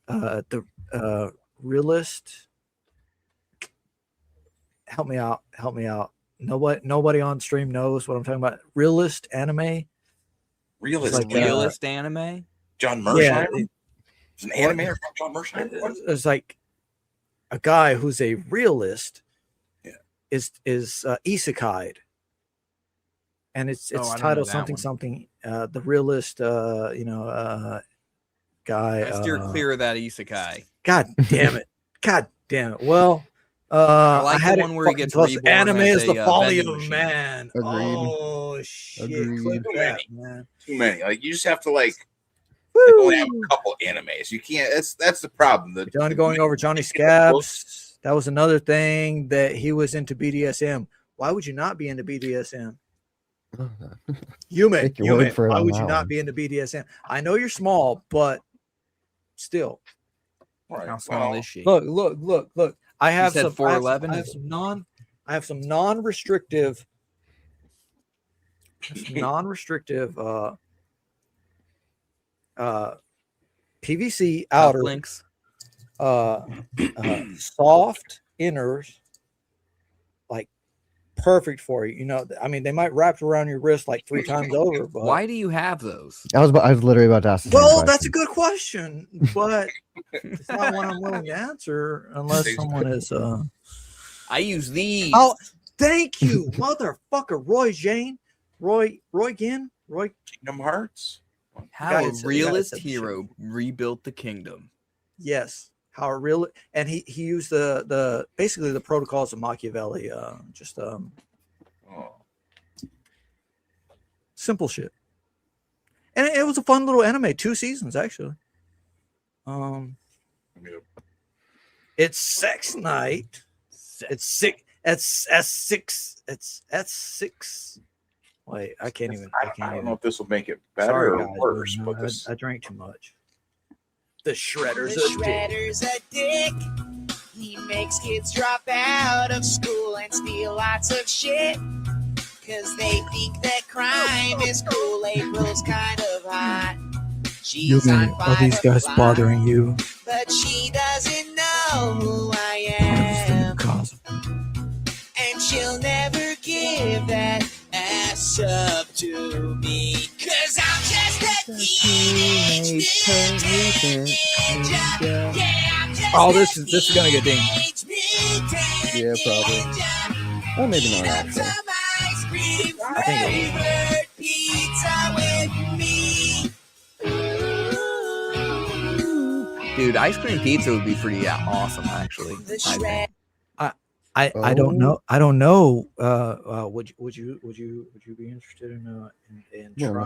The realist. Help me out. Nobody on stream knows what I'm talking about. Realist anime. Realist anime. John Mersheimer. Yeah, It's an anime or John Mersheimer. There's like a guy who's a realist. Is isekai'd, and it's I don't know titled that something. one. The realist, guy. I steer clear of that isekai. God damn it. Well, I like had the it one where he fucking gets close. reborn Anime as is the a folly vending of machine. man. Agreed. Oh shit! Clip Too that, many. man. Too many. Like you just have to like only have a couple animes. You can't. That's the problem. John going over Johnny Scabs. That was another thing that he was into BDSM. Why would you not be into BDSM? Take your word for it Why on would that you not one. be into BDSM? I know you're small, but still. How small is she? Look. I have said some 4'11"? I have some non-restrictive PVC outer links. Soft inners, like perfect for you. I mean, they might wrap around your wrist like 3 times over. But Why do you have those? I was literally about to ask. The same well, question. that's a good question, but it's not one I'm willing to answer unless someone is I use these. Oh, thank you, motherfucker, Roy Jane, Roy Ginn, Roy Kingdom Hearts. How a realist hero rebuilt the kingdom. Yes, how a real, and he used the basically the protocols of Machiavelli. Simple shit, and it was a fun little anime. 2 seasons actually. It's sex night. It's sick. It's S6. It's S6. Wait, I can't even. I don't know if this will make it better Sorry, or guys, worse. no, But this, I drank too much. The shredder's The shredder's a dick. He makes kids drop out of school and steal lots of shit. Cause they think that crime is cool. April's kind of hot. She's on Are these guys Firefly, bothering you? but she doesn't know who I am. And she'll never give that ass up to me. Cause I'm just a teenage ninja. Yeah, I'm just Oh, this is gonna get dinged. Yeah, probably. Or maybe not actually. I think it Favorite pizza with me. Dude, ice cream pizza would be pretty awesome, actually. I think. I don't know. I don't know. Would you be interested in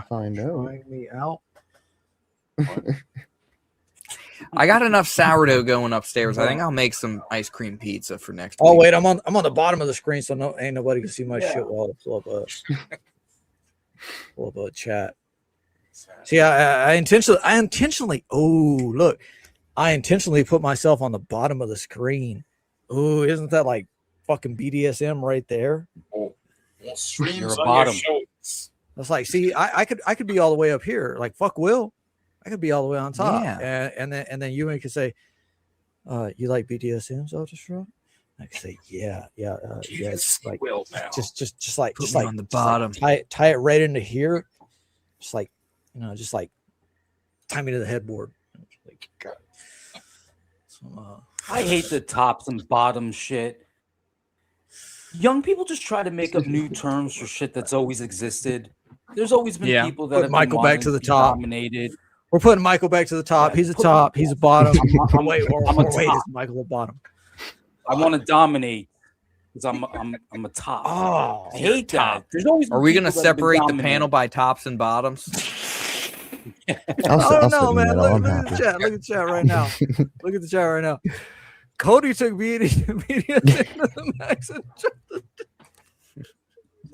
Find out. trying me out? I got enough sourdough going upstairs. I think I'll make some ice cream pizza for next Oh week. wait, I'm on the bottom of the screen, so ain't nobody can see my shit while I pull up a chat. See, I intentionally. Oh, look, I intentionally put myself on the bottom of the screen. Oh, isn't that like fucking BDSM right there? You're a bottom. That's like, see, I could be all the way up here, like fuck Will. I could be all the way on top, Yeah. and then you could say, "You like BDSM, Zelda?" I could say, "Yeah, just like Will now. just like Put just me like on the just like bottom. tie it right into here, just like just like tie me to the headboard." Like, so, I hate the tops and bottoms shit. Young people just try to make up new terms for shit that's always existed. There's always been people that Put have Michael been back wanting to the be top. dominated. We're putting Michael back to the top. Yeah, He's a top. He's a bottom. I'm Wait, a is top. Michael a bottom? I want to dominate because I'm a top. Oh, I hate that. There's always Are we going gonna to separate the panel by tops and bottoms? Oh no, man! Look at the chat. Look at the chat right now. Look at the chat right now. Cody took BDSM to the max.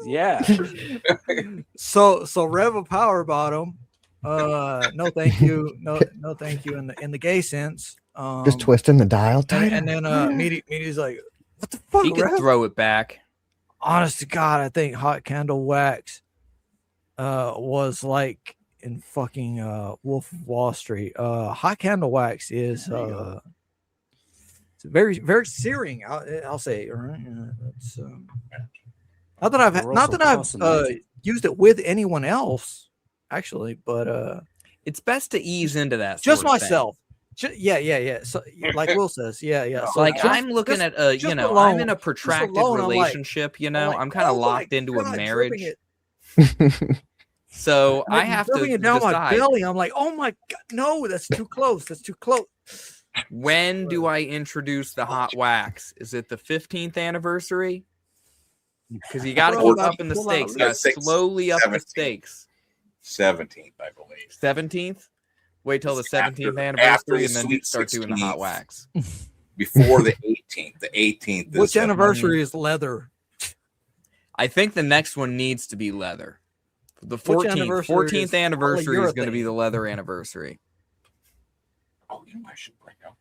Yeah. So Rev a power bottom. No thank you. No thank you in the gay sense. Just twisting the dial tighter. And then Meaty's like, what the fuck? He could Rev? throw it back. Honest to God, I think Hot Candle Wax was like in fucking Wolf of Wall Street. Hot Candle Wax is it's very, very searing. I'll say. All right. That's, not that I've used it with anyone else, actually, but it's best to ease into that. Just sort of myself. Yeah. So, like Will says, yeah. So like I'm looking at I'm in a protracted relationship. I'm kind of locked into a marriage. So I have to it down decide. my belly. I'm like, oh my God, no, that's too close. That's too close. When do I introduce the hot wax? Is it the 15th anniversary? Because you got to keep up in the stakes. You got to slowly up the stakes. 17th, I believe. 17th? Wait till the 17th anniversary and then start doing the hot wax. Before the 18th. The 18th. Which anniversary is leather? I think the next one needs to be leather. The 14th anniversary is going to be the leather anniversary. Oh, I should bring up.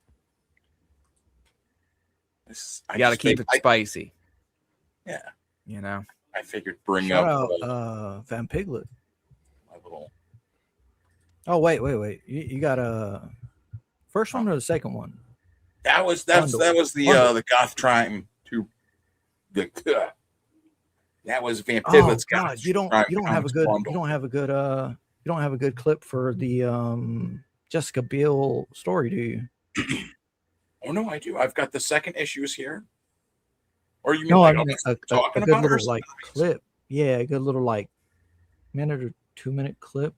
You got to keep it spicy. Yeah. I figured bring Shout up out Van Piglet. my little. Oh wait. You got a first one or the second one? That was the Goth Triumph to the. That was Van Piglet's God, you don't have a good clip for the Jessica Biel story, do you? Oh no, I do. I've got the second issues here. Or you mean No, I like mean a, a talking good about little her? like clip. Yeah, a good little like minute or 2 minute clip.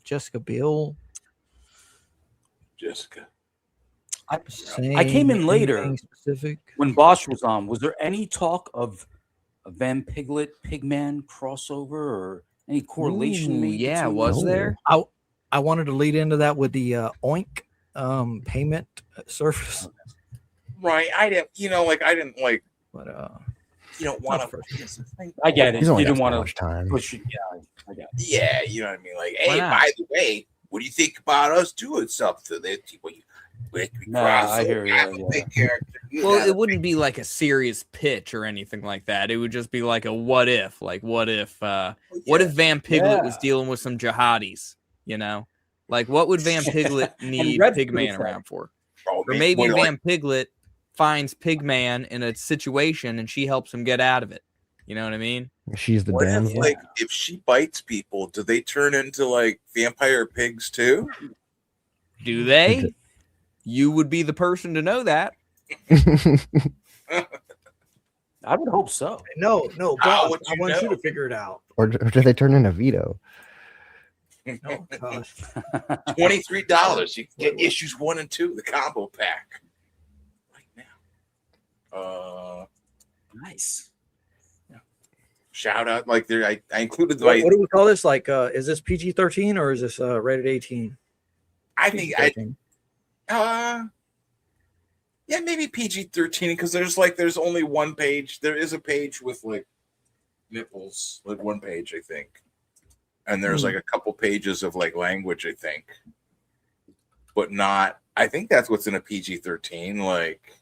Jessica Biel. Jessica. I came in later anything specific. when Bosch was on. Was there any talk of a Van Piglet Pigman crossover or any correlation Ooh, made? yeah, between was those? there? I wanted to lead into that with the Oink payment service. Right. I didn't, I didn't like, but you don't want to. I get it. He's You only didn't got so want much to time. push it. Yeah, I got it. Yeah, you know what I mean. Like, Why hey, not? by the way, what do you think about us doing something? I hear you. Yeah. Big character. Well, it wouldn't be like a serious pitch or anything like that. It would just be like a what if, what if Van Piglet was dealing with some jihadis, Like what would Van Piglet need Red Pigman Piglet. around for? Oh, Or maybe Van Piglet finds Pigman in a situation and she helps him get out of it. You know what I mean? She's the What if, damsel. if she bites people, do they turn into like vampire pigs too? Do they? You would be the person to know that. I would hope so. No, Bob, would I you want you know? to figure it out. Or do they turn into Vito? Oh gosh. $23. You can get issues 1 and 2, the combo pack. Right now. Nice. Shout out, like there, I included What like do we call this? Like, is this PG-13 or is this rated 18? I think yeah, maybe PG-13 because there's only one page. There is a page with like nipples, like one page, I think, and there's like a couple pages of like language, I think, but not. I think that's what's in a PG-13. Like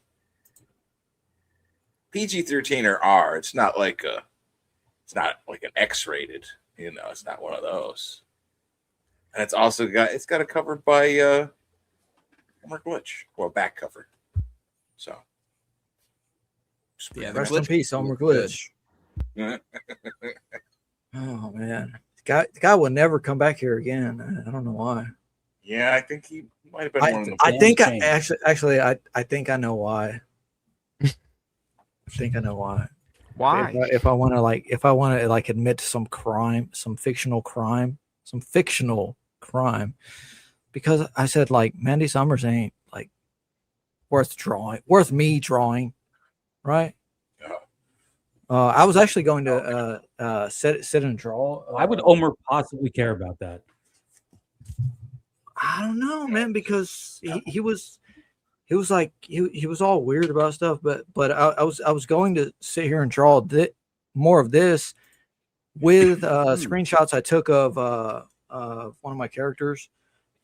PG-13 or R. It's not like an X-rated. It's not one of those. And it's also got a cover by Homer Glitch, or a back cover. So yeah, Rest in peace, Homer Glitch. Oh man, the guy will never come back here again. I don't know why. Yeah, I think he might have been one of the. I think I think I know why. I think I know why. Why? If I want to admit to some crime, some fictional crime, because I said like Mandy Summers ain't like worth me drawing, right? I was actually going to sit and draw. Why would Omer possibly care about that? I don't know, man, because he was like he was all weird about stuff, but I was going to sit here and draw more of this with screenshots I took of one of my characters,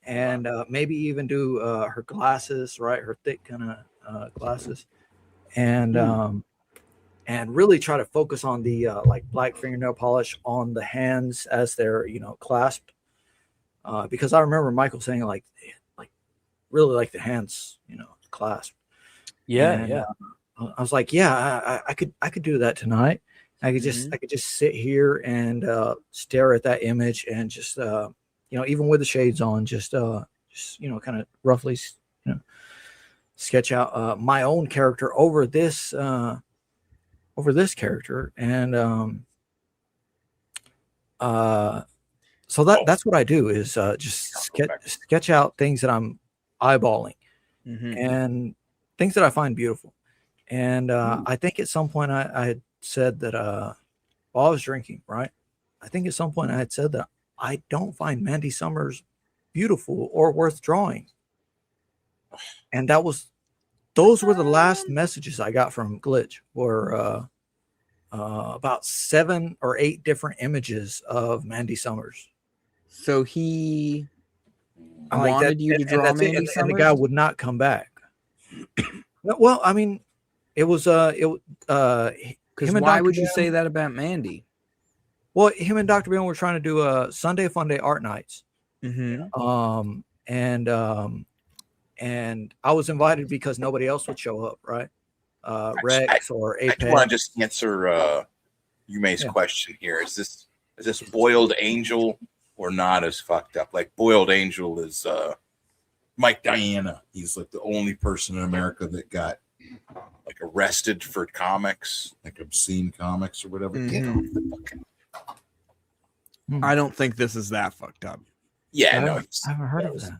and maybe even do her glasses, right, her thick kind of glasses, and really try to focus on the like black fingernail polish on the hands as they're clasped, because I remember Michael saying like really like the hands clasped. Yeah. I was like, yeah, I could do that tonight. I could just sit here and stare at that image and just even with the shades on, just kind of roughly sketch out my own character over this character, and so that's what I do is just sketch out things that I'm eyeballing and things that I find beautiful. And I think at some point I had said that while I was drinking, right? I think at some point I had said that I don't find Mandy Summers beautiful or worth drawing. And those were the last messages I got from Glitch, were about 7 or 8 different images of Mandy Summers. So he wanted you to draw Mandy Summers? And the guy would not come back. Well, I mean, it was because why would you say that about Mandy? Well, him and Dr. Ben were trying to do a Sunday Funday art nights. And I was invited because nobody else would show up, right? Rex or Apex. I want to just answer Yume's question here. Is this Boiled Angel or not as fucked up? Like Boiled Angel is Mike Diana. He's like the only person in America that got like arrested for comics, like obscene comics or whatever. Get off the fucking. I don't think this is that fucked up. Yeah, I no, haven't heard of that.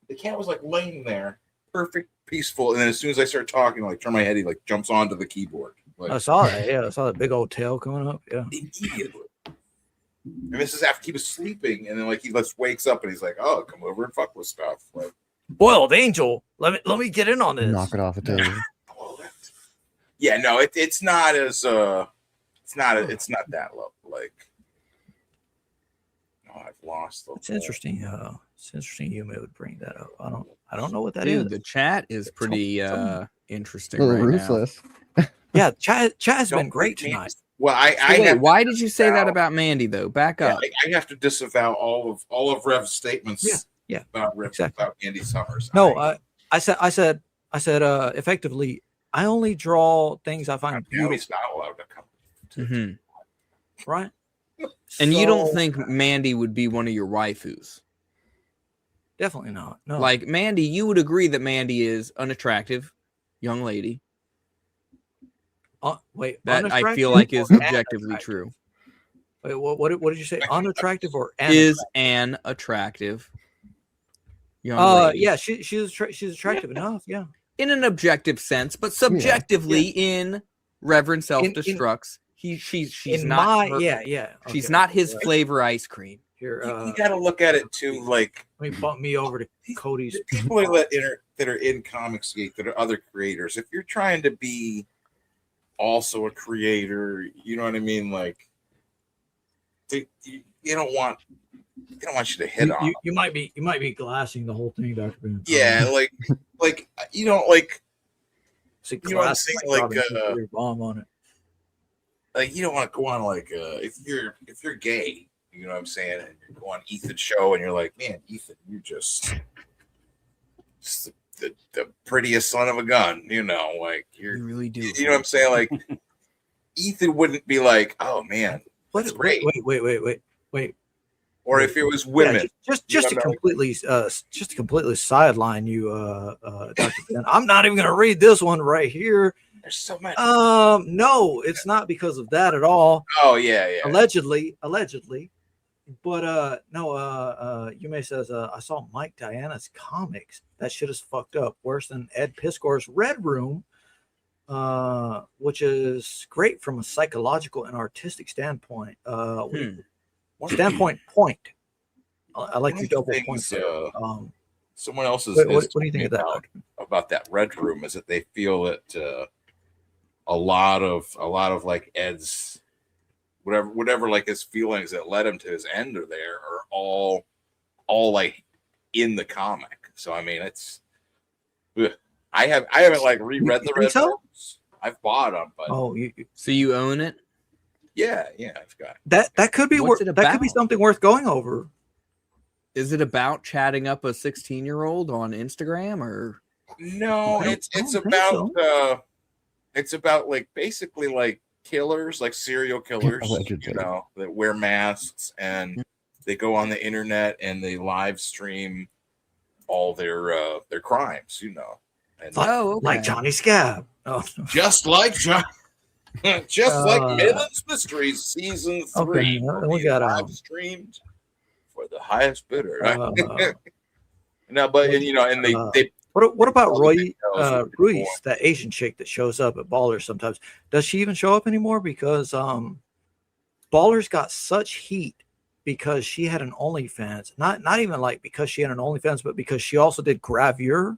The cat was like laying there, perfect, peaceful, and then as soon as I start talking, like turn my head, he like jumps onto the keyboard. Like, I saw that. Yeah, I saw that big old tail coming up. Yeah, immediately. And this is after he was sleeping, and then like he just wakes up and he's like, "Oh, come over and fuck with stuff." Like, boiled angel. Let me get in on this. Knock it off the table. yeah, no, it's not as it's not that low. Like, no, I've lost. It's interesting. It's interesting you would bring that up. I don't know what that Dude, is. the chat is pretty interesting A little right ruthless. Yeah, chat has been great tonight. Well, why did you say that about Mandy though? Back up. I have to disavow all of Rev's statements. Yeah, about Rev, about Andy Summers. No, I said effectively. I only draw things I find beautiful. He's not allowed to come. Right. And you don't So- think Mandy would be one of your waifus? Definitely not. No. Like Mandy, you would agree that Mandy is unattractive young lady. Wait, That I unattractive feel like is or objectively unattractive? true. Wait, what did you say? Unattractive or Is an attractive young lady. yeah, she's attractive enough. Yeah. In an objective sense, but subjectively in Reverend Self-Destructs, she's in not my she's not his flavor ice cream. Here, You got to look at it too. Like, let me bump me over to Cody's. People that are in ComicsGate, that are other creators. If you're trying to be also a creator, you know what I mean. Like, you don't want you to hit on. You might be glassing the whole thing, Dr. Ben. Yeah, like you don't like. See, you know what I'm saying? Like, bomb on it. Like you don't want to go on like if you're gay, you know what I'm saying, and you go on Ethan's show and you're like, man, Ethan, you're just the prettiest son of a gun, you know, like you really do. You know what I'm saying? Like Ethan wouldn't be like, oh man, that's great. Wait. Or if it was women, just to completely sideline you, Dr. Ben. I'm not even going to read this one right here. There's so many. No, it's not because of that at all. Oh yeah. Allegedly. But no, Yume says I saw Mike Diana's comics. That shit is fucked up. Worse than Ed Piskor's Red Room, which is great from a psychological and artistic standpoint. Point. I like your double points there. Someone else's. What do you think of that? About that Red Room is that they feel that a lot of like Ed's whatever like his feelings that led him to his end are all like in the comic. So I mean, it's I haven't like reread the Red Rooms. I've bought them, but so you own it? Yeah, I've got it. That could be that could be something worth going over. Is it about chatting up a 16-year-old on Instagram or no? It's about like basically like killers, like serial killers, you know, that wear masks and they go on the internet and they live stream all their crimes, you know. And like Johnny Scab. Oh, just like John. Just like Midland's Mysteries season 3, okay, we got live streamed for the highest bidder. No, but you know, and they what about Ruiz, that Asian chick that shows up at Ballers sometimes? Does she even show up anymore? Because Ballers got such heat because she had an OnlyFans. Not even like because she had an OnlyFans, but because she also did Gravure.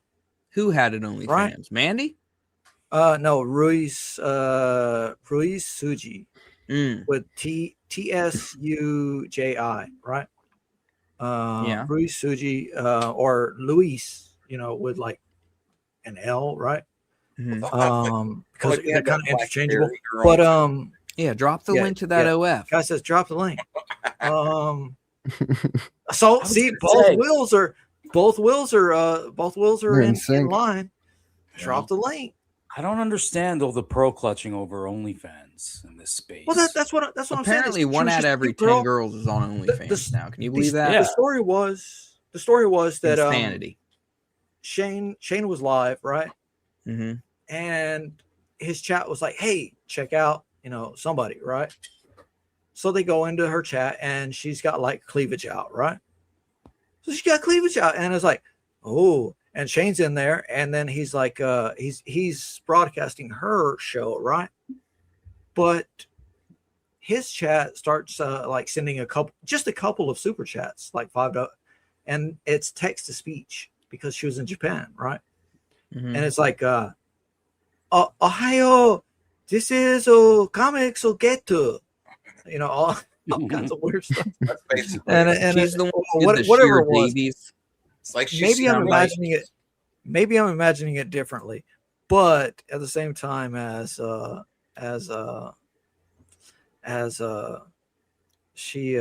Who had an OnlyFans? Right? Mandy? No, Ruiz Suji with TSUJI, right? Yeah, Ruiz Suji or Luis, you know, with like an L, right? Because they're kind of interchangeable. But yeah, drop the link to that OF. Guy says drop the link. So see, both wheels are in line. Drop the link. I don't understand all the pearl clutching over OnlyFans in this space. Well, that's what I'm saying. Apparently, 1 out of every 10 girls is on OnlyFans now. Can you believe that? The story was that insanity. Shane was live, right? and his chat was like, "Hey, check out, somebody," right? So they go into her chat, and she's got like cleavage out, right? So she got cleavage out, and it's like, oh, and Shane's in there, and then he's like, he's broadcasting her show, right? But his chat starts like sending a couple of super chats, like $5, and it's text to speech because she was in Japan, right? And it's like, Ohio, this is ComicsGate Goth, all kinds of weird stuff. That's basically and she's the one who did the whatever sheer it was. babies. It's like she's Maybe I'm sound imagining it. Maybe I'm imagining it differently, but at the same time as she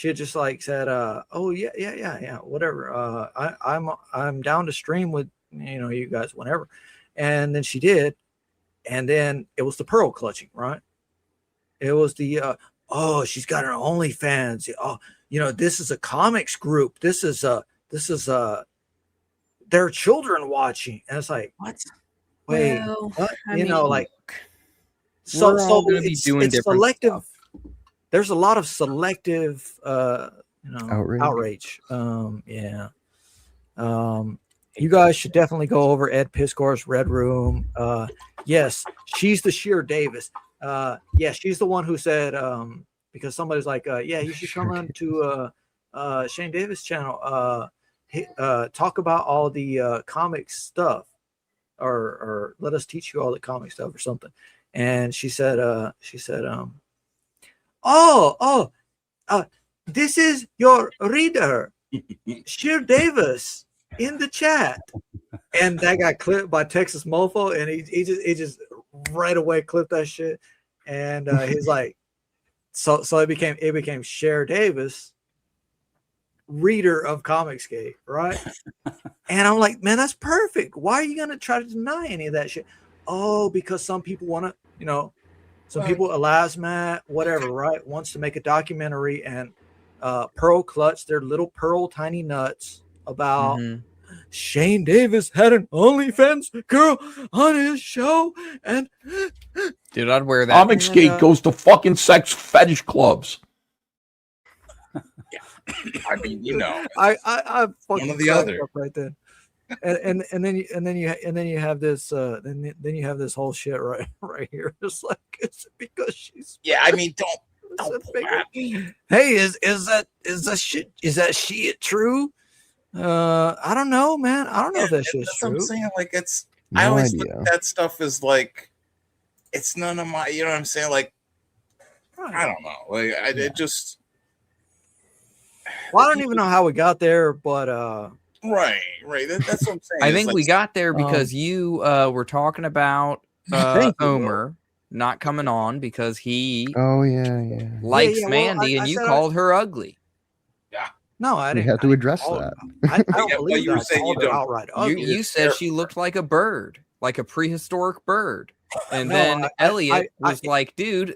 had just like said, oh yeah, whatever. I'm down to stream with you guys whenever, and then she did, and then it was the pearl clutching, right? It was the oh, she's got her OnlyFans. Oh, this is a comics group. This is their children watching, and it's like, what? Wait, Well, what? I mean, like, we're all gonna be doing it's different selective. stuff. There's a lot of selective, Outrage. outrage. You guys should definitely go over Ed Piskor's Red Room. Yes, she's the Sheer Davis. Yeah, she's the one who said, because somebody's like, yeah, you should come on to Shane Davis channel. Talk about all the comics stuff, or let us teach you all the comic stuff or something. And she said, this is your reader, Sheer Davis, in the chat. And that got clipped by Texas Mofo, and he just right away clipped that shit. And he's like, so it became Sheer Davis, reader of ComicsGate, right? And I'm like, man, that's perfect. Why are you gonna try to deny any of that shit? Oh, because some people want to, some people, Elasmat, whatever, right, wants to make a documentary and Pearl clutch their little pearl tiny nuts about Shane Davis had an OnlyFans girl on his show, and Dude, I'd wear that. ComicsGate goes to fucking sex fetish clubs. I mean, I fucking one or the cracked other. up right then. And then you have this then you have this whole shit right here. It's like, it's because she's, Yeah, I mean, don't hey, is that shit true? I don't know, man. I don't know if that shit's That's what true. I'm saying. Like, it's No I always idea. look at that stuff as like, it's none of my, you know what I'm saying? Like, I don't know. Like, it just. Well, I don't even know how we got there, but Right. That's what I'm saying. I It's think like, we got there because you were talking about Thank you, Omer not coming on because he Oh yeah. likes yeah, well, Mandy, I and you said called her ugly. no, I We didn't. had to address that. I don't Yeah, believe you were that. I saying called you her don't. outright ugly. You said she looked like a bird, like a prehistoric bird. And No, then Elliot I- was like, dude,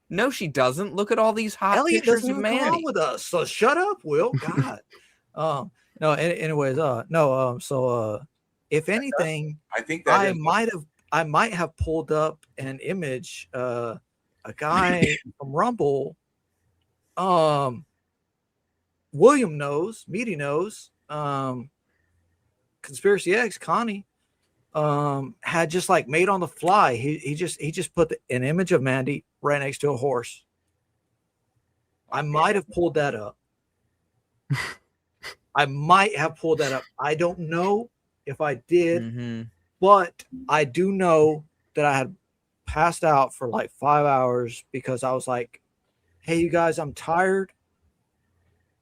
no, she doesn't. Look at all these hot Elliot pictures doesn't of even come on Mandy. with us, so shut up, Will. God. No. Anyways, no. So, if anything, I think that I might have pulled up an image, a guy from Rumble. William knows, Meaty knows, Conspiracy X, Connie, had just like made on the fly. He just put an image of Mandy right next to a horse. I might have pulled that up. I don't know if I did, but I do know that I had passed out for like 5 hours because I was like, hey, you guys, I'm tired.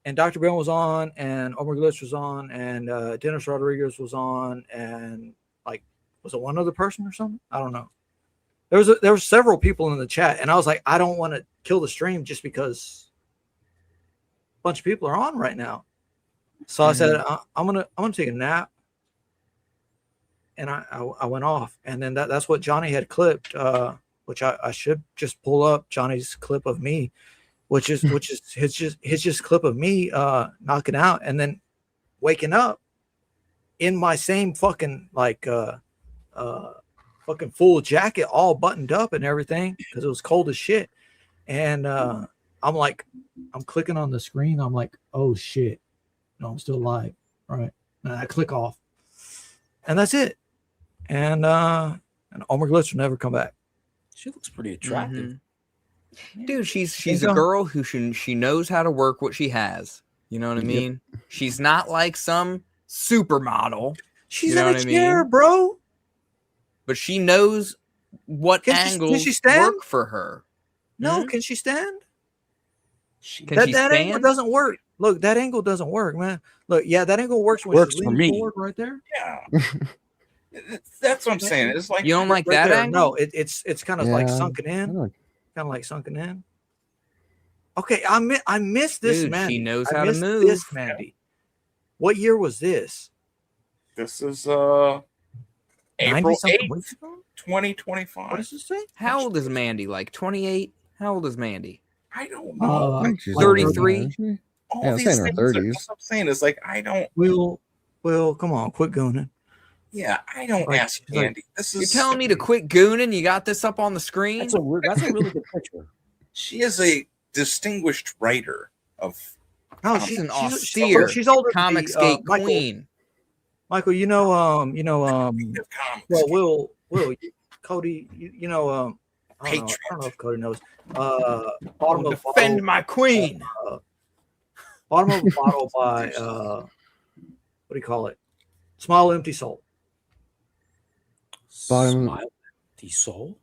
And Dr. Brown was on, and Omar Glitch was on, and Dennis Rodriguez was on, and like, was it one other person or something? I don't know. There were several people in the chat, and I was like, I don't want to kill the stream just because a bunch of people are on right now. So I said, I'm gonna take a nap, and I went off, and then that's what Johnny had clipped, which I should just pull up Johnny's clip of me, which is his clip of me knocking out and then waking up in my same fucking fucking full jacket, all buttoned up and everything, because it was cold as shit. And I'm clicking on the screen. I'm like, oh shit, no, I'm still live. All right, and I click off, and that's it. And Omer Glitz will never come back. She looks pretty attractive. Dude, she's a girl who she knows how to work what she has. You know what I mean? She's not like some supermodel. She's in a chair, bro. But she knows what angles work for her. No, can she stand? Can she that stand? angle doesn't work. Look, that angle doesn't work, man. Look, yeah, that angle works when she's leaning forward right there. Yeah. That's what I'm saying. It's like you don't like that there. angle? No, it's kind of like sunken in. Kind of like sunken in. Okay, I missed this, Dude, Mandy. she knows I how to missed move. This, Mandy. What year was this? This is April 8th, 2025. What does it say? How old is Mandy? Like 28? How old is Mandy? I don't know. 33? All Yeah, I'm these saying her things 30s. That's what I'm saying. It's like I don't. Well, come on, quit gooning. Yeah, I don't ask Andy. This is. You're telling me to quit gooning? You got this up on the screen? That's a really good picture. She is a distinguished writer of. No, she's an austere. She's older. ComicsGate queen. Michael, well, Will, Cody, I don't know if Cody knows. Bottom of defend my queen. Bottom of a bottle by what do you call it? Smile Empty Soul. Smile Empty Soul.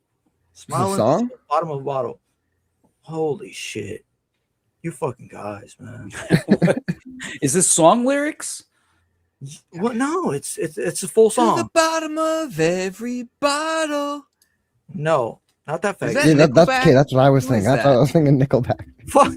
Smile Empty song? Soul, bottom of a bottle. Holy shit! You fucking guys, man. Is this song lyrics? Well, no, it's a full song. To the bottom of every bottle. No, not that fake. Yeah, that's okay. That's what I was thinking. I thought I was thinking Nickelback. Fuck.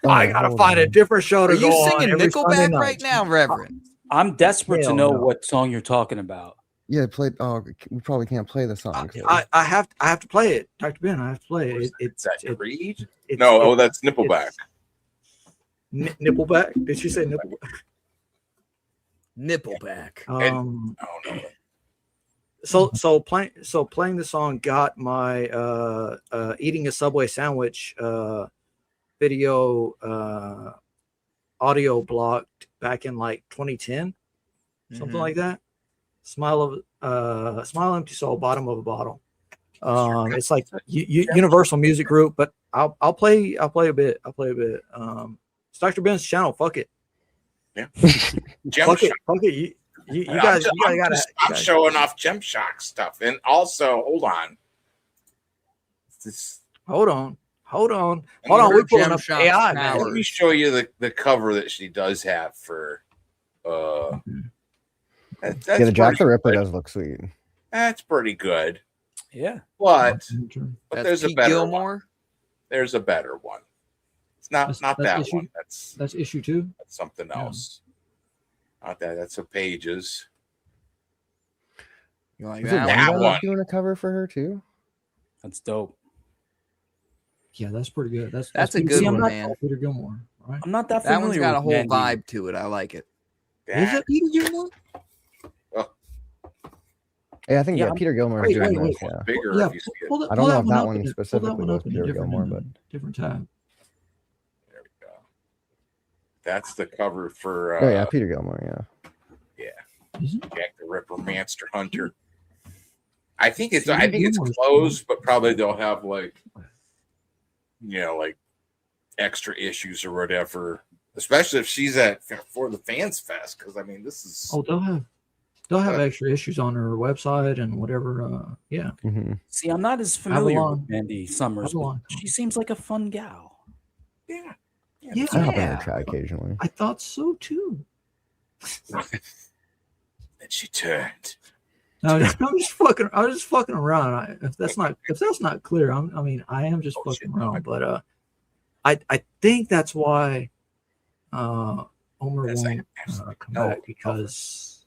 I gotta find a different show to Are go you on. singing every Sunday Nickelback night. right now, Reverend? I'm desperate to Hell know no. what song you're talking about. Yeah, play. Oh, we probably can't play the song. I have to play it, Dr. Ben. I have to play it. Is that Creed? No, that's Nippleback. Nippleback? Did she say Nippleback? Nippleback. No. So playing the song got my eating a Subway sandwich video audio blocked back in like 2010, something like that. Smile Empty Soul, bottom of a bottle. It's like Universal Music Group, but I'll play a bit. It's Dr. Ben's channel. Fuck it. Yeah. Fuck it. You guys gotta. I'm showing off Gem-Shock stuff, and also hold on. Hold on. We're pulling up AI. Man. Let me show you the cover that she does have for. That's the Jack the Ripper good. does look sweet. That's pretty good. Yeah, but That's there's Pete a better Gilmore? one. There's a better one. It's not that issue, one. That's issue 2. That's something else. Not that. That's a Pages. You like Is it that Wanda one? doing a cover for her too? That's dope. Yeah, that's pretty good. That's a good one, Gilmore, man. Peter Gilmore. Right? I'm not that That familiar one's got a with whole Mandy. vibe to it. I like it. Is it Peter Gilmore? Yeah, I think Yeah, Peter Gilmore wait, is doing wait, this. Yeah. Bigger Yeah, if you see it. pull I don't know if that up one in a- specifically pull that one was up in a Peter different- Gilmore, but different tab. There we go. That's the cover for. oh yeah, Peter Gilmore. Yeah. Jack the Ripper, Monster Hunter. I think it's closed, but probably they'll have like extra issues or whatever. Especially if she's at for the Fans Fest, because I mean this is They'll have extra issues on her website and whatever. Yeah. Mm-hmm. See, I'm not as familiar Avalon. with Mandy Summers. But Avalon. she seems like a fun gal. Yeah. Yeah. I hop on her track occasionally. I thought so too. Then she turned. No, I was just fucking around. If that's not clear, I am just fucking around. But I think that's why Omer won't come back, because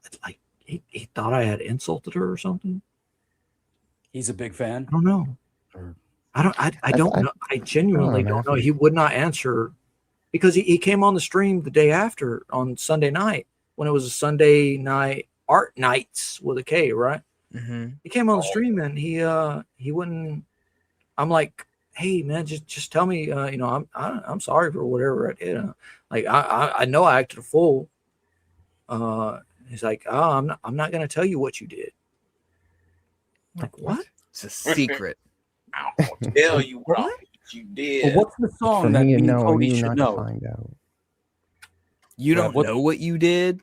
it's like he thought I had insulted her or something. He's a big fan. I don't know. I don't know. I genuinely don't know. He would not answer because he came on the stream the day after on Sunday night when it was a Sunday night art nights with a K, right? He came on the stream and he wouldn't. I'm like, hey man, just tell me, you know, I'm sorry for whatever I did. Like I know I acted a fool. He's like, oh, I'm not gonna tell you what you did. I'm like, what? It's a secret. I'll tell you what you did. Well, what's the song For that me me to and know, Cody you should not know? to find out. You don't know what you did?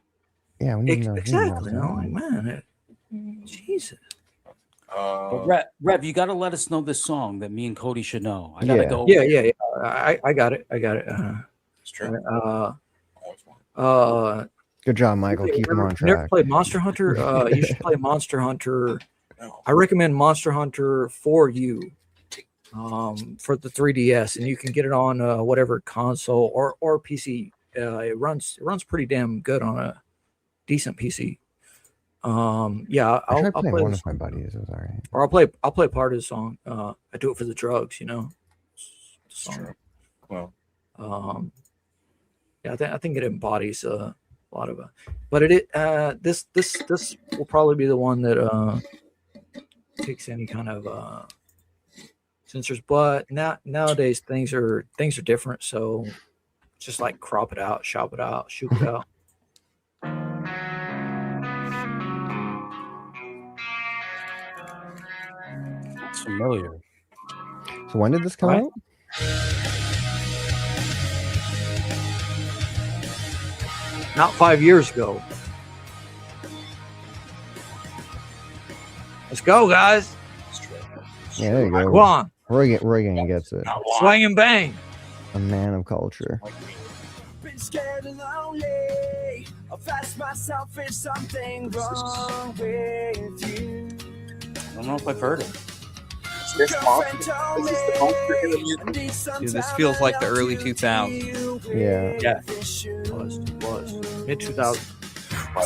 Yeah, we need to know. Exactly. I'm like, man, Jesus. Rev, you got to let us know this song that me and Cody should know. I gotta go. Yeah. I got it. It's true. Good job, Michael. Keep him on If you never track. played Monster Hunter, you should play Monster Hunter. I recommend Monster Hunter for you, for the 3DS, and you can get it on whatever console or PC. It runs pretty damn good on a decent PC. Yeah, I tried I'll playing play one this, of my buddies. It was all right. or I'll play part of the song. I do it for the drugs, you know. True. Well, yeah, I think it embodies a lot of it, but this will probably be the one that takes any kind of censors. But nowadays things are different, so just like crop it out, shop it out, shoot it out. It's familiar. So when did this come out? Not 5 years ago. Let's go, guys. Yeah, there you go. Come on. Reagan gets it. Swing and bang. A man of culture. Been scared and lonely. I've asked myself, is something wrong with you? I don't know if I've heard it. Dude, this feels like the early 2000s. Yeah. It was mid 2000s.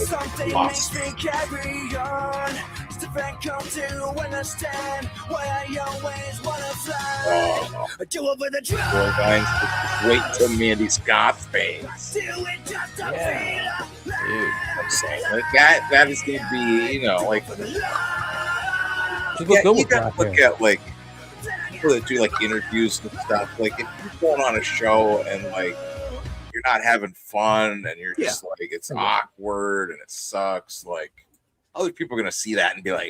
Something makes me carry on. Stephen come to understand why I always wanna fly. Do it with a Boy, drug. guys, wait till Mandy Scott's face. Do it just to feel. Dude, I'm saying like that is gonna be, you know, like you gotta look at like people that do like interviews and stuff. Like if you're going on a show and like you're not having fun and you're just like it's awkward and it sucks, like other people are gonna see that and be like,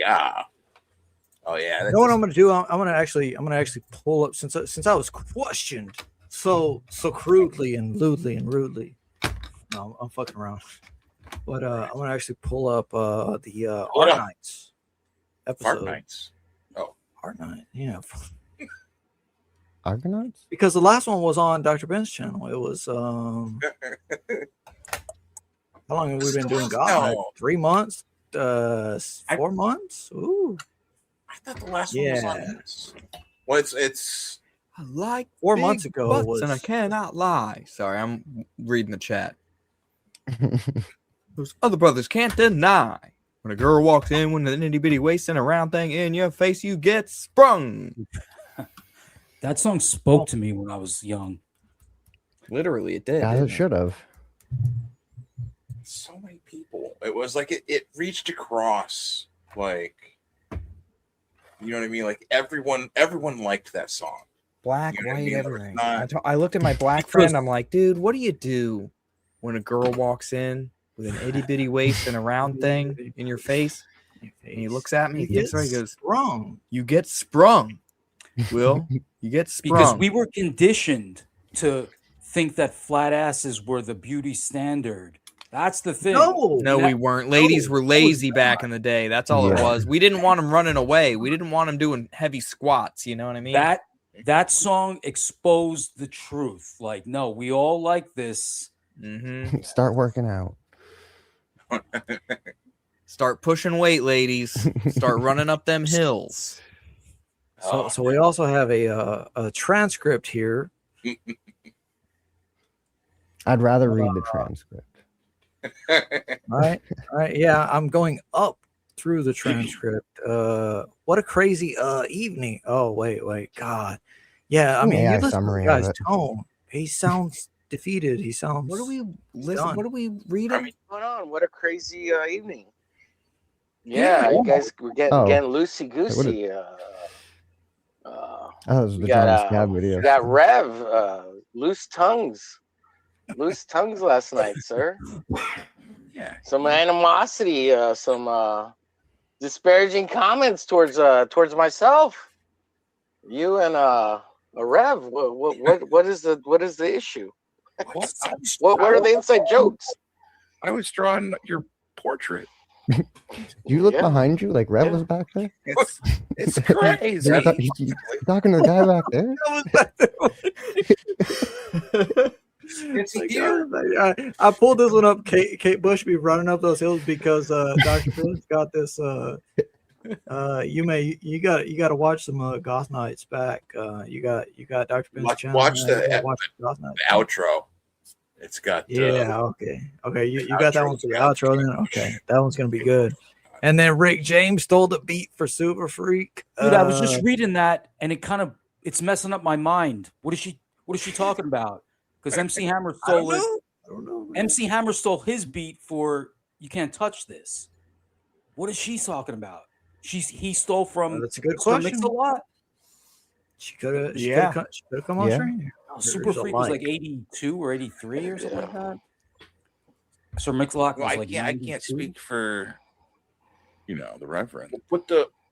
oh yeah. You know what I'm gonna do? I'm gonna actually pull up since I was questioned so crudely and lewdly and rudely. No, I'm fucking around. But I'm gonna actually pull up the Art Nights episode. Art Nights. Oh, Art Night. Yeah. Argonauts? Because the last one was on Dr. Ben's channel. It was how long have we been doing God? Like 3 months? 4 months? Ooh. I thought the last one was on this. Well, it's I like 4 months ago butts, was, and I cannot lie. Sorry, I'm reading the chat. Those other brothers can't deny. When a girl walks in with an itty bitty waist and a round thing in your face, you get sprung. That song spoke to me when I was young. Literally, it did. As it should have. so many people. It was like it reached across, like, you know what I mean? Like everyone liked that song. Black, You know what I white, mean? everything. Not- I looked at my black friend. I'm like, dude, what do you do when a girl walks in with an itty bitty waist and a round thing in your face? And he looks at me. He thinks right. He goes, "Sprung. You get sprung, Will. You get sprung." Because we were conditioned to think that flat asses were the beauty standard. That's the thing. No, we weren't. Ladies were lazy back in the day. That's all it was. We didn't want them running away. We didn't want them doing heavy squats. You know what I mean? That song exposed the truth. Like, no, we all like this. Mm-hmm. Start working out. Start pushing weight, ladies. Start running up them hills. So we also have a transcript here. I'd rather read the transcript. All right. Yeah, I'm going up through the transcript. What a crazy evening. Oh, wait. God. Yeah, I mean, you listen to the guy's tone. He sounds defeated. He sounds. What are we listen? done. What are we reading? What's going on? What a crazy evening. Yeah, you guys were getting loosey goosey. That was the John Scab video. We got Rev, loose tongues last night, sir. Yeah, some animosity, some disparaging comments towards myself. You and Rev. What is the issue? What are the inside jokes? I was drawing your portrait. You look behind you like Rev was back there? It's crazy. You talking to the guy back there? I pulled this one up. Kate Bush be running up those hills because Dr. Ben's got this. You got to watch some Goth Nights back. You got Dr. Ben's channel. Watch the Goth Nights. outro. It's got okay. You got that one for the outro then. Okay, that one's gonna be good. And then Rick James stole the beat for Super Freak. Dude, I was just reading that, and it's messing up my mind. What is she talking about? Because MC Hammer stole it. I don't know. MC Hammer stole his beat for "You Can't Touch This." What is she talking about? He stole from. That's a good question. Mix a lot. She could have come on stream. Super Freak was like 82 or 83 or something like that. Sir Mix-a-Lot was like I can't speak for the Reverend.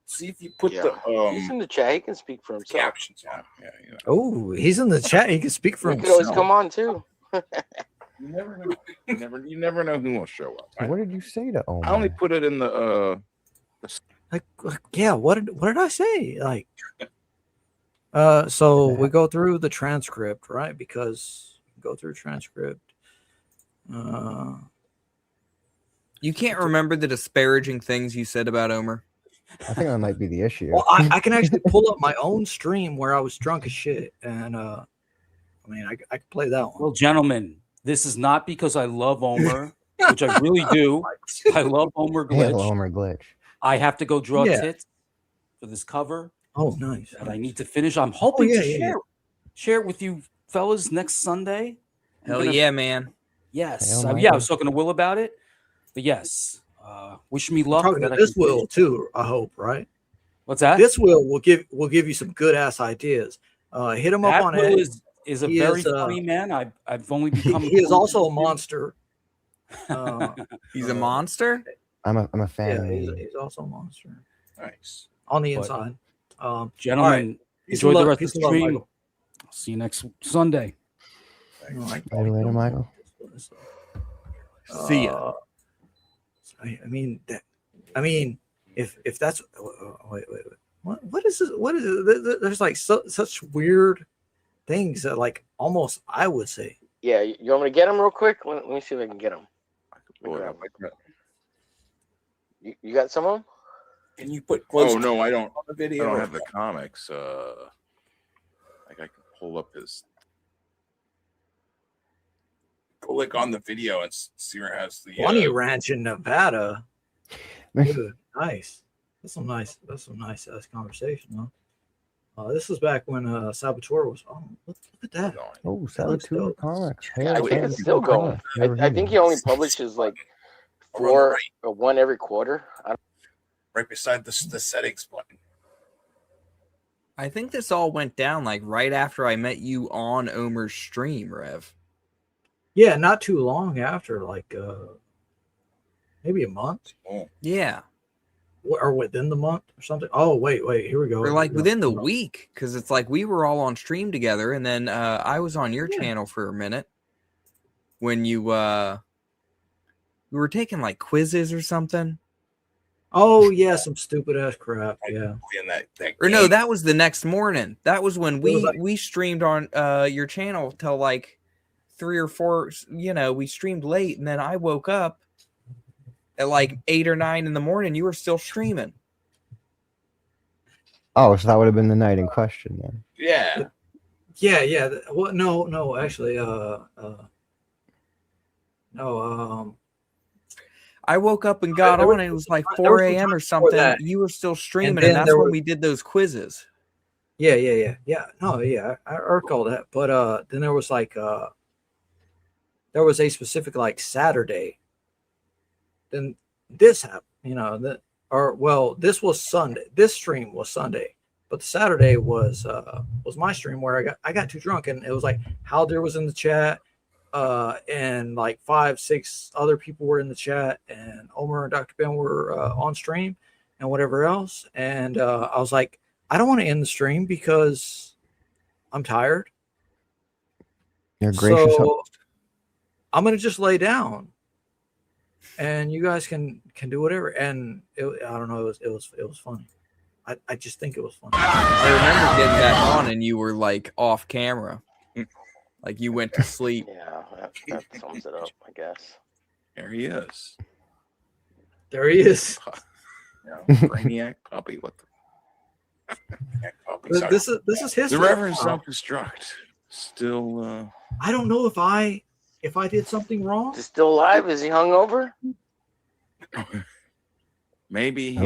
See if you put the he's in the chat. He can speak for himself. Captions. Oh, he's in the chat. He can speak for he himself. Could always come on too. You never know who will show up. What did you say to Omar? I only put it in the what did I say? Like so we go through the transcript, right? Because go through transcript. You can't remember the disparaging things you said about Omer? I think that might be the issue. Well, I can actually pull up my own stream where I was drunk as shit, and I can play that one. Well, gentlemen, this is not because I love Omer, which I really do. I love Omer Glitch. Hail Omer Glitch. I have to go draw tits for this cover. Oh, nice. That I need to finish. I'm hoping to share it with you fellas next Sunday. Hell yeah, man. Yes. I was talking to Will about it. But yes. Wish me luck. This will too, I hope, right? What's that? This will give you some good ass ideas. Hit him up on it. Is a very funny man. I've only become he is also a monster. He's a monster? I'm a fan. Yeah, he's also a monster. Nice. On the inside. Gentlemen, right. enjoy the rest of the stream. I'll see you next Sunday. Later, Michael. See ya. I mean, if that's wait. What is this? What is it? There's like such weird things that like almost I would say. Yeah, you want me to get them real quick? Let me see if I can get them. You got some of them? Can you put? Oh no, I don't. On the video. I don't have the comics. Like I can pull up his. Click on the video and see where it has the Bunny Ranch in Nevada. Dude, nice. That's some nice ass conversation, huh? This was back when Saboteur was. Oh, look at that. Oh, Saboteur Comics. I think it's still going. I think he only publishes like one every quarter. Right beside the settings button. I think this all went down like right after I met you on Omer's stream, Rev. Yeah, not too long after, like maybe a month. Yeah. Or within the month or something. Oh, wait, here we go. Or like within the week, because it's like we were all on stream together, and then I was on your channel for a minute when you we were taking like quizzes or something. Oh yeah, some stupid ass crap. Yeah. Or no, that was the next morning. That was when we streamed on your channel till like 3 or 4. We streamed late, and then I woke up at like 8 or 9 in the morning. You were still streaming. Oh, so that would have been the night in question then. Yeah. Yeah. Well, no, actually, I woke up and got on, and it was like 4 a.m. or something. You were still streaming, and that's when we did those quizzes. Yeah. No, yeah, I recall that. But then there was like there was a specific like Saturday, then this happened, you know, this was Sunday. This stream was Sunday, but the Saturday was my stream where I got too drunk, and it was like Haldir was in the chat, and like 5-6 other people were in the chat, and Omer and Dr. Ben were on stream and whatever else. And I was like, I don't want to end the stream because I'm tired. You're gracious. So I'm gonna just lay down, and you guys can do whatever. And I don't know, it was funny. I just think it was funny. I remember getting back on, and you were like off camera, like you went to sleep. Yeah, that sums it up, I guess. There he is. There he is. Brainiac puppy. What the? This is history. The Reverend Self-Destruct. Still. I don't know if I did something wrong. Is he still alive? Is he hungover? Maybe.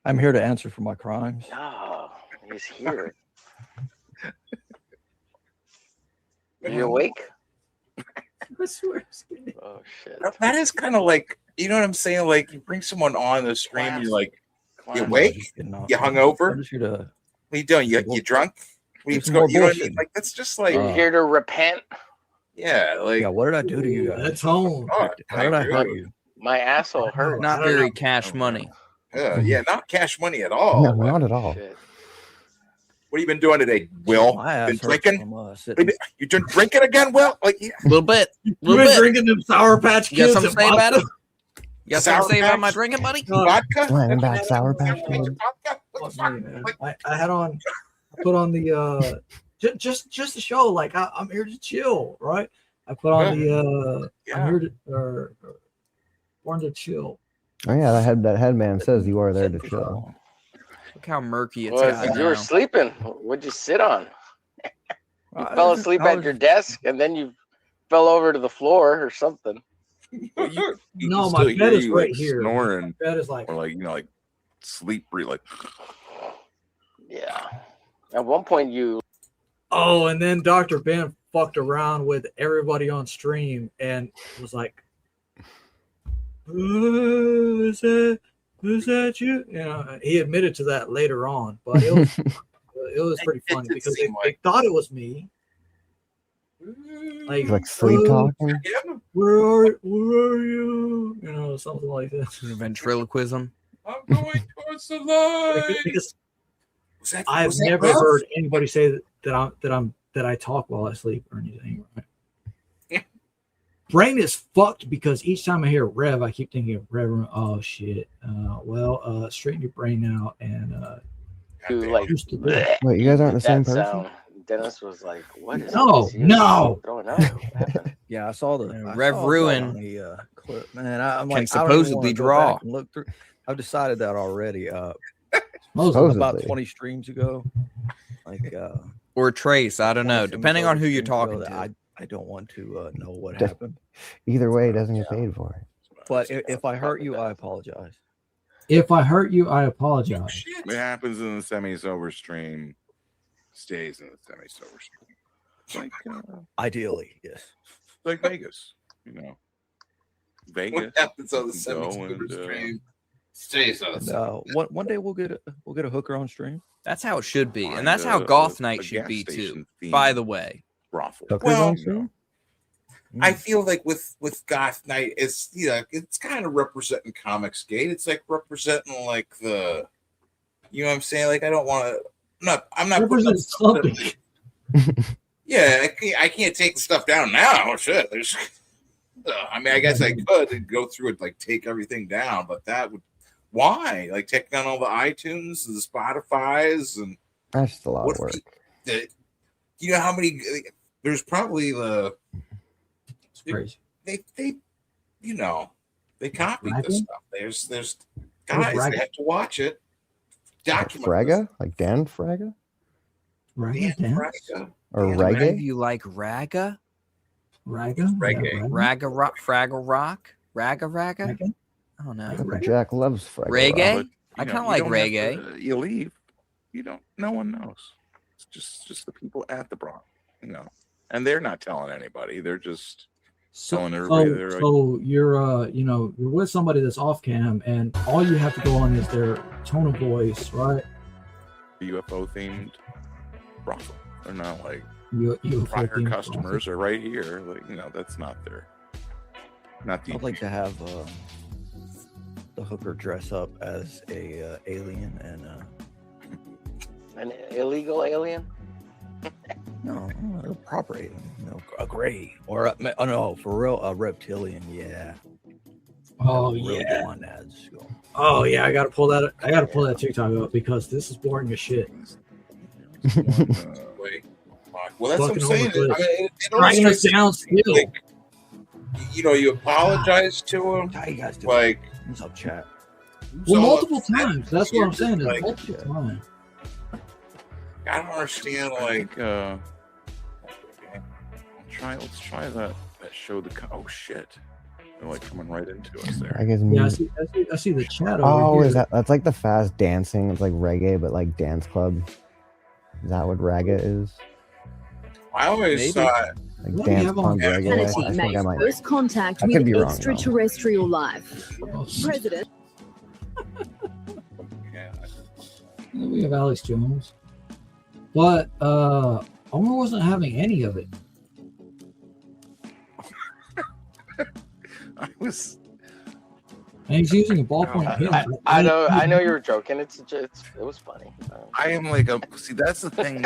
I'm here to answer for my crimes. Oh, he's here. Are you awake? I swear. Oh shit. That is kind of like, you know what I'm saying? Like, you bring someone on the stream, and you're like, you awake? You hungover? What are you doing? You drunk? You know what I mean? Like, that's just like, You're here to repent. yeah, like, what did I do to you guys? That's home. How did I hurt you? My asshole hurt. Not very cash money. yeah, not cash money at all. No, not at all. Shit. What have you been doing today, Will? Been drinking? You been drinking again, Will? Like, yeah. A little bit. You've been drinking them Sour Patch Kids. You got something to say about it? You got something to say about my Patch? drinking, buddy? Vodka? Slam back Sour Patch Kids. I had on, I put on the just to show like I'm here to chill, right? I put on the I'm here to born to chill. Oh yeah, that headband says you are there to chill. Look how murky it's Well, got you were now. sleeping. What'd you sit on? You fell asleep at your desk, and then you fell over to the floor or something. No, my bed is right here. Snoring. My bed is like, or like, you know, like sleep, like. Yeah. At one point, you. oh, and then Dr. Ben fucked around with everybody on stream and was like, is that you? You know, he admitted to that later on, but it was pretty funny because they thought it was me. Like sleep talking. Where are you? You know, something like that. Ventriloquism. I'm going towards the light. Because I've never heard anybody say that I talk while I sleep or anything. Right? Brain is fucked because each time I hear Rev, I keep thinking of Reverend. Oh shit. Straighten your brain out and like. Wait, you guys aren't the same person? Sound. Dennis was like, "What is no, this? no." Throwing up. Yeah, I saw the Rev Ruin the clip. Man, I'm can like, supposedly draw. Look through. I've decided that already. Supposedly. About 20 streams ago, like or Trace. I don't know, depending on who you're talking to. I don't want to know what Just- happened. Either way, he doesn't get paid for it. But if I hurt you, I apologize. If I hurt you, I apologize. What happens in the semi-sober stream stays in the semi-sober stream. Like, ideally, yes. Like Vegas, you know. Vegas. What happens on the go semi-sober and, stream stays on the One day we'll get a hooker on stream. That's how it should be, and Find that's how a- Goth a Night should gas be too. station theme. By the way, brothel. Well, stream? I feel like with Goth Night, it's it's kind of representing ComicsGate. It's like representing like the, you know what I'm saying? Like I don't want to. I'm not putting up something. Yeah, I can't take the stuff down now. Shit, there's. I mean, I guess I could go through it, like take everything down, but that would. Why? Like take down all the iTunes and the Spotify's and. That's just a lot of work. You know how many? There's probably the. Crazy. They you know they copied Fragga? this stuff. There's guys that have to watch it. Document Fragga? Like Dan Fragga? Raga? Fragga. Or Do reggae? you like Raga? Raga? Reggae. Raga rock, Fraggle rock, Raga. I don't know. Jack loves Fragga. Reggae? Rock. I kind of You like don't have reggae. to- you leave. You don't. No one knows. It's just the people at the Bronx, you know, and they're not telling anybody. They're just telling everybody So, they're like, so you're you're with somebody that's off cam, and all you have to go on is their tone of voice, right? UFO themed brothel. They're not like UFO prior themed customers are right here. Like, that's not the. I'd like to have the hooker dress up as a alien and An illegal alien? no, a proper alien, a gray or no, for real, a reptilian. Yeah. Oh Really yeah. go on ads. Oh yeah, I gotta pull that. I gotta pull that TikTok up because this is boring as shit. Well, that's what I'm saying. Fucking I mean, it Dragging us illustrates down still. like, you apologize to him. How you guys do? Like, what's up, chat? Well, multiple times. That's what I'm saying. Is like, multiple times. I don't understand. Like, let's try that show. Oh shit! They're like coming right into us there. I guess. Yeah, I see the chat over Oh, here. that's like the fast dancing? It's like reggae, but like dance club. Is that what raga is? I always thought like dance punk reggae. I think I might. First contact I with could be wrong, though. extraterrestrial life. President. We have Alex Jones, but Omar wasn't having any of it. I was. And he's using a ballpoint pen. I know you were joking. It was funny. I am like see, that's the thing.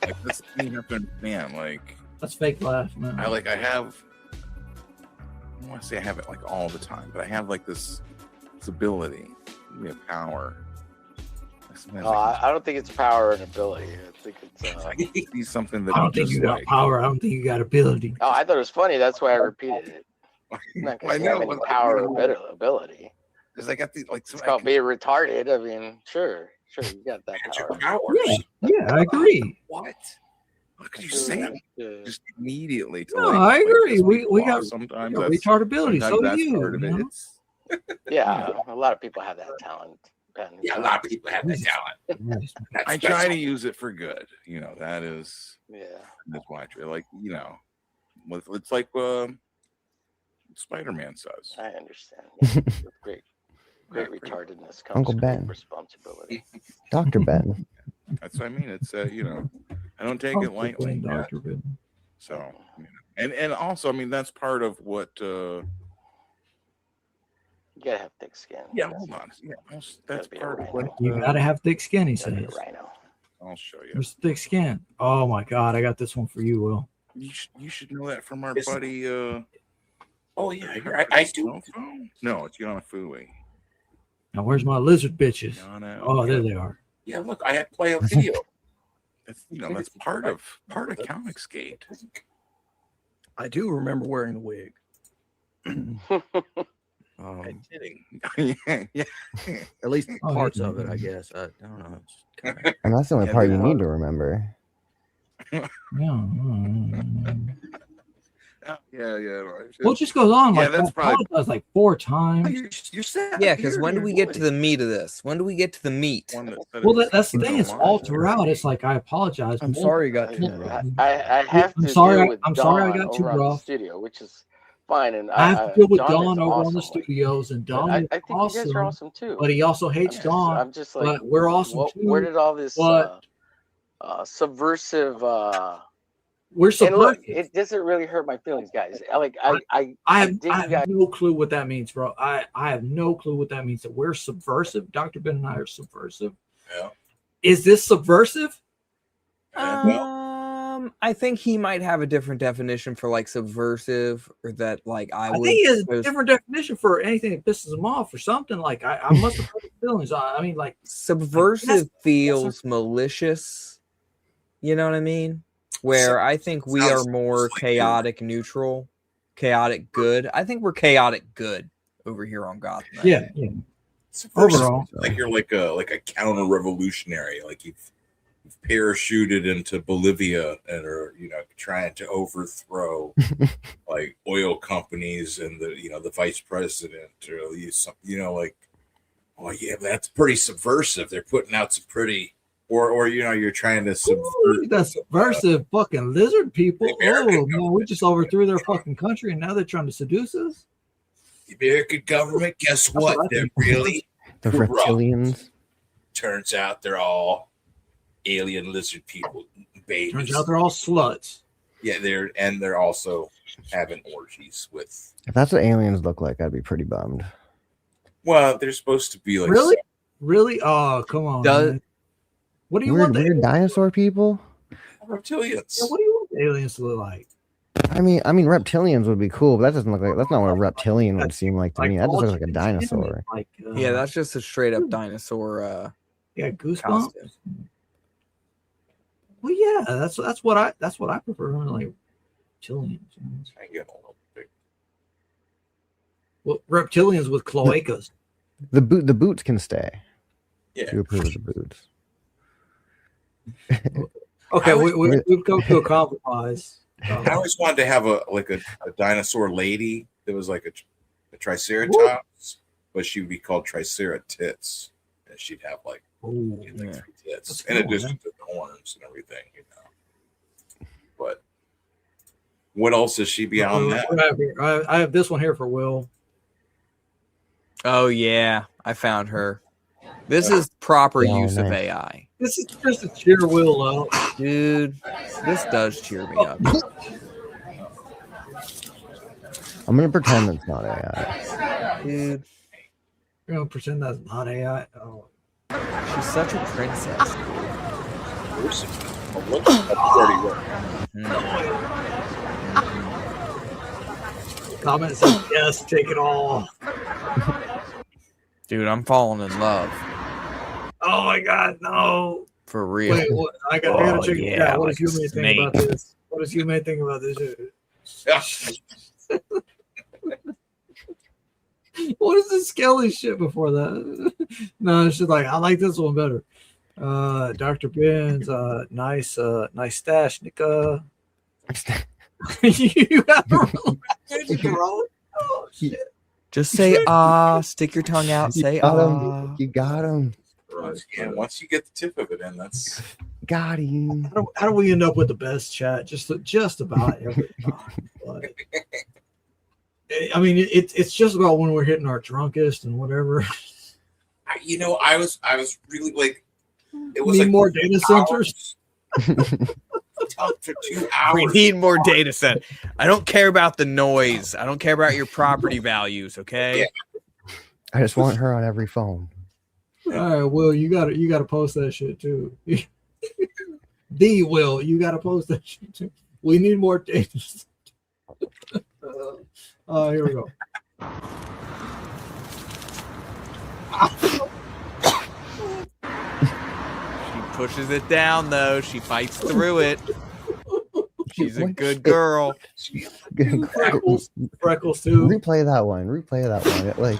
Like this thing you have to understand. Like That's fake laugh, man. I have. I don't want to say I have it like all the time, but I have like this ability, power. I don't think it's power and ability. I think it's something that I don't think you got power. I don't think you got ability. Oh, I thought it was funny. That's why I repeated it. Not because you have any power or ability. Because I got the it's called being retarded. I mean, sure, you got that power. Yeah, I agree. What? What could you say? Just immediately. To No, I agree. We got sometimes retardability. So do that's you. part of it. You know? Yeah, a lot of people have that talent. Yeah, a lot of people have that talent. I try to use it for good. That is. Yeah. That's why I try. Like it's like Spider-Man says. I understand. Yeah, great retardedness comes Uncle with Ben. great responsibility. Dr. Ben. That's what I mean. It's I don't take it lightly. Dr. Ben. So, and also, I mean, that's part of what. You gotta have thick skin. Yeah, hold on. Yeah, that's part of what. You gotta have thick skin, he says. I'll show you. There's thick skin. Oh my God, I got this one for you, Will. You should know that from our buddy. Oh yeah, I do. No, it's Yonofui. Now where's my lizard bitches? Oh, there they are. Yeah, look, I had play a video. That's part of ComicsGate. I do remember wearing the wig. Yeah. At least parts of it, I guess. I don't know. And that's the only part you need to remember. Well, it just goes on. Yeah, Like that's that probably- does like 4 times. You're sad. Yeah, because when do we get to the meat of this? When do we get to the meat? Well, that's the thing. It's all throughout. It's like I apologize. I'm sorry you got too rough. I have to. I'm sorry. deal with I'm sorry I Dawn got too over on the rough. studio, which is fine. And I have to deal with Dawn Don is over on the awesome. studios, and Don I is think you awesome, guys are awesome too. but he also hates Don. I'm just like, but we're awesome too. Where did all this subversive? We're And look, subversive. it doesn't really hurt my feelings, guys. I have no clue what that means, bro. I have no clue what that means. That we're subversive. Dr. Ben and I are subversive. Yeah. Is this subversive? I think he might have a different definition for like subversive, or that like I I would. think he has a suppose- different definition for anything that pisses him off or something. Like I must have hurt his feelings. I mean, like Subversive feels malicious. You know what I mean? Where I think we are more chaotic neutral, chaotic good. I think we're chaotic good over here on Gotham. Yeah. Overall, like you're like a counter revolutionary, like you've parachuted into Bolivia and are trying to overthrow like oil companies and the vice president, or like, oh yeah, that's pretty subversive. They're putting out some pretty or you're trying to subvert. That's subversive fucking lizard people. Oh man, we just overthrew their fucking country, and now they're trying to seduce us. The American government, guess what? They're really The corrupt. reptilians. Turns out they're all alien lizard people, babies. Turns out they're all sluts. Yeah, they're also having orgies with. If that's what aliens look like, I'd be pretty bummed. Well, they're supposed to be like Really? Oh, come on. Man. What do you want? Weird dinosaur people? Reptilians. Yeah, what do you want the aliens to look like? I mean, reptilians would be cool, but that doesn't look like. That's not what a reptilian would seem like to me. That just looks like a dinosaur. Yeah, that's just a straight up dinosaur. Yeah, goosebumps. costume. Well, yeah, that's what I prefer. Like reptilians. I get a little big. Well, reptilians with cloacas. The boots can stay. Yeah, you approve of the boots. Okay, we've come to a compromise. I always wanted to have a dinosaur lady that was like a triceratops, but she would be called Triceratits, and she'd have like three tits in addition to the horns and everything, But what else is she beyond that? I have this one here for Will. Oh yeah, I found her. This is proper use of nice. AI. This is just to cheer Will up. Dude, this does cheer me up. I'm gonna pretend it's not AI. Dude, You're gonna pretend that's not AI. Oh, she's such a princess. Comment says yes, take it all. Dude, I'm falling in love. Oh my god, no. For real. Wait, I gotta check it out. What like does you may think about this? What does you may think about this? What is this Skelly shit before that? No, it's just like I like this one better. Dr. Ben's nice stash, Nika. You have a shit. Just say stick your tongue out, say You got him. Yeah, once you get the tip of it in, that's got him. How do we end up with the best chat? Just about every time. But, I mean, it's just about when we're hitting our drunkest and whatever. I was really like, it was Need like more data centers. Talk for 2 hours. We need more data set. I don't care about the noise. I don't care about your property values, okay? Yeah. I just want her on every phone. All right, Will, you gotta post that shit too. Will, you gotta post that shit too. We need more data. Here we go. She pushes it down though. She fights through it. She's a good girl. Freckles too. Replay that one. Like,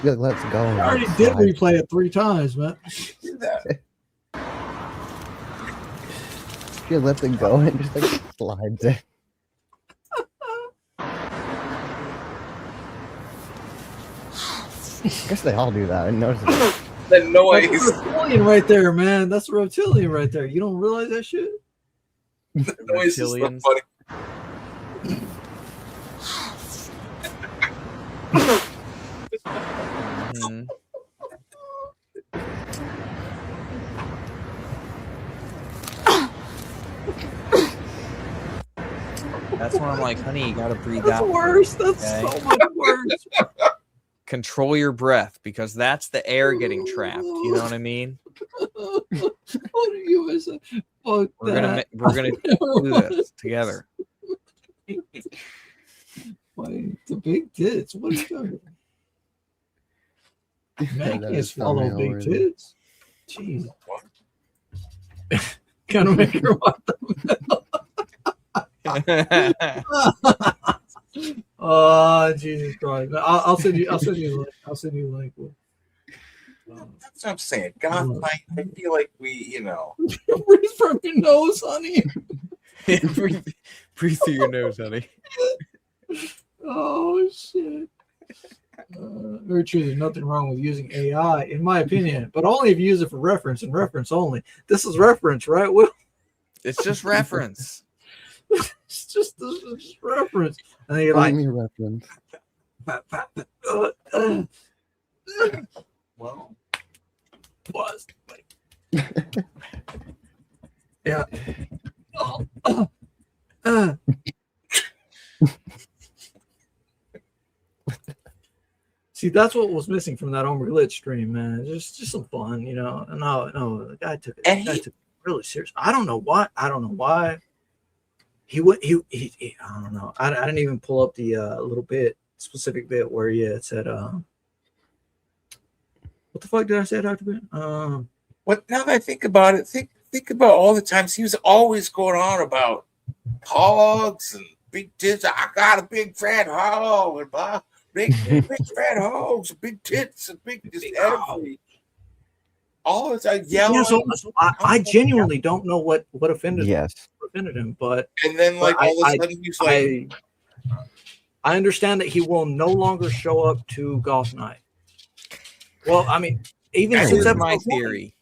let's go. I already did replay it 3 times, man. Do that. She lets it go and just like slides it. I guess they all do that. I noticed it. The noise. That's a reptilian right there, man. That's a reptilian right there. You don't realize that shit? The noise is so funny. That's when I'm like, honey, you gotta breathe That's out. worse. That's so much worse. Control your breath because that's the air getting trapped. You know what I mean? What do you say? Fuck We're that. gonna do this together. Wait, the big tits. What are you talking about? Man, That can't is swallow thumbnail big already. tits. Jeez. Gotta make her want them. Oh, Jesus Christ! I'll send you. I'll send you a link. I'll send you a link. That's what I'm saying. God, I feel like we, Breathe from your nose, honey. breathe through your nose, honey. Oh shit! Very true. There's nothing wrong with using AI, in my opinion, but only if you use it for reference and reference only. This is reference, right, Will? It's just reference. It's just reference. And then you're like, Only reference. well, was yeah. See, that's what was missing from that Omar Glitch stream, man. Just some fun, you know. No, the guy took it really serious. I don't know why. He I don't know. I didn't even pull up the little specific bit where it said what the fuck did I say, Dr. Ben? What now that I think about it, think about all the times he was always going on about hogs and big tits. I got a big fat hog and blah. Big fat hogs, big tits, and big everything. All the time yelling. Yeah, so I genuinely don't know what offended him, but and then like all of a sudden he's like, I understand that he will no longer show up to Goth Night. Well, I mean, even since my theory.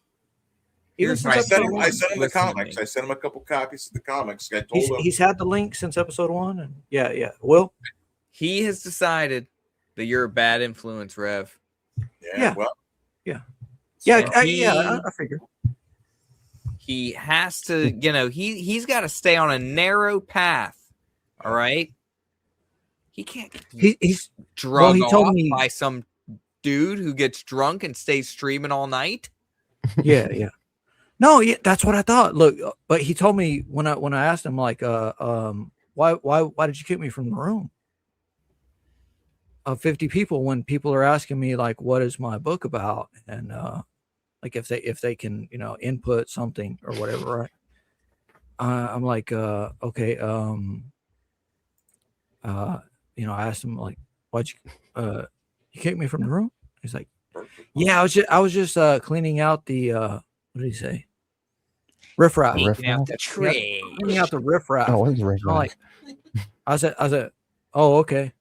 I sent him the comics. I sent him a couple copies of the comics. I told him he's had the link since episode 1, and yeah. Will he has decided that you're a bad influence, Rev? Yeah. Well, yeah. I figure he has to. You know, he's got to stay on a narrow path. All right. He can't. He's drugged he told off me by some dude who gets drunk and stays streaming all night. Yeah. No, yeah, that's what I thought. Look, but he told me when I asked him like, why did you kick me from the room of 50 people when people are asking me like, what is my book about, and like if they can input something or whatever, right? I'm like, okay, I asked him like, why'd you kick me from the room? He's like, yeah, I was just cleaning out the what did he say? Riffraff. Cleaning out the trash. Cleaning out the riffraff. Oh, it's riffraff. I said, oh, okay.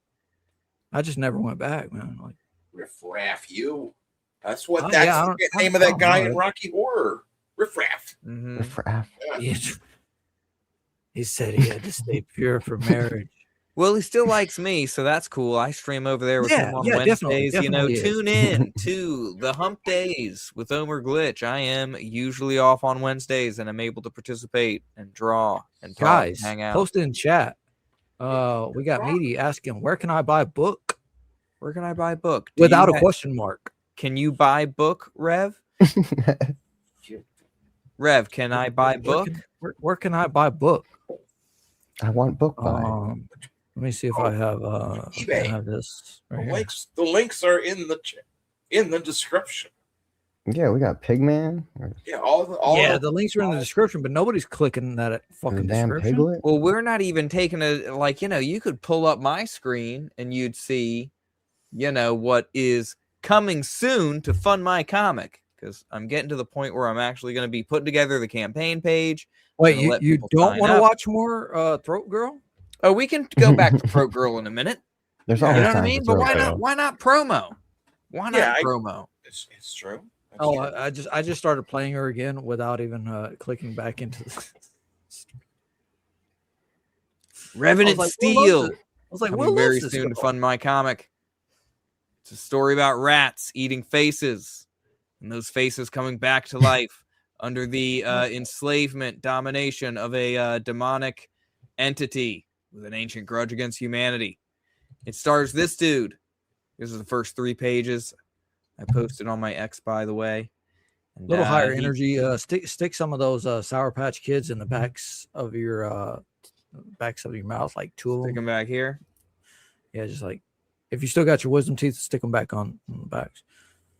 I just never went back, man. Like Riffraff, you. That's what yeah, that's the name of that guy in Rocky Horror. Riffraff. Mm-hmm. Riffraff. Yeah. He said he had to stay pure for marriage. Well, he still likes me, so that's cool. I stream over there with him on Wednesdays. Definitely Tune in to the Hump Days with Omar Glitch. I am usually off on Wednesdays, and I'm able to participate and draw and talk guys, and hang out. Post it in chat. We got Meaty asking, where can I buy book? Where can I buy book? Without a question mark. Can you buy book, Rev? Rev, can I buy book? Where can I buy book? I want book buy. Let me see if I have eBay. I have this right here. The links are in the description. Yeah, we got Pigman. Yeah, the links are in the description, but nobody's clicking that fucking damn description. Piglet. Well, we're not even taking you could pull up my screen and you'd see, what is coming soon to fund my comic, because I'm getting to the point where I'm actually going to be putting together the campaign page. Wait, you don't want to watch more Throat Girl? Oh, we can go back to Throat Girl in a minute. There's you always know what I time mean? for But Throat Girl. why not promo? Why not promo? It's true. I just started playing her again without even clicking back into the Revenant Steel. I was like, coming very soon to fund my comic. It's a story about rats eating faces, and those faces coming back to life under the enslavement domination of a demonic entity with an ancient grudge against humanity. It stars this dude. This is the first 3 pages. I posted on my X, by the way. And, little higher energy. Stick some of those Sour Patch Kids in the backs of your mouth, like 2 of them. Stick them back here. Yeah, just like if you still got your wisdom teeth, stick them back on the backs.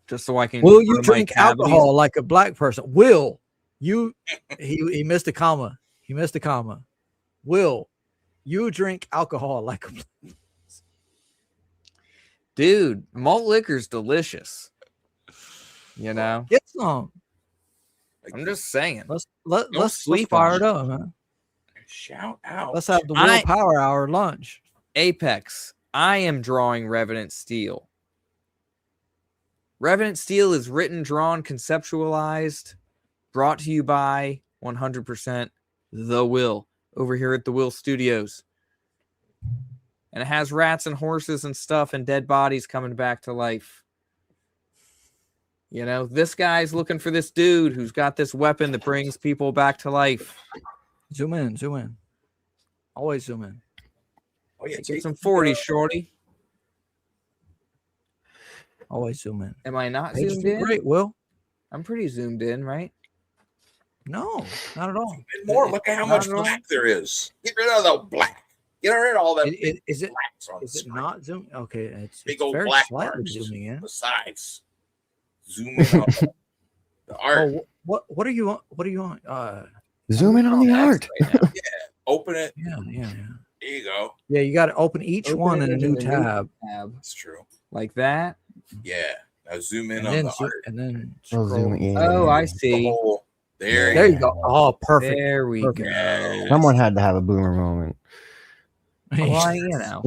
Just so I can. Will you drink alcohol like a black person? Will you? He missed a comma. He missed a comma. Will you drink alcohol like a black person? Dude, malt liquor's delicious. Get some. I'm just saying. Let's fire it up, man. Shout out. Let's have the Will Power Hour lunch. Apex. I am drawing Revenant Steel. Revenant Steel is written, drawn, conceptualized, brought to you by 100% The Will over here at The Will Studios. And it has rats and horses and stuff and dead bodies coming back to life. You know, this guy's looking for this dude who's got this weapon that brings people back to life. Zoom in. Always zoom in. Oh yeah, get some 40s, shorty. Always zoom in. Am I not Pages zoomed do in? great, Will. I'm pretty zoomed in, right? No, not at all. And more. Look at how much black there is. Get rid of the black. Get rid of all that. Is it blacks on the Is it screen. not zoom? Okay, it's Big it's old very black slightly marks. zooming in. Besides, zoom in on the art. Oh, what are you on? What are you on? Zoom in on the art. Yeah, open it. Yeah. There you go. Yeah, you got to open each one in a new tab. That's true. Like that. Yeah. Now zoom in And on then the zoom, art. and then Oh, zoom in. Oh, I see. The whole, there you go. Oh, perfect. There we Perfect. go. Someone had to have a boomer moment. Well, you know.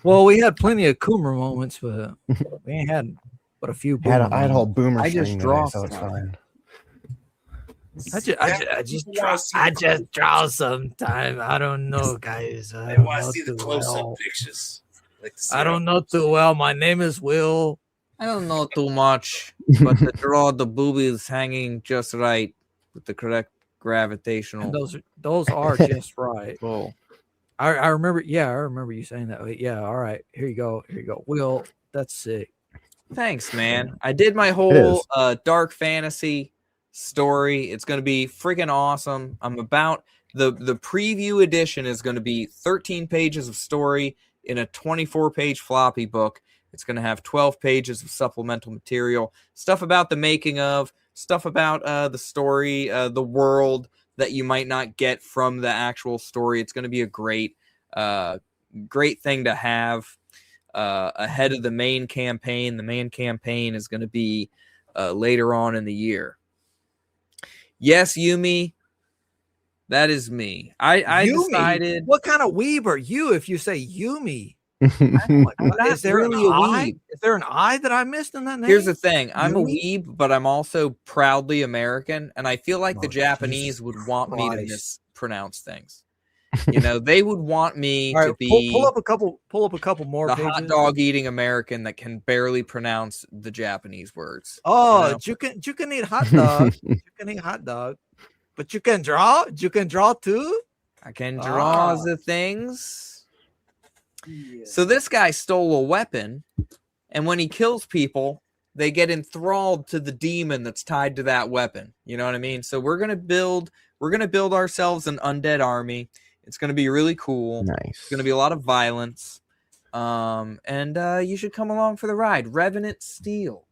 Well, we had plenty of Coomer moments, but we ain't had but a few. I had Boomer a whole moments. boomer I just string draw today, so it's stuff. fine. I just draw sometime. I don't know, guys. I I don't want to know see the too close-up well. pictures. Like to see I don't know too well. My name is Will. I don't know too much, but to draw the boobies hanging just right with the correct gravitational. And those are just right. pull. I remember. Yeah, I remember you saying that. Yeah. All right. Here you go. Will, that's sick. Thanks, man. I did my It whole is. dark fantasy story. It's going to be freaking awesome. I'm about the preview edition is going to be 13 pages of story in a 24-page floppy book. It's going to have 12 pages of supplemental material, stuff about the making of, stuff about the story, the world that you might not get from the actual story. It's going to be a great thing to have ahead of the main campaign. The main campaign is going to be later on in the year. Yes, Yumi, that is me. I Yumi? decided. What kind of weeb are you if you say Yumi? I'm not Is there really an a I? weeb. Is there an I that I missed in that name? Here's the thing. I'm a Yumi? weeb, but I'm also proudly American, and I feel like the Oh, Japanese Jesus would want me to Christ. mispronounce things. You know, they would want me All to right, be pull up a couple more the pages. hot dog eating American that can barely pronounce the Japanese words. Oh, you know? you can eat hot dog. You can eat hot dog, but you can draw. You can draw too. I can draw the things. So this guy stole a weapon, and when he kills people, they get enthralled to the demon that's tied to that weapon. You know what I mean? So we're gonna build ourselves an undead army. It's gonna be really cool. Nice. It's gonna be a lot of violence. And you should come along for the ride. Revenant Steel.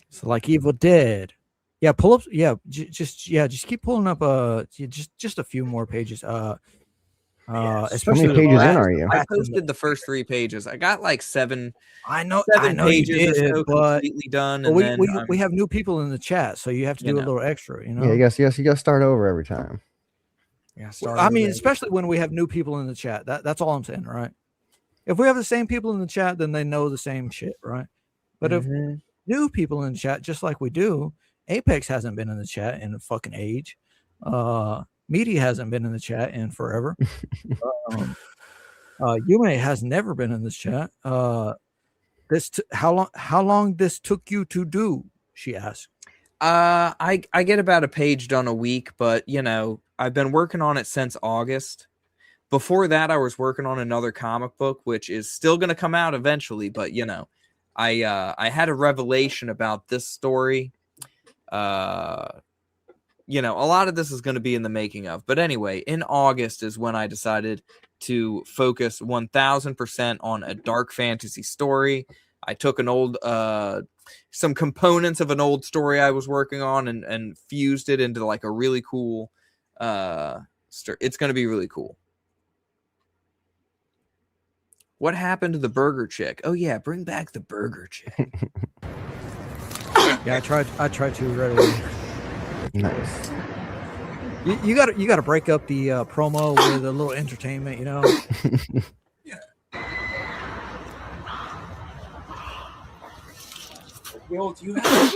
So like Evil Dead. Yeah, pull up. Yeah, just keep pulling up. Just a few more pages. Especially How many pages in are you? I posted the first 3 pages. I got like 7. I know pages you or did, so but completely done. But And we have new people in the chat, so you have to do a little extra. You know. Yeah, you got to start over every time. Yeah, I mean, especially when we have new people in the chat. That's all I'm saying, right? If we have the same people in the chat, then they know the same shit, right? But if new people in the chat, just like we do, Apex hasn't been in the chat in a fucking age. Media hasn't been in the chat in forever. Yume has never been in this chat. How long this took you to do? She asked. I get about a page done a week, but you know, I've been working on it since August. Before that, I was working on another comic book, which is still going to come out eventually. But you know, I had a revelation about this story. You know, a lot of this is going to be in the making of. But anyway, in August is when I decided to focus 1000% on a dark fantasy story. I took some components of an old story I was working on and fused it into like a really cool it's going to be really cool. What happened to the burger chick? Oh yeah, bring back the burger chick. Yeah, I tried to right away. Nice. You got to break up the promo with a little entertainment, you know. Will, do you have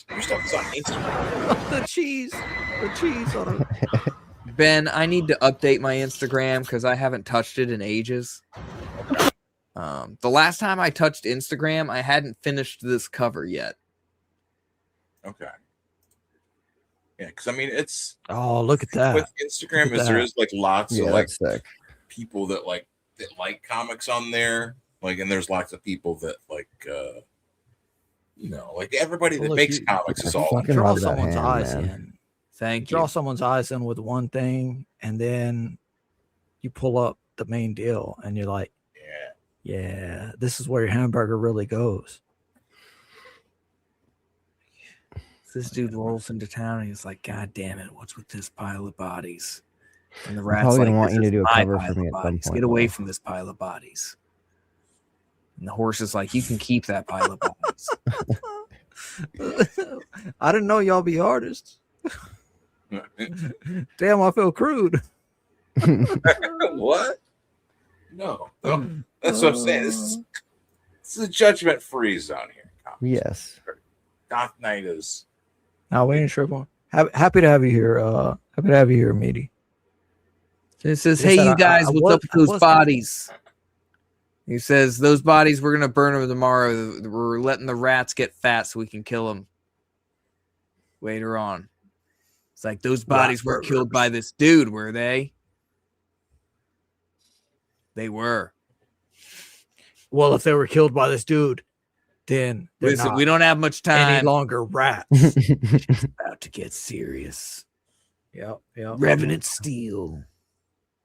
your stuff is on Instagram? the cheese on it. Ben, I need to update my Instagram because I haven't touched it in ages. The last time I touched Instagram, I hadn't finished this cover yet. Okay. Yeah, because I mean, it's look at that. With Instagram, Look at there that. is like lots Yeah, of like that's sick. people that like comics on there, like, and there's lots of people that like, like everybody that Look, makes you- comics is I all. fucking Draw love that someone's hand, eyes man. in. Thank Draw you. someone's eyes in with one thing, and then you pull up the main deal, and you're like, yeah, this is where your hamburger really goes. This dude rolls into town and he's like, God damn it, what's with this pile of bodies? And the I'm rat's probably like, gonna want "This you to is do a my cover pile for me of at some bodies. point, Get away though. from this pile of bodies." And the horse is like, you can keep that pile of bodies. I didn't know y'all be artists. Damn, I feel crude. What? No, that's what I'm saying. This is a judgment-free zone here. Yes. Goth Night is. No, we ain't tripping. Happy to have you here. Happy to have you here, Meaty. It says, Like I hey, said, you guys, I what's was- up with I those was- bodies? He says, those bodies, we're going to burn them tomorrow. We're letting the rats get fat so we can kill them later on. It's like, those bodies weren't killed by this dude, were they? They were. Well, if they were killed by this dude, then they're Listen, not we don't have much time. any longer rats. It's about to get serious. Yep. Revenant Steel.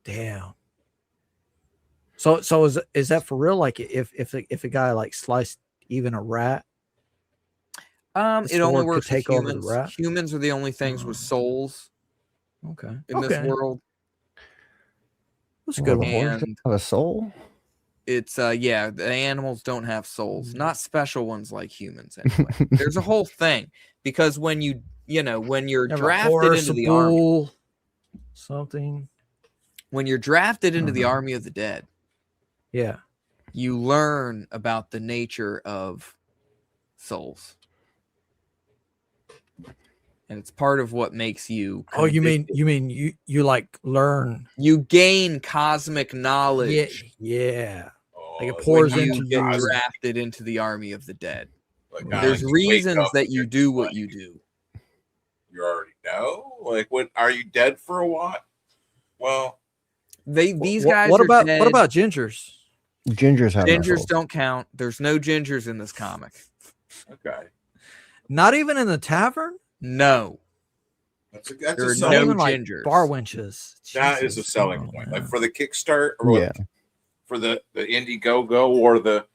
Damn. So is that for real? Like if a guy like sliced even a rat, the It only sword could works take with over the humans. rat? Humans are the only things with souls Okay. in this world. That's a good The one. horse doesn't have a soul. It's the animals don't have souls, not special ones like humans anyway. There's a whole thing because when you're Have a drafted into the horse, a army, bull, something. when you're drafted into the army of the dead, Yeah. you learn about the nature of souls. And it's part of what makes you. Oh, you mean you like learn? You gain cosmic knowledge. Yeah. Like it when pours you into get you. drafted into the army of the dead. Like, There's you wake reasons up that and you you're do just what like, you do. You already know. Like, what? Are you dead for a while? Well, These guys. What are about dead. what about gingers? Gingers have no Gingers souls. don't count. There's no gingers in this comic. okay. Not even in the tavern. No. That's There are a no selling even like gingers. bar wenches. That is a Jesus. selling Oh, point. man. Like for the Kickstart or Yeah. for the Indiegogo or the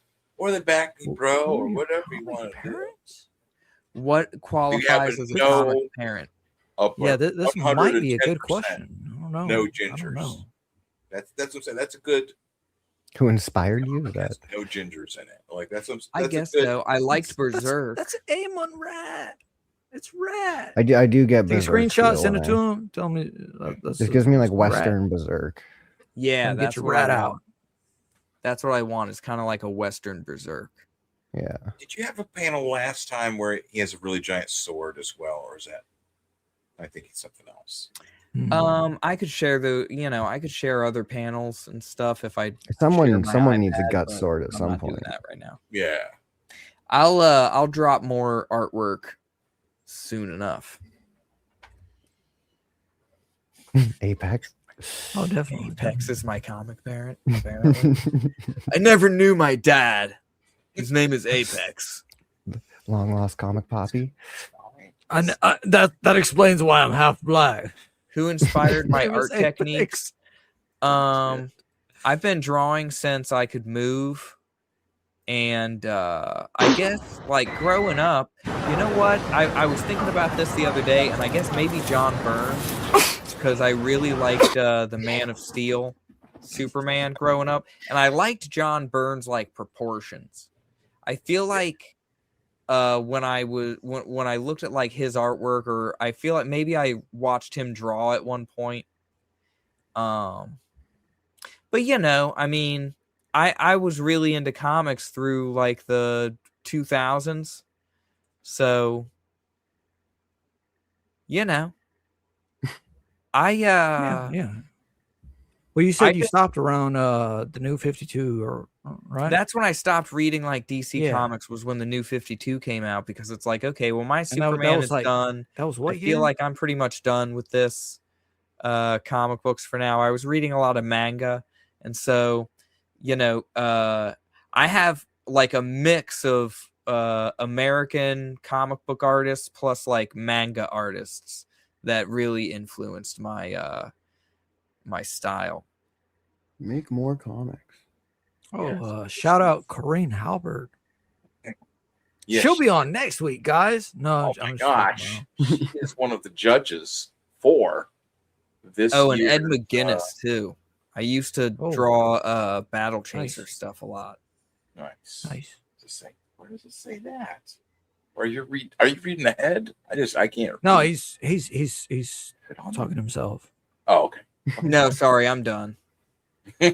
Back Me Bro or whatever you want to do. What qualifies as a no comic parent? Yeah, this might be a good 110% question. I don't know. No I don't gingers. know. That's what I'm saying. That's a good. Who inspired you? That No gingers in it. Like that's. I that's guess a good, so. I liked Berserk. That's aim on rat. It's rat. I do get Take a Berserk screenshot, feel send it when to I- him. Tell me. That's This gives me like rat. Western Berserk. Yeah, And get that's your what rat I out. want. That's what I want. It's kind of like a Western Berserk. Yeah. Did you have a panel last time where he has a really giant sword as well, or is that? I think it's something else. I could share I could share other panels and stuff if I. Someone share my needs a iPad, gut but sword at I'm some not doing point. that right now. Yeah. I'll drop more artwork soon enough. Apex. Oh, definitely. Apex is my comic parent. Apparently, I never knew my dad. His name is Apex. Long lost comic poppy. That explains why I'm half black. Who inspired my Name is art techniques? I've been drawing since I could move. And I guess like growing up, you know what? I was thinking about this the other day, and I guess maybe John Byrne, because I really liked the Man of Steel, Superman growing up, and I liked John Byrne's like proportions. I feel like when I looked at like his artwork, or I feel like maybe I watched him draw at one point. But I mean, I was really into comics through like the 2000s So, you know, yeah. Well, you said I you just- stopped around the new 52, or right? That's when I stopped reading like DC Yeah. comics, was when the new 52 came out, because it's like, okay, well, my And that Superman was is like- done. that was what I feel year? like I'm pretty much done with this comic books for now. I was reading a lot of manga, and so, you know, I have like a mix of American comic book artists plus like manga artists that really influenced my my style. Make more comics. Oh, shout out Corinne Halbert. Yes. She'll be on next week, guys. No, Oh my gosh, she is one of the judges for this. Oh, and year, Ed McGuinness too. I used to draw Battle Chaser stuff a lot. Nice. Nice. Where does it say that? Are you reading ahead? I can't. No, read. he's talking to himself. Oh, okay. No, sorry, I'm done. Yeah.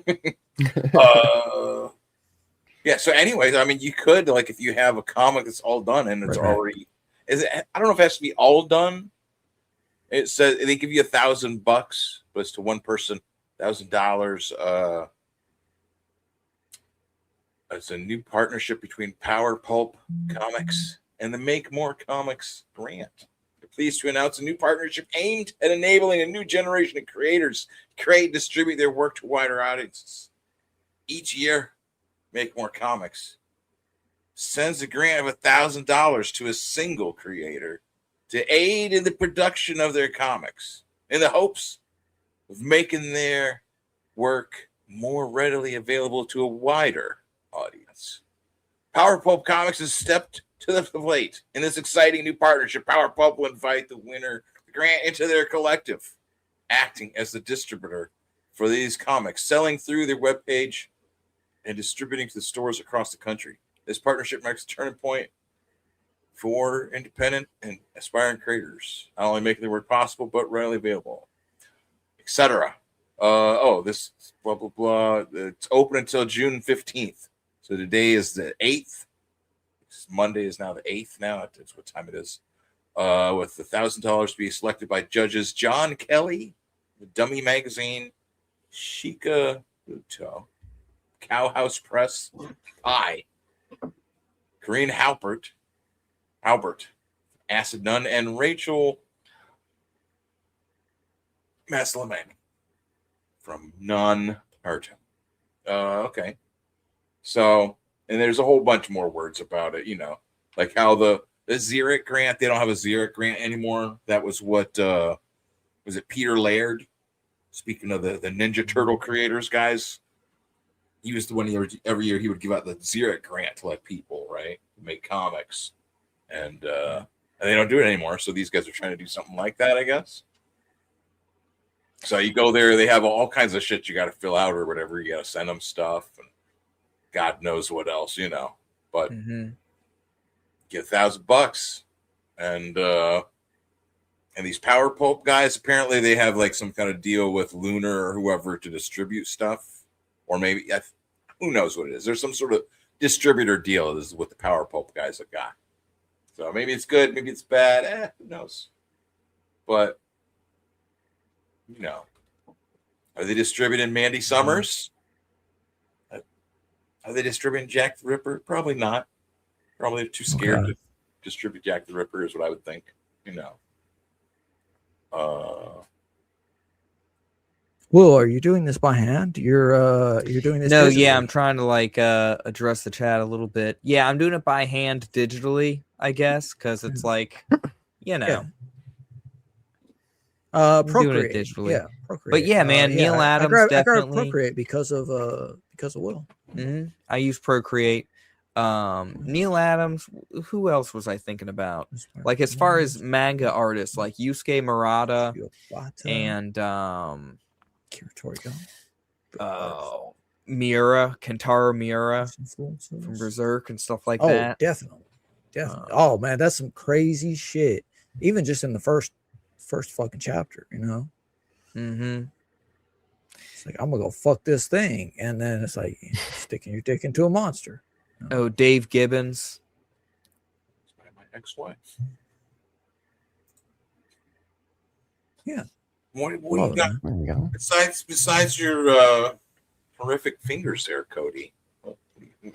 So, anyways, I mean, you could, like, if you have a comic that's all done and it's Right. already, is it? I don't know if it has to be all done. It says they give you $1,000, but it's to one person, $1,000. It's a new partnership between Power Pulp Comics and the Make More Comics grant. We're pleased to announce a new partnership aimed at enabling a new generation of creators to create and distribute their work to wider audiences. Each year, Make More Comics sends a grant of $1,000 to a single creator to aid in the production of their comics in the hopes of making their work more readily available to a wider audience. Power Pulp Comics has stepped to the plate in this exciting new partnership. Power Pulp will invite the winner of the grant into their collective, acting as the distributor for these comics, selling through their webpage and distributing to the stores across the country. This partnership marks a turning point for independent and aspiring creators, not only making the work possible, but readily available, etc. This blah, blah, blah. It's open until June 15th. So today is the 8th. Monday is now the 8th now. That's what time it is. With $1,000 to be selected by judges John Kelly, the Dummy Magazine, Shika Buto, Cowhouse Press, Corinne Halbert, Acid Nun, and Rachel Maslamani from Non Art. Okay. So, and there's a whole bunch more words about it, you know, like how the Xeric grant, they don't have a Xeric grant anymore. That was what, was it Peter Laird? Speaking of the Ninja Turtle creators, guys, he was the one every year he would give out the Xeric grant to like people, right? Make comics. And they don't do it anymore. So these guys are trying to do something like that, I guess. So you go there, they have all kinds of shit you got to fill out or whatever. You got to send them stuff and God knows what else, you know. But get $1,000, and these Power Pulp guys, apparently they have like some kind of deal with Lunar or whoever to distribute stuff, or maybe who knows what it is. There's some sort of distributor deal. This is what the Power Pulp guys have got. So maybe it's good, maybe it's bad. Who knows? But you know, are they distributing Mandy Summers? Are they distributing Jack the Ripper? Probably not. Probably too scared to distribute Jack the Ripper, is what I would think. You know. Will, are you doing this by hand? You're doing this? No, digitally? yeah, I'm trying to like address the chat a little bit. Yeah, I'm doing it by hand digitally, I guess, because it's like, you know. I'm doing it Procreate. digitally. Yeah, Procreate. But yeah, man, Neil Adams I grabbed definitely. Procreate because of Will. I use Procreate. Neil Adams. Who else was I thinking about? Like as far as manga artists, like Yusuke Murata and Kentaro Miura from Berserk and stuff like that. Definitely. Oh man, that's some crazy shit. Even just in the first fucking chapter, you know. It's like, I'm gonna go fuck this thing, and then it's like sticking your dick into a monster. Oh, Dave Gibbons. ex-wife. Yeah. What do you got? There you go. Besides your horrific fingers there, Cody. You're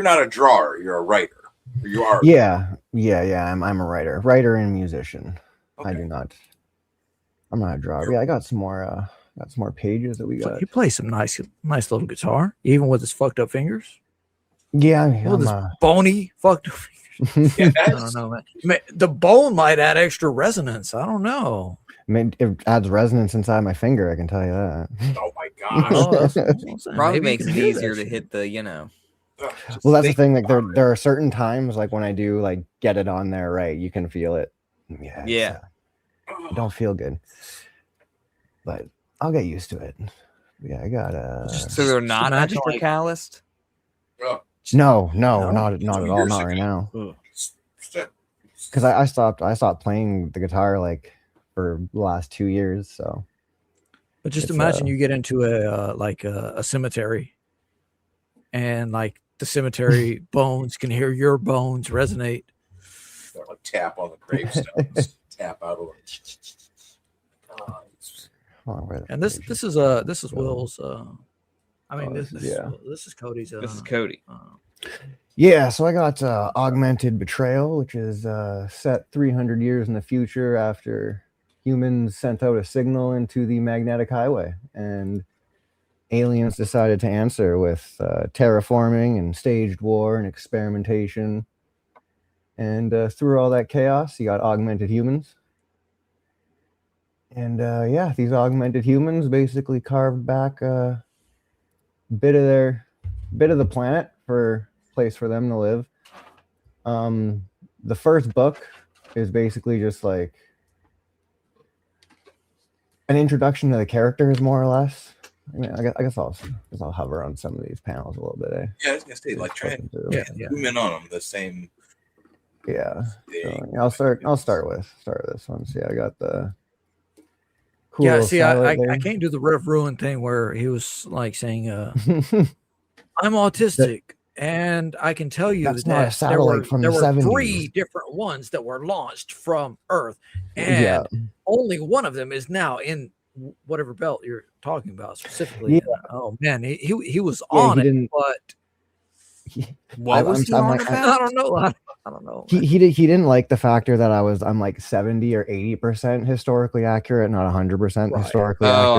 not a drawer. You're a writer. You are. Yeah. I'm a writer and musician. Okay. I'm not a drawer. Yeah, I got some more pages that we got. He plays some nice little guitar, even with his fucked up fingers. Yeah, with his bony fucked up fingers. I don't know, man. The bone might add extra resonance. I don't know. I mean, it adds resonance inside my finger. I can tell you that. Oh my gosh! Probably makes it easier to hit the, you know. Well, that's the thing. Like there are certain times, like when I do like get it on there, right? You can feel it. Yeah. It don't feel good, but I'll get used to it. Yeah, I got So they're not extra calloused? No, not at all. Not right now. Because I stopped playing the guitar like for the last 2 years. So, but just imagine you get into a cemetery, and like the cemetery bones can hear your bones resonate. Like tap on the gravestones. Tap out of it. And this is Will's. This is Cody's. This is Cody. Yeah, so I got Augmented Betrayal, which is set 300 years in the future after humans sent out a signal into the magnetic highway, and aliens decided to answer with terraforming and staged war and experimentation. And through all that chaos, you got augmented humans. And these augmented humans basically carved back a bit of the planet for a place for them to live. The first book is basically just like an introduction to the characters, more or less. I mean, I guess I'll hover on some of these panels a little bit. Yeah, I was gonna say, like, try and zoom in on them the same. Yeah, so I'll start with this one. See, I got the cool. Yeah, see, I can't do the Rev Ruin thing where he was like saying, "I'm autistic," and I can tell you That's not a that satellite from there the were 70s. 3 different ones that were launched from Earth, and only one of them is now in whatever belt you're talking about specifically. Yeah. Oh man, he was on it, but what was he on about? I don't know. I don't know. He didn't like the factor that I'm like 70 or 80% historically accurate, not 100% historically accurate. Oh,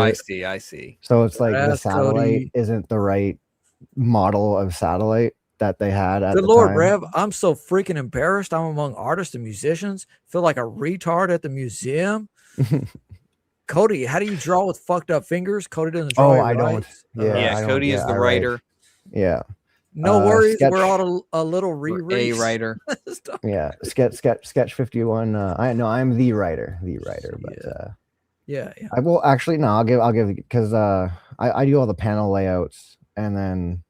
I see. So it's like the satellite isn't the right model of satellite that they had at the Lord time. Rev, I'm so freaking embarrassed. I'm among artists and musicians. Feel like a retard at the museum. Cody, how do you draw with fucked up fingers? Cody doesn't draw. Oh, I don't. Yeah, Cody is the writer. Yeah. No worries. We're all a little re-race. A writer. Yeah. Sketch 51. I'm the writer. But yeah. I will actually I'll give because I do all the panel layouts, and then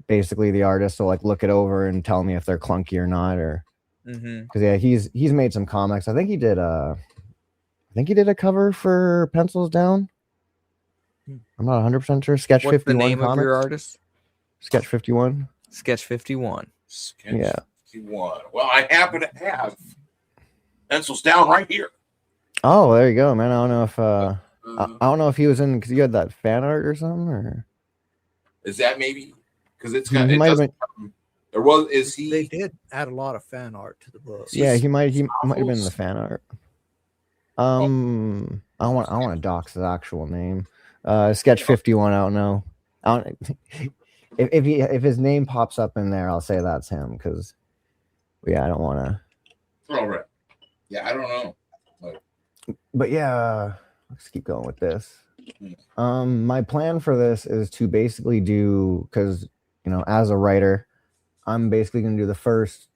basically the artist will like look it over and tell me if they're clunky or not, or because he's made some comics. I think he did a cover for Pencils Down. I'm not 100% sure. Sketch What's 51 the name comics? of your artist? Sketch 51. Sketch 51. Yeah. 51. Well, I happen to have Pencils Down right here. Oh, there you go, man. I don't know if I don't know if he was in because you had that fan art or something, or is that maybe because it's got. He It might have doesn't- There was. Is he? They did add a lot of fan art to the book. Yeah, he might have been in the fan art. I don't want to dox his actual name. Sketch 51. I don't know. If his name pops up in there, I'll say that's him because I don't want to. All right. Yeah, I don't know. But yeah, let's keep going with this. My plan for this is to basically do, because as a writer, I'm basically going to do the first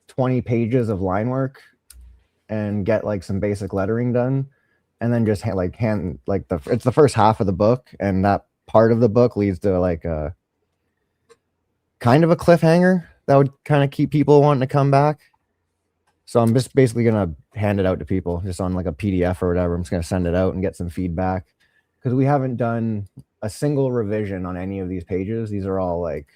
20 pages of line work and get like some basic lettering done, and then just it's the first half of the book, and that part of the book leads to like a kind of a cliffhanger that would kind of keep people wanting to come back. So I'm just basically gonna hand it out to people just on like a PDF or whatever. I'm just gonna send it out and get some feedback, because we haven't done a single revision on any of these pages. These are all like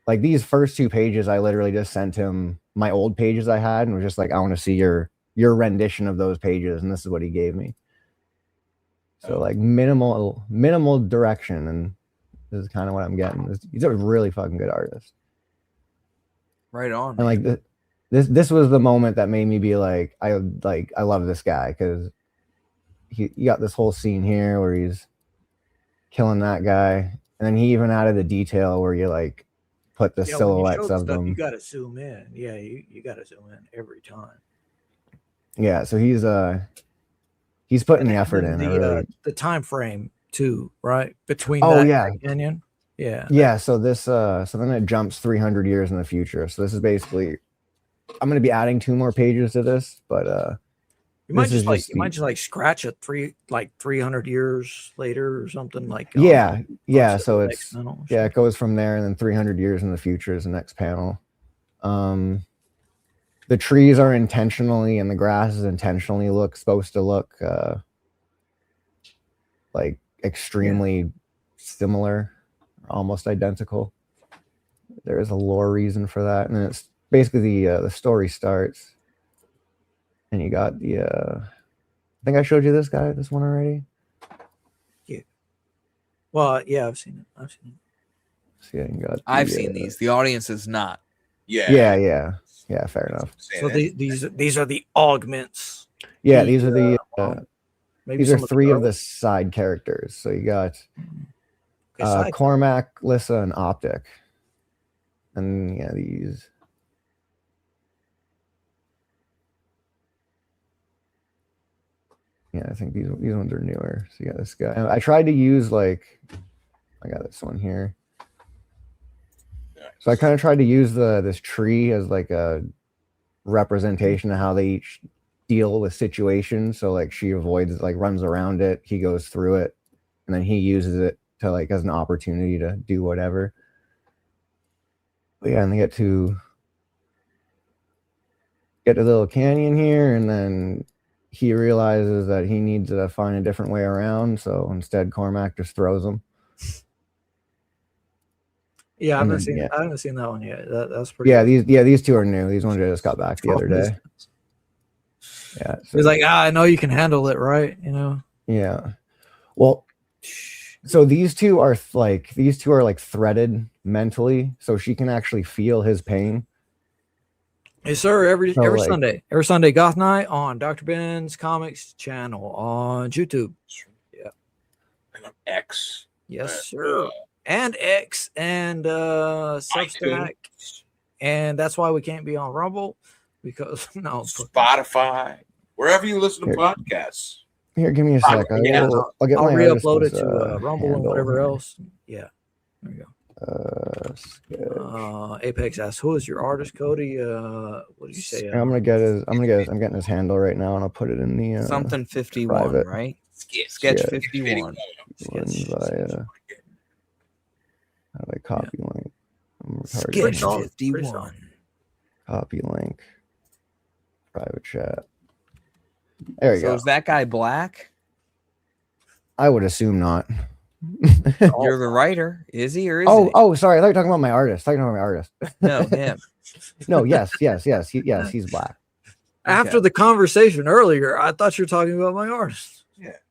like these first 2 pages, I literally just sent him my old pages I had and was just like, I want to see your rendition of those pages, and this is what he gave me. So like minimal direction, and this is kind of what I'm getting. He's a really fucking good artist. Right on. And like this was the moment that made me be like, I love this guy, because you got this whole scene here where he's killing that guy, and then he even added the detail where you like put the silhouettes of them. You got to zoom in. Yeah, you got to zoom in every time. Yeah, so he's putting the effort in. The time frame too, right? Between canyon. Yeah. Yeah, so this so then it jumps 300 years in the future. So this is basically, I'm going to be adding 2 more pages to this, but you might just like scratch it 300 years later or something like. Yeah. So it's it goes from there, and then 300 years in the future is the next panel. The trees are intentionally, and the grass is intentionally supposed to look like extremely similar, almost identical. There is a lore reason for that, and it's basically the story starts, and you got the I think I showed you this one already. Yeah. Well, yeah, I've seen it. See, I've seen these. The audience is not. Yeah. Fair enough. So these are the augments. Yeah, these are the these are 3 of the side characters. So you got Cormac, Lissa, and Optic, and these. Yeah, I think these ones are newer. So you got this guy. And I tried to use I got this one here. So I kind of tried to use this tree as like a representation of how they each deal with situations. So like she avoids, runs around it, he goes through it, and then he uses it to as an opportunity to do whatever. But yeah, and they get to the little canyon here, and then he realizes that he needs to find a different way around. So instead, Cormac just throws him. Yeah, I haven't seen that one yet. That's pretty. Yeah, these 2 are new. These ones I just got back the other day. Yeah, so he's like, I know you can handle it, right? Yeah. Well, so these two are threaded mentally, so she can actually feel his pain. Yes, sir. Every Sunday, Goth Night on Dr. Ben's Comics channel on YouTube. Yeah. And on X. Yes, sir. And X and Substack, and that's why we can't be on Rumble, because Spotify, wherever you listen to podcasts. Here, give me a sec. I'll get I'll my re-upload it to Rumble and whatever else. Yeah, there you go. Apex asks, "Who is your artist, Cody?" What did you say? I'm getting his handle right now, and I'll put it in the something 51, private. Right? Sketch 51. How do I copy link? Sketch 51. Copy link. Private chat. There you go. So is that guy black? I would assume not. You're the writer. Is he or is he? Oh, sorry. I thought you were talking about my artist. No, him. No, yes, he's black. After the conversation earlier, I thought you were talking about my artist.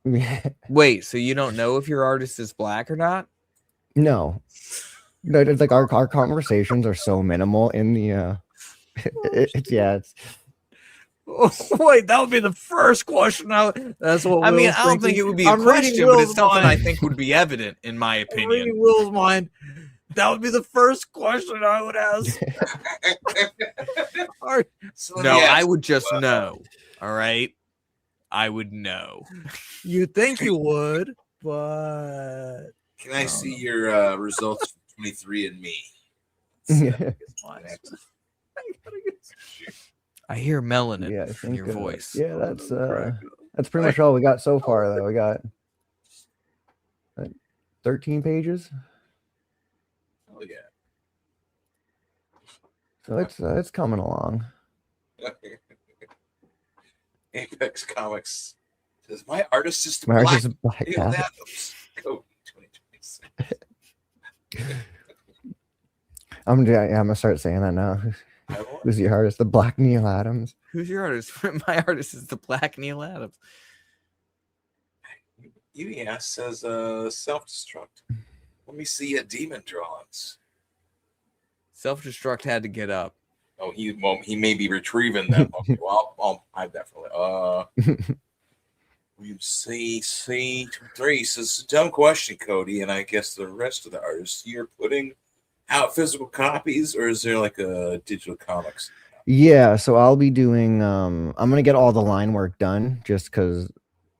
Yeah. Wait, so you don't know if your artist is black or not? No, it's like our conversations are so minimal in the it's wait, that would be the first question. That's what I mean. I don't think it would be a question, but it's something I think would be evident, in my opinion. Reading Will's mind, that would be the first question I would ask. I would just know. All right, I would know. You think you would, but. Can I see your results from 23andMe? I hear melanin in your voice. Yeah, that's pretty much all we got so far. Though we got 13 pages. Oh yeah. So it's coming along. Apex Comics says my artist is my black. Artist is black. I'm gonna start saying that now. Who's your artist? The Black Neil Adams. Who's your artist? My artist is the Black Neil Adams. UES says self-destruct. Let me see a demon drawings. Self-destruct had to get up. Oh, he may be retrieving them. Okay, well, I definitely. William C3 says, dumb question, Cody, and I guess the rest of the artists. You're putting out physical copies, or is there like a digital comics? Yeah, so I'll be doing. I'm gonna get all the line work done, just because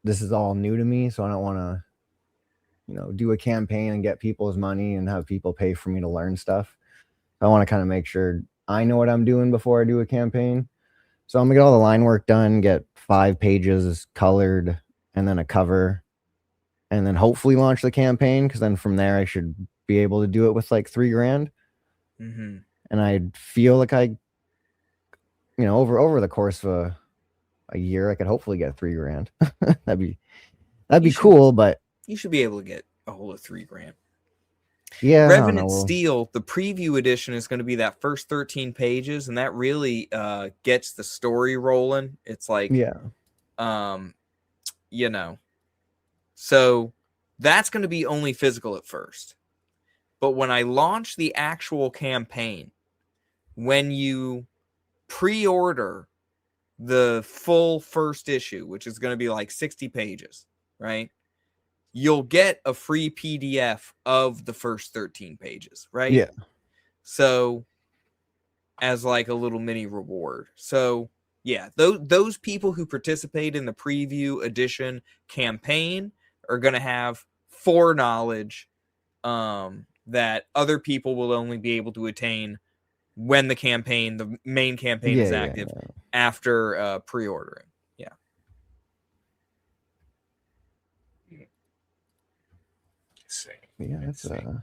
this is all new to me. So I don't want to, do a campaign and get people's money and have people pay for me to learn stuff. I want to kind of make sure I know what I'm doing before I do a campaign. So I'm gonna get all the line work done, get 5 pages colored, and then a cover, and then hopefully launch the campaign. Because then from there I should be able to do it with like $3,000. Mm-hmm. And I feel like over the course of a year, I could hopefully get $3,000. that'd be cool, but you should be able to get a whole of $3,000. Yeah, Revenant Steel, the preview edition is going to be that first 13 pages, and that really gets the story rolling. It's like, so that's going to be only physical at first. But when I launch the actual campaign, when you pre-order the full first issue, which is going to be like 60 pages, right? You'll get a free PDF of the first 13 pages, right? Yeah. So as like a little mini reward. So yeah, those people who participate in the preview edition campaign are going to have foreknowledge that other people will only be able to attain when the main campaign is active after pre-ordering. Yeah. Yeah, that's oh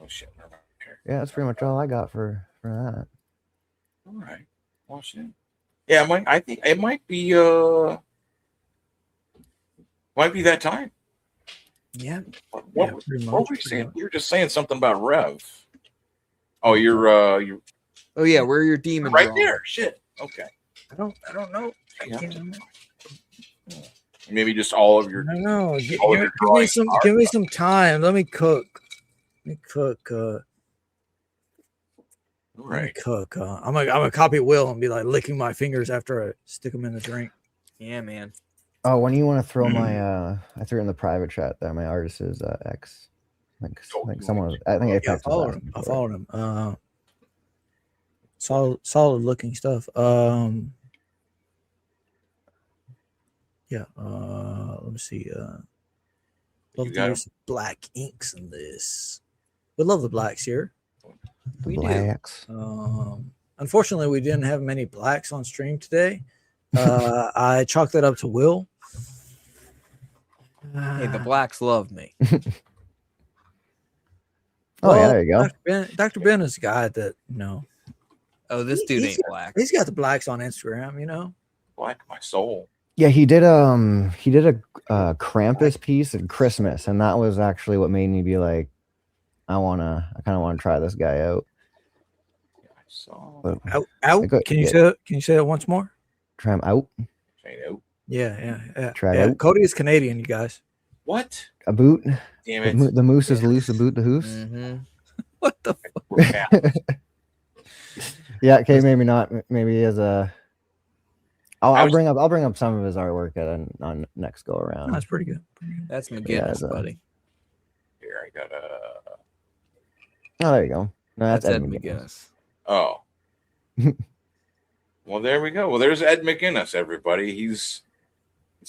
shit. Yeah, that's pretty much all I got for that. All right. Watch it. Yeah, I think it might be that time. Yeah. What were we saying? You were just saying something about Rev. Oh, you're oh yeah, where are your demons? Right there. Shit. Okay. I don't know. I can't remember. Maybe just all of your. No. Give me some time. Let me cook. Right. Cook. I'm gonna copy Will and be like licking my fingers after I stick them in the drink. Yeah, man. Oh, when you want to throw my I threw it in the private chat there. My artist is X. Like someone. I think Apex. I followed him. Solid looking stuff. Yeah. Let me see. Love the use of black inks in this. We love the blacks here. We blacks. do. Unfortunately, we didn't have many blacks on stream today. I chalked that up to Will. Hey, the blacks love me. Yeah, there you go. Dr. Ben is a guy that Oh, this dude ain't black. He's got the blacks on Instagram. Black my soul. Yeah, he did a Krampus piece at Christmas, and that was actually what made me be like, I kind of want to try this guy out. Out. Can you say that once more? Try him out. Yeah. Try it out. Cody is Canadian, you guys. What? A boot. Damn it. The moose is loose. A boot the hoose. Mm-hmm. What the fuck? Yeah. Okay. Maybe not. Maybe he has a. I'll bring up some of his artwork on next go around. That's pretty good. That's McGinnis, buddy. Here I got a. Oh, there you go. No, that's Ed McGinnis. Oh. Well, there we go. Well, there's Ed McGinnis, everybody. He's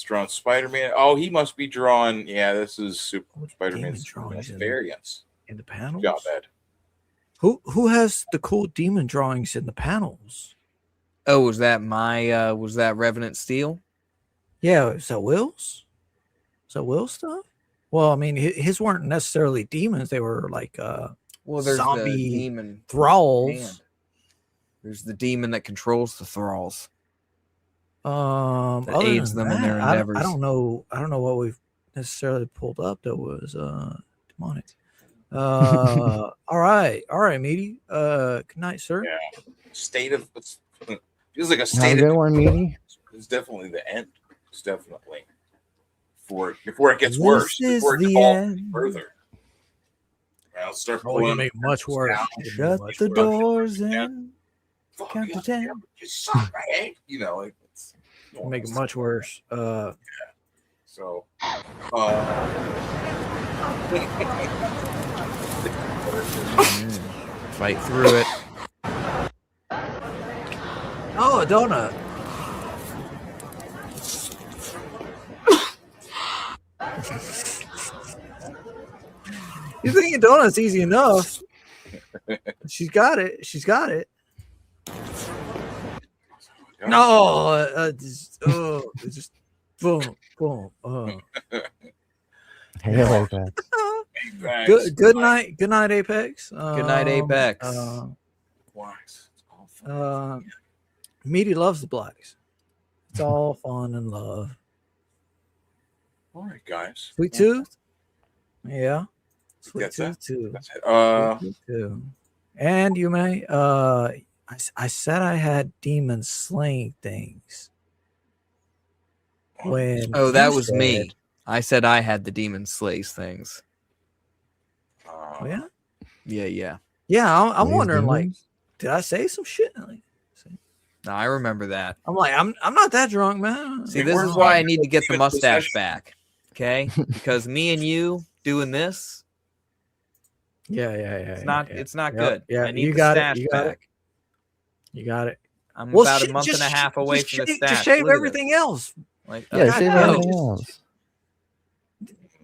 drawn Spider-Man. Oh, he must be drawn. Yeah, this is Super Spider-Man's variants. In the panels? Good job, Ed. Who has the cool demon drawings in the panels? Oh, was that Revenant Steel? Yeah, is that Will's? Is that Will's stuff? Well, I mean, his weren't necessarily demons. They were like there's zombie the demon thralls. Man. There's the demon that controls the thralls. That aids them in their endeavors. I don't know what we've necessarily pulled up that was demonic. All right, Meaty. Good night, sir. Yeah. State of feels like a Have a state good of one, Meaty. It's definitely the end. It's definitely before it gets This worse. is Before it the falls end. further. I'll start Oh, you make it much worse. Shut the doors and count to 10. You suck, I hate. You know, like it's Make it much worse. so. Fight through it. Oh, a donut. You think a donut's easy enough? She's got it. She's got it. No, just boom, boom. Hey, like that. Good night, Apex. Good night, Apex. Meaty loves the blacks. It's all fun and love. All right, guys. Sweet Tooth. Yeah. Sweet That's Tooth it. too. That's it. Sweet Tooth too. And you may I said I had demon slaying things. When That you was said, me. I said I had the demon slays things. Oh, yeah? Yeah. Yeah, I'm Slays wondering, like, demons? did I say some shit? Like, No, I remember that. I'm like, I'm not that drunk, man. See, this is why I need to get the mustache back. Okay? Because me and you doing this, Yeah. it's not Yep, good. Yeah, I need you the got stash it. You got back. it. You got it. I'm Well, about shit, a month and a half away from the stash. Just shave Look at everything this. else. Like, Yeah, God shave damn. everything else.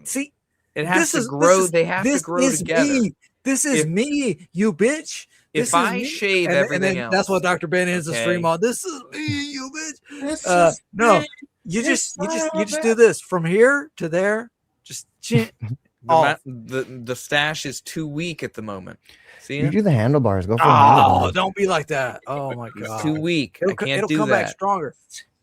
See, it has to grow. They have to grow together. Me. This is me, you bitch. If This is I me. shave and everything then else, that's what Dr. Ben ends the stream okay? on. This is me, you bitch. This is No, me. you just It's do this from here to there. Just off. the stash is too weak at the moment. See, You do the handlebars. Go for the Oh, handlebars. don't be like that. Oh my it's god, too weak. I can't it'll do come that. back stronger.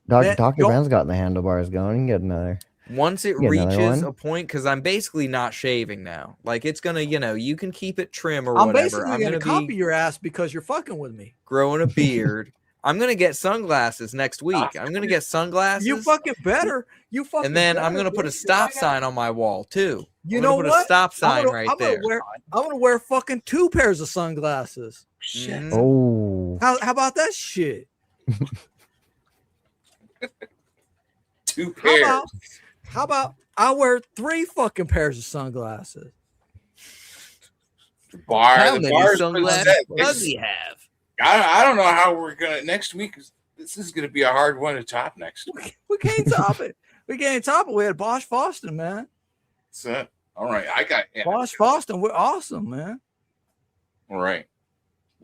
Dr. don't- Ben's got the handlebars going. You can get another. Once it Get another reaches one. a point, because I'm basically not shaving now. Like it's gonna, you can keep it trim or I'm whatever. basically I'm gonna gonna copy be your ass because you're fucking with me. growing a beard. I'm gonna get sunglasses next week. I'm gonna get sunglasses. You fucking better. You fucking. and then better, I'm gonna put a bitch. stop sign on my wall too. You I'm know gonna put what? a stop sign I'm gonna there. I'm gonna wear fucking 2 pairs of sunglasses. Mhm. Oh. How about that shit? 2 pairs. How about I wear 3 fucking pairs of sunglasses? The How bar many is sunglasses set. does he have? I don't know how we're gonna next week. This is gonna be a hard one to top next week. We can't top it. We can't top it. We had Bosch Fawstin, man. So, all right, I got Bosch Fawstin, we're awesome, man. all right,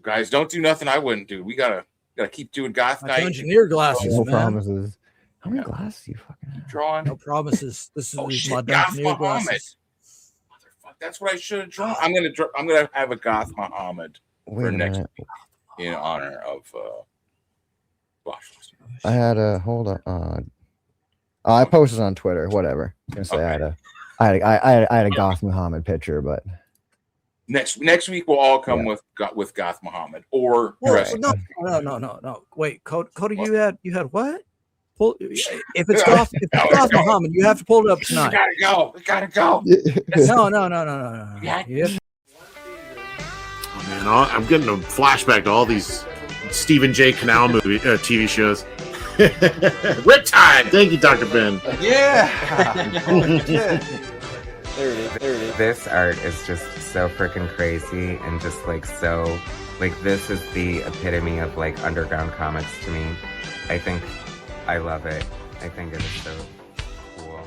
guys. Don't do nothing I wouldn't do. We gotta keep doing goth My night. engineer glasses, No man. promises. How many glasses you fucking have? Drawing. No promises. This is Oh my shit, Goth engineer Muhammad. glasses. Motherfuck, that's what I should have drawn. I'm gonna have a Goth Muhammad Wait for a next minute. week in honor of Bosch. I had a hold on. I posted on Twitter. Whatever. I was gonna say I had a Goth Muhammad picture, but Next week we'll all come with Goth Muhammad or Well, dress. no. Wait, Cody, you had what? Pull if it's Goth Muhammad, you have to pull it up tonight. We gotta go. No. Yeah. Yep. Oh, man, I'm getting a flashback to all these Stephen J. Canal movie TV shows. Riptide. Thank you, Dr. Ben. Yeah. There it is. This art is just so freaking crazy and just like so like this is the epitome of like underground comics to me. I love it. I think it is so cool.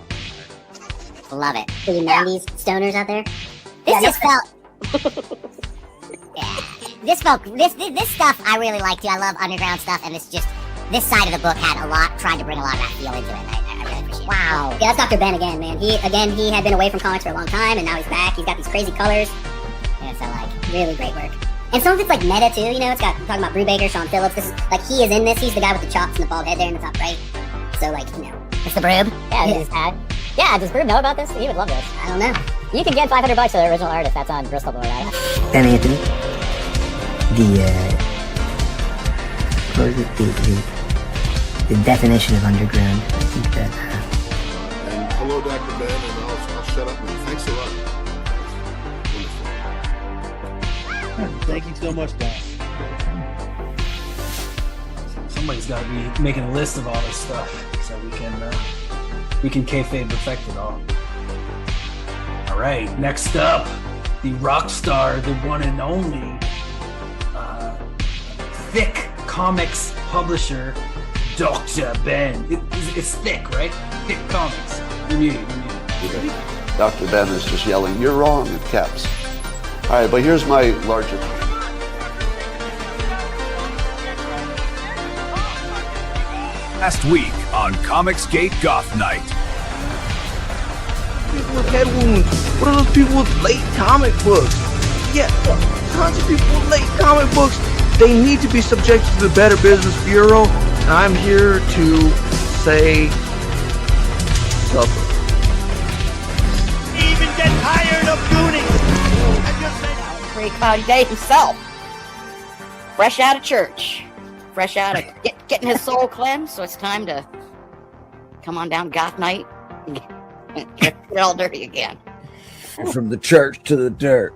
Love it. For you 90s stoners out there, this just felt. This stuff I really like too. I love underground stuff, and it's just this side of the book tried to bring a lot of that feel into it. And I really appreciate it. Wow. Yeah, that's Dr. Ben again, man. He had been away from comics for a long time, and now he's back. He's got these crazy colors. Yeah, so like really great work. And some of it's like meta too. You know, it's got talking about Brubaker, Sean Phillips. This is like he is in this. He's the guy with the chops and the bald head there in the top right. So like it's the Broob. Yeah, this is Pat. Yeah, does Broob know about this? He would love this. I don't know. You can get $500 for the original artist. That's on Bristol Board. Ben Anthony. The definition of underground. I think that. And hello, Dr. Ben, and I'll shut up now. Thanks a lot. Thank you so much, guys. Somebody's got to be making a list of all this stuff so we can kayfabe perfect it all. All right, next up, the rock star, the one and only Thick Comics publisher, Dr. Ben. It's thick, right? Thick Comics. You're muted. Dr. Ben is just yelling, "You're wrong," in caps. All right, but here's my larger. Last week on ComicsGate Goth Night. People with head wounds. What are those people with late comic books? Yeah, tons of people with late comic books. They need to be subjected to the Better Business Bureau. And I'm here to say, suffer. Even get tired of gooning. Pretty cloudy day himself. Fresh out of church. Fresh out of getting his soul cleansed. So it's time to come on down Goth Night and get it all dirty again. From the church to the dirt.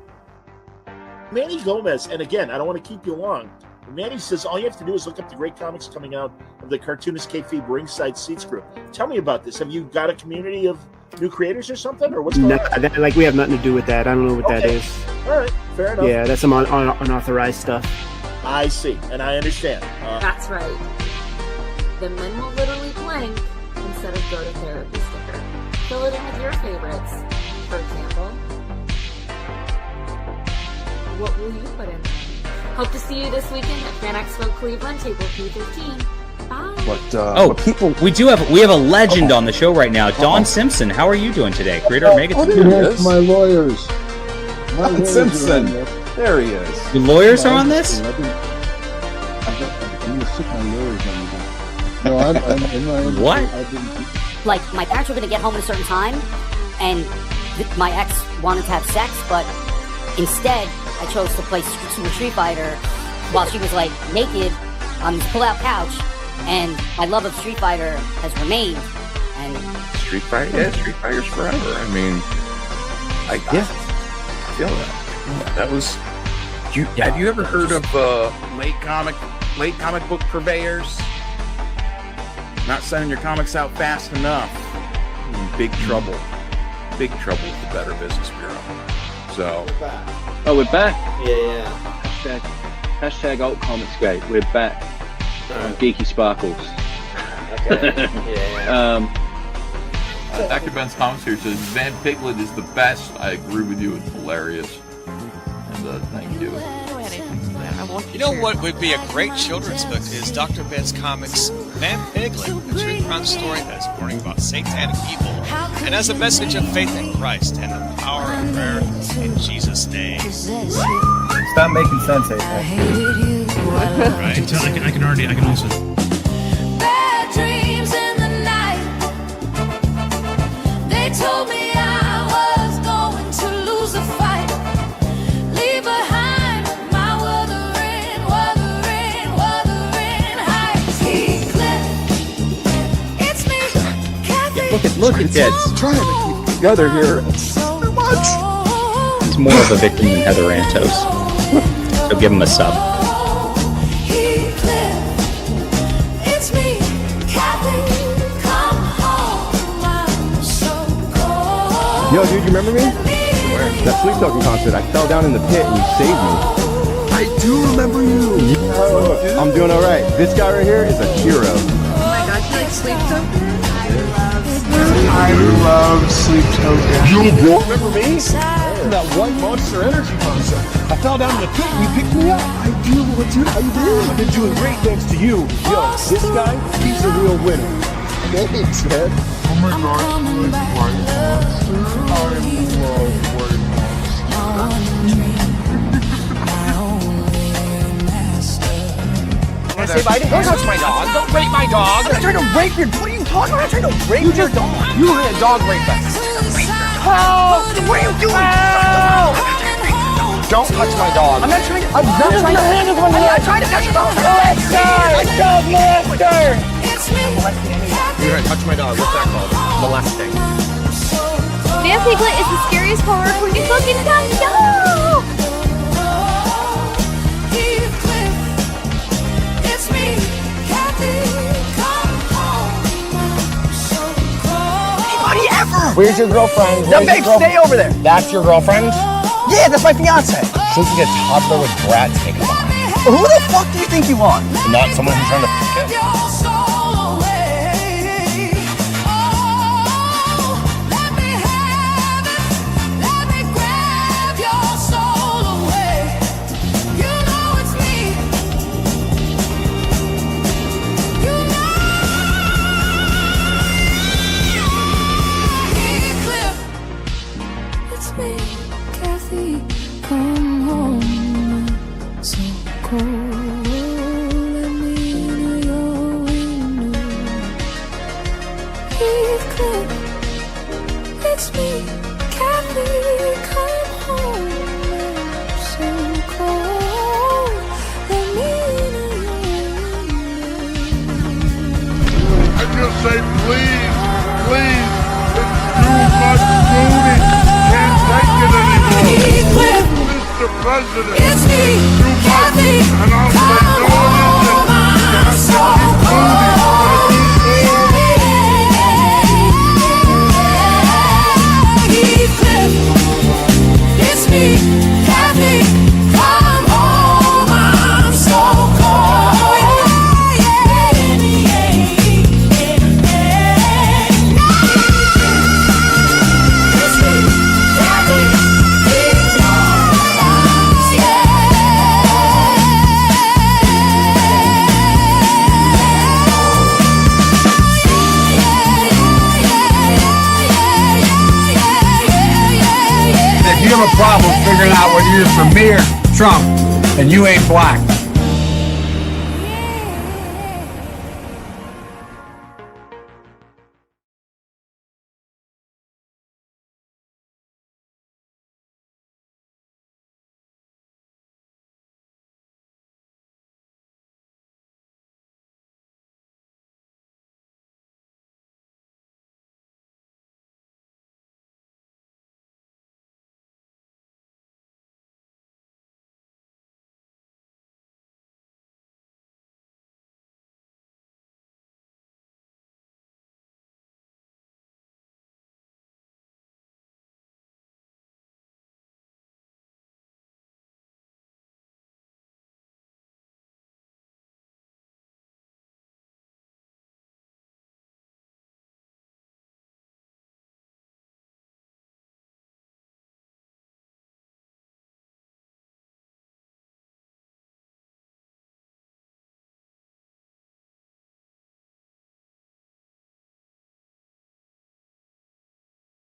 Manny Gomez, and again, I don't want to keep you long. Manny says all you have to do is look up the great comics coming out of the Cartoonist Kayfabe Ringside Seats group. Tell me about this. Have you got a community of new creators or something, or what's going on? Like we have nothing to do with that. I don't know what that is. All right, fair enough. Yeah, that's some unauthorized stuff. I see, and I understand. That's right. The men will literally blank instead of go to therapy sticker. Fill it in with your favorites. For example, what will you put in? Hope to see you this weekend at Fan Expo Cleveland, table P15. Bye. We have a legend on the show right now, Don Simpson. How are you doing today, creator of Mega Yes, my lawyers. Don Simpson. There he is. Your lawyers are on this? I'm going to stick my lawyers on this. No, I'm What? Like, my parents were going to get home at a certain time, and my ex wanted to have sex, but instead, I chose to play Super Street Fighter while she was, like, naked on this pull-out couch, and my love of Street Fighter has remained, and... Street Fighter? Yeah, Street Fighter's forever. I mean, I feel that. Yeah, that was... Have you ever heard of late comic book purveyors? Not sending your comics out fast enough. You're in big trouble. Big trouble with the Better Business Bureau. So... Oh, we're back? Yeah. Hashtag #AltComicsGate. We're back. Geeky Sparkles. Okay. Dr. Ben's Comics here says Van Piglet is the best. I agree with you. It's hilarious. And thank you. You know what would be a great children's book is Dr. Ben's Comics Van Piglet, a true crime story that is warning about satanic evil and has a message of faith in Christ and the power of prayer in Jesus' name. Stop making sense, Apex. Right. I can also. Bad dreams in the night. They told me I was going to lose a fight. Leave behind my wuthering heights. It's me, Kathy. Look at Ted. Trying to keep it together here. He's more of a victim than Heather Antos. So give him a sub. It's me, Kathy. Come home. I'm so cold. Yo, dude, you remember me? That Sleep Token concert. I fell down in the pit and you saved me. I do remember you. I'm doing all right. This guy right here is a hero. Oh my gosh, you like Sleep Token? I love Sleep Token. You remember me? That White Monster Energy concert. I fell down in the pit and you picked me up. I do. Dude, how you doing? I've been doing great thanks to you. Yo, this guy, he's a real winner. Thanks, man. Oh my gosh, White Monster. I love White Can I say bye to him? Don't touch my dog. Don't rape my dog. I'm not trying to rape your... What are you talking about? I'm not trying to rape your dog. You were a dog rapist. Help! What are you doing? Help! Don't touch my dog. I'm not trying to. I'm not trying to. Hand is on the I'm trying to touch your dog. Molester! Dog molester! You're gonna touch my dog. What's that called? Molesting. Van Piglet is the scariest horror movie fucking time. No! It's me, Kathy. Anybody ever? Where's your girlfriend? Now, babe, stay over there. That's your girlfriend? Yeah, that's my fiance. She's like a toddler with Bratz taken on. Who the fuck do you think you are? Not someone who's trying to fuck it. Say please, please, it's too much booty. Can't take it anymore. Mr. President, it's me, too much, and I'll say no it isn't. It's me, Kathy, come home, I'm so cold. If you have a problem figuring out whether you're from me or Trump, then you ain't black.